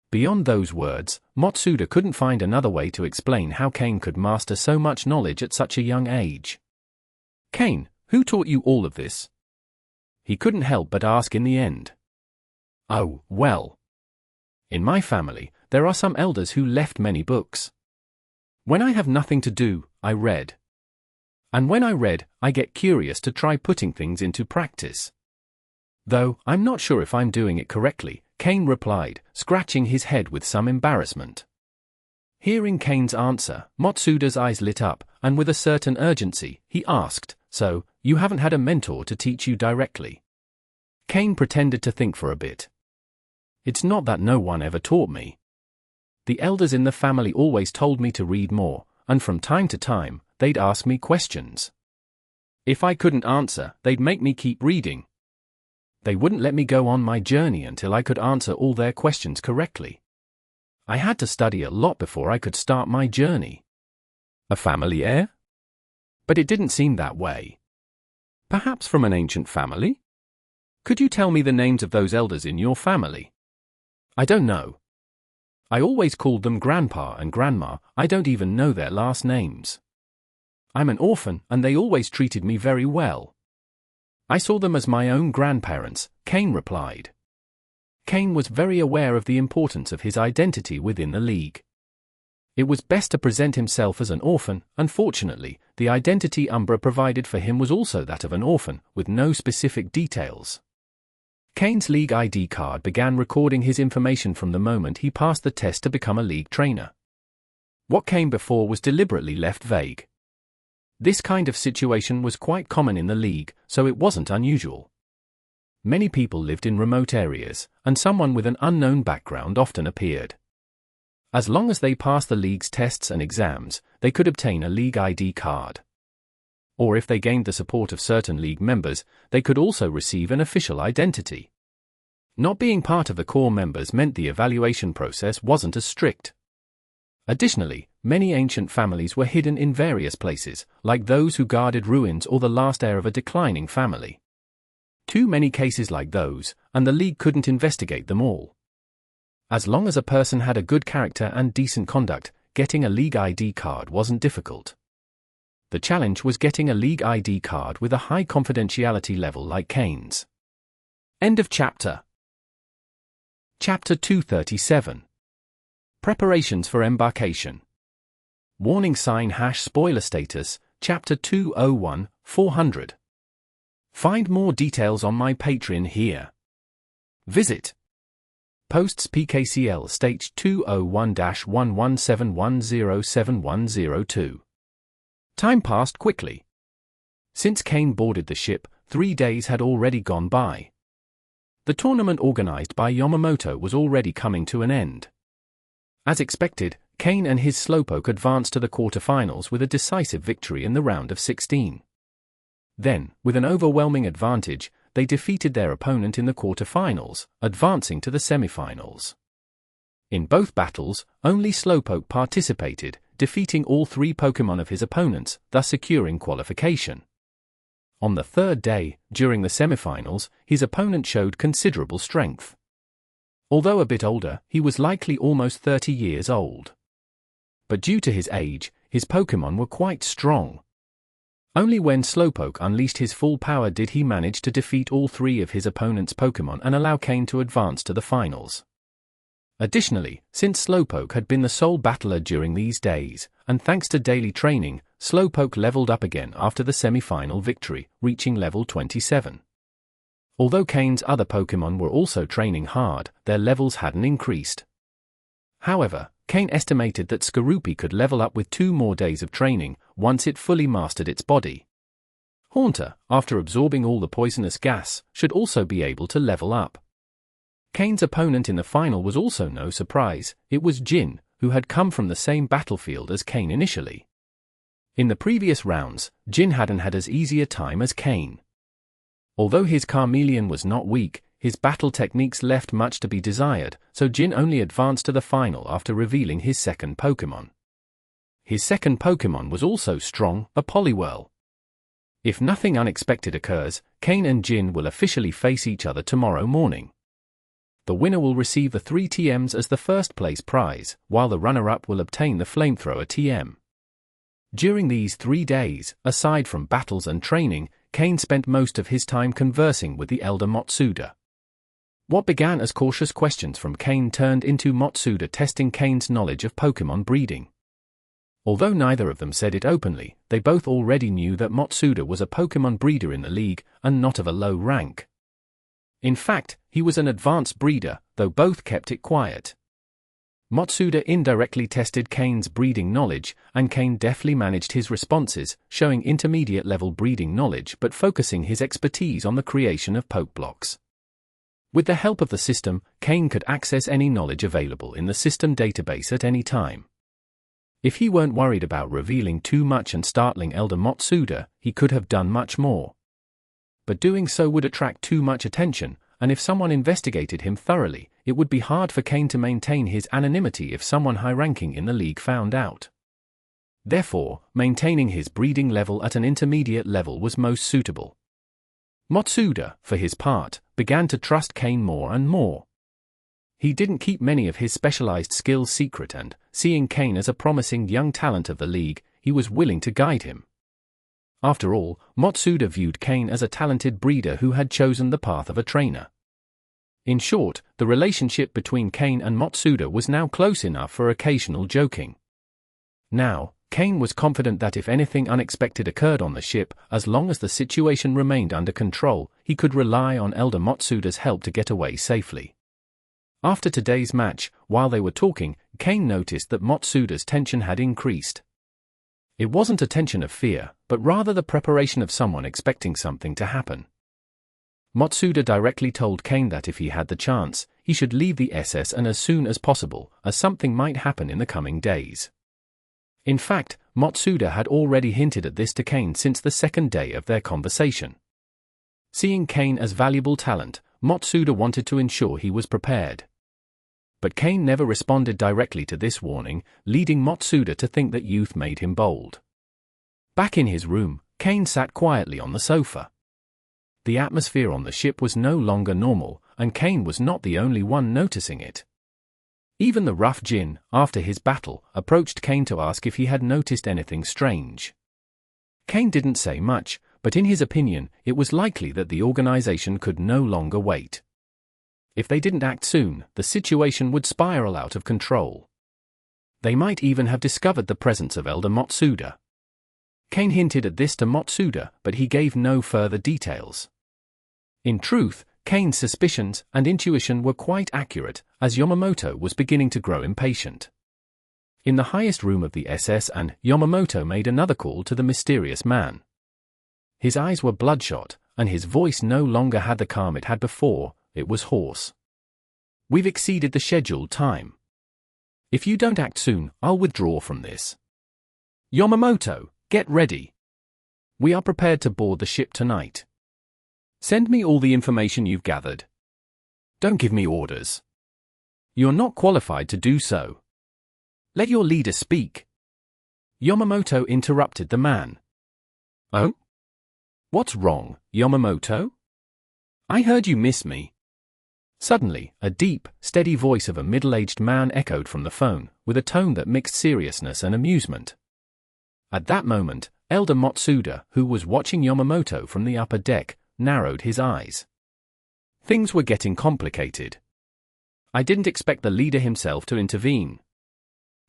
Beyond those words, Matsuda couldn't find another way to explain how Cain could master so much knowledge at such a young age. "Cain, who taught you all of this?" He couldn't help but ask in the end. "Oh, well. In my family, there are some elders who left many books. When I have nothing to do, I read. And when I read, I get curious to try putting things into practice. Though, I'm not sure if I'm doing it correctly, Cain replied, scratching his head with some embarrassment. Hearing Cain's answer, Matsuda's eyes lit up, and with a certain urgency, he asked, "So, you haven't had a mentor to teach you directly?" Cain pretended to think for a bit. "It's not that no one ever taught me. The elders in the family always told me to read more, and from time to time, they'd ask me questions. If I couldn't answer, they'd make me keep reading. They wouldn't let me go on my journey until I could answer all their questions correctly. I had to study a lot before I could start my journey." A family heir? But it didn't seem that way. Perhaps from an ancient family? Could you tell me the names of those elders in your family? I don't know. I always called them Grandpa and Grandma, I don't even know their last names. I'm an orphan, and they always treated me very well. I saw them as my own grandparents, Cain replied. Cain was very aware of the importance of his identity within the league. It was best to present himself as an orphan. Unfortunately, the identity Umbra provided for him was also that of an orphan, with no specific details. Cain's League ID card began recording his information from the moment he passed the test to become a League trainer. What came before was deliberately left vague. This kind of situation was quite common in the League, so it wasn't unusual. Many people lived in remote areas, and someone with an unknown background often appeared. As long as they passed the League's tests and exams, they could obtain a League ID card. Or if they gained the support of certain League members, they could also receive an official identity. Not being part of the core members meant the evaluation process wasn't as strict. Additionally, many ancient families were hidden in various places, like those who guarded ruins or the last heir of a declining family. Too many cases like those, and the League couldn't investigate them all. As long as a person had a good character and decent conduct, getting a League ID card wasn't difficult. The challenge was getting a League ID card with a high confidentiality level like Cain's. End of chapter. Chapter 237. Preparations for Embarkation. Warning sign # spoiler status, Chapter 201, 400. Find more details on my Patreon here. Visit. Posts PKCL stage 201-117107102. Time passed quickly. Since Cain boarded the ship, 3 days had already gone by. The tournament organized by Yamamoto was already coming to an end. As expected, Cain and his Slowpoke advanced to the quarterfinals with a decisive victory in the round of 16. Then, with an overwhelming advantage, they defeated their opponent in the quarterfinals, advancing to the semifinals. In both battles, only Slowpoke participated, defeating all 3 Pokémon of his opponents, thus securing qualification. On the third day, during the semifinals, his opponent showed considerable strength. Although a bit older, he was likely almost 30 years old. But due to his age, his Pokémon were quite strong. Only when Slowpoke unleashed his full power did he manage to defeat all 3 of his opponent's Pokémon and allow Cain to advance to the finals. Additionally, since Slowpoke had been the sole battler during these days, and thanks to daily training, Slowpoke leveled up again after the semi-final victory, reaching level 27. Although Cain's other Pokémon were also training hard, their levels hadn't increased. However, Cain estimated that Skorupi could level up with 2 more days of training, once it fully mastered its body. Haunter, after absorbing all the poisonous gas, should also be able to level up. Cain's opponent in the final was also no surprise, it was Jin, who had come from the same battlefield as Cain initially. In the previous rounds, Jin hadn't had as easy a time as Cain. Although his Charmeleon was not weak, his battle techniques left much to be desired, so Jin only advanced to the final after revealing his second Pokémon. His second Pokémon was also strong, a Poliwhirl. If nothing unexpected occurs, Cain and Jin will officially face each other tomorrow morning. The winner will receive the 3 TMs as the first place prize, while the runner-up will obtain the Flamethrower TM. During these 3 days, aside from battles and training, Cain spent most of his time conversing with the elder Matsuda. What began as cautious questions from Cain turned into Matsuda testing Cain's knowledge of Pokémon breeding. Although neither of them said it openly, they both already knew that Matsuda was a Pokémon breeder in the league, and not of a low rank. In fact, he was an advanced breeder, though both kept it quiet. Matsuda indirectly tested Cain's breeding knowledge, and Cain deftly managed his responses, showing intermediate-level breeding knowledge but focusing his expertise on the creation of Pokeblocks. With the help of the system, Cain could access any knowledge available in the system database at any time. If he weren't worried about revealing too much and startling Elder Matsuda, he could have done much more. But doing so would attract too much attention, and if someone investigated him thoroughly, it would be hard for Cain to maintain his anonymity if someone high-ranking in the league found out. Therefore, maintaining his breeding level at an intermediate level was most suitable. Matsuda, for his part, began to trust Cain more and more. He didn't keep many of his specialized skills secret and, seeing Cain as a promising young talent of the league, he was willing to guide him. After all, Matsuda viewed Cain as a talented breeder who had chosen the path of a trainer. In short, the relationship between Cain and Matsuda was now close enough for occasional joking. Now, Cain was confident that if anything unexpected occurred on the ship, as long as the situation remained under control, he could rely on Elder Matsuda's help to get away safely. After today's match, while they were talking, Cain noticed that Matsuda's tension had increased. It wasn't a tension of fear, but rather the preparation of someone expecting something to happen. Matsuda directly told Cain that if he had the chance, he should leave the SS and as soon as possible, as something might happen in the coming days. In fact, Matsuda had already hinted at this to Cain since the second day of their conversation. Seeing Cain as valuable talent, Matsuda wanted to ensure he was prepared. But Cain never responded directly to this warning, leading Matsuda to think that youth made him bold. Back in his room, Cain sat quietly on the sofa. The atmosphere on the ship was no longer normal, and Cain was not the only one noticing it. Even the rough Jin, after his battle, approached Cain to ask if he had noticed anything strange. Cain didn't say much, but in his opinion, it was likely that the organization could no longer wait. If they didn't act soon, the situation would spiral out of control. They might even have discovered the presence of Elder Matsuda. Cain hinted at this to Matsuda, but he gave no further details. In truth, Cain's suspicions and intuition were quite accurate, as Yamamoto was beginning to grow impatient. In the highest room of the SS, Yamamoto made another call to the mysterious man. His eyes were bloodshot, and his voice no longer had the calm it had before. It was hoarse. "We've exceeded the scheduled time. If you don't act soon, I'll withdraw from this. Yamamoto, get ready. We are prepared to board the ship tonight. Send me all the information you've gathered. Don't give me orders. You're not qualified to do so. Let your leader speak." Yamamoto interrupted the man. "Oh? What's wrong, Yamamoto? I heard you miss me." Suddenly, a deep, steady voice of a middle-aged man echoed from the phone, with a tone that mixed seriousness and amusement. At that moment, Elder Matsuda, who was watching Yamamoto from the upper deck, narrowed his eyes. Things were getting complicated. I didn't expect the leader himself to intervene.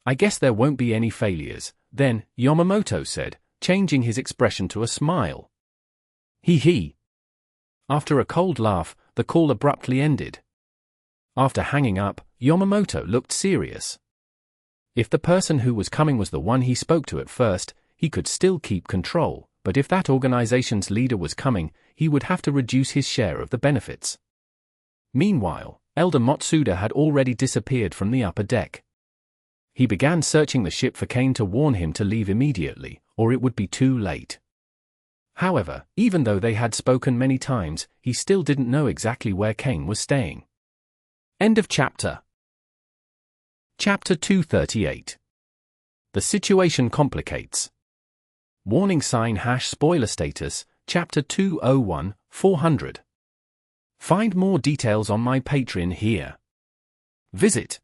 "I guess there won't be any failures," then, Yamamoto said, changing his expression to a smile. He. After a cold laugh, the call abruptly ended. After hanging up, Yamamoto looked serious. If the person who was coming was the one he spoke to at first, he could still keep control, but if that organization's leader was coming, he would have to reduce his share of the benefits. Meanwhile, Elder Matsuda had already disappeared from the upper deck. He began searching the ship for Cain to warn him to leave immediately, or it would be too late. However, even though they had spoken many times, he still didn't know exactly where Cain was staying. End of chapter. Chapter 238. The situation complicates. Warning sign # spoiler status, Chapter 201, 400. Find more details on my Patreon here. Visit.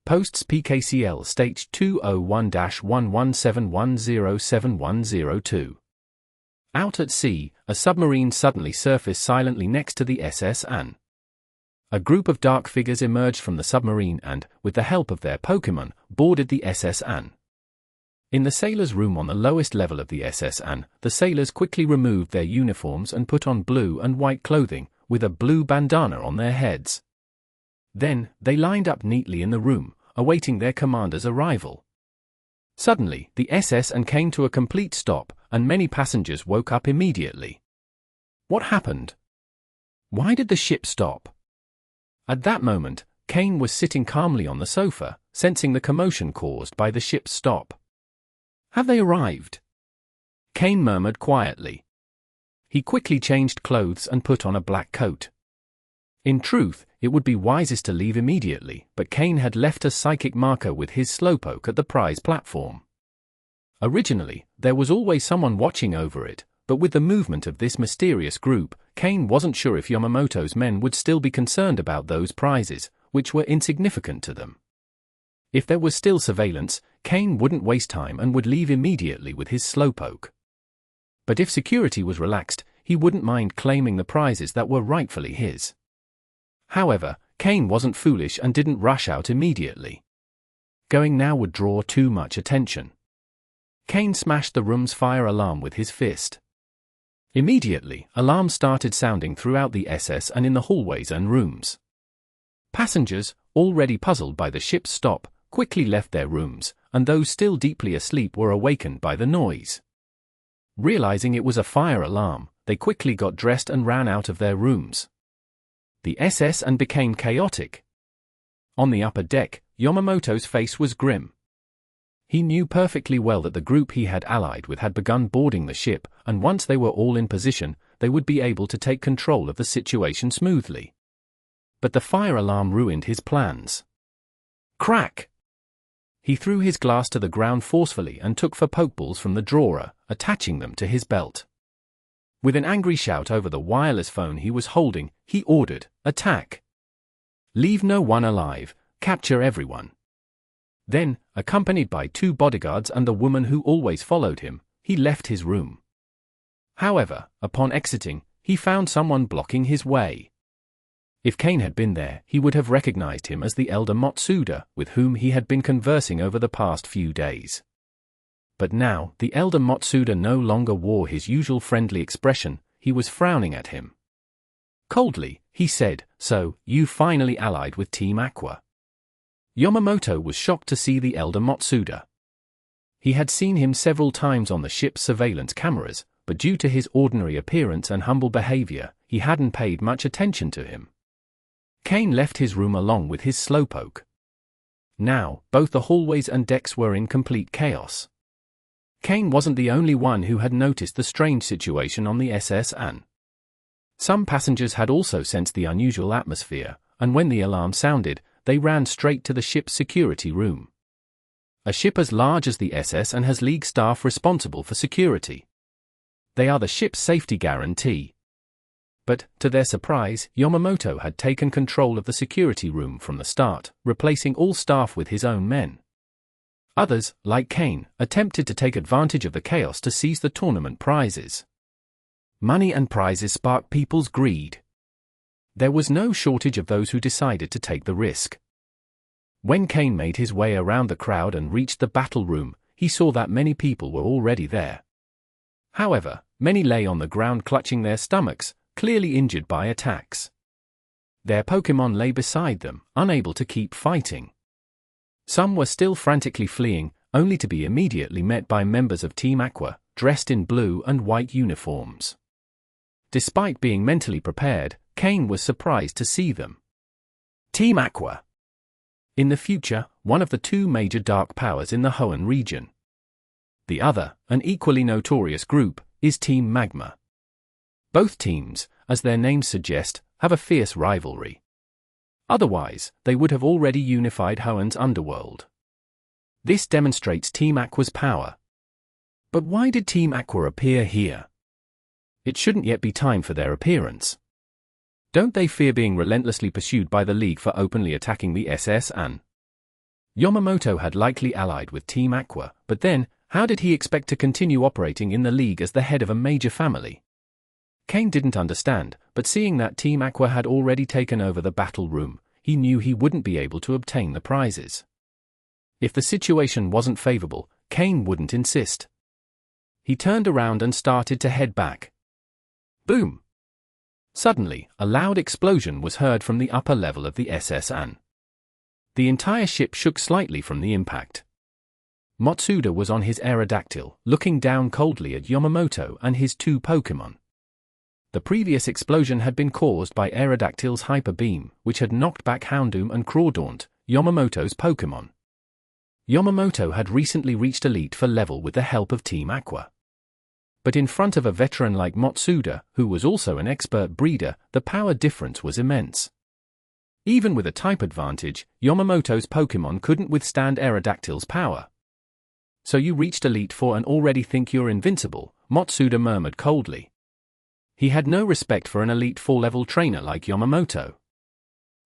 Posts PKCL Stage 201-117107102. Out at sea, a submarine suddenly surfaced silently next to the SS Anne. A group of dark figures emerged from the submarine and, with the help of their Pokémon, boarded the SS Anne. In the sailors' room on the lowest level of the SS-An, the sailors quickly removed their uniforms and put on blue and white clothing, with a blue bandana on their heads. Then, they lined up neatly in the room, awaiting their commander's arrival. Suddenly, the SS-An came to a complete stop, and many passengers woke up immediately. What happened? Why did the ship stop? At that moment, Cain was sitting calmly on the sofa, sensing the commotion caused by the ship's stop. Have they arrived? Cain murmured quietly. He quickly changed clothes and put on a black coat. In truth, it would be wisest to leave immediately, but Cain had left a psychic marker with his slowpoke at the prize platform. Originally, there was always someone watching over it, but with the movement of this mysterious group, Cain wasn't sure if Yamamoto's men would still be concerned about those prizes, which were insignificant to them. If there was still surveillance, Cain wouldn't waste time and would leave immediately with his slowpoke. But if security was relaxed, he wouldn't mind claiming the prizes that were rightfully his. However, Cain wasn't foolish and didn't rush out immediately. Going now would draw too much attention. Cain smashed the room's fire alarm with his fist. Immediately, alarms started sounding throughout the SS and in the hallways and rooms. Passengers, already puzzled by the ship's stop, quickly left their rooms, and those still deeply asleep were awakened by the noise. Realizing it was a fire alarm, they quickly got dressed and ran out of their rooms. The SS and became chaotic. On the upper deck, Yamamoto's face was grim. He knew perfectly well that the group he had allied with had begun boarding the ship, and once they were all in position, they would be able to take control of the situation smoothly. But the fire alarm ruined his plans. Crack! He threw his glass to the ground forcefully and took for pokeballs from the drawer, attaching them to his belt. With an angry shout over the wireless phone he was holding, he ordered, "Attack! Leave no one alive, capture everyone." Then, accompanied by 2 bodyguards and the woman who always followed him, he left his room. However, upon exiting, he found someone blocking his way. If Cain had been there, he would have recognized him as the elder Matsuda, with whom he had been conversing over the past few days. But now, the elder Matsuda no longer wore his usual friendly expression, he was frowning at him. Coldly, he said, "So, you finally allied with Team Aqua." Yamamoto was shocked to see the elder Matsuda. He had seen him several times on the ship's surveillance cameras, but due to his ordinary appearance and humble behavior, he hadn't paid much attention to him. Cain left his room along with his slowpoke. Now, both the hallways and decks were in complete chaos. Cain wasn't the only one who had noticed the strange situation on the SS-An. Some passengers had also sensed the unusual atmosphere, and when the alarm sounded, they ran straight to the ship's security room. A ship as large as the SS-An has League staff responsible for security. They are the ship's safety guarantee. But, to their surprise, Yamamoto had taken control of the security room from the start, replacing all staff with his own men. Others, like Cain, attempted to take advantage of the chaos to seize the tournament prizes. Money and prizes spark people's greed. There was no shortage of those who decided to take the risk. When Cain made his way around the crowd and reached the battle room, he saw that many people were already there. However, many lay on the ground clutching their stomachs, clearly injured by attacks. Their Pokémon lay beside them, unable to keep fighting. Some were still frantically fleeing, only to be immediately met by members of Team Aqua, dressed in blue and white uniforms. Despite being mentally prepared, Cain was surprised to see them. Team Aqua. In the future, one of the 2 major dark powers in the Hoenn region. The other, an equally notorious group, is Team Magma. Both teams, as their names suggest, have a fierce rivalry. Otherwise, they would have already unified Hoenn's underworld. This demonstrates Team Aqua's power. But why did Team Aqua appear here? It shouldn't yet be time for their appearance. Don't they fear being relentlessly pursued by the League for openly attacking the SS-An? Yamamoto had likely allied with Team Aqua, but then, how did he expect to continue operating in the League as the head of a major family? Cain didn't understand, but seeing that Team Aqua had already taken over the battle room, he knew he wouldn't be able to obtain the prizes. If the situation wasn't favorable, Cain wouldn't insist. He turned around and started to head back. Boom! Suddenly, a loud explosion was heard from the upper level of the SS An. The entire ship shook slightly from the impact. Matsuda was on his Aerodactyl, looking down coldly at Yamamoto and his two Pokémon. The previous explosion had been caused by Aerodactyl's Hyper Beam, which had knocked back Houndoom and Crawdaunt, Yamamoto's Pokémon. Yamamoto had recently reached Elite Four level with the help of Team Aqua. But in front of a veteran like Matsuda, who was also an expert breeder, the power difference was immense. Even with a type advantage, Yamamoto's Pokémon couldn't withstand Aerodactyl's power. So you reached Elite Four and already think you're invincible, Matsuda murmured coldly. He had no respect for an Elite Four level trainer like Yamamoto.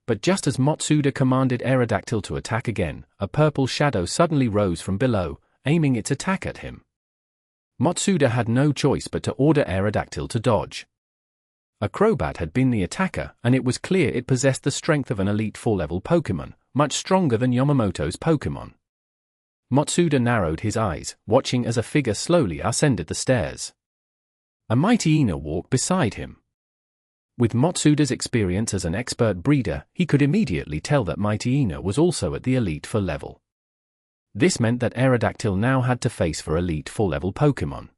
But just as Matsuda commanded Aerodactyl to attack again, a purple shadow suddenly rose from below, aiming its attack at him. Matsuda had no choice but to order Aerodactyl to dodge. A Crobat had been the attacker, and it was clear it possessed the strength of an Elite Four level Pokémon, much stronger than Yamamoto's Pokémon. Matsuda narrowed his eyes, watching as a figure slowly ascended the stairs. A mighty Ina walked beside him. With Matsuda's experience as an expert breeder, he could immediately tell that Mighty Ina was also at the Elite Four level. This meant that Aerodactyl now had to face for Elite Four level Pokémon.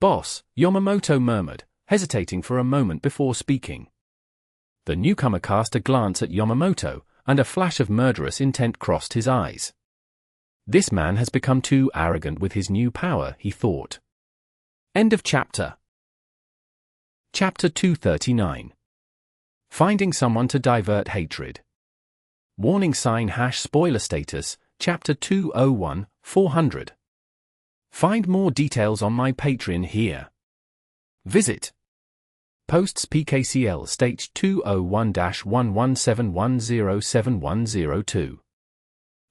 Boss, Yamamoto murmured, hesitating for a moment before speaking. The newcomer cast a glance at Yamamoto, and a flash of murderous intent crossed his eyes. This man has become too arrogant with his new power, he thought. End of chapter. Chapter 239. Finding someone to divert hatred. Warning sign # spoiler status, Chapter 201, 400. Find more details on my Patreon here. Visit. Posts PKCL stage 201-1171071002.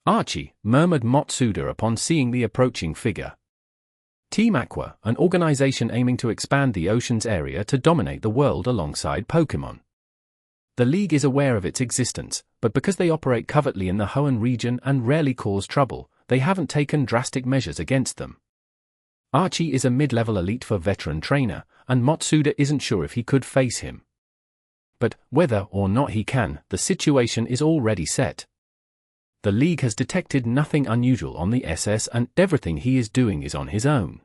Archie, murmured Matsuda upon seeing the approaching figure. Team Aqua, an organization aiming to expand the ocean's area to dominate the world alongside Pokémon. The League is aware of its existence, but because they operate covertly in the Hoenn region and rarely cause trouble, they haven't taken drastic measures against them. Archie is a mid-level Elite Four veteran trainer, and Matsuda isn't sure if he could face him. But, whether or not he can, the situation is already set. The League has detected nothing unusual on the SS and everything he is doing is on his own.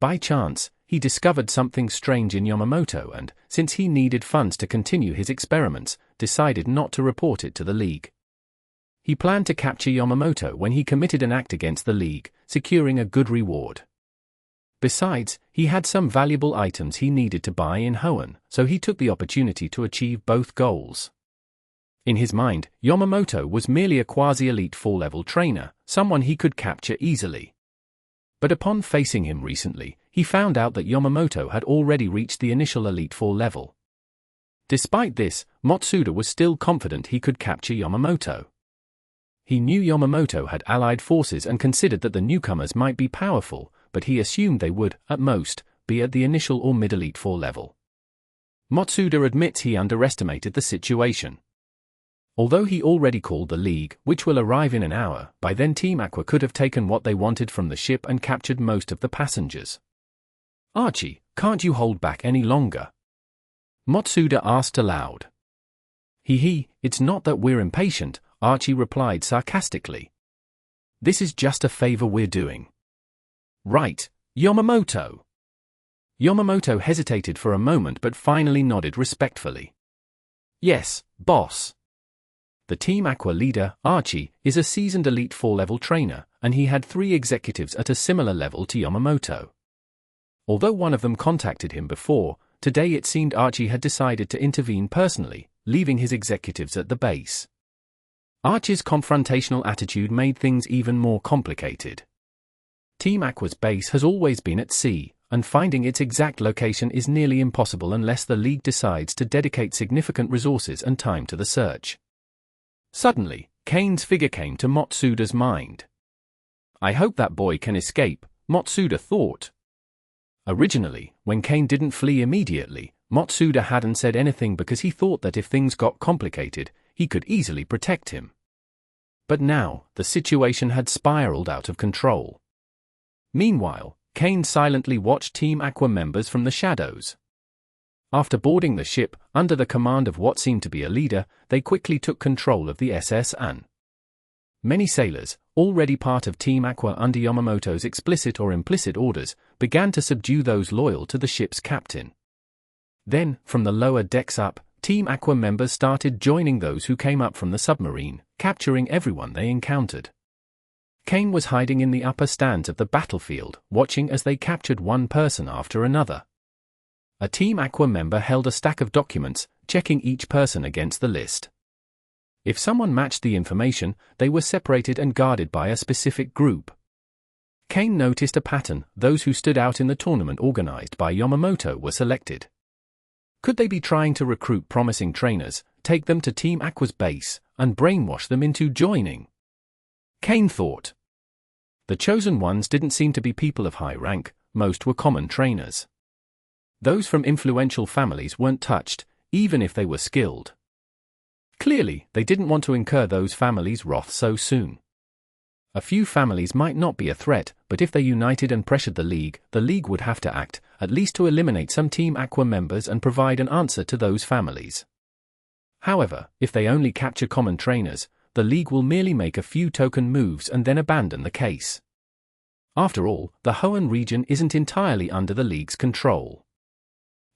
By chance, he discovered something strange in Yamamoto and, since he needed funds to continue his experiments, decided not to report it to the League. He planned to capture Yamamoto when he committed an act against the League, securing a good reward. Besides, he had some valuable items he needed to buy in Hoenn, so he took the opportunity to achieve both goals. In his mind, Yamamoto was merely a quasi-Elite Four level trainer, someone he could capture easily. But upon facing him recently, he found out that Yamamoto had already reached the initial Elite Four level. Despite this, Matsuda was still confident he could capture Yamamoto. He knew Yamamoto had allied forces and considered that the newcomers might be powerful, but he assumed they would, at most, be at the initial or mid-Elite Four level. Matsuda admits he underestimated the situation. Although he already called the League, which will arrive in an hour, by then Team Aqua could have taken what they wanted from the ship and captured most of the passengers. Archie, can't you hold back any longer? Matsuda asked aloud. It's not that we're impatient, Archie replied sarcastically. This is just a favor we're doing. Right, Yamamoto. Yamamoto hesitated for a moment but finally nodded respectfully. Yes, boss. The Team Aqua leader, Archie, is a seasoned Elite Four level trainer, and he had 3 executives at a similar level to Yamamoto. Although one of them contacted him before, today it seemed Archie had decided to intervene personally, leaving his executives at the base. Archie's confrontational attitude made things even more complicated. Team Aqua's base has always been at sea, and finding its exact location is nearly impossible unless the League decides to dedicate significant resources and time to the search. Suddenly, Cain's figure came to Matsuda's mind. I hope that boy can escape, Matsuda thought. Originally, when Cain didn't flee immediately, Matsuda hadn't said anything because he thought that if things got complicated, he could easily protect him. But now, the situation had spiraled out of control. Meanwhile, Cain silently watched Team Aqua members from the shadows. After boarding the ship, under the command of what seemed to be a leader, they quickly took control of the SS An. Many sailors, already part of Team Aqua under Yamamoto's explicit or implicit orders, began to subdue those loyal to the ship's captain. Then, from the lower decks up, Team Aqua members started joining those who came up from the submarine, capturing everyone they encountered. Cain was hiding in the upper stands of the battlefield, watching as they captured one person after another. A Team Aqua member held a stack of documents, checking each person against the list. If someone matched the information, they were separated and guarded by a specific group. Cain noticed a pattern: those who stood out in the tournament organized by Yamamoto were selected. Could they be trying to recruit promising trainers, take them to Team Aqua's base, and brainwash them into joining? Cain thought. The chosen ones didn't seem to be people of high rank, most were common trainers. Those from influential families weren't touched, even if they were skilled. Clearly, they didn't want to incur those families' wrath so soon. A few families might not be a threat, but if they united and pressured the league would have to act, at least to eliminate some Team Aqua members and provide an answer to those families. However, if they only capture common trainers, the league will merely make a few token moves and then abandon the case. After all, the Hoenn region isn't entirely under the league's control.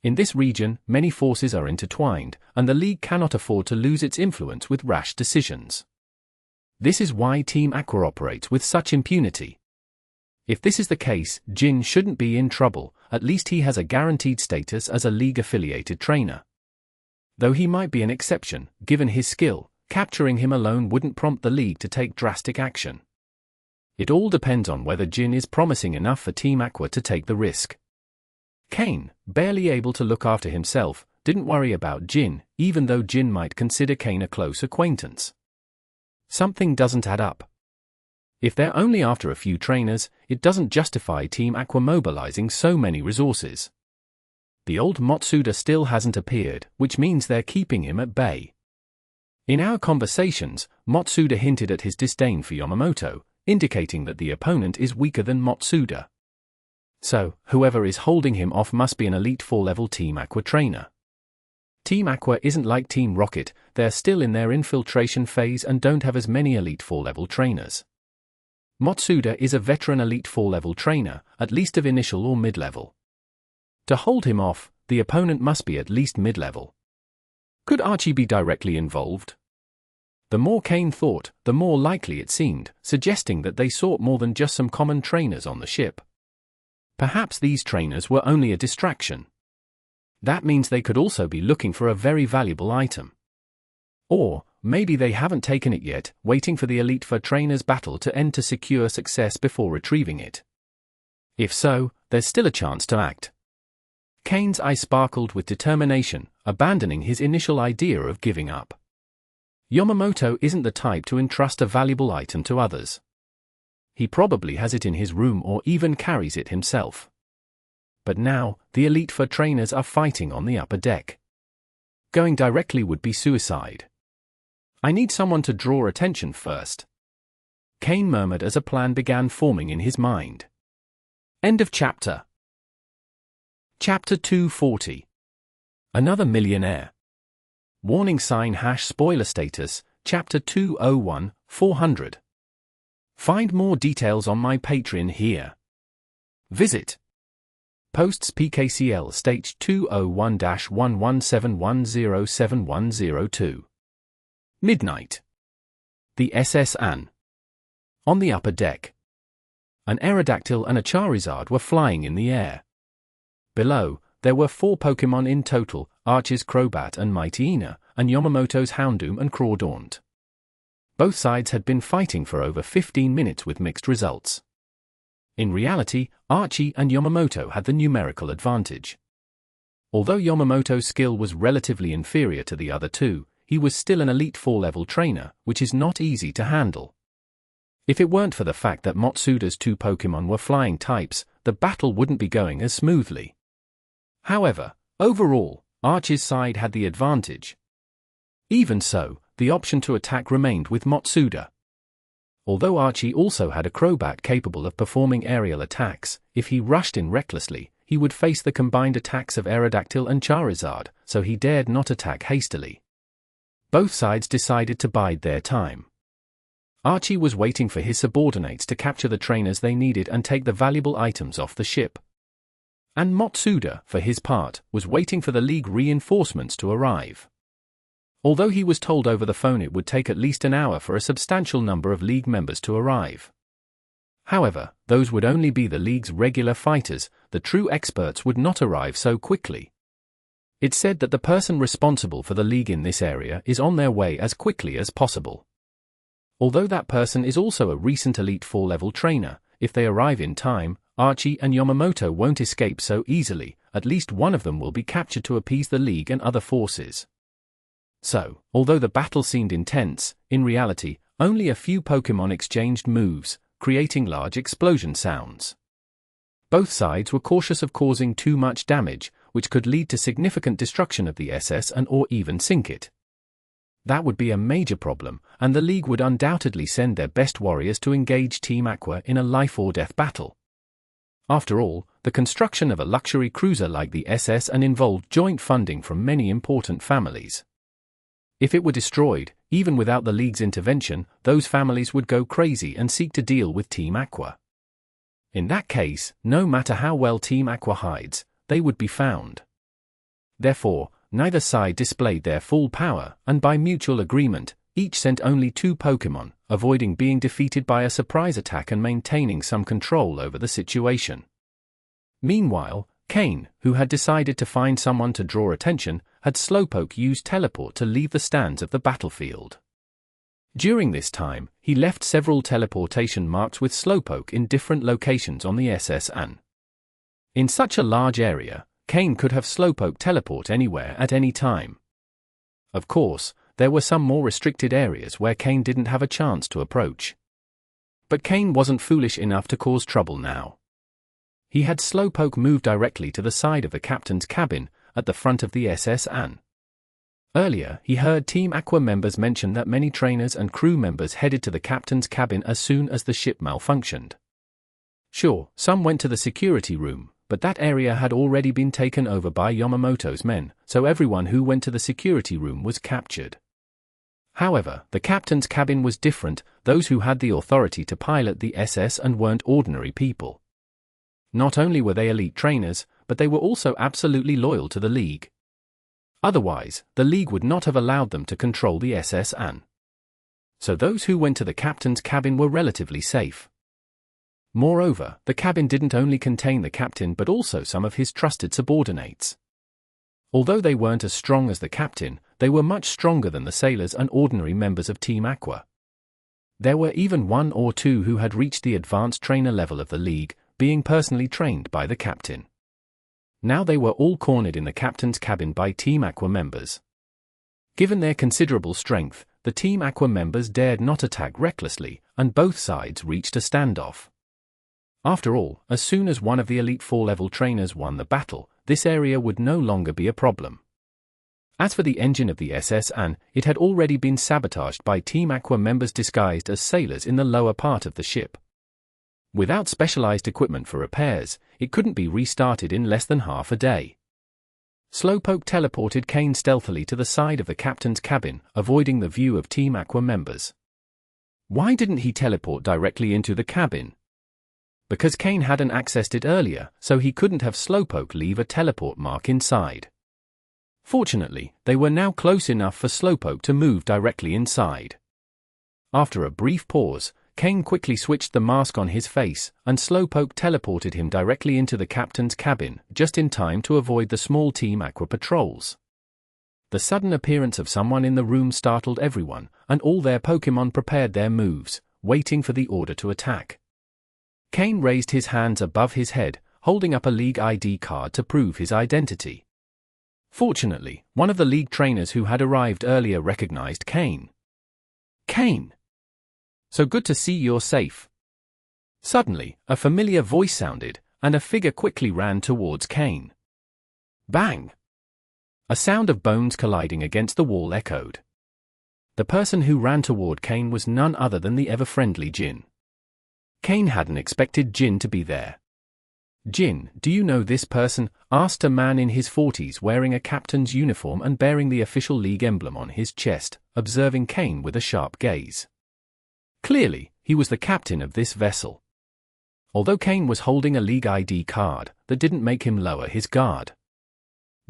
In this region, many forces are intertwined, and the league cannot afford to lose its influence with rash decisions. This is why Team Aqua operates with such impunity. If this is the case, Jin shouldn't be in trouble, at least he has a guaranteed status as a league-affiliated trainer. Though he might be an exception, given his skill, capturing him alone wouldn't prompt the league to take drastic action. It all depends on whether Jin is promising enough for Team Aqua to take the risk. Cain, barely able to look after himself, didn't worry about Jin, even though Jin might consider Cain a close acquaintance. Something doesn't add up. If they're only after a few trainers, it doesn't justify Team Aqua mobilizing so many resources. The old Matsuda still hasn't appeared, which means they're keeping him at bay. In our conversations, Matsuda hinted at his disdain for Yamamoto, indicating that the opponent is weaker than Matsuda. So, whoever is holding him off must be an Elite 4-level Team Aqua trainer. Team Aqua isn't like Team Rocket, they're still in their infiltration phase and don't have as many Elite 4-level trainers. Matsuda is a veteran Elite 4-level trainer, at least of initial or mid-level. To hold him off, the opponent must be at least mid-level. Could Archie be directly involved? The more Cain thought, the more likely it seemed, suggesting that they sought more than just some common trainers on the ship. Perhaps these trainers were only a distraction. That means they could also be looking for a very valuable item. Or, maybe they haven't taken it yet, waiting for the Elite 4 trainers battle to end to secure success before retrieving it. If so, there's still a chance to act. Cain's eye sparkled with determination, abandoning his initial idea of giving up. Yamamoto isn't the type to entrust a valuable item to others. He probably has it in his room or even carries it himself. But now, the Elite 4 trainers are fighting on the upper deck. Going directly would be suicide. I need someone to draw attention first. Cain murmured as a plan began forming in his mind. End of chapter. Chapter 240. Another Millionaire. Warning sign # spoiler status, Chapter 201, 400. Find more details on my Patreon here. Visit. Posts PKCL stage 201-1171071002. Midnight. The SS An. On the upper deck. An Aerodactyl and a Charizard were flying in the air. Below, there were 4 Pokémon in total, Archie's Crobat and Mightyena, and Yamamoto's Houndoom and Crawdaunt. Both sides had been fighting for over 15 minutes with mixed results. In reality, Archie and Yamamoto had the numerical advantage. Although Yamamoto's skill was relatively inferior to the other two, he was still an Elite 4-level trainer, which is not easy to handle. If it weren't for the fact that Matsuda's 2 Pokémon were flying types, the battle wouldn't be going as smoothly. However, overall, Archie's side had the advantage. Even so, the option to attack remained with Matsuda. Although Archie also had a Crobat capable of performing aerial attacks, if he rushed in recklessly, he would face the combined attacks of Aerodactyl and Charizard, so he dared not attack hastily. Both sides decided to bide their time. Archie was waiting for his subordinates to capture the trainers they needed and take the valuable items off the ship. And Motsuda, for his part, was waiting for the League reinforcements to arrive. Although he was told over the phone it would take at least an hour for a substantial number of League members to arrive. However, those would only be the League's regular fighters, the true experts would not arrive so quickly. It's said that the person responsible for the League in this area is on their way as quickly as possible. Although that person is also a recent Elite 4-level trainer, if they arrive in time, Archie and Yamamoto won't escape so easily, at least one of them will be captured to appease the League and other forces. So, although the battle seemed intense, in reality, only a few Pokémon exchanged moves, creating large explosion sounds. Both sides were cautious of causing too much damage, which could lead to significant destruction of the SS and or even sink it. That would be a major problem, and the League would undoubtedly send their best warriors to engage Team Aqua in a life-or-death battle. After all, the construction of a luxury cruiser like the SS and involved joint funding from many important families. If it were destroyed, even without the League's intervention, those families would go crazy and seek to deal with Team Aqua. In that case, no matter how well Team Aqua hides, they would be found. Therefore, neither side displayed their full power, and by mutual agreement, each sent only 2 Pokémon, avoiding being defeated by a surprise attack and maintaining some control over the situation. Meanwhile, Cain, who had decided to find someone to draw attention, had Slowpoke use teleport to leave the stands of the battlefield. During this time, he left several teleportation marks with Slowpoke in different locations on the SS and. In such a large area, Cain could have Slowpoke teleport anywhere at any time. Of course, there were some more restricted areas where Cain didn't have a chance to approach. But Cain wasn't foolish enough to cause trouble now. He had Slowpoke move directly to the side of the captain's cabin, at the front of the SS and. Earlier, he heard Team Aqua members mention that many trainers and crew members headed to the captain's cabin as soon as the ship malfunctioned. Sure, some went to the security room, but that area had already been taken over by Yamamoto's men, so everyone who went to the security room was captured. However, the captain's cabin was different, those who had the authority to pilot the SS and weren't ordinary people. Not only were they elite trainers, but they were also absolutely loyal to the League. Otherwise, the League would not have allowed them to control the SS and. So those who went to the captain's cabin were relatively safe. Moreover, the cabin didn't only contain the captain but also some of his trusted subordinates. Although they weren't as strong as the captain, they were much stronger than the sailors and ordinary members of Team Aqua. There were even 1 or 2 who had reached the advanced trainer level of the League, being personally trained by the captain. Now they were all cornered in the captain's cabin by Team Aqua members. Given their considerable strength, the Team Aqua members dared not attack recklessly, and both sides reached a standoff. After all, as soon as one of the Elite 4-level trainers won the battle, this area would no longer be a problem. As for the engine of the SS and, it had already been sabotaged by Team Aqua members disguised as sailors in the lower part of the ship. Without specialized equipment for repairs, it couldn't be restarted in less than half a day. Slowpoke teleported Cain stealthily to the side of the captain's cabin, avoiding the view of Team Aqua members. Why didn't he teleport directly into the cabin? Because Cain hadn't accessed it earlier, so he couldn't have Slowpoke leave a teleport mark inside. Fortunately, they were now close enough for Slowpoke to move directly inside. After a brief pause, Cain quickly switched the mask on his face, and Slowpoke teleported him directly into the captain's cabin, just in time to avoid the small Team Aqua patrols. The sudden appearance of someone in the room startled everyone, and all their Pokémon prepared their moves, waiting for the order to attack. Cain raised his hands above his head, holding up a League ID card to prove his identity. Fortunately, one of the League trainers who had arrived earlier recognized Cain. Cain! So good to see you're safe. Suddenly, a familiar voice sounded, and a figure quickly ran towards Cain. Bang! A sound of bones colliding against the wall echoed. The person who ran toward Cain was none other than the ever-friendly Jin. Cain hadn't expected Jin to be there. "Jin, do you know this person?" asked a man in his 40s wearing a captain's uniform and bearing the official league emblem on his chest, observing Cain with a sharp gaze. Clearly, he was the captain of this vessel. Although Cain was holding a league ID card, that didn't make him lower his guard.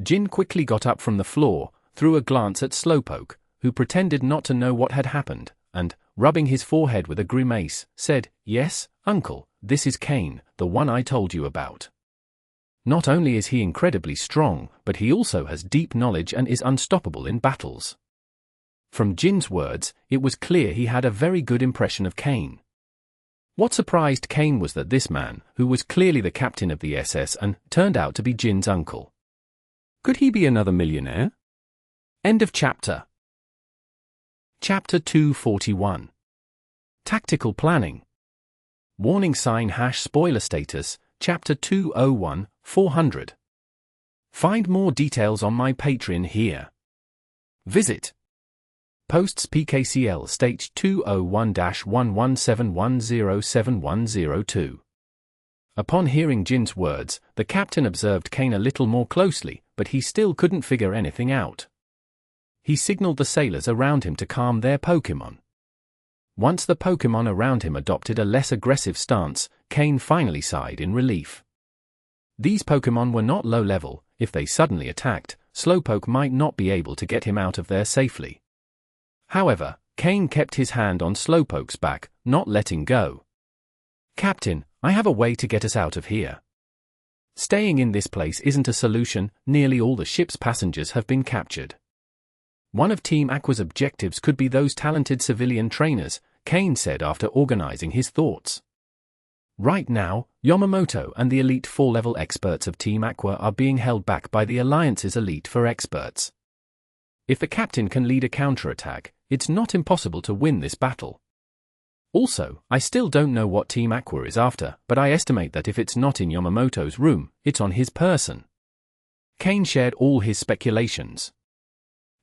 Jin quickly got up from the floor, threw a glance at Slowpoke, who pretended not to know what had happened, and, rubbing his forehead with a grimace, said, "Yes, uncle, this is Cain, the one I told you about. Not only is he incredibly strong, but he also has deep knowledge and is unstoppable in battles." From Jin's words, it was clear he had a very good impression of Cain. What surprised Cain was that this man, who was clearly the captain of the SS and turned out to be Jin's uncle. Could he be another millionaire? End of chapter. Chapter 241. Tactical Planning. Warning sign # spoiler status, Chapter 201, 400. Find more details on my Patreon here. Visit. Posts PKCL stage 201-1171071002. Upon hearing Jin's words, the captain observed Cain a little more closely, but he still couldn't figure anything out. He signaled the sailors around him to calm their Pokémon. Once the Pokémon around him adopted a less aggressive stance, Cain finally sighed in relief. These Pokémon were not low level. If they suddenly attacked, Slowpoke might not be able to get him out of there safely. However, Cain kept his hand on Slowpoke's back, not letting go. "Captain, I have a way to get us out of here. Staying in this place isn't a solution. Nearly all the ship's passengers have been captured. One of Team Aqua's objectives could be those talented civilian trainers," Cain said after organizing his thoughts. Right now, Yamamoto and the Elite 4-level experts of Team Aqua are being held back by the Alliance's Elite 4 experts. If the captain can lead a counterattack, it's not impossible to win this battle. Also, I still don't know what Team Aqua is after, but I estimate that if it's not in Yamamoto's room, it's on his person. Cain shared all his speculations.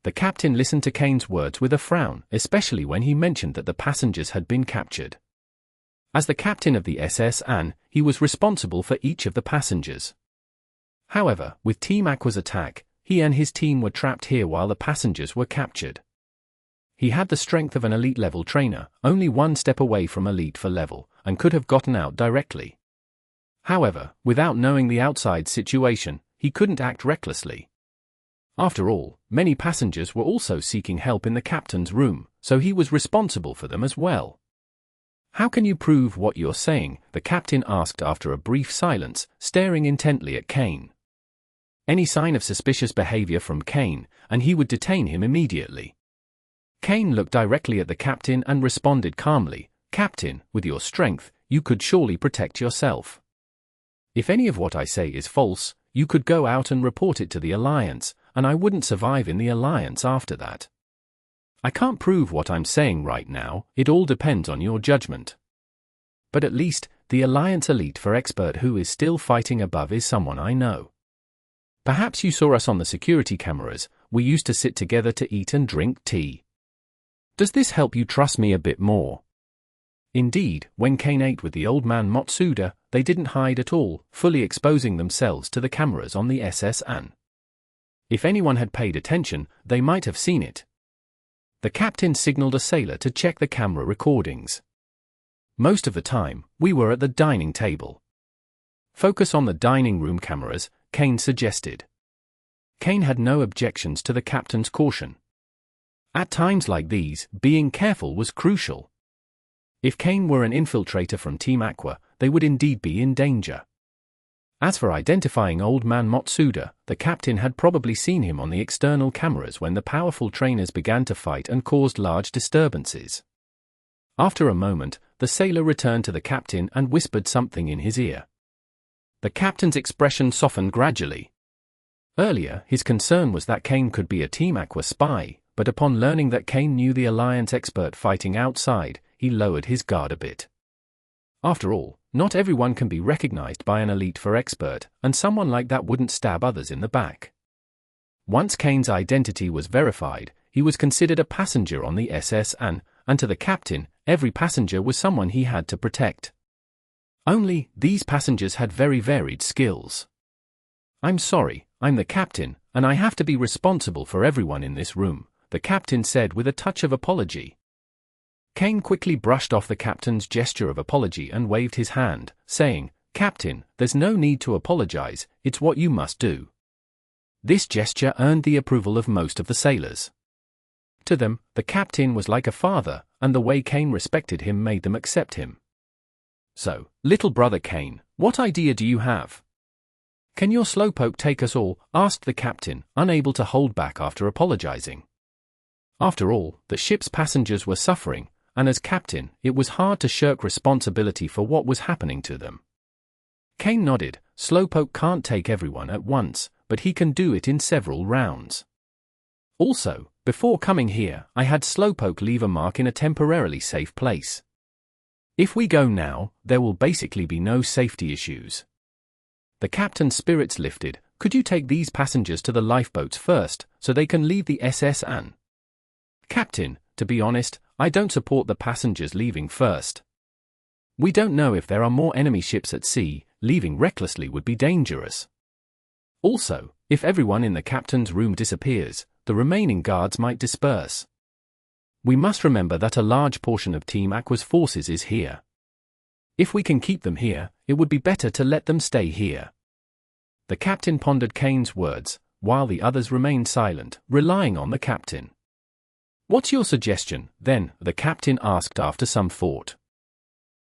The captain listened to Cain's words with a frown, especially when he mentioned that the passengers had been captured. As the captain of the SS An, he was responsible for each of the passengers. However, with Team Aqua's attack, he and his team were trapped here while the passengers were captured. He had the strength of an elite-level trainer, only one step away from Elite 4 level, and could have gotten out directly. However, without knowing the outside situation, he couldn't act recklessly. After all, many passengers were also seeking help in the captain's room, so he was responsible for them as well. "How can you prove what you're saying?" the captain asked after a brief silence, staring intently at Cain. Any sign of suspicious behavior from Cain, and he would detain him immediately. Cain looked directly at the captain and responded calmly, "Captain, with your strength, you could surely protect yourself. If any of what I say is false, you could go out and report it to the Alliance, and I wouldn't survive in the Alliance after that. I can't prove what I'm saying right now, it all depends on your judgment. But at least, the Alliance Elite 4 expert who is still fighting above is someone I know. Perhaps you saw us on the security cameras. We used to sit together to eat and drink tea. Does this help you trust me a bit more?" Indeed, when Cain ate with the old man Matsuda, they didn't hide at all, fully exposing themselves to the cameras on the SS An. If anyone had paid attention, they might have seen it. The captain signaled a sailor to check the camera recordings. Most of the time, we were at the dining table. "Focus on the dining room cameras," Cain suggested. Cain had no objections to the captain's caution. At times like these, being careful was crucial. If Cain were an infiltrator from Team Aqua, they would indeed be in danger. As for identifying old man Matsuda, the captain had probably seen him on the external cameras when the powerful trainers began to fight and caused large disturbances. After a moment, the sailor returned to the captain and whispered something in his ear. The captain's expression softened gradually. Earlier, his concern was that Cain could be a Team Aqua spy, but upon learning that Cain knew the Alliance expert fighting outside, he lowered his guard a bit. After all, not everyone can be recognized by an Elite 4 expert, and someone like that wouldn't stab others in the back. Once Cain's identity was verified, he was considered a passenger on the SS and to the captain, every passenger was someone he had to protect. Only, these passengers had very varied skills. "I'm sorry, I'm the captain, and I have to be responsible for everyone in this room," the captain said with a touch of apology. Cain quickly brushed off the captain's gesture of apology and waved his hand, saying, "Captain, there's no need to apologize, it's what you must do." This gesture earned the approval of most of the sailors. To them, the captain was like a father, and the way Cain respected him made them accept him. "So, little brother Cain, what idea do you have?" "Can your slowpoke take us all?" asked the captain, unable to hold back after apologizing. After all, the ship's passengers were suffering, and as captain, it was hard to shirk responsibility for what was happening to them. Cain nodded. "Slowpoke can't take everyone at once, but he can do it in several rounds. Also, before coming here, I had Slowpoke leave a mark in a temporarily safe place. If we go now, there will basically be no safety issues." The captain's spirits lifted. "Could you take these passengers to the lifeboats first, so they can leave the SS and—" "Captain, to be honest, I don't support the passengers leaving first. We don't know if there are more enemy ships at sea, leaving recklessly would be dangerous. Also, if everyone in the captain's room disappears, the remaining guards might disperse. We must remember that a large portion of Team Aqua's forces is here. If we can keep them here, it would be better to let them stay here." The captain pondered Cain's words, while the others remained silent, relying on the captain. "What's your suggestion, then?" the captain asked after some thought.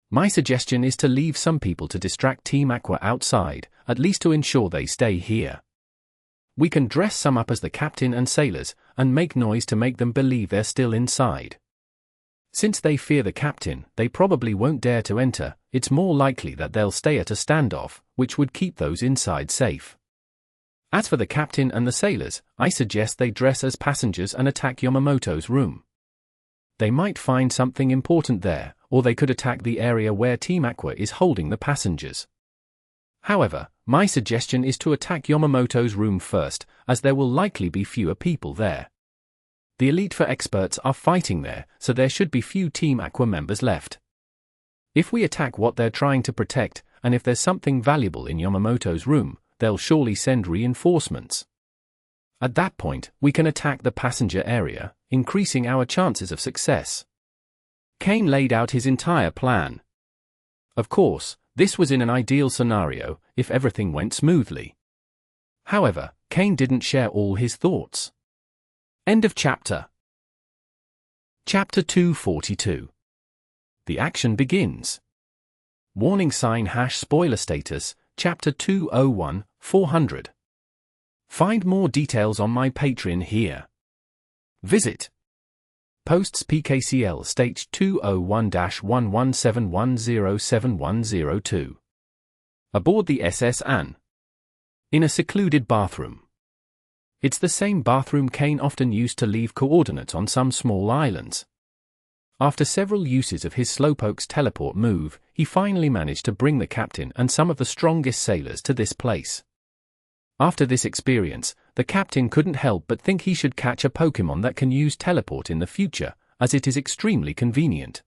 "My suggestion is to leave some people to distract Team Aqua outside, at least to ensure they stay here. We can dress some up as the captain and sailors, and make noise to make them believe they're still inside. Since they fear the captain, they probably won't dare to enter. It's more likely that they'll stay at a standoff, which would keep those inside safe. As for the captain and the sailors, I suggest they dress as passengers and attack Yamamoto's room. They might find something important there, or they could attack the area where Team Aqua is holding the passengers. However, my suggestion is to attack Yamamoto's room first, as there will likely be fewer people there. The Elite Four experts are fighting there, so there should be few Team Aqua members left. If we attack what they're trying to protect, and if there's something valuable in Yamamoto's room, they'll surely send reinforcements. At that point, we can attack the passenger area, increasing our chances of success." Cain laid out his entire plan. Of course, this was in an ideal scenario, if everything went smoothly. However, Cain didn't share all his thoughts. End of chapter. Chapter 242. The action begins. Warning sign # spoiler status, Chapter 201, 400. Find more details on my Patreon here. Visit. Posts PKCL stage 201-1171071002. Aboard the SS Anne. In a secluded bathroom. It's the same bathroom Cain often used to leave coordinates on some small islands. After several uses of his Slowpoke's teleport move, he finally managed to bring the captain and some of the strongest sailors to this place. After this experience, the captain couldn't help but think he should catch a Pokémon that can use teleport in the future, as it is extremely convenient.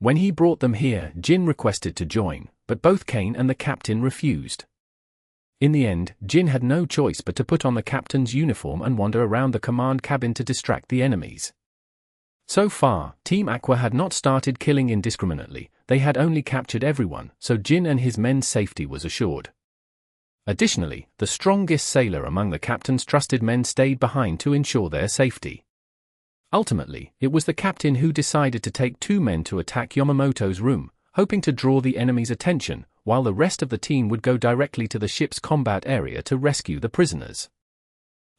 When he brought them here, Jin requested to join, but both Cain and the captain refused. In the end, Jin had no choice but to put on the captain's uniform and wander around the command cabin to distract the enemies. So far, Team Aqua had not started killing indiscriminately, they had only captured everyone, so Jin and his men's safety was assured. Additionally, the strongest sailor among the captain's trusted men stayed behind to ensure their safety. Ultimately, it was the captain who decided to take 2 men to attack Yamamoto's room, hoping to draw the enemy's attention, while the rest of the team would go directly to the ship's combat area to rescue the prisoners.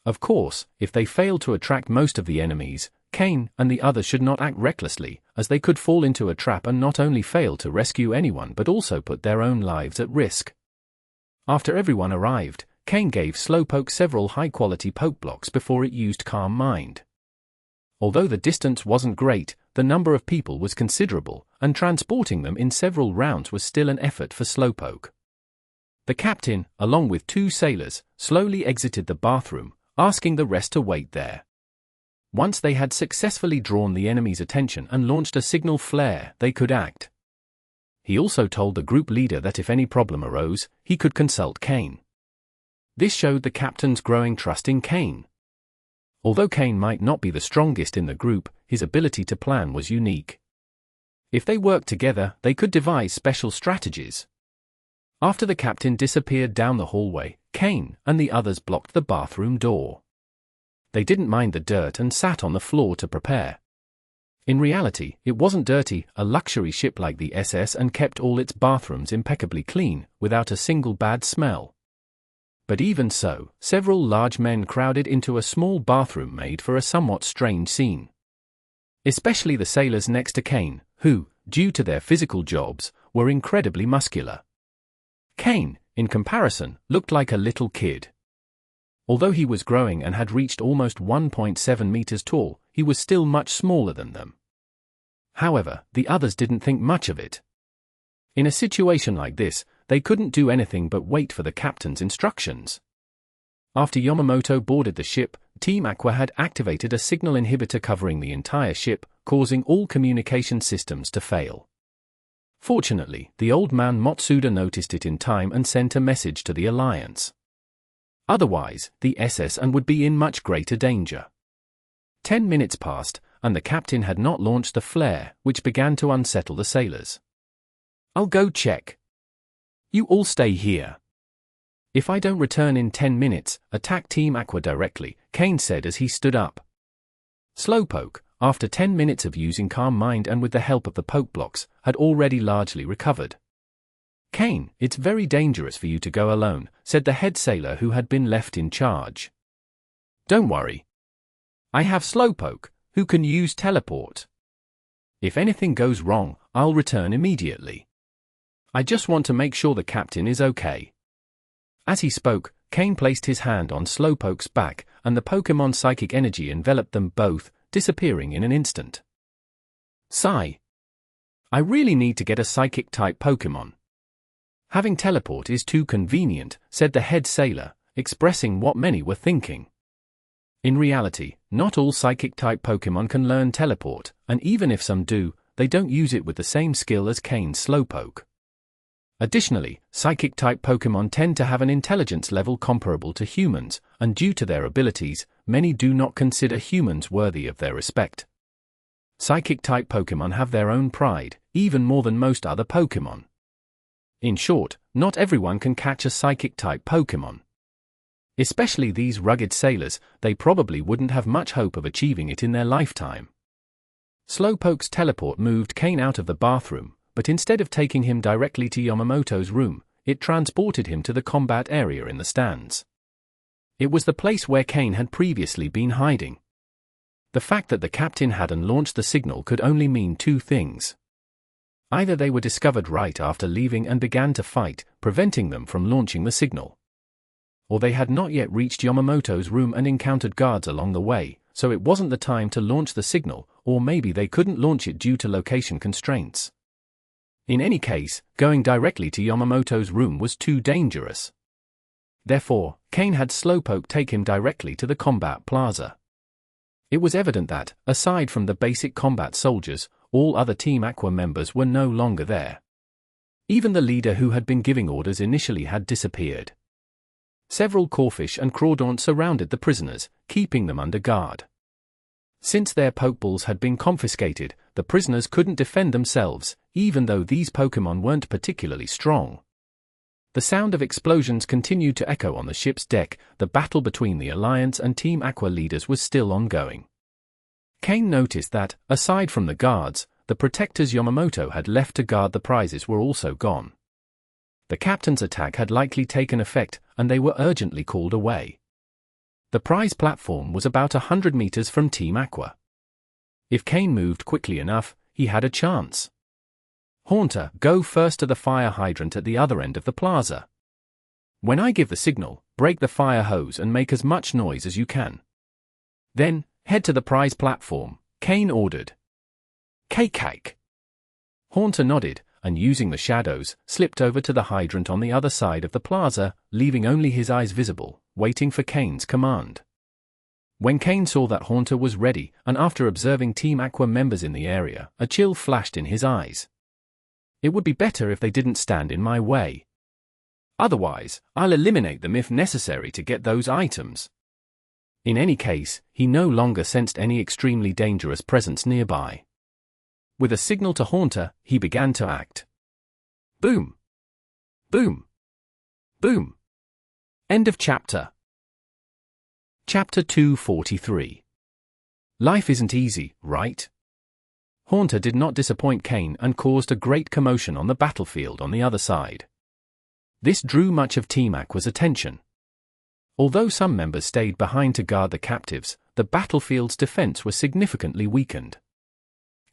Of course, if they failed to attract most of the enemies, Cain and the others should not act recklessly, as they could fall into a trap and not only fail to rescue anyone but also put their own lives at risk. After everyone arrived, Cain gave Slowpoke several high-quality poke blocks before it used Calm Mind. Although the distance wasn't great, the number of people was considerable, and transporting them in several rounds was still an effort for Slowpoke. The captain, along with 2 sailors, slowly exited the bathroom, asking the rest to wait there. Once they had successfully drawn the enemy's attention and launched a signal flare, they could act. He also told the group leader that if any problem arose, he could consult Cain. This showed the captain's growing trust in Cain. Although Cain might not be the strongest in the group, his ability to plan was unique. If they worked together, they could devise special strategies. After the captain disappeared down the hallway, Cain and the others blocked the bathroom door. They didn't mind the dirt and sat on the floor to prepare. In reality, it wasn't dirty, a luxury ship like the SS, and kept all its bathrooms impeccably clean, without a single bad smell. But even so, several large men crowded into a small bathroom made for a somewhat strange scene. Especially the sailors next to Cain, who, due to their physical jobs, were incredibly muscular. Cain, in comparison, looked like a little kid. Although he was growing and had reached almost 1.7 meters tall, he was still much smaller than them. However, the others didn't think much of it. In a situation like this, they couldn't do anything but wait for the captain's instructions. After Yamamoto boarded the ship, Team Aqua had activated a signal inhibitor covering the entire ship, causing all communication systems to fail. Fortunately, the old man Motsuda noticed it in time and sent a message to the Alliance. Otherwise, the SS would be in much greater danger. 10 minutes passed, and the captain had not launched the flare, which began to unsettle the sailors. "I'll go check. You all stay here. If I don't return in 10 minutes, attack Team Aqua directly," Cain said as he stood up. Slowpoke, after 10 minutes of using Calm Mind and with the help of the poke blocks, had already largely recovered. "Cain, it's very dangerous for you to go alone," said the head sailor who had been left in charge. "Don't worry. I have Slowpoke, who can use teleport. If anything goes wrong, I'll return immediately. I just want to make sure the captain is okay." As he spoke, Cain placed his hand on Slowpoke's back, and the Pokémon psychic energy enveloped them both, disappearing in an instant. Sigh. I really need to get a psychic-type Pokémon. Having teleport is too convenient, said the head sailor, expressing what many were thinking. In reality, not all psychic-type Pokémon can learn teleport, and even if some do, they don't use it with the same skill as Cain's Slowpoke. Additionally, psychic-type Pokémon tend to have an intelligence level comparable to humans, and due to their abilities, many do not consider humans worthy of their respect. Psychic-type Pokémon have their own pride, even more than most other Pokémon. In short, not everyone can catch a psychic-type Pokémon. Especially these rugged sailors, they probably wouldn't have much hope of achieving it in their lifetime. Slowpoke's teleport moved Cain out of the bathroom, but instead of taking him directly to Yamamoto's room, it transported him to the combat area in the stands. It was the place where Cain had previously been hiding. The fact that the captain hadn't launched the signal could only mean two things. Either they were discovered right after leaving and began to fight, preventing them from launching the signal. Or they had not yet reached Yamamoto's room and encountered guards along the way, so it wasn't the time to launch the signal, or maybe they couldn't launch it due to location constraints. In any case, going directly to Yamamoto's room was too dangerous. Therefore, Cain had Slowpoke take him directly to the combat plaza. It was evident that, aside from the basic combat soldiers, all other Team Aqua members were no longer there. Even the leader who had been giving orders initially had disappeared. Several Corfish and Crawdaunt surrounded the prisoners, keeping them under guard. Since their Pokeballs had been confiscated, the prisoners couldn't defend themselves, even though these Pokémon weren't particularly strong. The sound of explosions continued to echo on the ship's deck. The battle between the Alliance and Team Aqua leaders was still ongoing. Cain noticed that, aside from the guards, the protectors Yamamoto had left to guard the prizes were also gone. The captain's attack had likely taken effect, and they were urgently called away. The prize platform was about 100 meters from Team Aqua. If Cain moved quickly enough, he had a chance. Haunter, go first to the fire hydrant at the other end of the plaza. When I give the signal, break the fire hose and make as much noise as you can. Then, head to the prize platform, Cain ordered. Cake. Haunter nodded, and using the shadows, slipped over to the hydrant on the other side of the plaza, leaving only his eyes visible, waiting for Cain's command. When Cain saw that Haunter was ready, and after observing Team Aqua members in the area, a chill flashed in his eyes. It would be better if they didn't stand in my way. Otherwise, I'll eliminate them if necessary to get those items. In any case, he no longer sensed any extremely dangerous presence nearby. With a signal to Haunter, he began to act. Boom! Boom! Boom! End of chapter. Chapter 243. Life isn't easy, right? Haunter did not disappoint Cain and caused a great commotion on the battlefield on the other side. This drew much of Team Aqua's attention. Although some members stayed behind to guard the captives, the battlefield's defense was significantly weakened.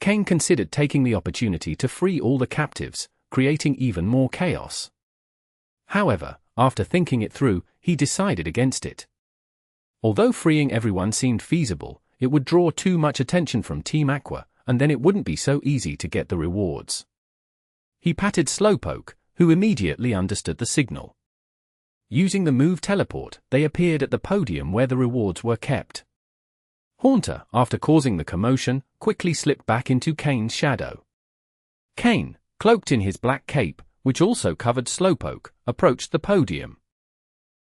Cain considered taking the opportunity to free all the captives, creating even more chaos. However, after thinking it through, he decided against it. Although freeing everyone seemed feasible, it would draw too much attention from Team Aqua, and then it wouldn't be so easy to get the rewards. He patted Slowpoke, who immediately understood the signal. Using the move Teleport, they appeared at the podium where the rewards were kept. Haunter, after causing the commotion, quickly slipped back into Cain's shadow. Cain, cloaked in his black cape, which also covered Slowpoke, approached the podium.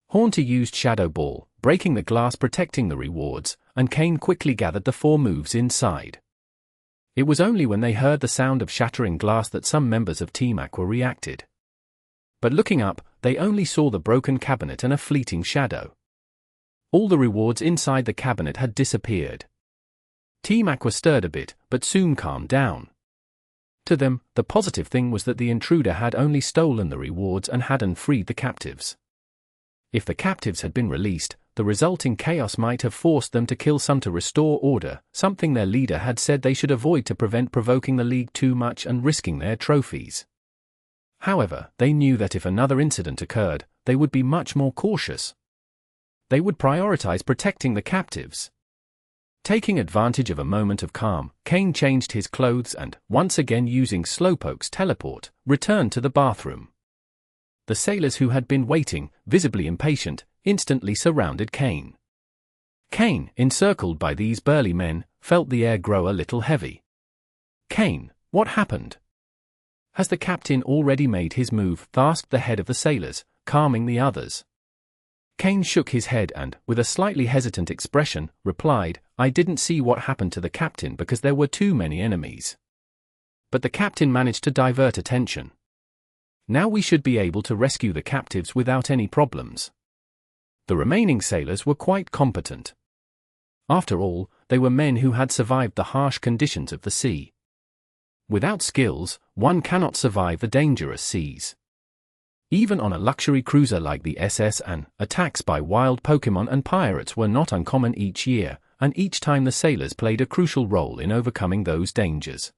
Haunter used Shadow Ball, breaking the glass protecting the rewards, and Cain quickly gathered the 4 moves inside. It was only when they heard the sound of shattering glass that some members of Team Aqua reacted. But looking up, they only saw the broken cabinet and a fleeting shadow. All the rewards inside the cabinet had disappeared. Team Aqua stirred a bit, but soon calmed down. To them, the positive thing was that the intruder had only stolen the rewards and hadn't freed the captives. If the captives had been released, the resulting chaos might have forced them to kill some to restore order, something their leader had said they should avoid to prevent provoking the league too much and risking their trophies. However, they knew that if another incident occurred, they would be much more cautious. They would prioritize protecting the captives. Taking advantage of a moment of calm, Cain changed his clothes and, once again using Slowpoke's teleport, returned to the bathroom. The sailors who had been waiting, visibly impatient, instantly surrounded Cain. Cain, encircled by these burly men, felt the air grow a little heavy. Cain, what happened? Has the captain already made his move? Asked the head of the sailors, calming the others. Cain shook his head and, with a slightly hesitant expression, replied, I didn't see what happened to the captain because there were too many enemies. But the captain managed to divert attention. Now we should be able to rescue the captives without any problems. The remaining sailors were quite competent. After all, they were men who had survived the harsh conditions of the sea. Without skills, one cannot survive the dangerous seas. Even on a luxury cruiser like the SS, attacks by wild Pokémon and pirates were not uncommon each year, and each time the sailors played a crucial role in overcoming those dangers.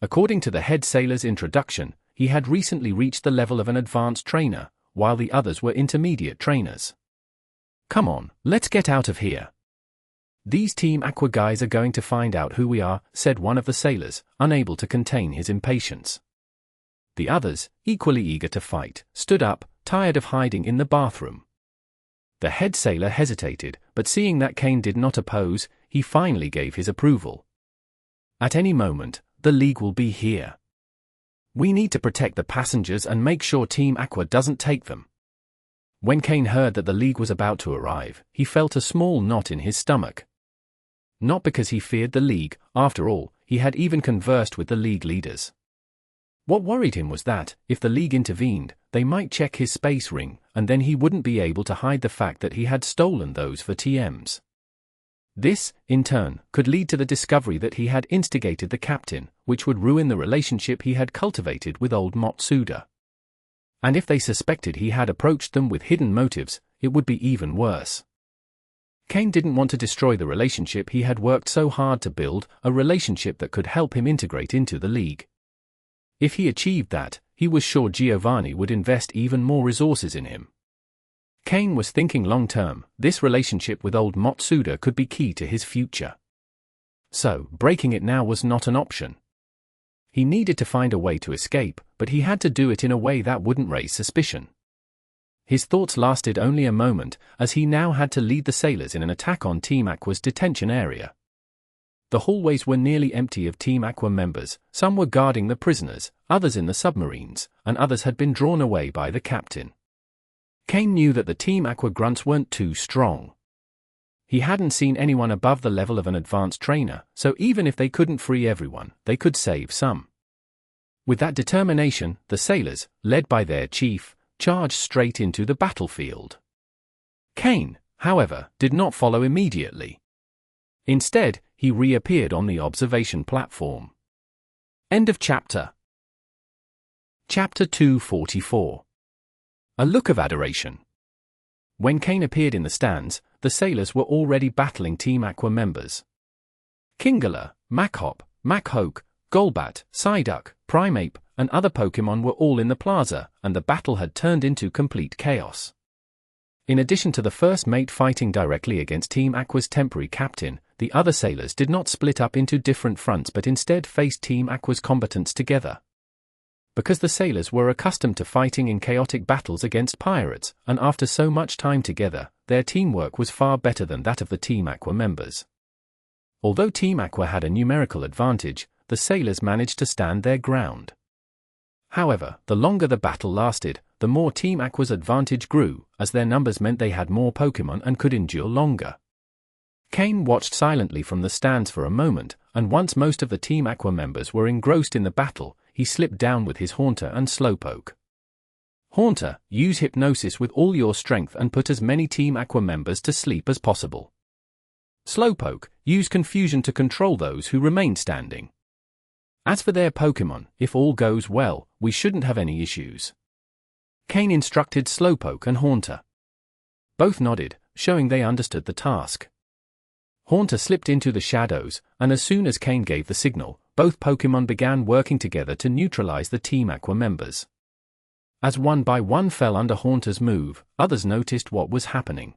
According to the head sailor's introduction, he had recently reached the level of an advanced trainer, while the others were intermediate trainers. Come on, let's get out of here. These Team Aqua guys are going to find out who we are, said one of the sailors, unable to contain his impatience. The others, equally eager to fight, stood up, tired of hiding in the bathroom. The head sailor hesitated, but seeing that Cain did not oppose, he finally gave his approval. At any moment, the League will be here. We need to protect the passengers and make sure Team Aqua doesn't take them. When Cain heard that the League was about to arrive, he felt a small knot in his stomach. Not because he feared the League, after all, he had even conversed with the League leaders. What worried him was that, if the League intervened, they might check his space ring, and then he wouldn't be able to hide the fact that he had stolen those for TMs. This, in turn, could lead to the discovery that he had instigated the captain, which would ruin the relationship he had cultivated with old Matsuda. And if they suspected he had approached them with hidden motives, it would be even worse. Cain didn't want to destroy the relationship he had worked so hard to build, a relationship that could help him integrate into the League. If he achieved that, he was sure Giovanni would invest even more resources in him. Cain was thinking long-term, this relationship with old Matsuda could be key to his future. So, breaking it now was not an option. He needed to find a way to escape, but he had to do it in a way that wouldn't raise suspicion. His thoughts lasted only a moment, as he now had to lead the sailors in an attack on Team Aqua's detention area. The hallways were nearly empty of Team Aqua members. Some were guarding the prisoners, others in the submarines, and others had been drawn away by the captain. Cain knew that the Team Aqua grunts weren't too strong. He hadn't seen anyone above the level of an advanced trainer, so even if they couldn't free everyone, they could save some. With that determination, the sailors, led by their chief, charged straight into the battlefield. Cain, however, did not follow immediately. Instead, he reappeared on the observation platform. End of chapter. Chapter 244. A look of adoration. When Cain appeared in the stands, the sailors were already battling Team Aqua members. Kingler, Machop, Machhoke, Golbat, Psyduck, Primeape, and other Pokémon were all in the plaza, and the battle had turned into complete chaos. In addition to the first mate fighting directly against Team Aqua's temporary captain, the other sailors did not split up into different fronts but instead faced Team Aqua's combatants together. Because the sailors were accustomed to fighting in chaotic battles against pirates, and after so much time together, their teamwork was far better than that of the Team Aqua members. Although Team Aqua had a numerical advantage, the sailors managed to stand their ground. However, the longer the battle lasted, the more Team Aqua's advantage grew, as their numbers meant they had more Pokémon and could endure longer. Cain watched silently from the stands for a moment, and once most of the Team Aqua members were engrossed in the battle, he slipped down with his Haunter and Slowpoke. Haunter, use hypnosis with all your strength and put as many Team Aqua members to sleep as possible. Slowpoke, use confusion to control those who remain standing. As for their Pokémon, if all goes well, we shouldn't have any issues. Cain instructed Slowpoke and Haunter. Both nodded, showing they understood the task. Haunter slipped into the shadows, and as soon as Cain gave the signal, both Pokémon began working together to neutralize the Team Aqua members. As one by one fell under Haunter's move, others noticed what was happening.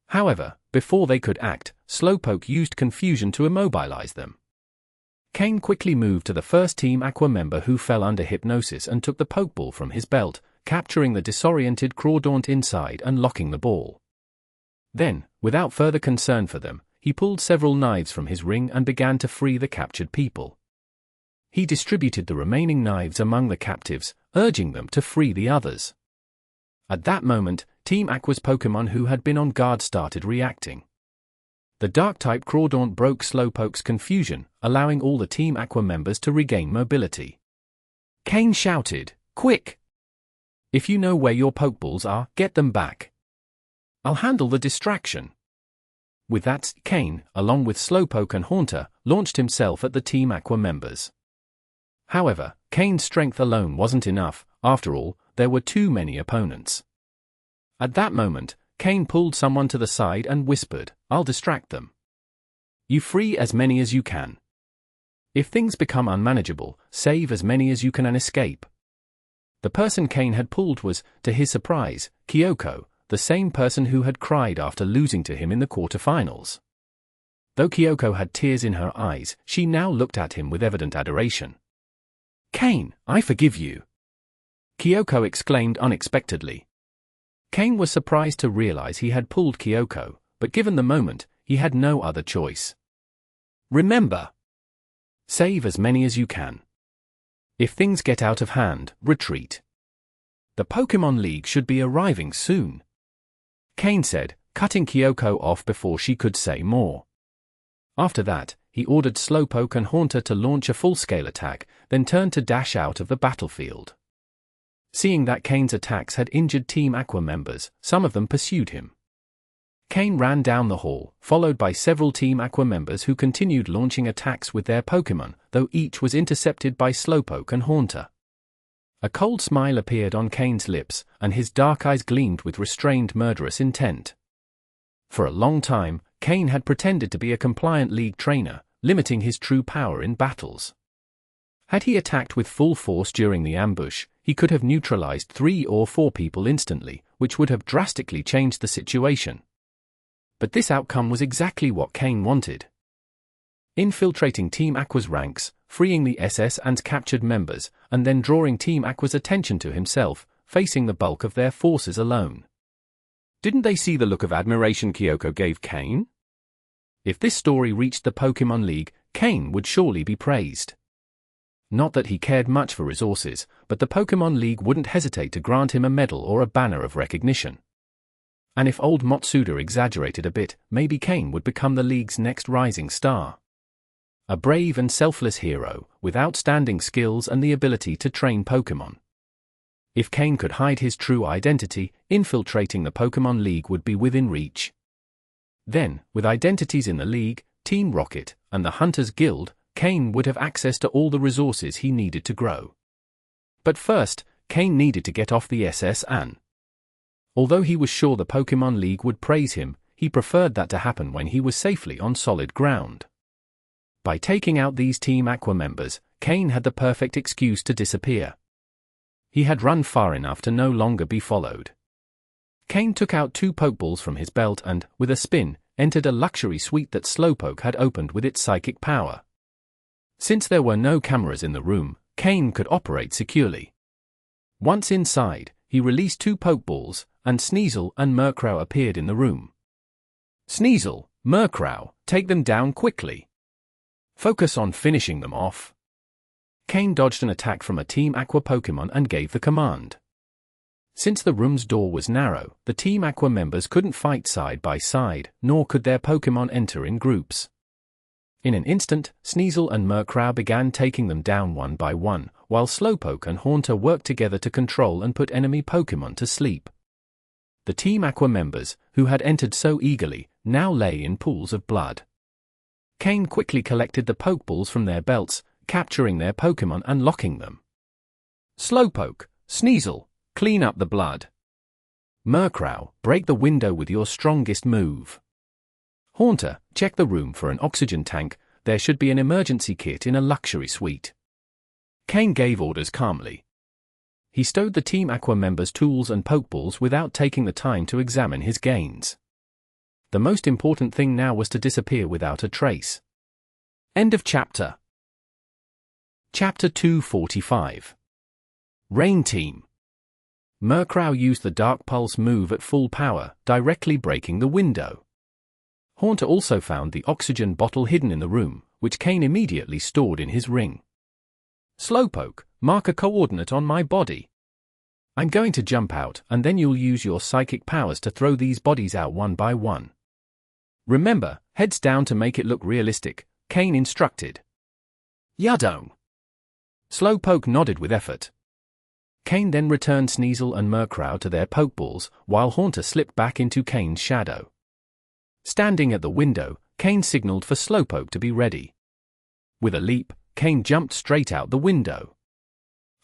However, before they could act, Slowpoke used confusion to immobilize them. Cain quickly moved to the first Team Aqua member who fell under hypnosis and took the Pokeball from his belt, capturing the disoriented Crawdaunt inside and locking the ball. Then, without further concern for them, he pulled several knives from his ring and began to free the captured people. He distributed the remaining knives among the captives, urging them to free the others. At that moment, Team Aqua's Pokémon who had been on guard started reacting. The Dark-type Crawdaunt broke Slowpoke's confusion, allowing all the Team Aqua members to regain mobility. Cain shouted, "Quick! If you know where your Pokeballs are, get them back. I'll handle the distraction." With that, Cain, along with Slowpoke and Haunter, launched himself at the Team Aqua members. However, Cain's strength alone wasn't enough. After all, there were too many opponents. At that moment, Cain pulled someone to the side and whispered, "I'll distract them. You free as many as you can. If things become unmanageable, save as many as you can and escape." The person Cain had pulled was, to his surprise, Kyoko, the same person who had cried after losing to him in the quarterfinals. Though Kyoko had tears in her eyes, she now looked at him with evident adoration. "Cain, I forgive you," Kyoko exclaimed unexpectedly. Cain was surprised to realize he had pulled Kyoko, but given the moment, he had no other choice. "Remember, save as many as you can. If things get out of hand, retreat. The Pokémon League should be arriving soon," Cain said, cutting Kyoko off before she could say more. After that, he ordered Slowpoke and Haunter to launch a full-scale attack, then turned to dash out of the battlefield. Seeing that Cain's attacks had injured Team Aqua members, some of them pursued him. Cain ran down the hall, followed by several Team Aqua members who continued launching attacks with their Pokémon, though each was intercepted by Slowpoke and Haunter. A cold smile appeared on Cain's lips, and his dark eyes gleamed with restrained murderous intent. For a long time, Cain had pretended to be a compliant league trainer, limiting his true power in battles. Had he attacked with full force during the ambush, he could have neutralized 3 or 4 people instantly, which would have drastically changed the situation. But this outcome was exactly what Cain wanted. Infiltrating Team Aqua's ranks, freeing the SS and captured members, and then drawing Team Aqua's attention to himself, facing the bulk of their forces alone. Didn't they see the look of admiration Kyoko gave Cain? If this story reached the Pokémon League, Cain would surely be praised. Not that he cared much for resources, but the Pokémon League wouldn't hesitate to grant him a medal or a banner of recognition. And if old Matsuda exaggerated a bit, maybe Cain would become the league's next rising star. A brave and selfless hero, with outstanding skills and the ability to train Pokémon. If Cain could hide his true identity, infiltrating the Pokémon League would be within reach. Then, with identities in the League, Team Rocket, and the Hunters Guild, Cain would have access to all the resources he needed to grow. But first, Cain needed to get off the SS Anne. Although he was sure the Pokémon League would praise him, he preferred that to happen when he was safely on solid ground. By taking out these Team Aqua members, Cain had the perfect excuse to disappear. He had run far enough to no longer be followed. Cain took out 2 Pokeballs from his belt and, with a spin, entered a luxury suite that Slowpoke had opened with its psychic power. Since there were no cameras in the room, Cain could operate securely. Once inside, he released 2 Pokeballs, and Sneasel and Murkrow appeared in the room. Sneasel, Murkrow, take them down quickly. Focus on finishing them off. Cain dodged an attack from a Team Aqua Pokémon and gave the command. Since the room's door was narrow, the Team Aqua members couldn't fight side by side, nor could their Pokémon enter in groups. In an instant, Sneasel and Murkrow began taking them down one by one, while Slowpoke and Haunter worked together to control and put enemy Pokémon to sleep. The Team Aqua members, who had entered so eagerly, now lay in pools of blood. Cain quickly collected the Pokeballs from their belts, capturing their Pokémon and locking them. Slowpoke, Sneasel, clean up the blood. Murkrow, break the window with your strongest move. Haunter, check the room for an oxygen tank. There should be an emergency kit in a luxury suite. Cain gave orders calmly. He stowed the Team Aqua members' tools and Pokeballs without taking the time to examine his gains. The most important thing now was to disappear without a trace. End of chapter. Chapter 245. Rain Team. Murkrow used the Dark Pulse move at full power, directly breaking the window. Haunter also found the oxygen bottle hidden in the room, which Cain immediately stored in his ring. Slowpoke, mark a coordinate on my body. I'm going to jump out, and then you'll use your psychic powers to throw these bodies out one by one. Remember, heads down to make it look realistic, Cain instructed. Yadong. Slowpoke nodded with effort. Cain then returned Sneasel and Murkrow to their Pokeballs, while Haunter slipped back into Cain's shadow. Standing at the window, Cain signaled for Slowpoke to be ready. With a leap, Cain jumped straight out the window.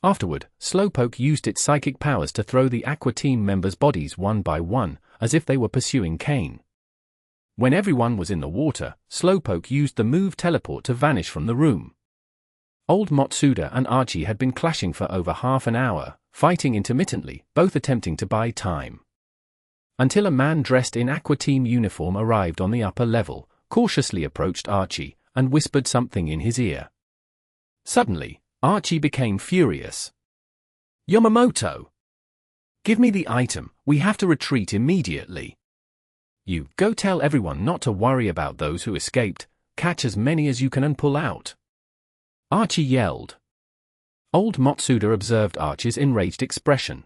Afterward, Slowpoke used its psychic powers to throw the Aqua Team members' bodies one by one, as if they were pursuing Cain. When everyone was in the water, Slowpoke used the move Teleport to vanish from the room. Old Matsuda and Archie had been clashing for over half an hour, fighting intermittently, both attempting to buy time. Until a man dressed in Aqua Team uniform arrived on the upper level, cautiously approached Archie, and whispered something in his ear. Suddenly, Archie became furious. Yamamoto! Give me the item, we have to retreat immediately. You, go tell everyone not to worry about those who escaped, catch as many as you can and pull out. Archie yelled. Old Matsuda observed Archie's enraged expression.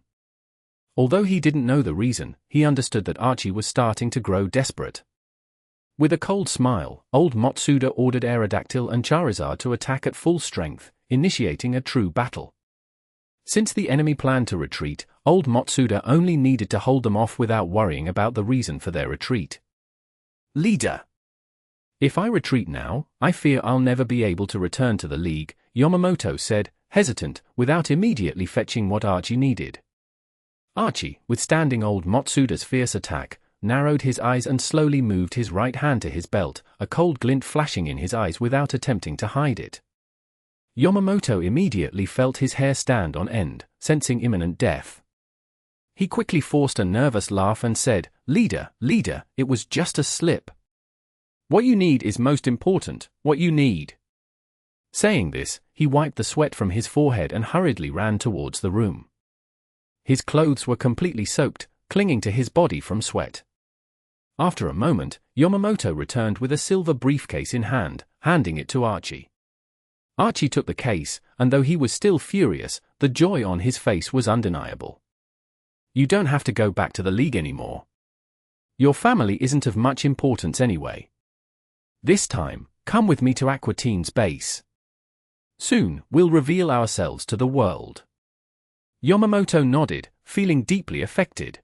Although he didn't know the reason, he understood that Archie was starting to grow desperate. With a cold smile, old Matsuda ordered Aerodactyl and Charizard to attack at full strength, initiating a true battle. Since the enemy planned to retreat, old Matsuda only needed to hold them off without worrying about the reason for their retreat. Leader! If I retreat now, I fear I'll never be able to return to the League, Yamamoto said, hesitant, without immediately fetching what Archie needed. Archie, withstanding old Matsuda's fierce attack, narrowed his eyes and slowly moved his right hand to his belt, a cold glint flashing in his eyes without attempting to hide it. Yamamoto immediately felt his hair stand on end, sensing imminent death. He quickly forced a nervous laugh and said, Leader, it was just a slip. What you need is most important, what you need. Saying this, he wiped the sweat from his forehead and hurriedly ran towards the room. His clothes were completely soaked, clinging to his body from sweat. After a moment, Yamamoto returned with a silver briefcase in hand, handing it to Archie. Archie took the case, and though he was still furious, the joy on his face was undeniable. You don't have to go back to the league anymore. Your family isn't of much importance anyway. This time, come with me to Aqua Teen's base. Soon, we'll reveal ourselves to the world. Yamamoto nodded, feeling deeply affected.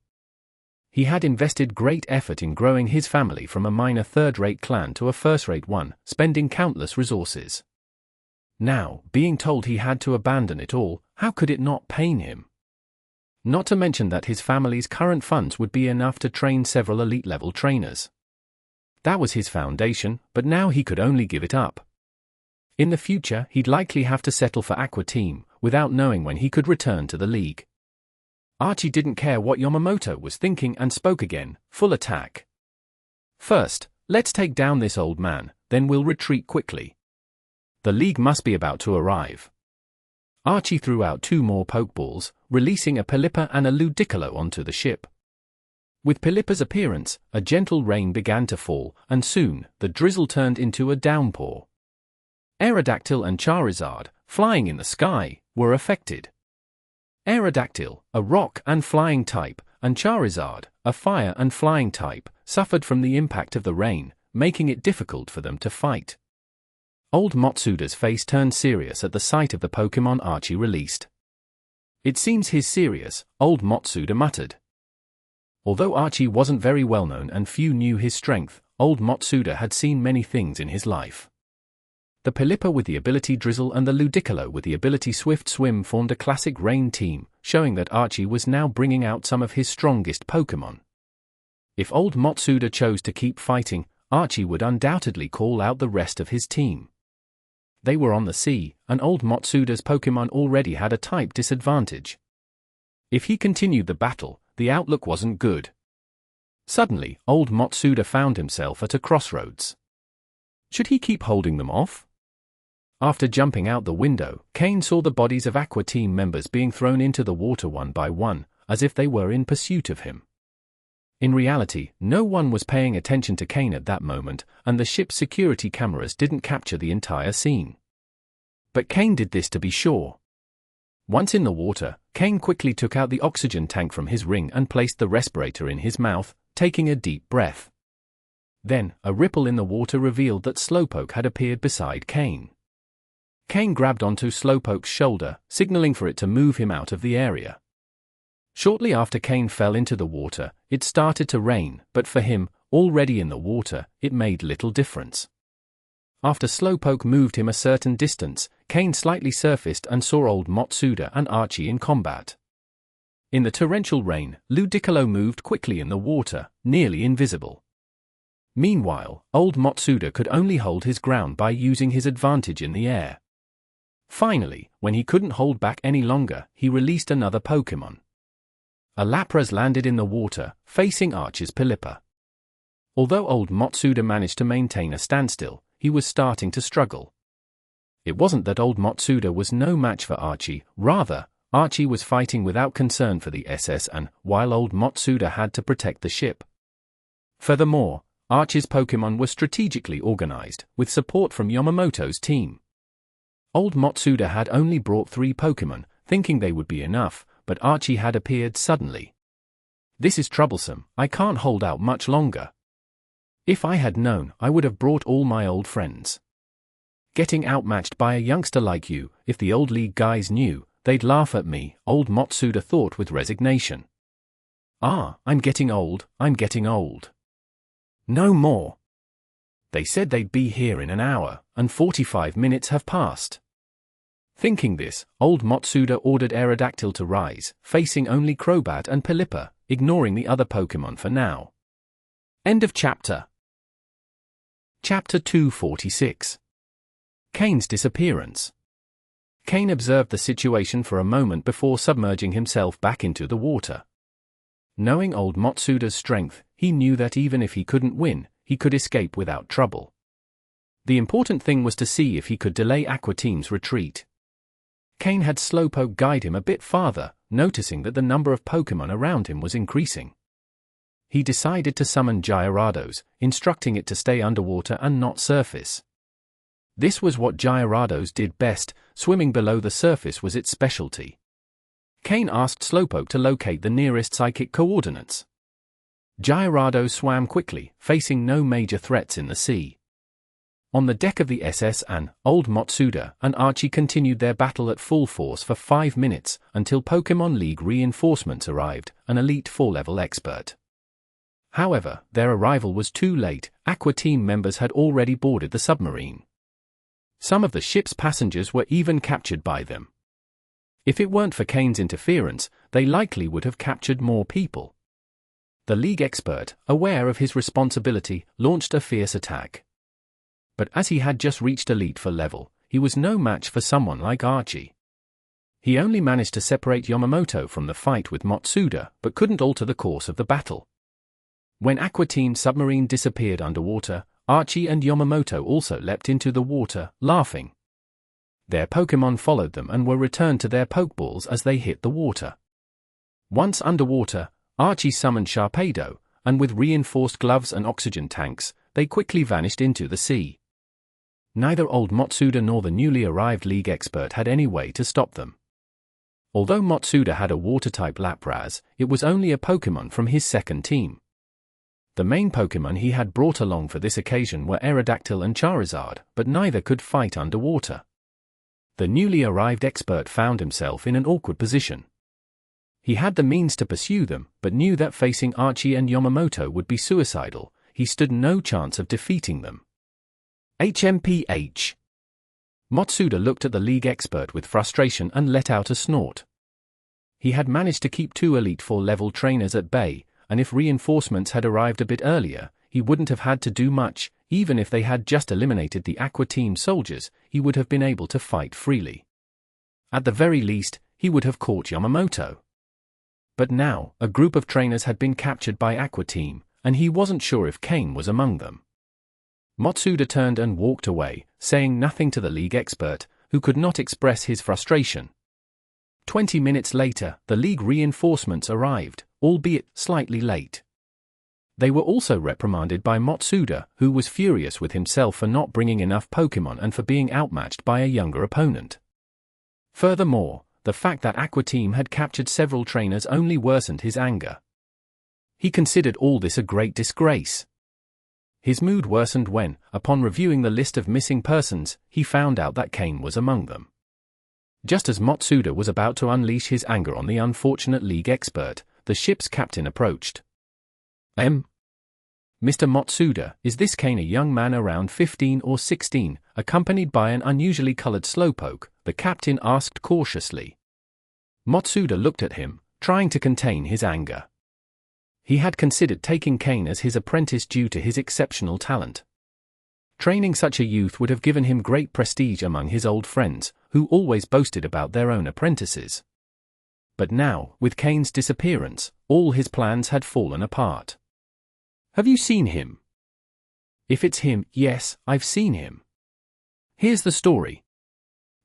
He had invested great effort in growing his family from a minor third-rate clan to a first-rate one, spending countless resources. Now, being told he had to abandon it all, how could it not pain him? Not to mention that his family's current funds would be enough to train several elite-level trainers. That was his foundation, but now he could only give it up. In the future, he'd likely have to settle for Aqua Team, without knowing when he could return to the league. Archie didn't care what Yamamoto was thinking and spoke again, full attack. First, let's take down this old man, then we'll retreat quickly. The league must be about to arrive. Archie threw out 2 more Pokeballs, releasing a Pelipper and a Ludicolo onto the ship. With Pelipper's appearance, a gentle rain began to fall, and soon, the drizzle turned into a downpour. Aerodactyl and Charizard, flying in the sky, were affected. Aerodactyl, a rock and flying type, and Charizard, a fire and flying type, suffered from the impact of the rain, making it difficult for them to fight. Old Matsuda's face turned serious at the sight of the Pokémon Archie released. It seems he's serious, old Matsuda muttered. Although Archie wasn't very well known and few knew his strength, old Matsuda had seen many things in his life. The Pelipper with the ability Drizzle and the Ludicolo with the ability Swift Swim formed a classic rain team, showing that Archie was now bringing out some of his strongest Pokémon. If old Matsuda chose to keep fighting, Archie would undoubtedly call out the rest of his team. They were on the sea, and old Matsuda's Pokémon already had a type disadvantage. If he continued the battle, the outlook wasn't good. Suddenly, old Matsuda found himself at a crossroads. Should he keep holding them off? After jumping out the window, Cain saw the bodies of Aqua Team members being thrown into the water one by one, as if they were in pursuit of him. In reality, no one was paying attention to Cain at that moment, and the ship's security cameras didn't capture the entire scene. But Cain did this to be sure. Once in the water, Cain quickly took out the oxygen tank from his ring and placed the respirator in his mouth, taking a deep breath. Then, a ripple in the water revealed that Slowpoke had appeared beside Cain. Cain grabbed onto Slowpoke's shoulder, signaling for it to move him out of the area. Shortly after Cain fell into the water, it started to rain, but for him, already in the water, it made little difference. After Slowpoke moved him a certain distance, Cain slightly surfaced and saw old Matsuda and Archie in combat. In the torrential rain, Ludicolo moved quickly in the water, nearly invisible. Meanwhile, old Matsuda could only hold his ground by using his advantage in the air. Finally, when he couldn't hold back any longer, he released another Pokémon. A Lapras landed in the water, facing Archie's Pelipper. Although old Matsuda managed to maintain a standstill, he was starting to struggle. It wasn't that old Matsuda was no match for Archie, rather, Archie was fighting without concern for the SS and, while old Matsuda had to protect the ship. Furthermore, Archie's Pokémon were strategically organized, with support from Yamamoto's team. Old Matsuda had only brought 3 Pokémon, thinking they would be enough, but Archie had appeared suddenly. This is troublesome, I can't hold out much longer. If I had known, I would have brought all my old friends. Getting outmatched by a youngster like you, if the old league guys knew, they'd laugh at me, old Matsuda thought with resignation. I'm getting old, I'm getting old. No more. They said they'd be here in an hour, and 45 minutes have passed. Thinking this, old Matsuda ordered Aerodactyl to rise, facing only Crobat and Pelipper, ignoring the other Pokémon for now. End of chapter. Chapter 246. Cain's Disappearance. Cain observed the situation for a moment before submerging himself back into the water. Knowing old Matsuda's strength, he knew that even if he couldn't win, he could escape without trouble. The important thing was to see if he could delay Aqua Team's retreat. Cain had Slowpoke guide him a bit farther, noticing that the number of Pokémon around him was increasing. He decided to summon Gyarados, instructing it to stay underwater and not surface. This was what Gyarados did best, swimming below the surface was its specialty. Cain asked Slowpoke to locate the nearest psychic coordinates. Gyarados swam quickly, facing no major threats in the sea. On the deck of the SS An, old Matsuda and Archie continued their battle at full force for 5 minutes, until Pokémon League reinforcements arrived, an Elite 4-level expert. However, their arrival was too late. Aqua Team members had already boarded the submarine. Some of the ship's passengers were even captured by them. If it weren't for Cain's interference, they likely would have captured more people. The League expert, aware of his responsibility, launched a fierce attack. But as he had just reached Elite 4 level, he was no match for someone like Archie. He only managed to separate Yamamoto from the fight with Matsuda, but couldn't alter the course of the battle. When Aqua Team's submarine disappeared underwater, Archie and Yamamoto also leapt into the water, laughing. Their Pokémon followed them and were returned to their Pokeballs as they hit the water. Once underwater, Archie summoned Sharpedo, and with reinforced gloves and oxygen tanks, they quickly vanished into the sea. Neither old Matsuda nor the newly arrived League expert had any way to stop them. Although Matsuda had a water-type Lapras, it was only a Pokémon from his second team. The main Pokémon he had brought along for this occasion were Aerodactyl and Charizard, but neither could fight underwater. The newly arrived expert found himself in an awkward position. He had the means to pursue them, but knew that facing Archie and Yamamoto would be suicidal. He stood no chance of defeating them. HMPH. Matsuda looked at the League expert with frustration and let out a snort. He had managed to keep 2 Elite 4-level trainers at bay, and if reinforcements had arrived a bit earlier, he wouldn't have had to do much. Even if they had just eliminated the Aqua Team soldiers, he would have been able to fight freely. At the very least, he would have caught Yamamoto. But now, a group of trainers had been captured by Aqua Team, and he wasn't sure if Cain was among them. Matsuda turned and walked away, saying nothing to the League expert, who could not express his frustration. 20 minutes later, the League reinforcements arrived, albeit slightly late. They were also reprimanded by Matsuda, who was furious with himself for not bringing enough Pokémon and for being outmatched by a younger opponent. Furthermore, the fact that Aqua Team had captured several trainers only worsened his anger. He considered all this a great disgrace. His mood worsened when, upon reviewing the list of missing persons, he found out that Cain was among them. Just as Matsuda was about to unleash his anger on the unfortunate League expert, the ship's captain approached. Mr. Matsuda, is this Cain?" A young man around 15 or 16, accompanied by an unusually colored Slowpoke, the captain asked cautiously. Matsuda looked at him, trying to contain his anger. He had considered taking Cain as his apprentice due to his exceptional talent. Training such a youth would have given him great prestige among his old friends, who always boasted about their own apprentices. But now, with Cain's disappearance, all his plans had fallen apart. "Have you seen him?" "If it's him, yes, I've seen him. Here's the story."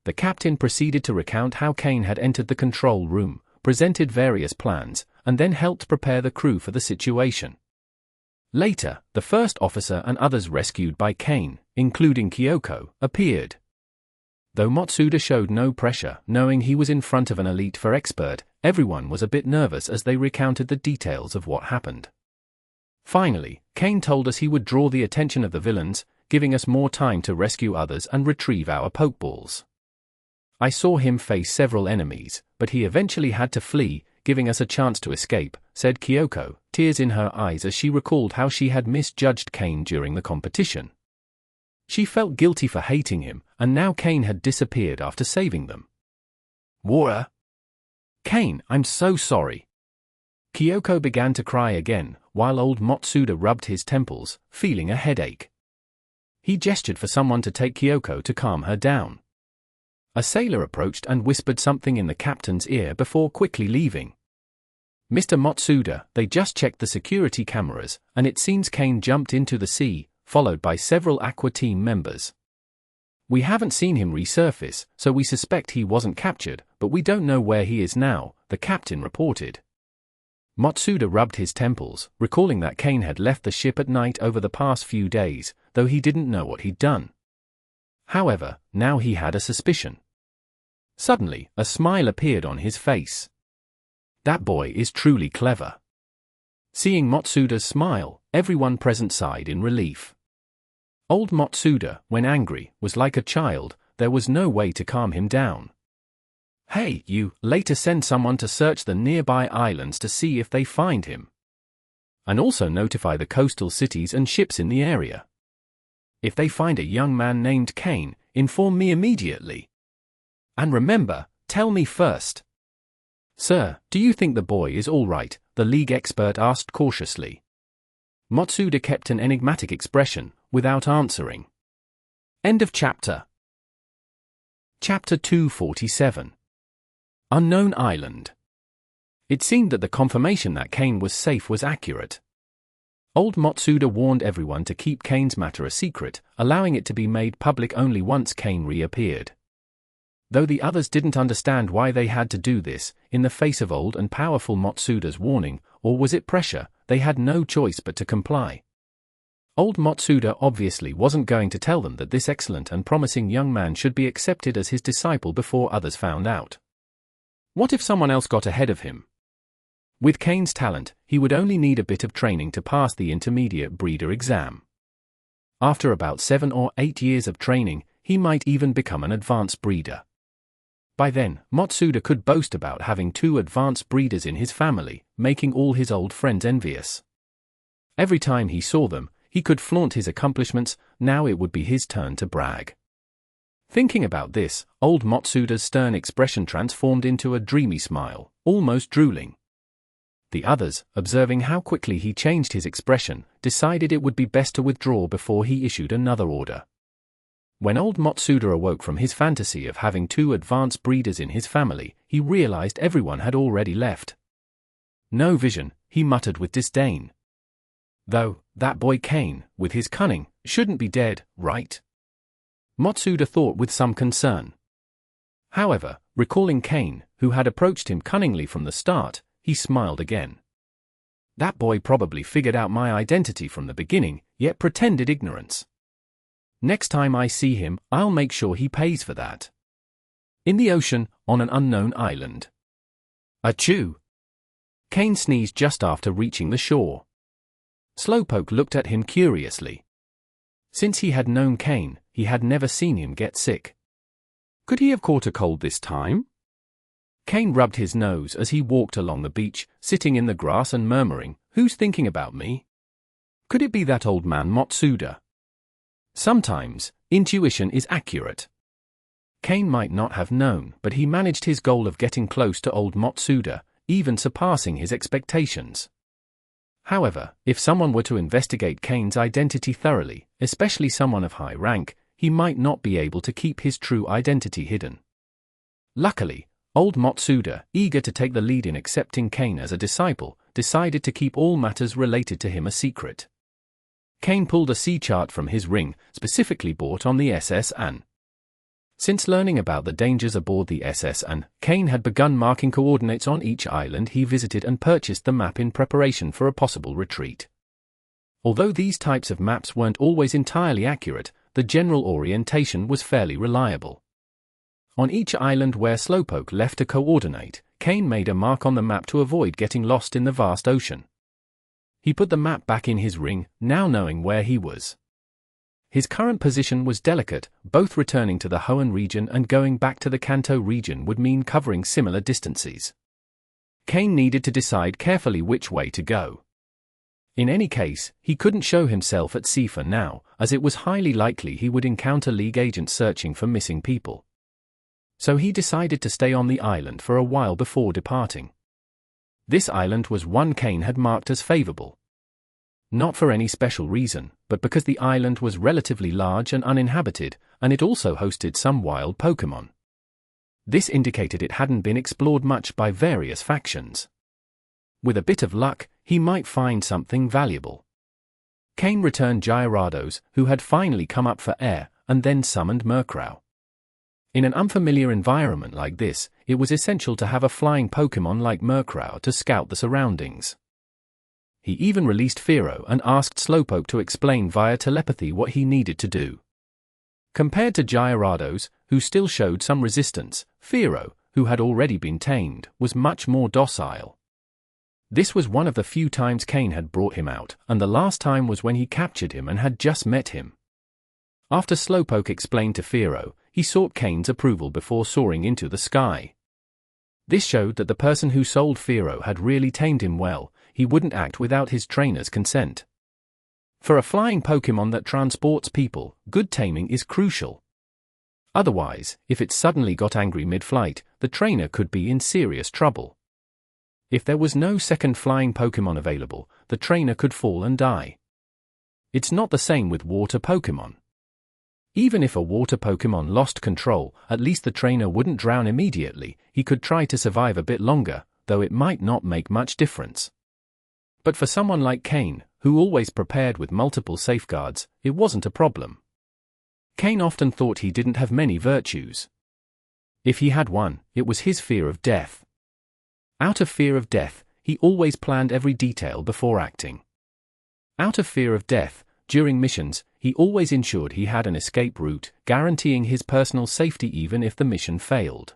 The captain proceeded to recount how Cain had entered the control room, presented various plans, and then helped prepare the crew for the situation. Later, the first officer and others rescued by Cain, including Kyoko, appeared. Though Matsuda showed no pressure, knowing he was in front of an Elite 4 expert, everyone was a bit nervous as they recounted the details of what happened. Finally, Cain told us he would draw the attention of the villains, giving us more time to rescue others and retrieve our Pokeballs. "I saw him face several enemies, but he eventually had to flee, giving us a chance to escape," said Kyoko, tears in her eyes as she recalled how she had misjudged Cain during the competition. She felt guilty for hating him, and now Cain had disappeared after saving them. "Wara? Cain, I'm so sorry." Kyoko began to cry again, while old Matsuda rubbed his temples, feeling a headache. He gestured for someone to take Kyoko to calm her down. A sailor approached and whispered something in the captain's ear before quickly leaving. "Mr. Matsuda, they just checked the security cameras, and it seems Cain jumped into the sea, followed by several Aqua Team members." We haven't seen him resurface, so we suspect he wasn't captured, but we don't know where he is now, the captain reported. Matsuda rubbed his temples, recalling that Cain had left the ship at night over the past few days, though he didn't know what he'd done. However, now he had a suspicion. Suddenly, a smile appeared on his face. That boy is truly clever. Seeing Matsuda's smile, everyone present sighed in relief. Old Matsuda, when angry, was like a child. There was no way to calm him down. Hey, you, later send someone to search the nearby islands to see if they find him. And also notify the coastal cities and ships in the area. If they find a young man named Cain, inform me immediately. And remember, tell me first. Sir, do you think the boy is all right? The league expert asked cautiously. Matsuda kept an enigmatic expression, without answering. End of chapter. Chapter 247. Unknown Island. It seemed that the confirmation that Cain was safe was accurate. Old Matsuda warned everyone to keep Cain's matter a secret, allowing it to be made public only once Cain reappeared. Though the others didn't understand why they had to do this, in the face of old and powerful Matsuda's warning, or was it pressure, they had no choice but to comply. Old Matsuda obviously wasn't going to tell them that this excellent and promising young man should be accepted as his disciple before others found out. What if someone else got ahead of him? With Cain's talent, he would only need a bit of training to pass the intermediate breeder exam. After about 7 or 8 years of training, he might even become an advanced breeder. By then, Matsuda could boast about having 2 advanced breeders in his family, making all his old friends envious. Every time he saw them, he could flaunt his accomplishments. Now it would be his turn to brag. Thinking about this, old Matsuda's stern expression transformed into a dreamy smile, almost drooling. The others, observing how quickly he changed his expression, decided it would be best to withdraw before he issued another order. When old Matsuda awoke from his fantasy of having 2 advanced breeders in his family, he realized everyone had already left. No vision, he muttered with disdain. Though, that boy Cain, with his cunning, shouldn't be dead, right? Matsuda thought with some concern. However, recalling Cain, who had approached him cunningly from the start, he smiled again. That boy probably figured out my identity from the beginning, yet pretended ignorance. Next time I see him, I'll make sure he pays for that. In the ocean, on an unknown island. Achoo! Cain sneezed just after reaching the shore. Slowpoke looked at him curiously. Since he had known Cain, he had never seen him get sick. Could he have caught a cold this time? Cain rubbed his nose as he walked along the beach, sitting in the grass and murmuring, "Who's thinking about me? Could it be that old man Matsuda?" Sometimes, intuition is accurate. Cain might not have known, but he managed his goal of getting close to old Matsuda, even surpassing his expectations. However, if someone were to investigate Cain's identity thoroughly, especially someone of high rank, he might not be able to keep his true identity hidden. Luckily, old Matsuda, eager to take the lead in accepting Cain as a disciple, decided to keep all matters related to him a secret. Cain pulled a sea chart from his ring, specifically bought on the SS Anne. Since learning about the dangers aboard the SS Anne, Cain had begun marking coordinates on each island he visited and purchased the map in preparation for a possible retreat. Although these types of maps weren't always entirely accurate, the general orientation was fairly reliable. On each island where Slowpoke left a coordinate, Cain made a mark on the map to avoid getting lost in the vast ocean. He put the map back in his ring, now knowing where he was. His current position was delicate, both returning to the Hoenn region and going back to the Kanto region would mean covering similar distances. Cain needed to decide carefully which way to go. In any case, he couldn't show himself at sea for now, as it was highly likely he would encounter League agents searching for missing people. So he decided to stay on the island for a while before departing. This island was one Cain had marked as favorable. Not for any special reason, but because the island was relatively large and uninhabited, and it also hosted some wild Pokémon. This indicated it hadn't been explored much by various factions. With a bit of luck, he might find something valuable. Cain returned Gyarados, who had finally come up for air, and then summoned Murkrow. In an unfamiliar environment like this, it was essential to have a flying Pokémon like Murkrow to scout the surroundings. He even released Fearow and asked Slowpoke to explain via telepathy what he needed to do. Compared to Gyarados, who still showed some resistance, Fearow, who had already been tamed, was much more docile. This was one of the few times Cain had brought him out, and the last time was when he captured him and had just met him. After Slowpoke explained to Fearow, he sought Cain's approval before soaring into the sky. This showed that the person who sold Fearow had really tamed him well. He wouldn't act without his trainer's consent. For a flying Pokémon that transports people, good taming is crucial. Otherwise, if it suddenly got angry mid-flight, the trainer could be in serious trouble. If there was no second flying Pokémon available, the trainer could fall and die. It's not the same with water Pokémon. Even if a water Pokémon lost control, at least the trainer wouldn't drown immediately. He could try to survive a bit longer, though it might not make much difference. But for someone like Cain, who always prepared with multiple safeguards, it wasn't a problem. Cain often thought he didn't have many virtues. If he had one, it was his fear of death. Out of fear of death, he always planned every detail before acting. Out of fear of death, during missions, he always ensured he had an escape route, guaranteeing his personal safety even if the mission failed.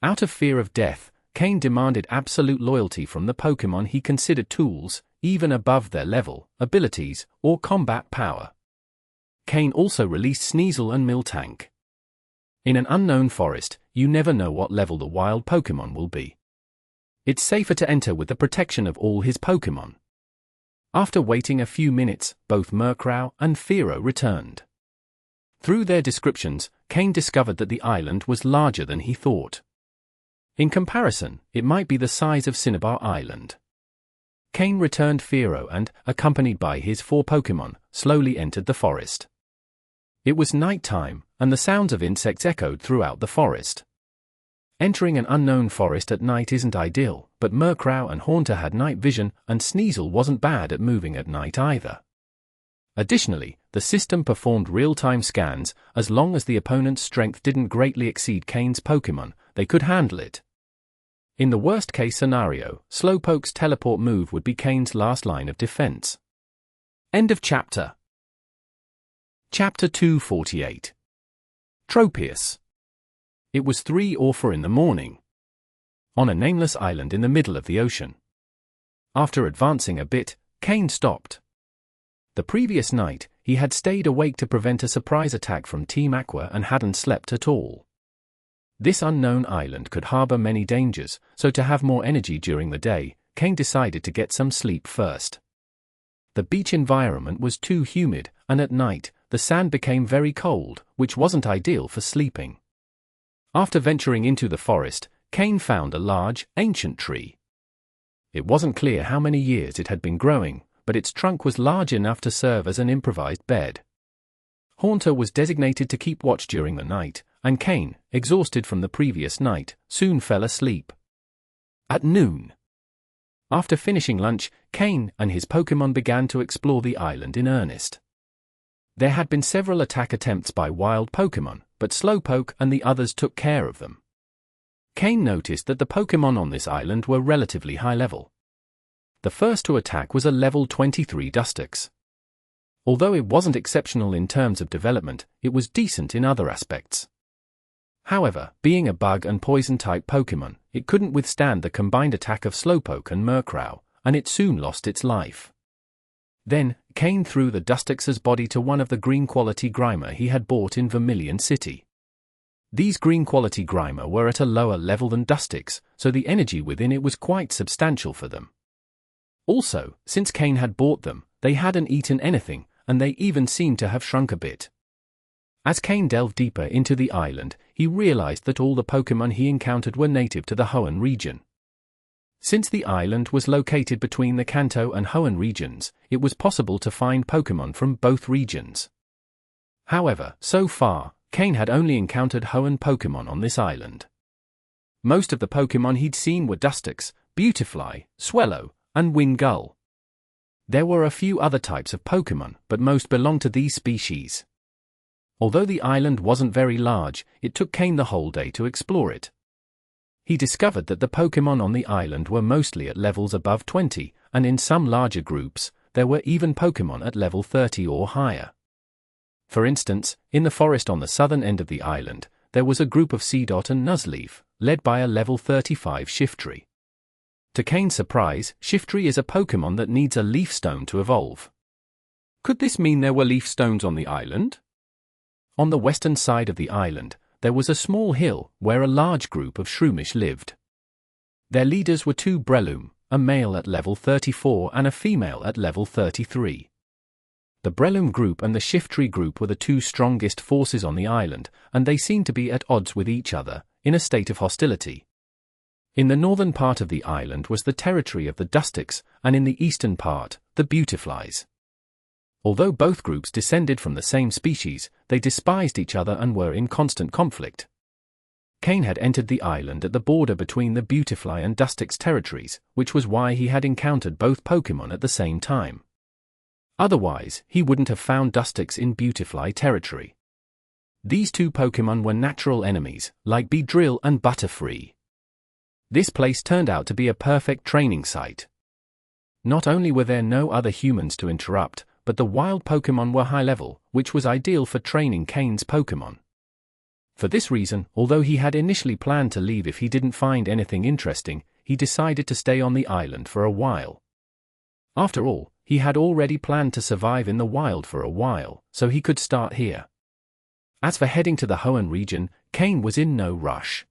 Out of fear of death, Cain demanded absolute loyalty from the Pokémon he considered tools, even above their level, abilities, or combat power. Cain also released Sneasel and Miltank. In an unknown forest, you never know what level the wild Pokémon will be. It's safer to enter with the protection of all his Pokémon. After waiting a few minutes, both Murkrow and Fearow returned. Through their descriptions, Cain discovered that the island was larger than he thought. In comparison, it might be the size of Cinnabar Island. Cain returned Fearow and, accompanied by his 4 Pokémon, slowly entered the forest. It was night time, and the sounds of insects echoed throughout the forest. Entering an unknown forest at night isn't ideal, but Murkrow and Haunter had night vision, and Sneasel wasn't bad at moving at night either. Additionally, the system performed real-time scans. As long as the opponent's strength didn't greatly exceed Cain's Pokémon, they could handle it. In the worst-case scenario, Slowpoke's teleport move would be Cain's last line of defense. End of chapter. Chapter 248. Tropius. It was 3 or 4 in the morning. On a nameless island in the middle of the ocean. After advancing a bit, Cain stopped. The previous night, he had stayed awake to prevent a surprise attack from Team Aqua and hadn't slept at all. This unknown island could harbor many dangers, so to have more energy during the day, Cain decided to get some sleep first. The beach environment was too humid, and at night, the sand became very cold, which wasn't ideal for sleeping. After venturing into the forest, Cain found a large, ancient tree. It wasn't clear how many years it had been growing, but its trunk was large enough to serve as an improvised bed. Haunter was designated to keep watch during the night, and Cain, exhausted from the previous night, soon fell asleep. At noon. After finishing lunch, Cain and his Pokémon began to explore the island in earnest. There had been several attack attempts by wild Pokémon, but Slowpoke and the others took care of them. Cain noticed that the Pokémon on this island were relatively high level. The first to attack was a level 23 Dustox. Although it wasn't exceptional in terms of development, it was decent in other aspects. However, being a bug and poison-type Pokémon, it couldn't withstand the combined attack of Slowpoke and Murkrow, and it soon lost its life. Then, Cain threw the Dustox's body to one of the green-quality Grimer he had bought in Vermilion City. These green-quality Grimer were at a lower level than Dustox, so the energy within it was quite substantial for them. Also, since Cain had bought them, they hadn't eaten anything, and they even seemed to have shrunk a bit. As Cain delved deeper into the island, he realized that all the Pokémon he encountered were native to the Hoenn region. Since the island was located between the Kanto and Hoenn regions, it was possible to find Pokémon from both regions. However, so far, Cain had only encountered Hoenn Pokémon on this island. Most of the Pokémon he'd seen were Dustox, Beautifly, Swellow, and Wingull. There were a few other types of Pokémon, but most belonged to these species. Although the island wasn't very large, it took Cain the whole day to explore it. He discovered that the Pokémon on the island were mostly at levels above 20, and in some larger groups, there were even Pokémon at level 30 or higher. For instance, in the forest on the southern end of the island, there was a group of Seedot and Nuzleaf, led by a level 35 Shiftry. To Cain's surprise, Shiftry is a Pokémon that needs a Leaf Stone to evolve. Could this mean there were Leaf Stones on the island? On the western side of the island, there was a small hill where a large group of Shroomish lived. Their leaders were two Breloom, a male at level 34 and a female at level 33. The Breloom group and the Shiftry group were the two strongest forces on the island, and they seemed to be at odds with each other, in a state of hostility. In the northern part of the island was the territory of the Dustics, and in the eastern part, the Beautiflies. Although both groups descended from the same species, they despised each other and were in constant conflict. Cain had entered the island at the border between the Beautifly and Dustics territories, which was why he had encountered both Pokémon at the same time. Otherwise, he wouldn't have found Dustics in Beautifly territory. These two Pokémon were natural enemies, like Beedrill and Butterfree. This place turned out to be a perfect training site. Not only were there no other humans to interrupt, but the wild Pokémon were high level, which was ideal for training Cain's Pokémon. For this reason, although he had initially planned to leave if he didn't find anything interesting, he decided to stay on the island for a while. After all, he had already planned to survive in the wild for a while, so he could start here. As for heading to the Hoenn region, Cain was in no rush.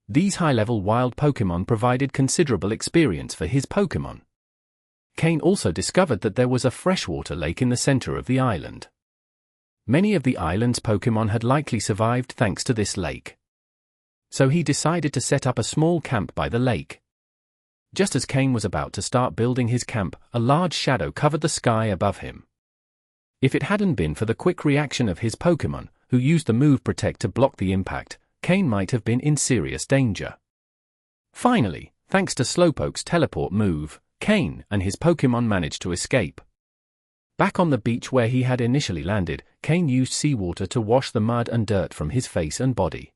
These high-level wild Pokémon provided considerable experience for his Pokémon. Cain also discovered that there was a freshwater lake in the center of the island. Many of the island's Pokémon had likely survived thanks to this lake. So he decided to set up a small camp by the lake. Just as Cain was about to start building his camp, a large shadow covered the sky above him. If it hadn't been for the quick reaction of his Pokémon, who used the move Protect to block the impact, Cain might have been in serious danger. Finally, thanks to Slowpoke's teleport move, Cain and his Pokémon managed to escape. Back on the beach where he had initially landed, Cain used seawater to wash the mud and dirt from his face and body.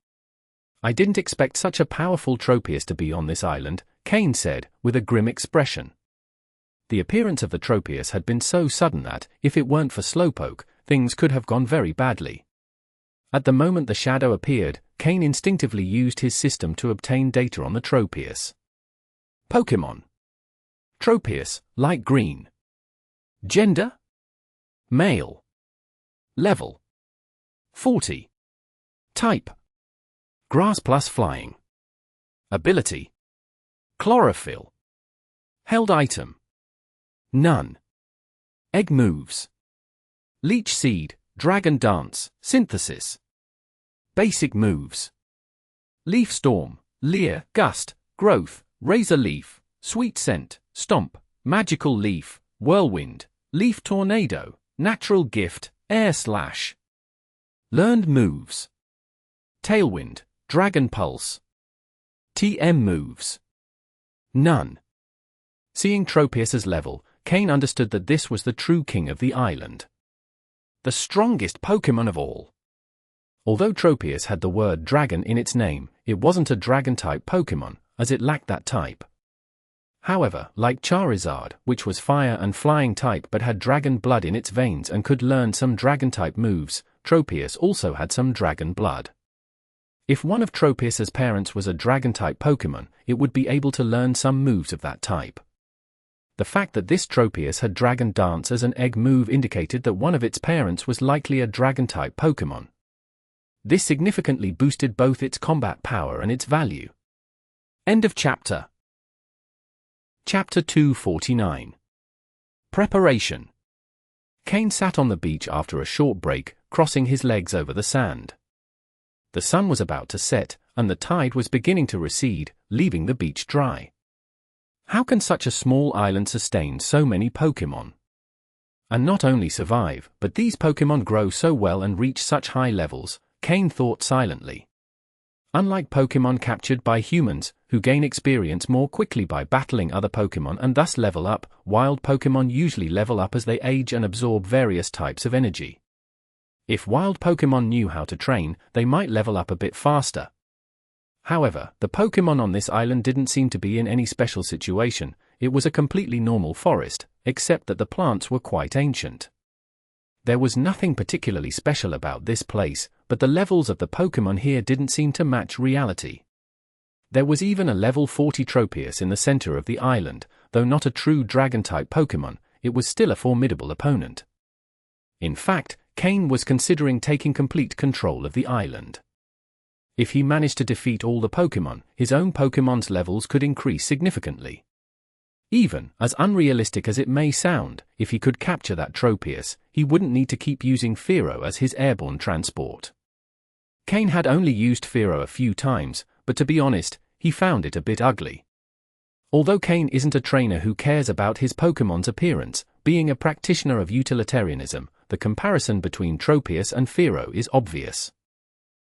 "I didn't expect such a powerful Tropius to be on this island," Cain said, with a grim expression. The appearance of the Tropius had been so sudden that, if it weren't for Slowpoke, things could have gone very badly. At the moment the shadow appeared, Cain instinctively used his system to obtain data on the Tropius. Pokémon. Tropius, light green. Gender? Male. Level. 40. Type. Grass plus flying. Ability. Chlorophyll. Held item. None. Egg moves. Leech Seed, Dragon Dance, Synthesis. Basic moves. Leaf Storm, Leer, Gust, Growth, Razor Leaf, Sweet Scent, Stomp, Magical Leaf, Whirlwind, Leaf Tornado, Natural Gift, Air Slash. Learned moves. Tailwind, Dragon Pulse. TM moves. None. Seeing Tropius's level, Cain understood that this was the true king of the island. The strongest Pokémon of all. Although Tropius had the word dragon in its name, it wasn't a dragon-type Pokémon, as it lacked that type. However, like Charizard, which was fire and flying type but had dragon blood in its veins and could learn some dragon-type moves, Tropius also had some dragon blood. If one of Tropius's parents was a dragon-type Pokémon, it would be able to learn some moves of that type. The fact that this Tropius had Dragon Dance as an egg move indicated that one of its parents was likely a dragon-type Pokémon. This significantly boosted both its combat power and its value. End of chapter. Chapter 249. Preparation. Cain sat on the beach after a short break, crossing his legs over the sand. The sun was about to set, and the tide was beginning to recede, leaving the beach dry. How can such a small island sustain so many Pokémon? And not only survive, but these Pokémon grow so well and reach such high levels, Cain thought silently. Unlike Pokémon captured by humans, who gain experience more quickly by battling other Pokémon and thus level up, wild Pokémon usually level up as they age and absorb various types of energy. If wild Pokémon knew how to train, they might level up a bit faster. However, the Pokémon on this island didn't seem to be in any special situation. It was a completely normal forest, except that the plants were quite ancient. There was nothing particularly special about this place, but the levels of the Pokémon here didn't seem to match reality. There was even a level 40 Tropius in the center of the island. Though not a true Dragon-type Pokémon, it was still a formidable opponent. In fact, Cain was considering taking complete control of the island. If he managed to defeat all the Pokémon, his own Pokémon's levels could increase significantly. Even, as unrealistic as it may sound, if he could capture that Tropius, he wouldn't need to keep using Fearow as his airborne transport. Cain had only used Fearow a few times, but to be honest, he found it a bit ugly. Although Cain isn't a trainer who cares about his Pokémon's appearance, being a practitioner of utilitarianism, the comparison between Tropius and Fearow is obvious.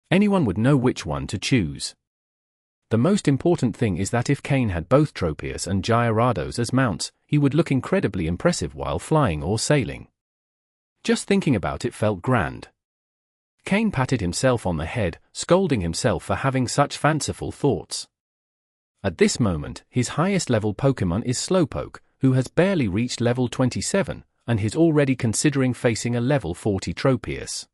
Anyone would know which one to choose. The most important thing is that if Cain had both Tropius and Gyarados as mounts, he would look incredibly impressive while flying or sailing. Just thinking about it felt grand. Cain patted himself on the head, scolding himself for having such fanciful thoughts. At this moment, his highest level Pokémon is Slowpoke, who has barely reached level 27, and he's already considering facing a level 40 Tropius.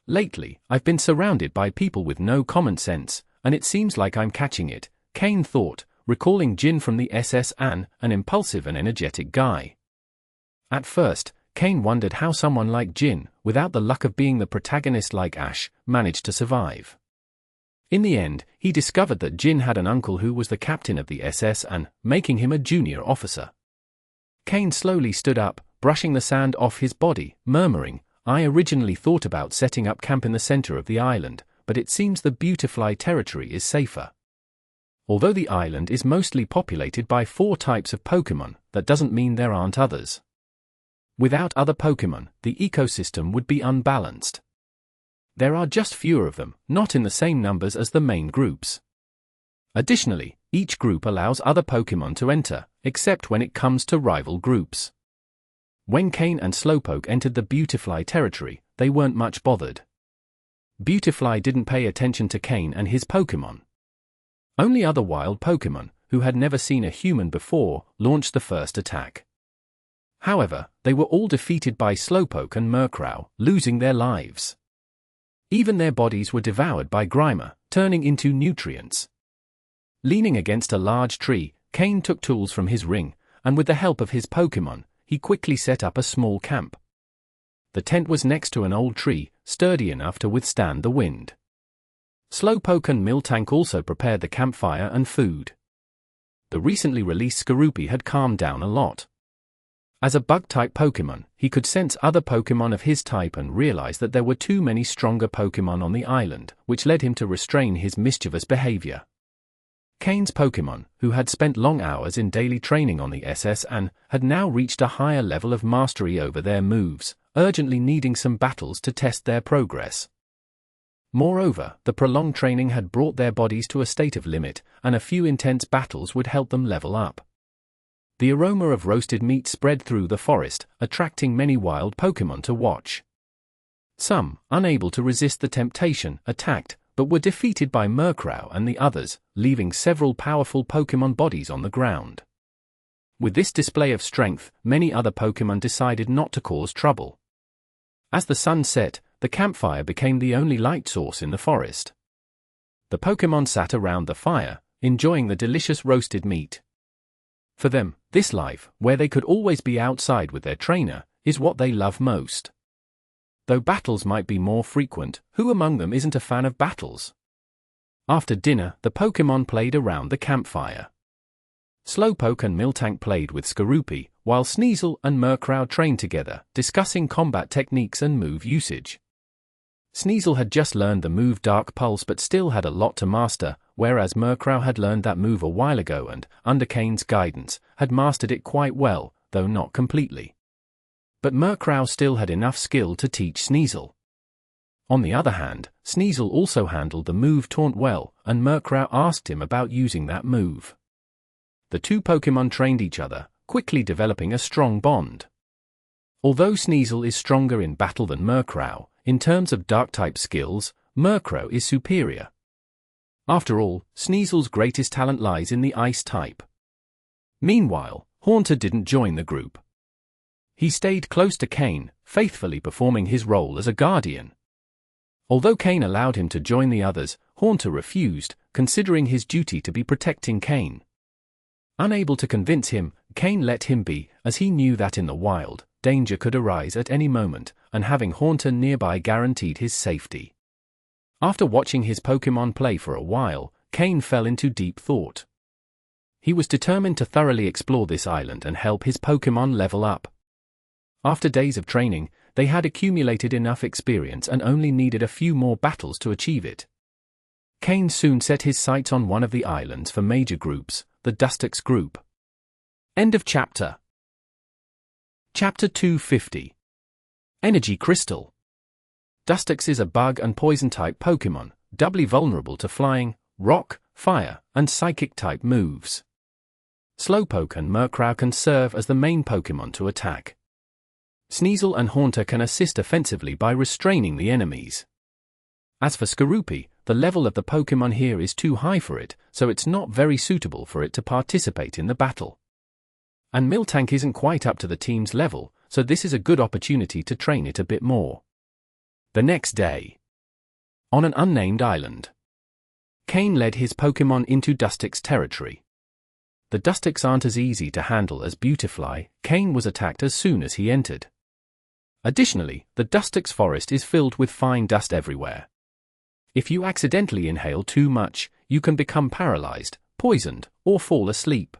Lately, I've been surrounded by people with no common sense, and it seems like I'm catching it, Cain thought, recalling Jin from the SS An impulsive and energetic guy. At first, Cain wondered how someone like Jin, without the luck of being the protagonist like Ash, managed to survive. In the end, he discovered that Jin had an uncle who was the captain of the SS An, making him a junior officer. Cain slowly stood up, brushing the sand off his body, murmuring, "I originally thought about setting up camp in the center of the island, but it seems the Beautifly territory is safer." Although the island is mostly populated by 4 types of Pokémon, that doesn't mean there aren't others. Without other Pokémon, the ecosystem would be unbalanced. There are just fewer of them, not in the same numbers as the main groups. Additionally, each group allows other Pokémon to enter, except when it comes to rival groups. When Cain and Slowpoke entered the Beautifly territory, they weren't much bothered. Beautifly didn't pay attention to Cain and his Pokémon. Only other wild Pokémon, who had never seen a human before, launched the first attack. However, they were all defeated by Slowpoke and Murkrow, losing their lives. Even their bodies were devoured by Grimer, turning into nutrients. Leaning against a large tree, Cain took tools from his ring, and with the help of his Pokémon, he quickly set up a small camp. The tent was next to an old tree, sturdy enough to withstand the wind. Slowpoke and Miltank also prepared the campfire and food. The recently released Skorupi had calmed down a lot. As a bug-type Pokémon, he could sense other Pokémon of his type and realize that there were too many stronger Pokémon on the island, which led him to restrain his mischievous behavior. Cain's Pokémon, who had spent long hours in daily training on the SS An, had now reached a higher level of mastery over their moves, urgently needing some battles to test their progress. Moreover, the prolonged training had brought their bodies to a state of limit, and a few intense battles would help them level up. The aroma of roasted meat spread through the forest, attracting many wild Pokémon to watch. Some, unable to resist the temptation, attacked, but were defeated by Murkrow and the others, leaving several powerful Pokémon bodies on the ground. With this display of strength, many other Pokémon decided not to cause trouble. As the sun set, the campfire became the only light source in the forest. The Pokémon sat around the fire, enjoying the delicious roasted meat. For them, this life, where they could always be outside with their trainer, is what they love most. Though battles might be more frequent, who among them isn't a fan of battles? After dinner, the Pokémon played around the campfire. Slowpoke and Miltank played with Skorupi, while Sneasel and Murkrow trained together, discussing combat techniques and move usage. Sneasel had just learned the move Dark Pulse but still had a lot to master, whereas Murkrow had learned that move a while ago and, under Cain's guidance, had mastered it quite well, though not completely. But Murkrow still had enough skill to teach Sneasel. On the other hand, Sneasel also handled the move Taunt well, and Murkrow asked him about using that move. The two Pokémon trained each other, quickly developing a strong bond. Although Sneasel is stronger in battle than Murkrow, in terms of Dark-type skills, Murkrow is superior. After all, Sneasel's greatest talent lies in the Ice type. Meanwhile, Haunter didn't join the group. He stayed close to Cain, faithfully performing his role as a guardian. Although Cain allowed him to join the others, Haunter refused, considering his duty to be protecting Cain. Unable to convince him, Cain let him be, as he knew that in the wild, danger could arise at any moment, and having Haunter nearby guaranteed his safety. After watching his Pokémon play for a while, Cain fell into deep thought. He was determined to thoroughly explore this island and help his Pokémon level up. After days of training, they had accumulated enough experience and only needed a few more battles to achieve it. Cain soon set his sights on one of the islands for major groups, the Dustox group. End of chapter. Chapter 250. Energy Crystal. Dustox is a bug and poison-type Pokémon, doubly vulnerable to flying, rock, fire, and psychic-type moves. Slowpoke and Murkrow can serve as the main Pokémon to attack. Sneasel and Haunter can assist offensively by restraining the enemies. As for Skorupi, the level of the Pokémon here is too high for it, so it's not very suitable for it to participate in the battle. And Miltank isn't quite up to the team's level, so this is a good opportunity to train it a bit more. The next day. On an unnamed island. Cain led his Pokémon into Dustox territory. The Dustox aren't as easy to handle as Beautifly. Cain was attacked as soon as he entered. Additionally, the Dustox forest is filled with fine dust everywhere. If you accidentally inhale too much, you can become paralyzed, poisoned, or fall asleep.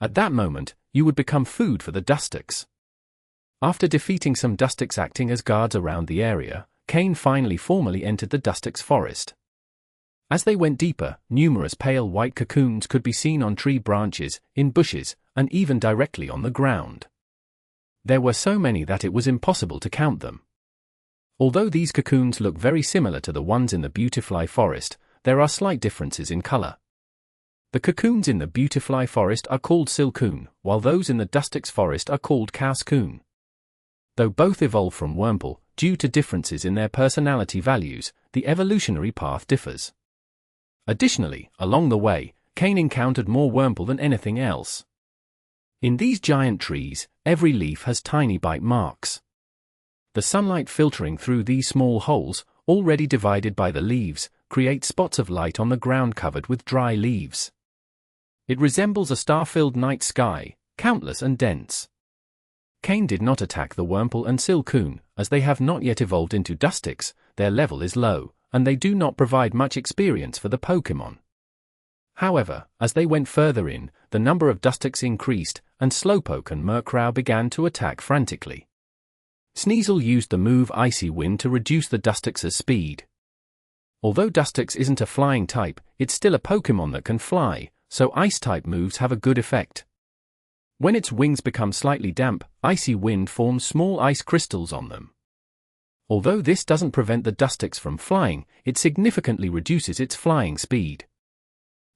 At that moment, you would become food for the Dustox. After defeating some Dustox acting as guards around the area, Cain finally formally entered the Dustox forest. As they went deeper, numerous pale white cocoons could be seen on tree branches, in bushes, and even directly on the ground. There were so many that it was impossible to count them. Although these cocoons look very similar to the ones in the Beautifly forest, there are slight differences in color. The cocoons in the Beautifly forest are called Silcoon, while those in the Dustox forest are called Cowscoon. Though both evolve from Wurmple, due to differences in their personality values, the evolutionary path differs. Additionally, along the way, Cain encountered more Wurmple than anything else. In these giant trees, every leaf has tiny bite marks. The sunlight filtering through these small holes, already divided by the leaves, creates spots of light on the ground covered with dry leaves. It resembles a star-filled night sky, countless and dense. Cain did not attack the Wurmple and Silcoon, as they have not yet evolved into Dustox. Their level is low, and they do not provide much experience for the Pokémon. However, as they went further in, the number of Dustox increased, and Slowpoke and Murkrow began to attack frantically. Sneasel used the move Icy Wind to reduce the Dustox's speed. Although Dustox isn't a flying type, it's still a Pokémon that can fly, so Ice-type moves have a good effect. When its wings become slightly damp, Icy Wind forms small ice crystals on them. Although this doesn't prevent the Dustox from flying, it significantly reduces its flying speed.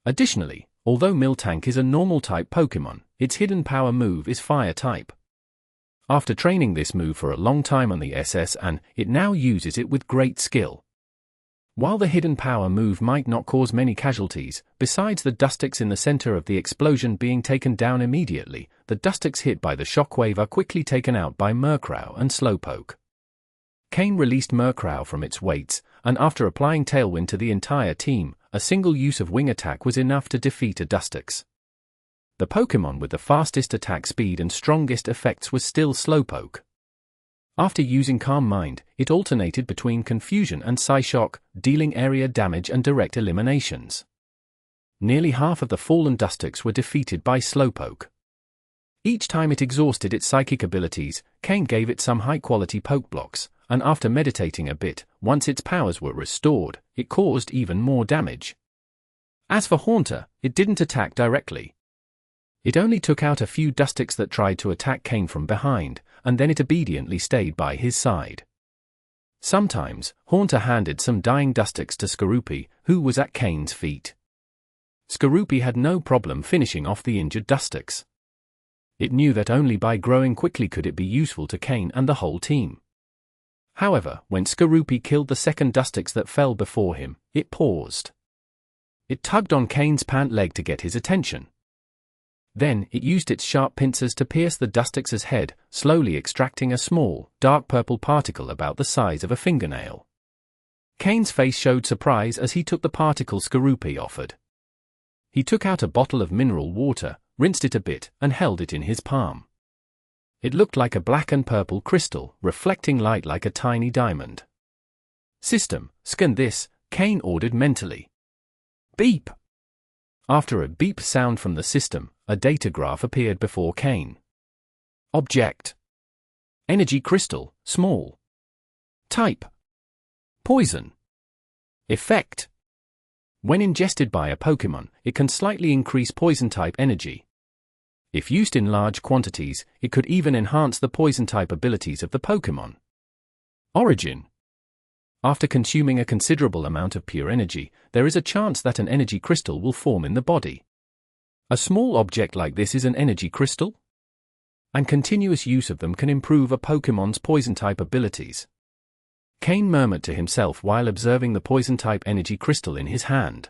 Additionally, although Miltank is a normal-type Pokémon, its hidden power move is Fire-type. After training this move for a long time on the SS, it now uses it with great skill. While the hidden power move might not cause many casualties, besides the Dustox in the center of the explosion being taken down immediately, the Dustox hit by the shockwave are quickly taken out by Murkrow and Slowpoke. Cain released Murkrow from its weights, and after applying Tailwind to the entire team, a single use of Wing Attack was enough to defeat a Dustox. The Pokémon with the fastest attack speed and strongest effects was still Slowpoke. After using Calm Mind, it alternated between Confusion and Psyshock, dealing area damage and direct eliminations. Nearly half of the fallen Dustox were defeated by Slowpoke. Each time it exhausted its psychic abilities, Cain gave it some high-quality poke blocks, and after meditating a bit, once its powers were restored, it caused even more damage. As for Haunter, it didn't attack directly. It only took out a few Dustox that tried to attack Cain from behind, and then it obediently stayed by his side. Sometimes, Haunter handed some dying Dustox to Skorupi, who was at Cain's feet. Skorupi had no problem finishing off the injured Dustox. It knew that only by growing quickly could it be useful to Cain and the whole team. However, when Skorupi killed the second Dustix that fell before him, it paused. It tugged on Cain's pant leg to get his attention. Then, it used its sharp pincers to pierce the Dustix's head, slowly extracting a small, dark purple particle about the size of a fingernail. Cain's face showed surprise as he took the particle Skorupi offered. He took out a bottle of mineral water, rinsed it a bit, and held it in his palm. It looked like a black and purple crystal, reflecting light like a tiny diamond. "System, scan this," Cain ordered mentally. Beep! After a beep sound from the system, a data graph appeared before Cain. Object: Energy crystal, small. Type: Poison. Effect: When ingested by a Pokémon, it can slightly increase poison-type energy. If used in large quantities, it could even enhance the poison-type abilities of the Pokémon. Origin: After consuming a considerable amount of pure energy, there is a chance that an energy crystal will form in the body. A small object like this is an energy crystal? And continuous use of them can improve a Pokémon's poison-type abilities. Cain murmured to himself while observing the poison-type energy crystal in his hand.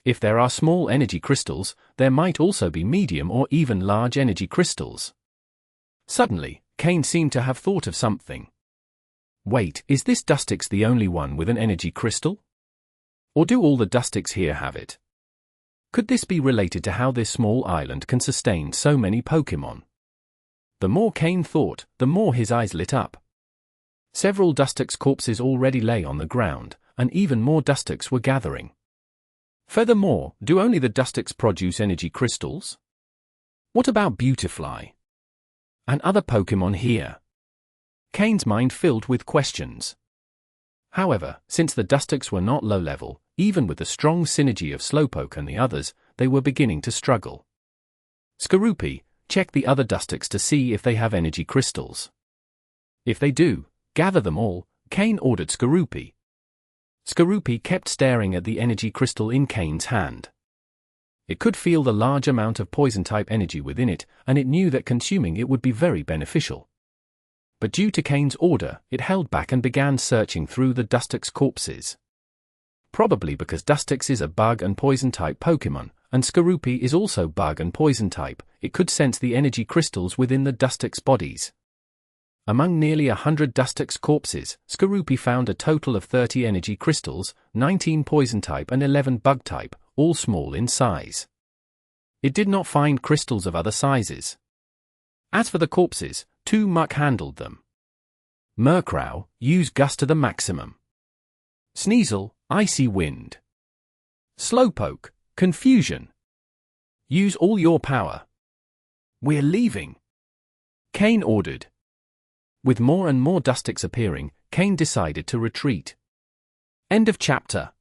If there are small energy crystals, there might also be medium or even large energy crystals. Suddenly, Cain seemed to have thought of something. Wait, is this Dustix the only one with an energy crystal? Or do all the Dustix here have it? Could this be related to how this small island can sustain so many Pokémon? The more Cain thought, the more his eyes lit up. Several Dustix corpses already lay on the ground, and even more Dustix were gathering. Furthermore, do only the Dustix produce energy crystals? What about Beautifly? And other Pokémon here? Cain's mind filled with questions. However, since the Dustix were not low-level, even with the strong synergy of Slowpoke and the others, they were beginning to struggle. Skorupi, check the other Dustix to see if they have energy crystals. If they do, gather them all, Cain ordered Skorupi. Skorupi kept staring at the energy crystal in Cain's hand. It could feel the large amount of poison-type energy within it, and it knew that consuming it would be very beneficial. But due to Cain's order, it held back and began searching through the Dustix corpses. Probably because Dustix is a bug and poison-type Pokémon, and Skorupi is also bug and poison-type, it could sense the energy crystals within the Dustix bodies. Among nearly 100 Dustix corpses, Skorupi found a total of 30 energy crystals, 19 poison-type and 11 bug-type, all small in size. It did not find crystals of other sizes. As for the corpses, 2 Muck handled them. Murkrow, use Gust to the maximum. Sneasel, Icy Wind. Slowpoke, Confusion. Use all your power. We're leaving, Cain ordered. With more and more Dustix appearing, Cain decided to retreat. End of chapter.